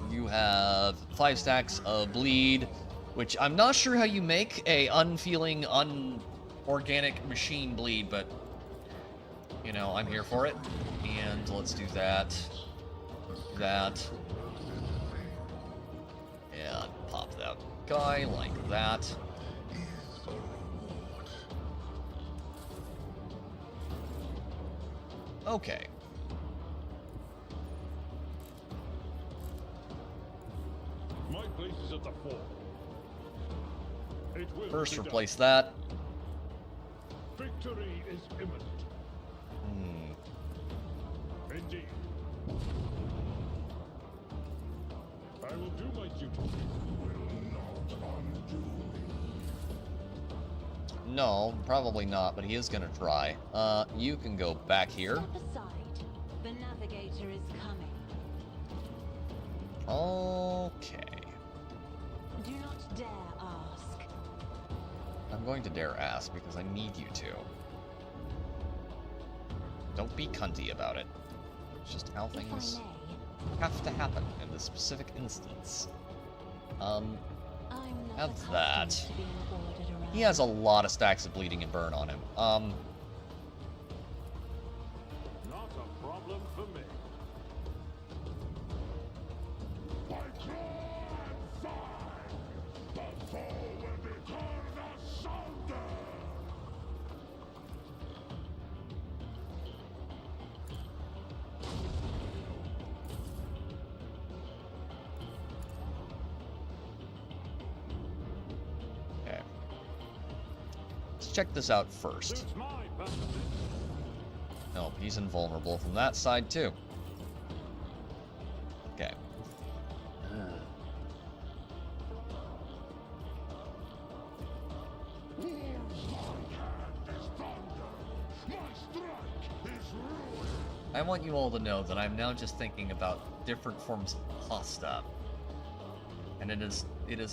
You have 5 stacks of bleed, which I'm not sure how you make a unfeeling, unorganic machine bleed, but, you know, I'm here for it. And let's do that. That. And pop that guy like that. Okay. My place is at the fort. First, replace that. Victory is imminent. Indeed. I will do my duty. Will not undo me. No, probably not, but he is gonna try. You can go back here. Step aside. The navigator is coming. Okay. Do not dare ask. I'm going to dare ask because I need you to. Don't be cunty about it. It's just how If I things may, have to happen in this specific instance. I'm not Have accustomed that. to being ordered around. He has a lot of stacks of bleeding and burn on him. Not a problem for me. By climb fire, the foe will be torn asunder. Okay. Let's check this out first. Suits my purposes. Nope, he's invulnerable from that side too. Okay. I want you all to know that I'm now just thinking about different forms of pasta. And it is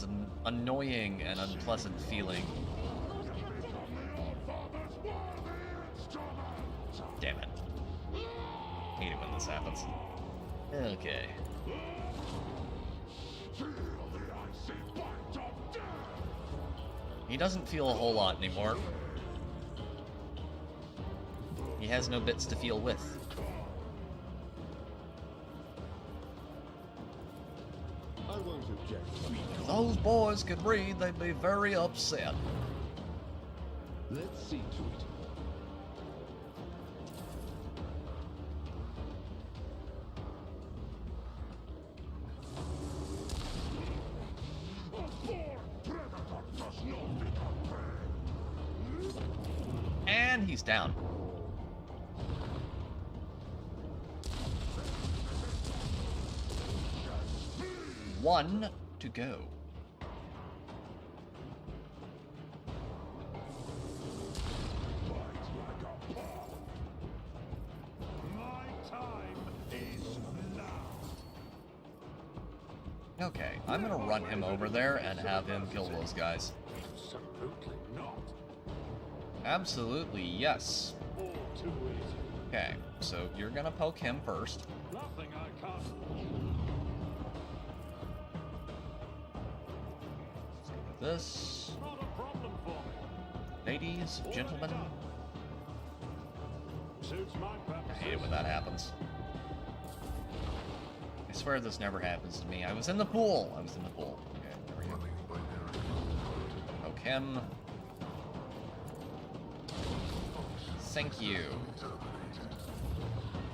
an annoying and unpleasant feeling. Damn it. Hate it when this happens. Okay. He doesn't feel a whole lot anymore. He has no bits to feel with. I won't object. If those boys could read, they'd be very upset. Let's see to it. And he's down. One to go. My time is now. Okay, I'm gonna run him over there and have him kill those guys. Absolutely not. Absolutely, yes. All too easy. Okay, so you're gonna poke him first. Nothing I can't. This. Not a problem for me. Ladies, gentlemen. Suits my I purposes. hate it when that happens. I swear this never happens to me. I was in the pool. I was in the pool. Okay, there we go. Poke him. Thank you.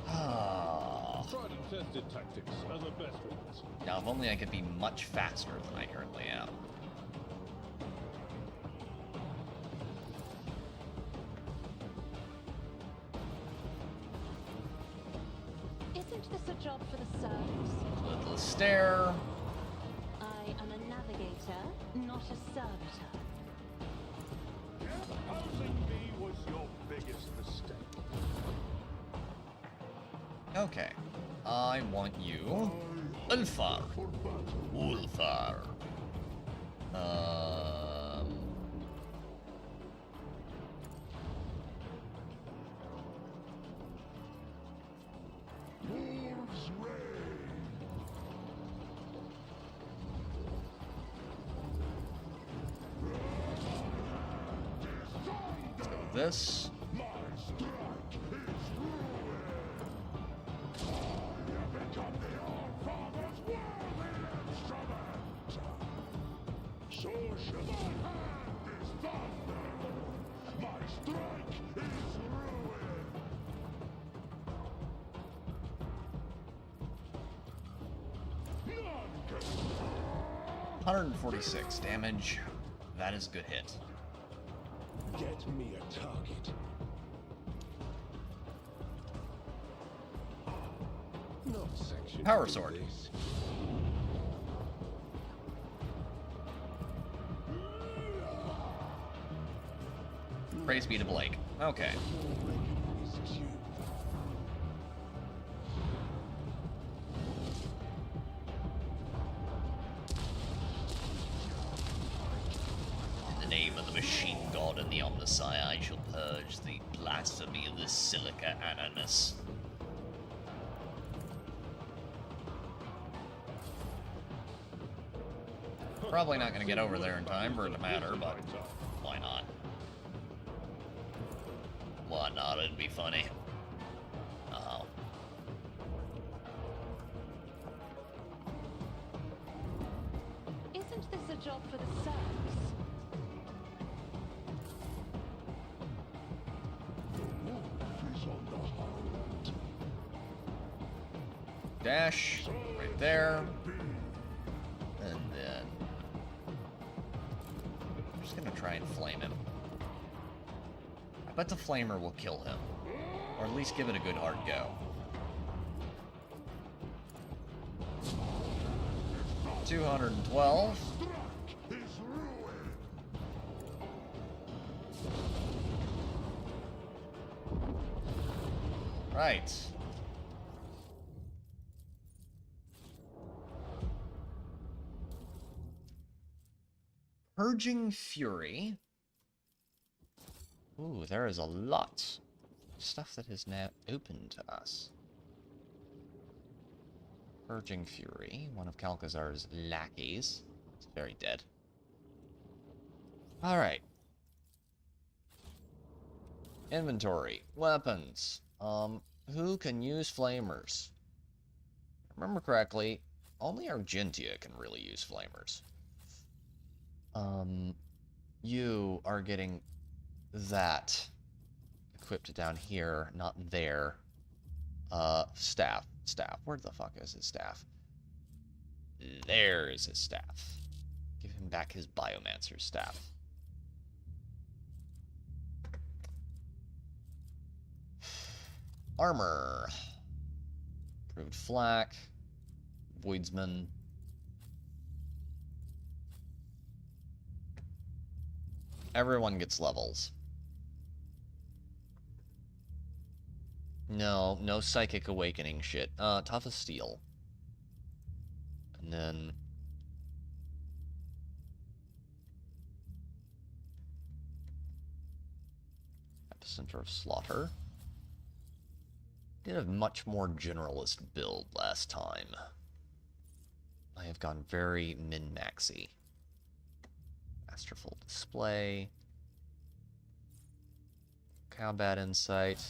Ah. Tried and tested tactics are the best ones. Now, if only I could be much faster than I currently am. Isn't this a job for the serfs? Little stair. I am a navigator, not a servitor. Opposing me was your biggest mistake. Okay. I want you. Ulfar. Ulfar. Let's go with this. So shall my hand is thunder. My strike is ruin. 146 damage. That is a good hit. Get me a target. Not section. Power sword. This. Praise be to Blake. Okay. In the name of the machine god and the Omnisci, I shall purge the blasphemy of this Silica Animus. Probably not going to get over there in time for it to matter, but Why not? Why not? It'd be funny. Oh. Isn't this a job for the serfs? dash right there. And then I'm just going to try and flame him. I bet the flamer will kill him. Or at least give it a good hard go. $212. Right. Purging Fury. Ooh, there is a lot of stuff that is now open to us. Purging Fury, one of Calcazar's lackeys. It's very dead. Alright. Inventory. Weapons. Who can use flamers? If I remember correctly, only Argentia can really use flamers. You are getting that equipped down here, not there. Staff. Where the fuck is his staff? There is his staff. Give him back his Biomancer's staff. Armor. Improved flak. Voidsman. Everyone gets levels. No psychic awakening shit. Tough as steel. And then Epicenter of Slaughter. Did a much more generalist build last time. I have gone very min-maxy. Masterful Display. Combat Insight.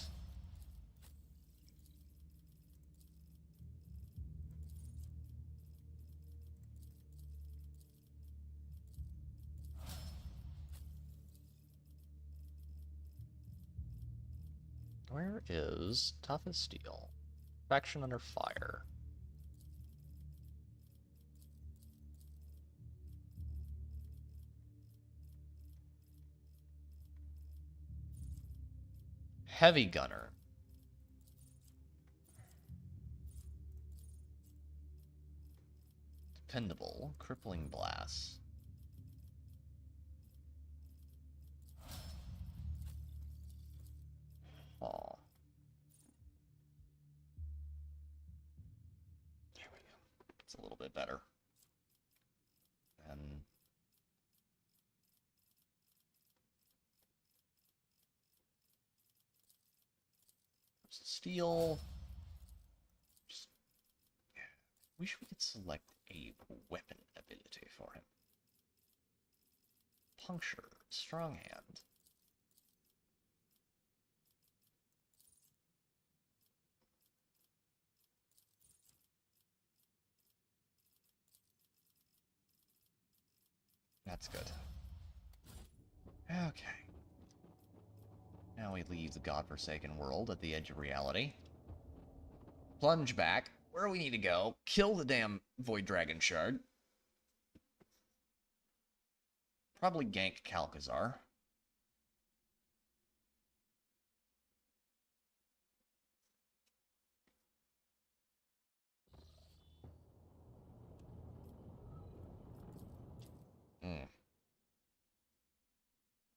Where is Tough as Steel? Faction Under Fire. Heavy Gunner. Dependable. Crippling Blast. Oh. There we go. It's a little bit better. And steel. Just, yeah. Wish we could select a weapon ability for him. Puncture. Strong hand. That's good. Okay. Now we leave the godforsaken world at the edge of reality. Plunge back. Where do we need to go? Kill the damn Void Dragon Shard. Probably gank Calcazar.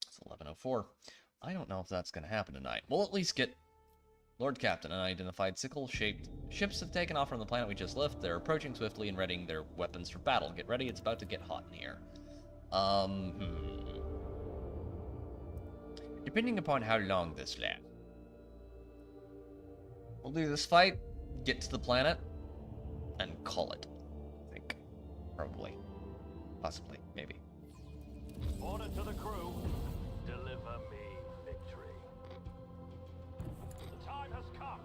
It's 11:04. I don't know if that's going to happen tonight. We'll at least get Lord Captain. Unidentified sickle-shaped ships have taken off from the planet we just left. They're approaching swiftly and readying their weapons for battle. Get ready, it's about to get hot in here. Depending upon how long this lasts. We'll do this fight, get to the planet, and call it. I think. Probably. Possibly. Maybe. Order to the crew. Deliver me victory. The time has come.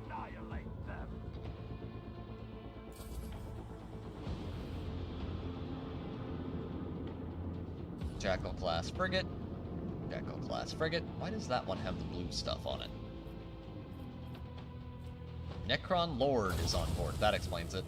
Annihilate them. Jackal class frigate. Jackal class frigate. Why does that one have the blue stuff on it? Necron Lord is on board. That explains it.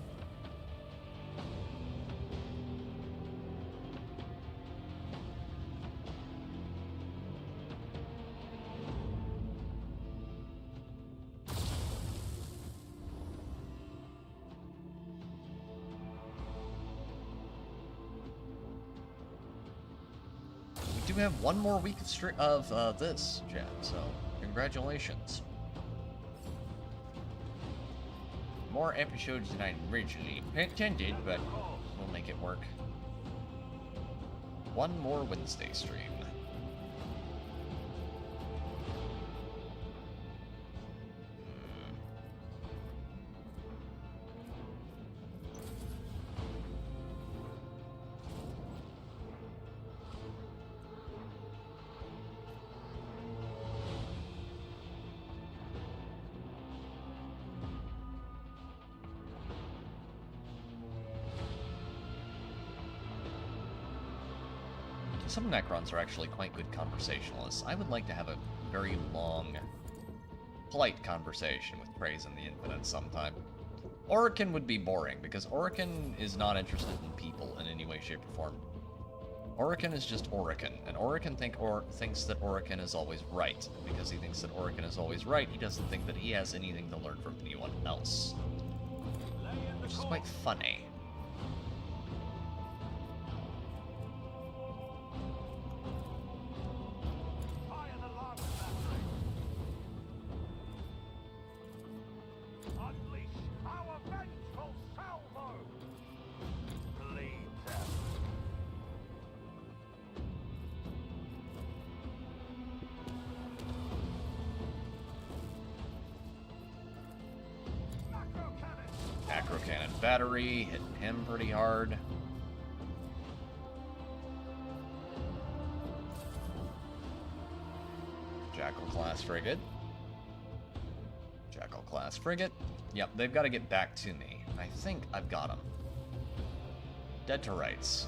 We do have one more week of this, chat, so congratulations. More episodes than I originally intended, but we'll make it work. One more Wednesday stream. Some Necrons are actually quite good conversationalists. I would like to have a very long, polite conversation with Praise and the Infinite sometime. Orican would be boring, because Orican is not interested in people in any way, shape, or form. Orican is just Orican, and Orican thinks that Orican is always right. And because he thinks that Orican is always right, he doesn't think that he has anything to learn from anyone else. Which is quite funny. Acro Cannon Battery, hitting him pretty hard. Jackal class frigate. Jackal class frigate. Yep, they've got to get back to me. I think I've got them. Dead to rights.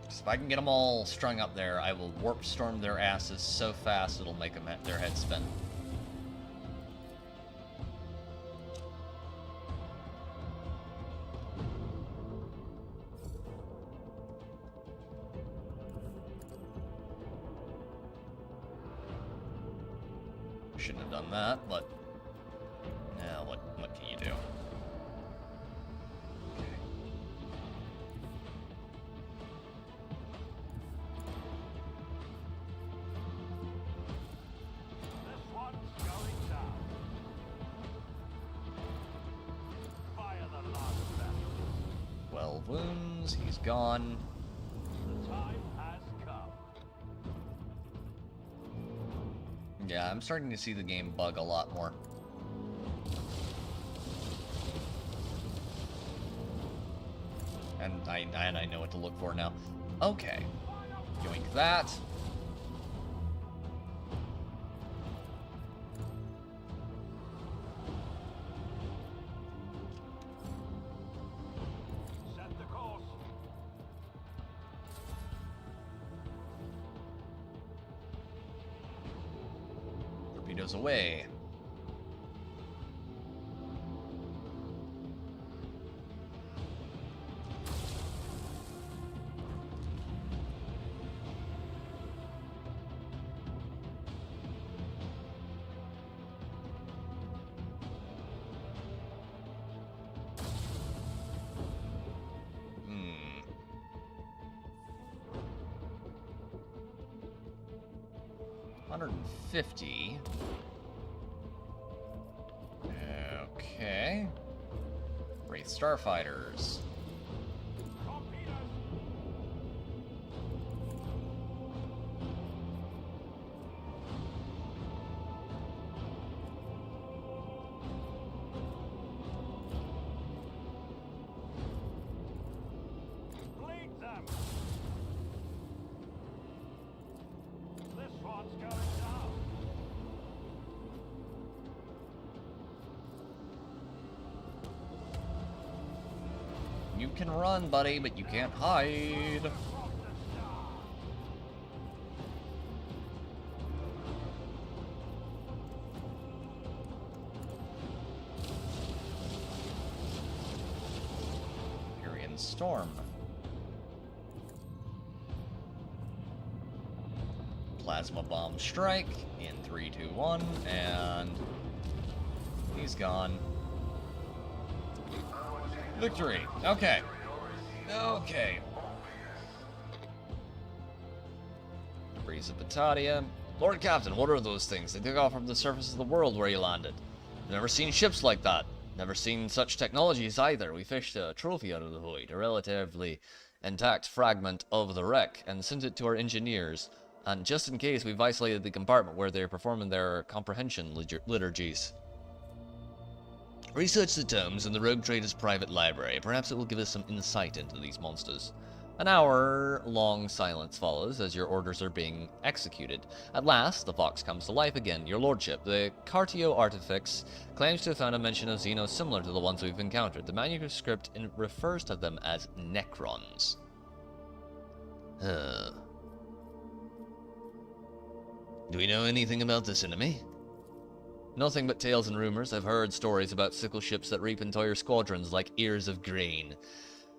If I can get them all strung up there, I will warp storm their asses so fast it'll make them their head spin. Shouldn't have done that, but now what can you do? This one's going down. Fire the last battery. 12 wounds, he's gone. The time has come. Yeah, I'm starting to see the game bug a lot more. And I know what to look for now. Okay. Yoink that. Burritos away. Hmm. $150. Okay. Wraith Starfighters. Bleed them! This one's going down. You can run, buddy, but you can't hide. Hyperion Storm. Plasma Bomb Strike in 3, 2, 1, and he's gone. Victory. Okay. Okay. Breeze of Batatia. Lord Captain, what are those things? They took off from the surface of the world where you landed. Never seen ships like that. Never seen such technologies either. We fished a trophy out of the void, a relatively intact fragment of the wreck, and sent it to our engineers. And just in case, we've isolated the compartment where they're performing their comprehension liturgies. Research the tomes in the Rogue Trader's private library. Perhaps it will give us some insight into these monsters. An hour-long silence follows as your orders are being executed. At last, the Vox comes to life again. Your lordship, the Cartio Artifix claims to have found a mention of Xenos similar to the ones we've encountered. The manuscript refers to them as Necrons. Do we know anything about this enemy? Nothing but tales and rumors. I've heard stories about sickle ships that reap entire squadrons like ears of grain.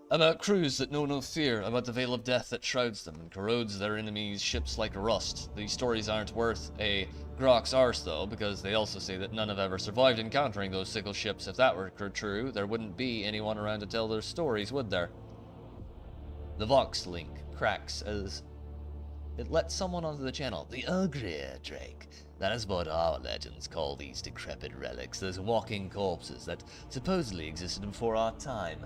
About crews that know no fear, about the veil of death that shrouds them and corrodes their enemies' ships like rust. These stories aren't worth a Grok's arse, though, because they also say that none have ever survived encountering those sickle ships. If that were true, there wouldn't be anyone around to tell their stories, would there? The Vox link cracks as it lets someone onto the channel. The Ogre, Drake. That is what our legends call these decrepit relics, those walking corpses that supposedly existed before our time.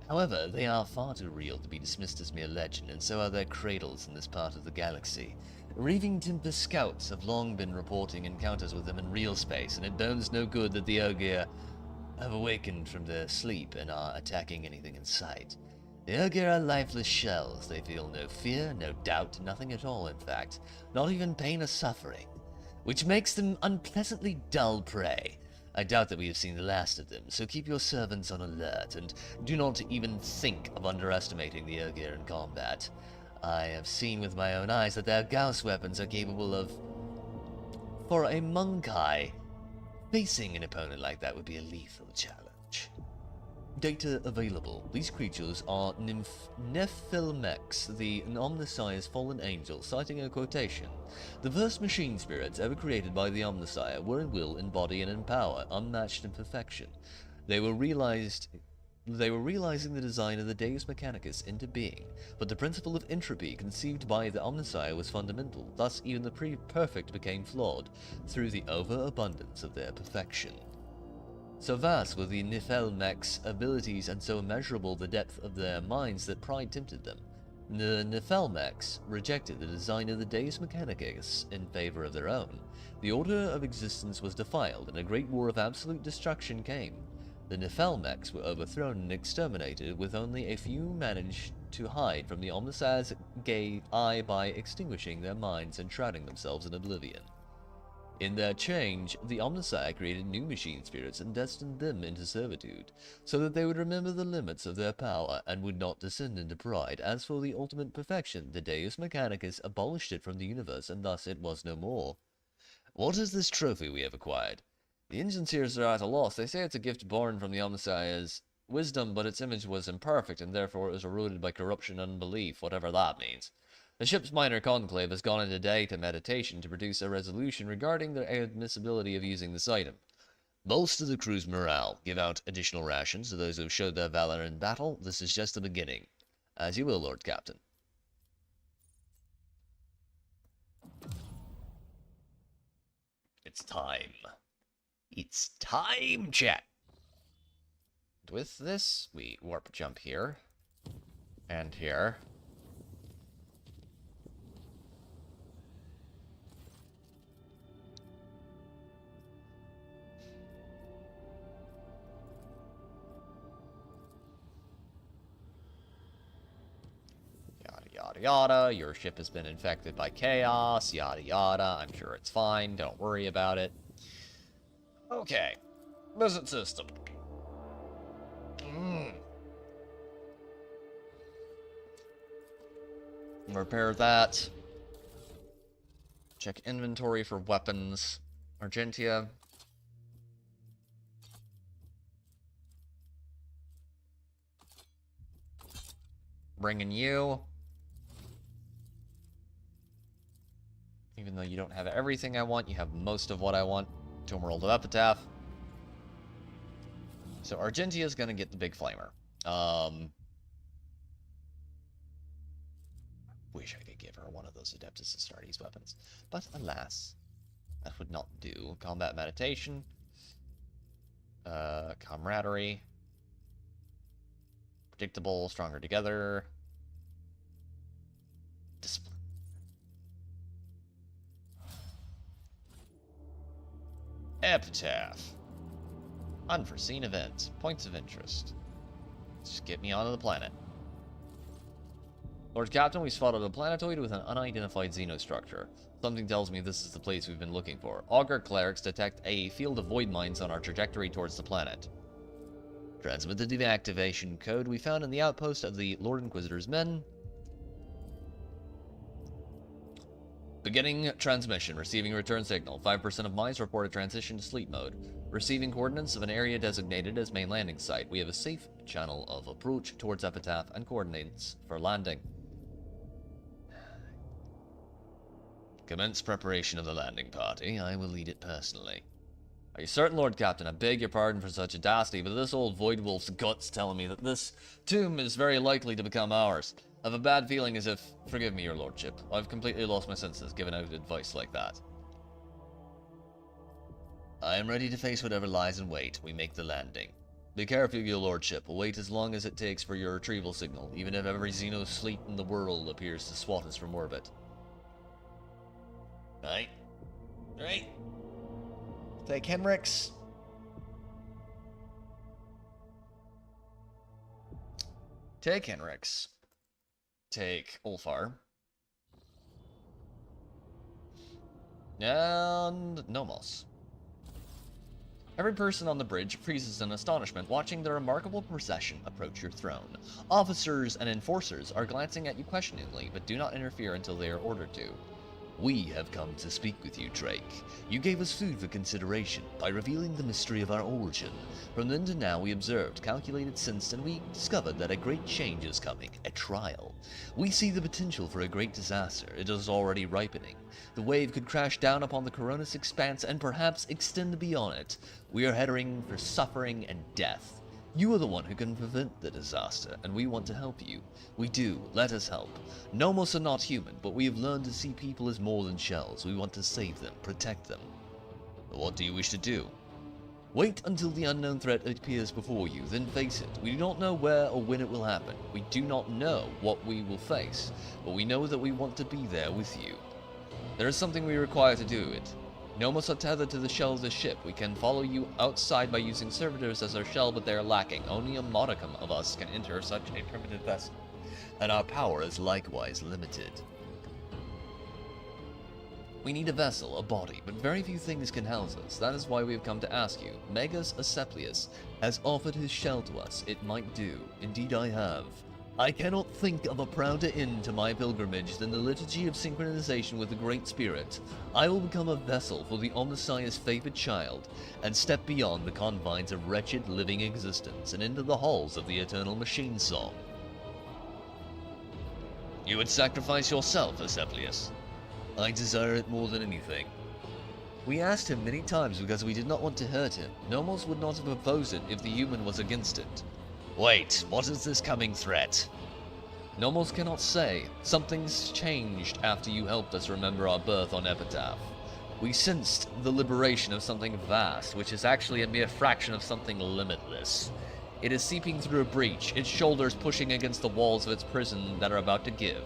However, they are far too real to be dismissed as mere legend, and so are their cradles in this part of the galaxy. Reaving Tempest scouts have long been reporting encounters with them in real space, and it bodes no good that the Ogre have awakened from their sleep and are attacking anything in sight. The Ogre are lifeless shells. They feel no fear, no doubt, nothing at all, in fact. Not even pain or suffering, which makes them unpleasantly dull prey. I doubt that we have seen the last of them, so keep your servants on alert, and do not even think of underestimating the Ogre in combat. I have seen with my own eyes that their Gauss weapons are capable of... For a Monkai, facing an opponent like that would be a lethal challenge. Data available. These creatures are Nephilimeks, the Omnissiah's fallen angel, citing a quotation. The first machine spirits ever created by the Omnissiah were in will, in body, and in power, unmatched in perfection. They were realizing the design of the Deus Mechanicus into being, but the principle of entropy conceived by the Omnissiah was fundamental, thus even the pre-perfect became flawed, through the overabundance of their perfection. So vast were the Nephilimeks' abilities and so immeasurable the depth of their minds that pride tempted them. The Nephilimeks rejected the design of the Deus Mechanicus in favor of their own. The order of existence was defiled, and a great war of absolute destruction came. The Nephilimeks were overthrown and exterminated, with only a few managed to hide from the Omnissiah's gay eye by extinguishing their minds and shrouding themselves in oblivion. In their change, the Omnissiah created new machine spirits and destined them into servitude, so that they would remember the limits of their power and would not descend into pride. As for the ultimate perfection, the Deus Mechanicus abolished it from the universe, and thus it was no more. What is this trophy we have acquired? The ancients here are at a loss. They say it's a gift born from the Omnissiah's wisdom, but its image was imperfect, and therefore it was eroded by corruption and unbelief, whatever that means. The ship's minor conclave has gone into data meditation to produce a resolution regarding the admissibility of using this item. Bolster the crew's morale. Give out additional rations to those who have showed their valor in battle. This is just the beginning. As you will, Lord Captain. It's time. It's time, chat. With this, we warp jump here. And here. Yada yada, your ship has been infected by chaos, yada yada, I'm sure it's fine, don't worry about it. Okay, visit system. Repair that. Check inventory for weapons. Argentia. Bringing you. Even though you don't have everything I want, you have most of what I want. Tomb World of Epitaph. So Argentia is going to get the big flamer. Wish I could give her one of those Adeptus Astartes weapons. But alas, that would not do. Combat meditation. Camaraderie. Predictable, stronger together. Discipline. Epitaph. Unforeseen events. Points of interest. Just get me onto the planet. Lord Captain, we spotted a planetoid with an unidentified xenostructure. Something tells me this is the place we've been looking for. Augur clerics detect a field of void mines on our trajectory towards the planet. Transmit the deactivation code we found in the outpost of the Lord Inquisitor's men. Beginning transmission. Receiving return signal. 5% of mines report a transition to sleep mode. Receiving coordinates of an area designated as main landing site. We have a safe channel of approach towards Epitaph and coordinates for landing. Commence preparation of the landing party. I will lead it personally. Are you certain, Lord Captain? I beg your pardon for such audacity, but this old Void Wolf's guts telling me that this tomb is very likely to become ours. I have a bad feeling as if... Forgive me, your lordship. I've completely lost my senses, giving out advice like that. I am ready to face whatever lies in wait. We make the landing. Be careful, your lordship. We'll wait as long as it takes for your retrieval signal, even if every Xeno fleet in the world appears to swat us from orbit. Right? Right? Take Henrik's. Take Henrik's. Take Ulfar. And Nomos. Every person on the bridge freezes in astonishment watching the remarkable procession approach your throne. Officers and enforcers are glancing at you questioningly, but do not interfere until they are ordered to. We have come to speak with you, Drake. You gave us food for consideration by revealing the mystery of our origin. From then to now we observed, calculated, sensed, and we discovered that a great change is coming, a trial. We see the potential for a great disaster. It is already ripening. The wave could crash down upon the Coronis expanse and perhaps extend beyond it. We are heading for suffering and death. You are the one who can prevent the disaster, and we want to help you. We do. Let us help. Nomos are not human, but we have learned to see people as more than shells. We want to save them, protect them. What do you wish to do? Wait until the unknown threat appears before you, then face it. We do not know where or when it will happen. We do not know what we will face, but we know that we want to be there with you. There is something we require to do it. Nomos are tethered to the shell of the ship. We can follow you outside by using servitors as our shell, but they are lacking. Only a modicum of us can enter such a primitive vessel, and our power is likewise limited. We need a vessel, a body, but very few things can house us. That is why we have come to ask you. Megas Asclepius has offered his shell to us. It might do. Indeed I have. I cannot think of a prouder end to my pilgrimage than the liturgy of synchronization with the Great Spirit. I will become a vessel for the Omnissiah's favored child, and step beyond the confines of wretched living existence and into the halls of the eternal machine song. You would sacrifice yourself, Astartes. I desire it more than anything. We asked him many times because we did not want to hurt him. Nomos would not have proposed it if the human was against it. Wait, what is this coming threat? Nomos cannot say. Something's changed after you helped us remember our birth on Epitaph. We sensed the liberation of something vast, which is actually a mere fraction of something limitless. It is seeping through a breach, its shoulders pushing against the walls of its prison that are about to give.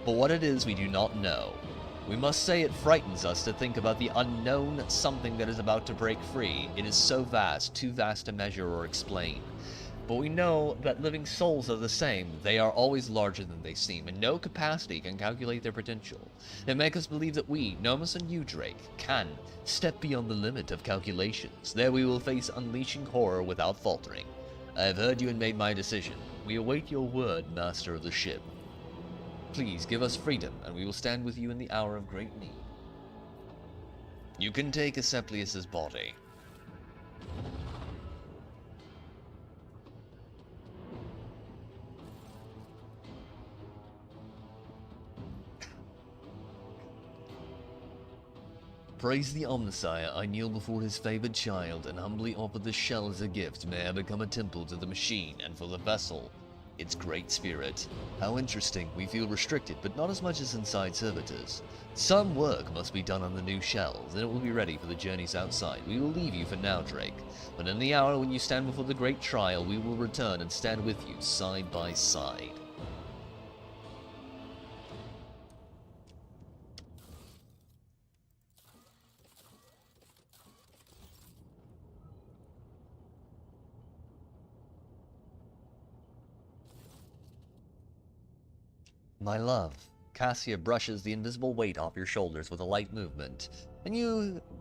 But what it is we do not know. We must say it frightens us to think about the unknown something that is about to break free. It is so vast, too vast to measure or explain. But we know that living souls are the same. They are always larger than they seem, and no capacity can calculate their potential. They make us believe that we, Nomos and you, Drake, can step beyond the limit of calculations. There we will face unleashing horror without faltering. I have heard you and made my decision. We await your word, master of the ship. Please give us freedom, and we will stand with you in the hour of great need. You can take Astartes' body. Praise the Omnissiah, I kneel before his favored child and humbly offer this shell as a gift. May I become a temple to the machine and for the vessel, its great spirit. How interesting. We feel restricted, but not as much as inside servitors. Some work must be done on the new shell, then it will be ready for the journeys outside. We will leave you for now, Drake, but in the hour when you stand before the great trial, we will return and stand with you side by side. My love, Cassia brushes the invisible weight off your shoulders with a light movement, and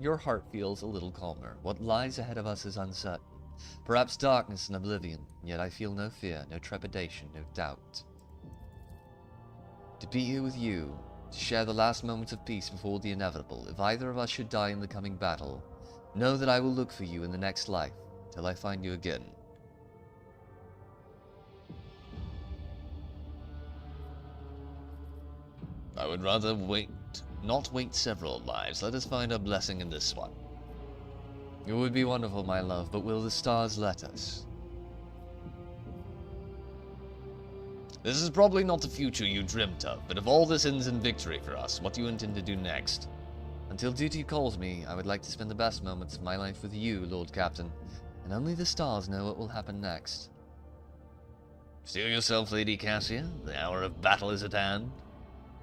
your heart feels a little calmer. What lies ahead of us is uncertain. Perhaps darkness and oblivion, yet I feel no fear, no trepidation, no doubt. To be here with you, to share the last moments of peace before the inevitable, if either of us should die in the coming battle, know that I will look for you in the next life, till I find you again. I would rather not wait several lives. Let us find our blessing in this one. It would be wonderful, my love, but will the stars let us? This is probably not the future you dreamt of, but if all this ends in victory for us, what do you intend to do next? Until duty calls me, I would like to spend the best moments of my life with you, Lord Captain, and only the stars know what will happen next. Steel yourself, Lady Cassia. The hour of battle is at hand.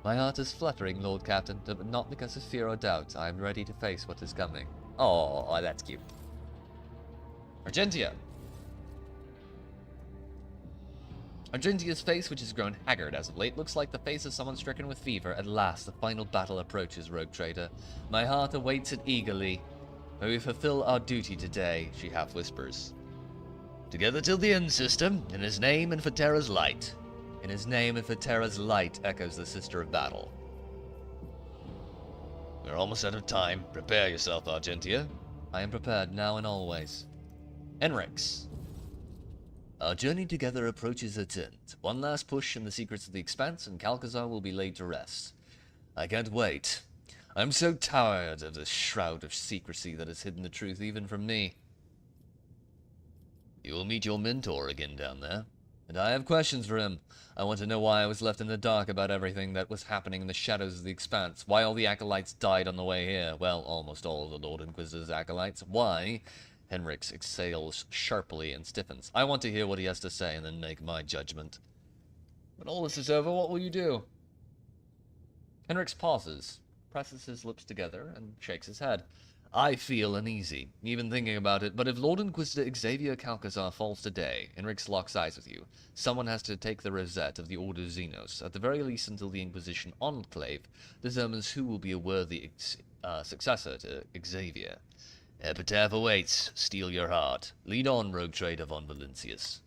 My heart is fluttering, Lord Captain, but not because of fear or doubt. I am ready to face what is coming. Oh, that's cute. Argentia. Argentia's face, which has grown haggard as of late, looks like the face of someone stricken with fever. At last, the final battle approaches, rogue trader. My heart awaits it eagerly. May we fulfill our duty today, she half whispers. Together till the end, sister, in his name and for Terra's light. In his name and for Terra's light, echoes the Sister of Battle. We're almost out of time. Prepare yourself, Argentia. I am prepared, now and always. Henrix. Our journey together approaches its end. One last push in the secrets of the Expanse, and Calcazar will be laid to rest. I can't wait. I'm so tired of this shroud of secrecy that has hidden the truth even from me. You will meet your mentor again down there. And I have questions for him. I want to know why I was left in the dark about everything that was happening in the shadows of the Expanse. Why all the acolytes died on the way here. Well, almost all of the Lord Inquisitor's acolytes. Why? Henrix exhales sharply and stiffens. I want to hear what he has to say and then make my judgment. When all this is over, what will you do? Henrix pauses, presses his lips together, and shakes his head. I feel uneasy, even thinking about it, but if Lord Inquisitor Xavier Calcazar falls today, Henrix locks eyes with you. Someone has to take the rosette of the Order Xenos, at the very least until the Inquisition Enclave determines who will be a worthy successor to Xavier. Epitaph awaits. Steel your heart. Lead on, rogue trader von Valentius.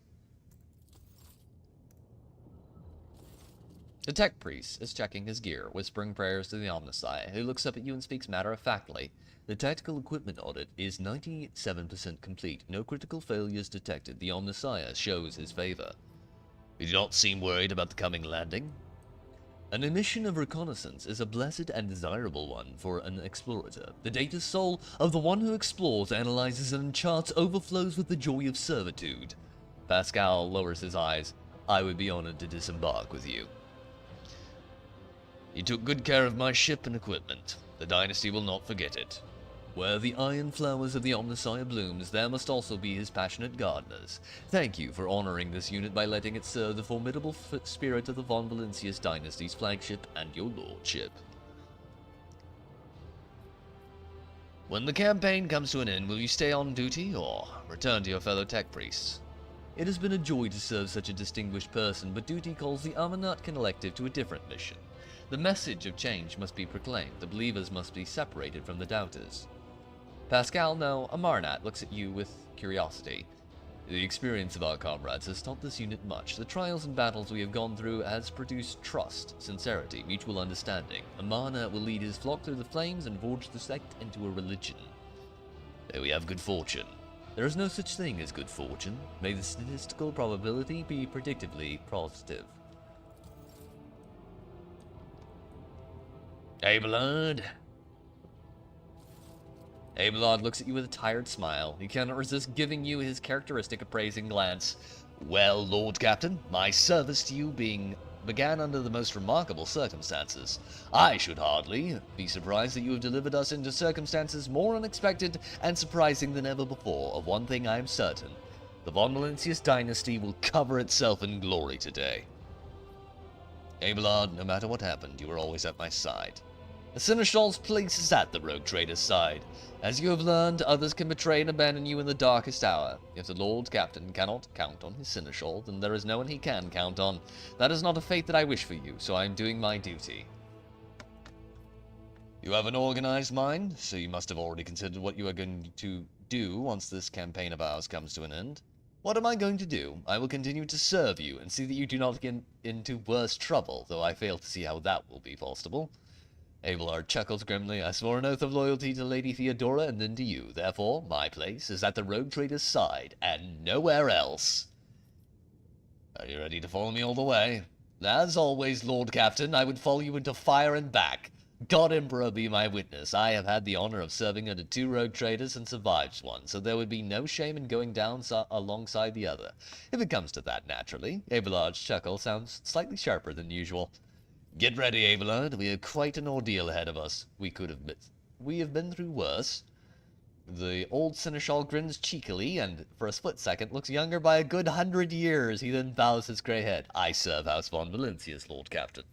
The tech priest is checking his gear, whispering prayers to the Omnissiah, who looks up at you and speaks matter-of-factly. The tactical equipment audit is 97% complete. No critical failures detected. The Omnissiah shows his favor. You do not seem worried about the coming landing? An mission of reconnaissance is a blessed and desirable one for an explorator. The data soul of the one who explores, analyzes, and charts overflows with the joy of servitude. Pascal lowers his eyes. I would be honored to disembark with you. You took good care of my ship and equipment. The dynasty will not forget it. Where the iron flowers of the Omnissiah blooms, there must also be his passionate gardeners. Thank you for honoring this unit by letting it serve the formidable spirit of the Von Valancius dynasty's flagship and your lordship. When the campaign comes to an end, will you stay on duty or return to your fellow tech priests? It has been a joy to serve such a distinguished person, but duty calls the Amanat Collective to a different mission. The message of change must be proclaimed. The believers must be separated from the doubters. Pascal, no, Amarnat looks at you with curiosity. The experience of our comrades has taught this unit much. The trials and battles we have gone through has produced trust, sincerity, mutual understanding. Amarnat will lead his flock through the flames and forge the sect into a religion. May we have good fortune. There is no such thing as good fortune. May the statistical probability be predictively positive. Abelard? Abelard looks at you with a tired smile. He cannot resist giving you his characteristic appraising glance. Well, Lord Captain, my service to you began under the most remarkable circumstances. I should hardly be surprised that you have delivered us into circumstances more unexpected and surprising than ever before. Of one thing I am certain. The Von Valancius dynasty will cover itself in glory today. Abelard, no matter what happened, you were always at my side. The Seneschal's place is at the rogue trader's side. As you have learned, others can betray and abandon you in the darkest hour. If the Lord Captain cannot count on his Seneschal, then there is no one he can count on. That is not a fate that I wish for you, so I am doing my duty. You have an organized mind, so you must have already considered what you are going to do once this campaign of ours comes to an end. What am I going to do? I will continue to serve you and see that you do not get into worse trouble, though I fail to see how that will be possible. Abelard chuckles grimly. I swore an oath of loyalty to Lady Theodora and then to you. Therefore, my place is at the rogue trader's side, and nowhere else. Are you ready to follow me all the way? As always, Lord Captain, I would follow you into fire and back. God Emperor be my witness. I have had the honor of serving under 2 rogue traders and survived one, so there would be no shame in going down alongside the other. If it comes to that, naturally. Abelard's chuckle sounds slightly sharper than usual. Get ready, Abelard. We have quite an ordeal ahead of us. We have been through worse. The old Seneschal grins cheekily, and for a split second looks younger by a good 100 years. He then bows his grey head. I serve House Von Valancius, Lord Captain.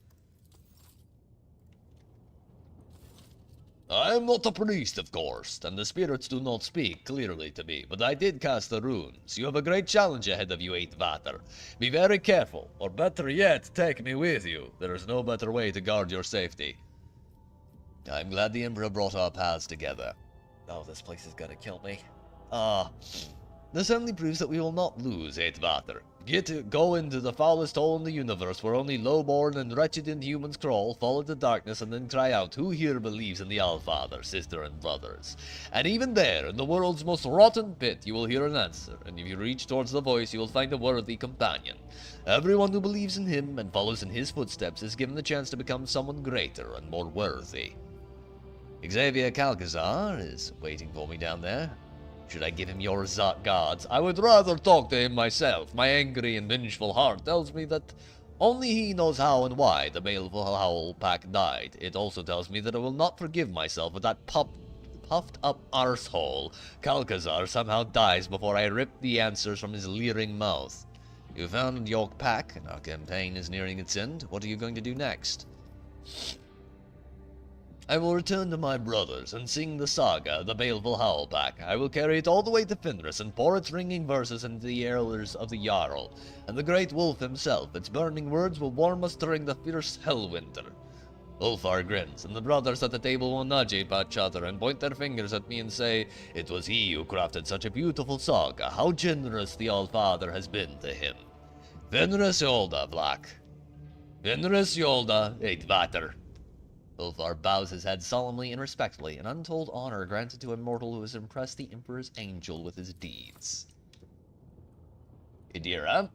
I am not a priest, of course, and the spirits do not speak clearly to me, but I did cast the runes. You have a great challenge ahead of you, Eighth Vater. Be very careful, or better yet, take me with you. There is no better way to guard your safety. I'm glad the Emperor brought our paths together. Oh, this place is gonna kill me. This only proves that we will not lose, Eighth Vater. Go into the foulest hole in the universe where only low-born and wretched inhumans crawl, fall into darkness, and then cry out, who here believes in the Allfather, sister, and brothers? And even there, in the world's most rotten pit, you will hear an answer, and if you reach towards the voice, you will find a worthy companion. Everyone who believes in him and follows in his footsteps is given the chance to become someone greater and more worthy. Xavier Calcazar is waiting for me down there. Should I give him your guards? I would rather talk to him myself. My angry and vengeful heart tells me that only he knows how and why the baleful Owlpack died. It also tells me that I will not forgive myself if that puffed up arsehole Calcazar somehow dies before I rip the answers from his leering mouth. You found your pack, and our campaign is nearing its end. What are you going to do next? I will return to my brothers and sing the saga of the baleful Owlpack. I will carry it all the way to Fenris and pour its ringing verses into the ears of the Jarl, and the great wolf himself. Its burning words will warm us during the fierce hell winter. Ulfar grins, and the brothers at the table will nudge each other and point their fingers at me and say, it was he who crafted such a beautiful saga. How generous the Allfather has been to him. Fenris Black. Fenris Yolda, Eitvater. Ulfar bows his head solemnly and respectfully, an untold honor granted to a mortal who has impressed the Emperor's angel with his deeds. Idira.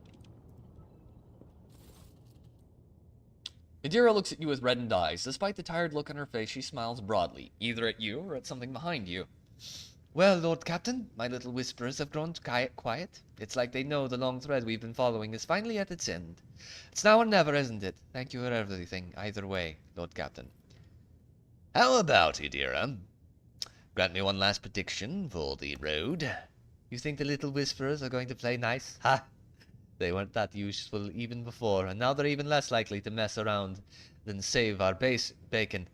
Idira looks at you with reddened eyes. Despite the tired look on her face, she smiles broadly, either at you or at something behind you. Well, Lord Captain, my little whisperers have grown quiet. It's like they know the long thread we've been following is finally at its end. It's now or never, isn't it? Thank you for everything, either way, Lord Captain. How about, Idira? Grant me one last prediction for the road. You think the little whisperers are going to play nice? Ha! They weren't that useful even before, and now they're even less likely to mess around than save our bacon.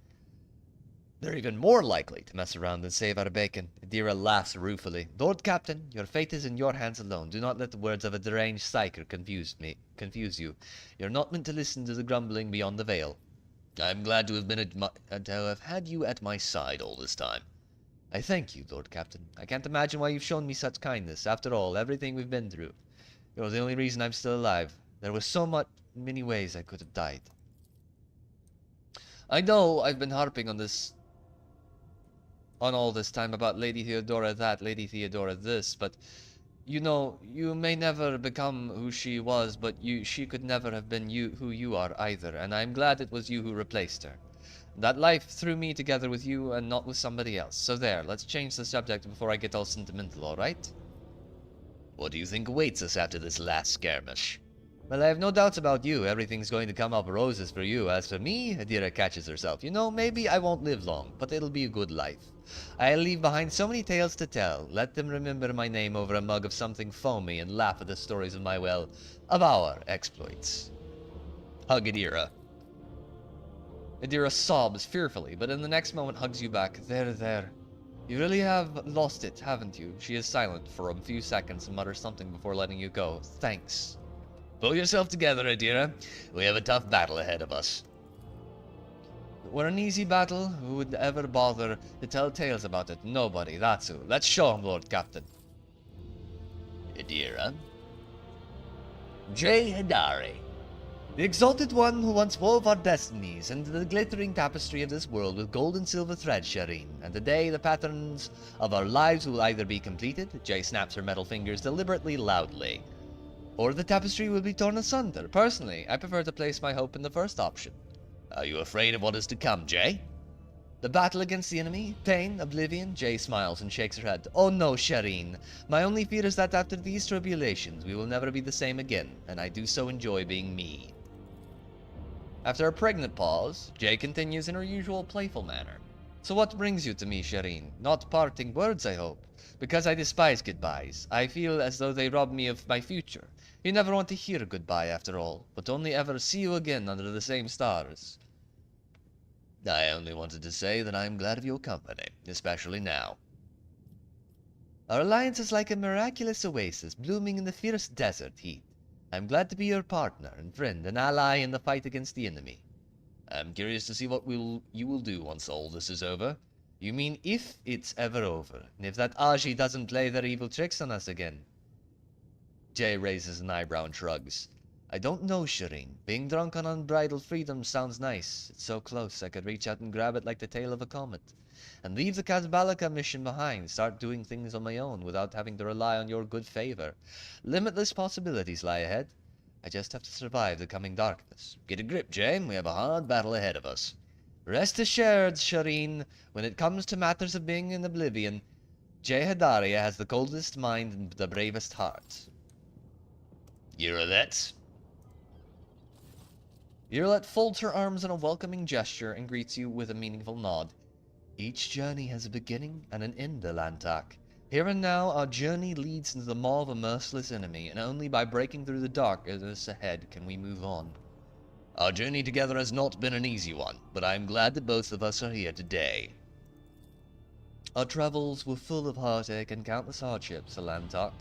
They're even more likely to mess around than save our bacon. Idira laughs ruefully. Lord Captain, your fate is in your hands alone. Do not let the words of a deranged psyker confuse you. You're not meant to listen to the grumbling beyond the veil. I'm glad to have had you at my side all this time. I thank you, Lord Captain. I can't imagine why you've shown me such kindness. After all, everything we've been through. You're the only reason I'm still alive. There was so many ways I could have died. I know I've been harping on all this time about Lady Theodora that, Lady Theodora this, but you know, you may never become who she was, but she could never have been who you are either, and I'm glad it was you who replaced her. That life threw me together with you and not with somebody else. So there, let's change the subject before I get all sentimental, alright? What do you think awaits us after this last skirmish? Well, I have no doubts about you. Everything's going to come up roses for you. As for me, Adira catches herself. You know, maybe I won't live long, but it'll be a good life. I'll leave behind so many tales to tell. Let them remember my name over a mug of something foamy and laugh at the stories of of our exploits. Hug Adira. Adira sobs fearfully, but in the next moment hugs you back. There. You really have lost it, haven't you? She is silent for a few seconds and mutters something before letting you go. Thanks. Pull yourself together, Adira. We have a tough battle ahead of us. If it were an easy battle, who would ever bother to tell tales about it? Nobody, that's who. Let's show him, Lord Captain. Adira. Jay Hidari. The exalted one who once wove our destinies into the glittering tapestry of this world with gold and silver thread, Shireen. And today the patterns of our lives will either be completed, Jay snaps her metal fingers deliberately loudly, or the tapestry will be torn asunder. Personally, I prefer to place my hope in the first option. Are you afraid of what is to come, Jay? The battle against the enemy? Pain? Oblivion? Jay smiles and shakes her head. Oh no, Shireen. My only fear is that after these tribulations, we will never be the same again, and I do so enjoy being me. After a pregnant pause, Jay continues in her usual playful manner. So what brings you to me, Shireen? Not parting words, I hope. Because I despise goodbyes. I feel as though they rob me of my future. You never want to hear goodbye after all, but only ever see you again under the same stars. I only wanted to say that I am glad of your company, especially now. Our alliance is like a miraculous oasis blooming in the fierce desert heat. I'm glad to be your partner and friend and ally in the fight against the enemy. I'm curious to see what you will do once all this is over. You mean if it's ever over, and if that Aji doesn't play their evil tricks on us again? Jay raises an eyebrow and shrugs. I don't know, Shireen. Being drunk on unbridled freedom sounds nice. It's so close I could reach out and grab it like the tail of a comet. And leave the Kazbalika mission behind, start doing things on my own without having to rely on your good favor. Limitless possibilities lie ahead. I just have to survive the coming darkness. Get a grip, Jay. We have a hard battle ahead of us. Rest assured, Shireen, when it comes to matters of being in oblivion, Jay Hadaria has the coldest mind and the bravest heart. Urilet. Urilet folds her arms in a welcoming gesture and greets you with a meaningful nod. Each journey has a beginning and an end, Alantak. Here and now, our journey leads into the maw of a merciless enemy, and only by breaking through the darkness ahead can we move on. Our journey together has not been an easy one, but I am glad that both of us are here today. Our travels were full of heartache and countless hardships, Alantak.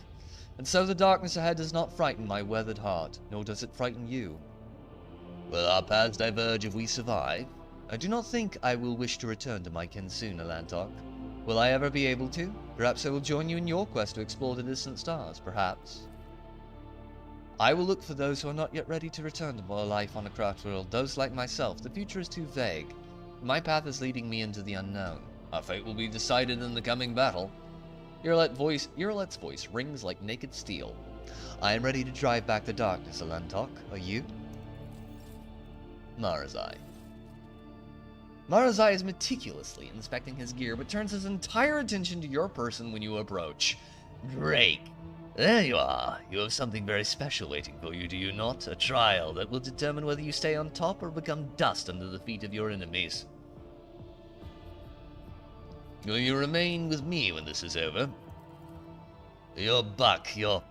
And so the darkness ahead does not frighten my weathered heart, nor does it frighten you. Will our paths diverge if we survive? I do not think I will wish to return to my kin soon, Alantok. Will I ever be able to? Perhaps I will join you in your quest to explore the distant stars, perhaps. I will look for those who are not yet ready to return to more life on a craft world. Those like myself, the future is too vague. My path is leading me into the unknown. Our fate will be decided in the coming battle. Yurlet's voice rings like naked steel. I am ready to drive back the darkness, Alantok. Are you? Marazai. Marazai is meticulously inspecting his gear, but turns his entire attention to your person when you approach. Drake, there you are. You have something very special waiting for you, do you not? A trial that will determine whether you stay on top or become dust under the feet of your enemies. Will you remain with me when this is over? Your buck, your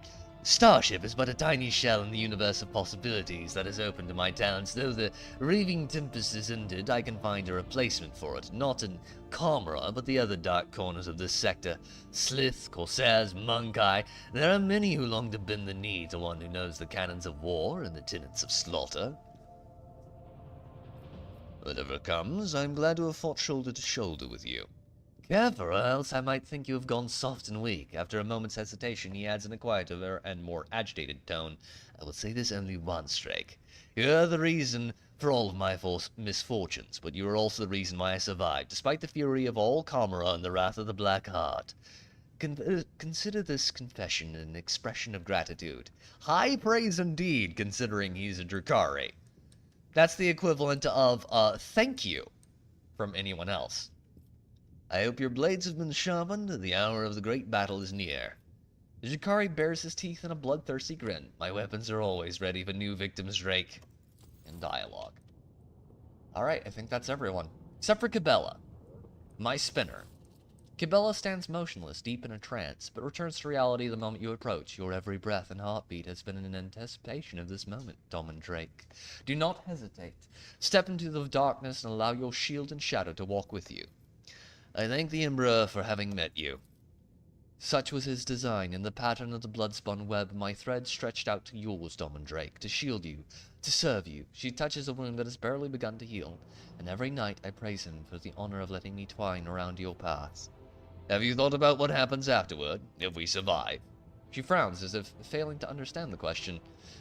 starship is but a tiny shell in the universe of possibilities that is open to my talents. Though the Raving Tempest is ended, I can find a replacement for it. Not in Kamra, but the other dark corners of this sector. Slith, Corsairs, Monkai. There are many who long to bend the knee to one who knows the canons of war and the tenets of slaughter. Whatever comes, I'm glad to have fought shoulder to shoulder with you. Careful, or else I might think you have gone soft and weak. After a moment's hesitation, he adds in a quieter and more agitated tone, I will say this only once, Drake. You are the reason for all of my misfortunes, but you are also the reason why I survived, despite the fury of all Kamara and the wrath of the Black Heart. Consider this confession an expression of gratitude. High praise indeed, considering he's a Drukhari. That's the equivalent of thank you from anyone else. I hope your blades have been sharpened. The hour of the great battle is near. The Drukhari bares his teeth in a bloodthirsty grin. My weapons are always ready for new victims, Drake. In dialogue. Alright, I think that's everyone. Except for Cabela, my spinner. Cabela stands motionless, deep in a trance, but returns to reality the moment you approach. Your every breath and heartbeat has been in anticipation of this moment, Dom and Drake. Do not hesitate. Step into the darkness and allow your shield and shadow to walk with you. I thank the Emperor for having met you. Such was his design. In the pattern of the blood-spun web, my thread stretched out to yours, Dom and Drake, to shield you, to serve you. She touches a wound that has barely begun to heal, and every night I praise him for the honor of letting me twine around your paths. Have you thought about what happens afterward, if we survive? She frowns as if failing to understand the question.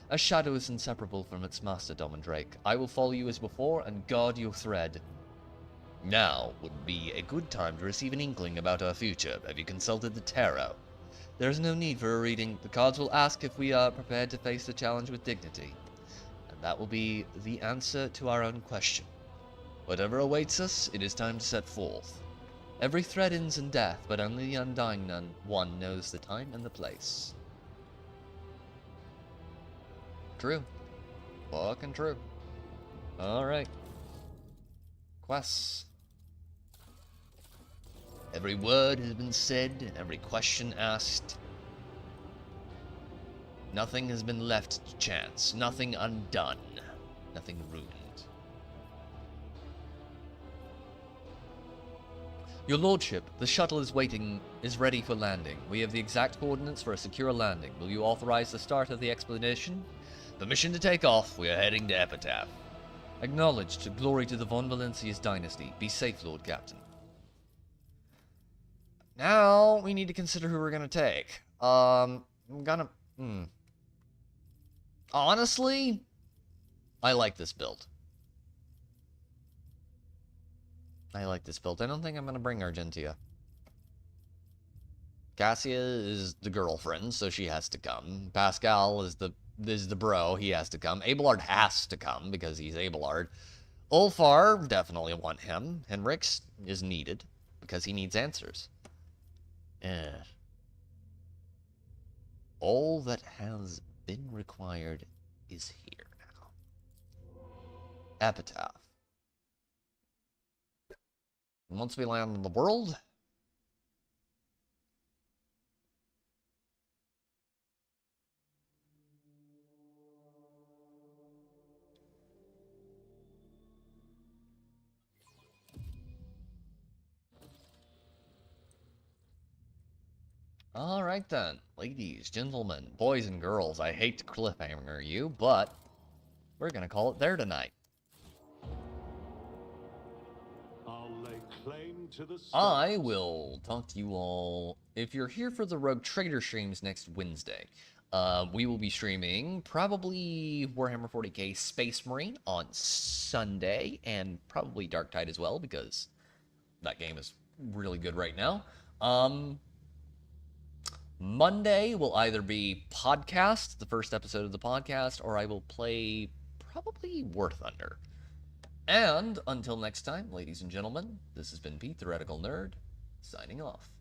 A shadow is inseparable from its master, Dom and Drake. I will follow you as before and guard your thread. Now would be a good time to receive an inkling about our future. Have you consulted the tarot? There is no need for a reading. The cards will ask if we are prepared to face the challenge with dignity. And that will be the answer to our own question. Whatever awaits us, it is time to set forth. Every thread ends in death, but only the undying one knows the time and the place. True. Fucking true. Alright. Quests. Every word has been said, and every question asked. Nothing has been left to chance, nothing undone, nothing ruined. Your Lordship, the shuttle is ready for landing. We have the exact coordinates for a secure landing. Will you authorize the start of the expedition? Permission to take off. We are heading to Epitaph. Acknowledged. Glory to the Von Valencia's dynasty. Be safe, Lord Captain. Now, we need to consider who we're gonna take. Honestly, I like this build. I don't think I'm gonna bring Argentia. Cassia is the girlfriend, so she has to come. Pascal is the bro, he has to come. Abelard has to come, because he's Abelard. Ulfar, definitely want him. Henrix is needed, because he needs answers. All that has been required is here now. Epitaph. Once we land in the world, alright then, ladies, gentlemen, boys and girls, I hate to cliffhanger you, but we're gonna call it there tonight. I will talk to you all, if you're here for the Rogue Trader streams next Wednesday, We will be streaming probably Warhammer 40K Space Marine on Sunday, and probably Dark Tide as well, because that game is really good right now. Monday will either be podcast, the first episode of the podcast, or I will play probably War Thunder. And until next time, ladies and gentlemen, this has been Pete, the Reticle Nerd, signing off.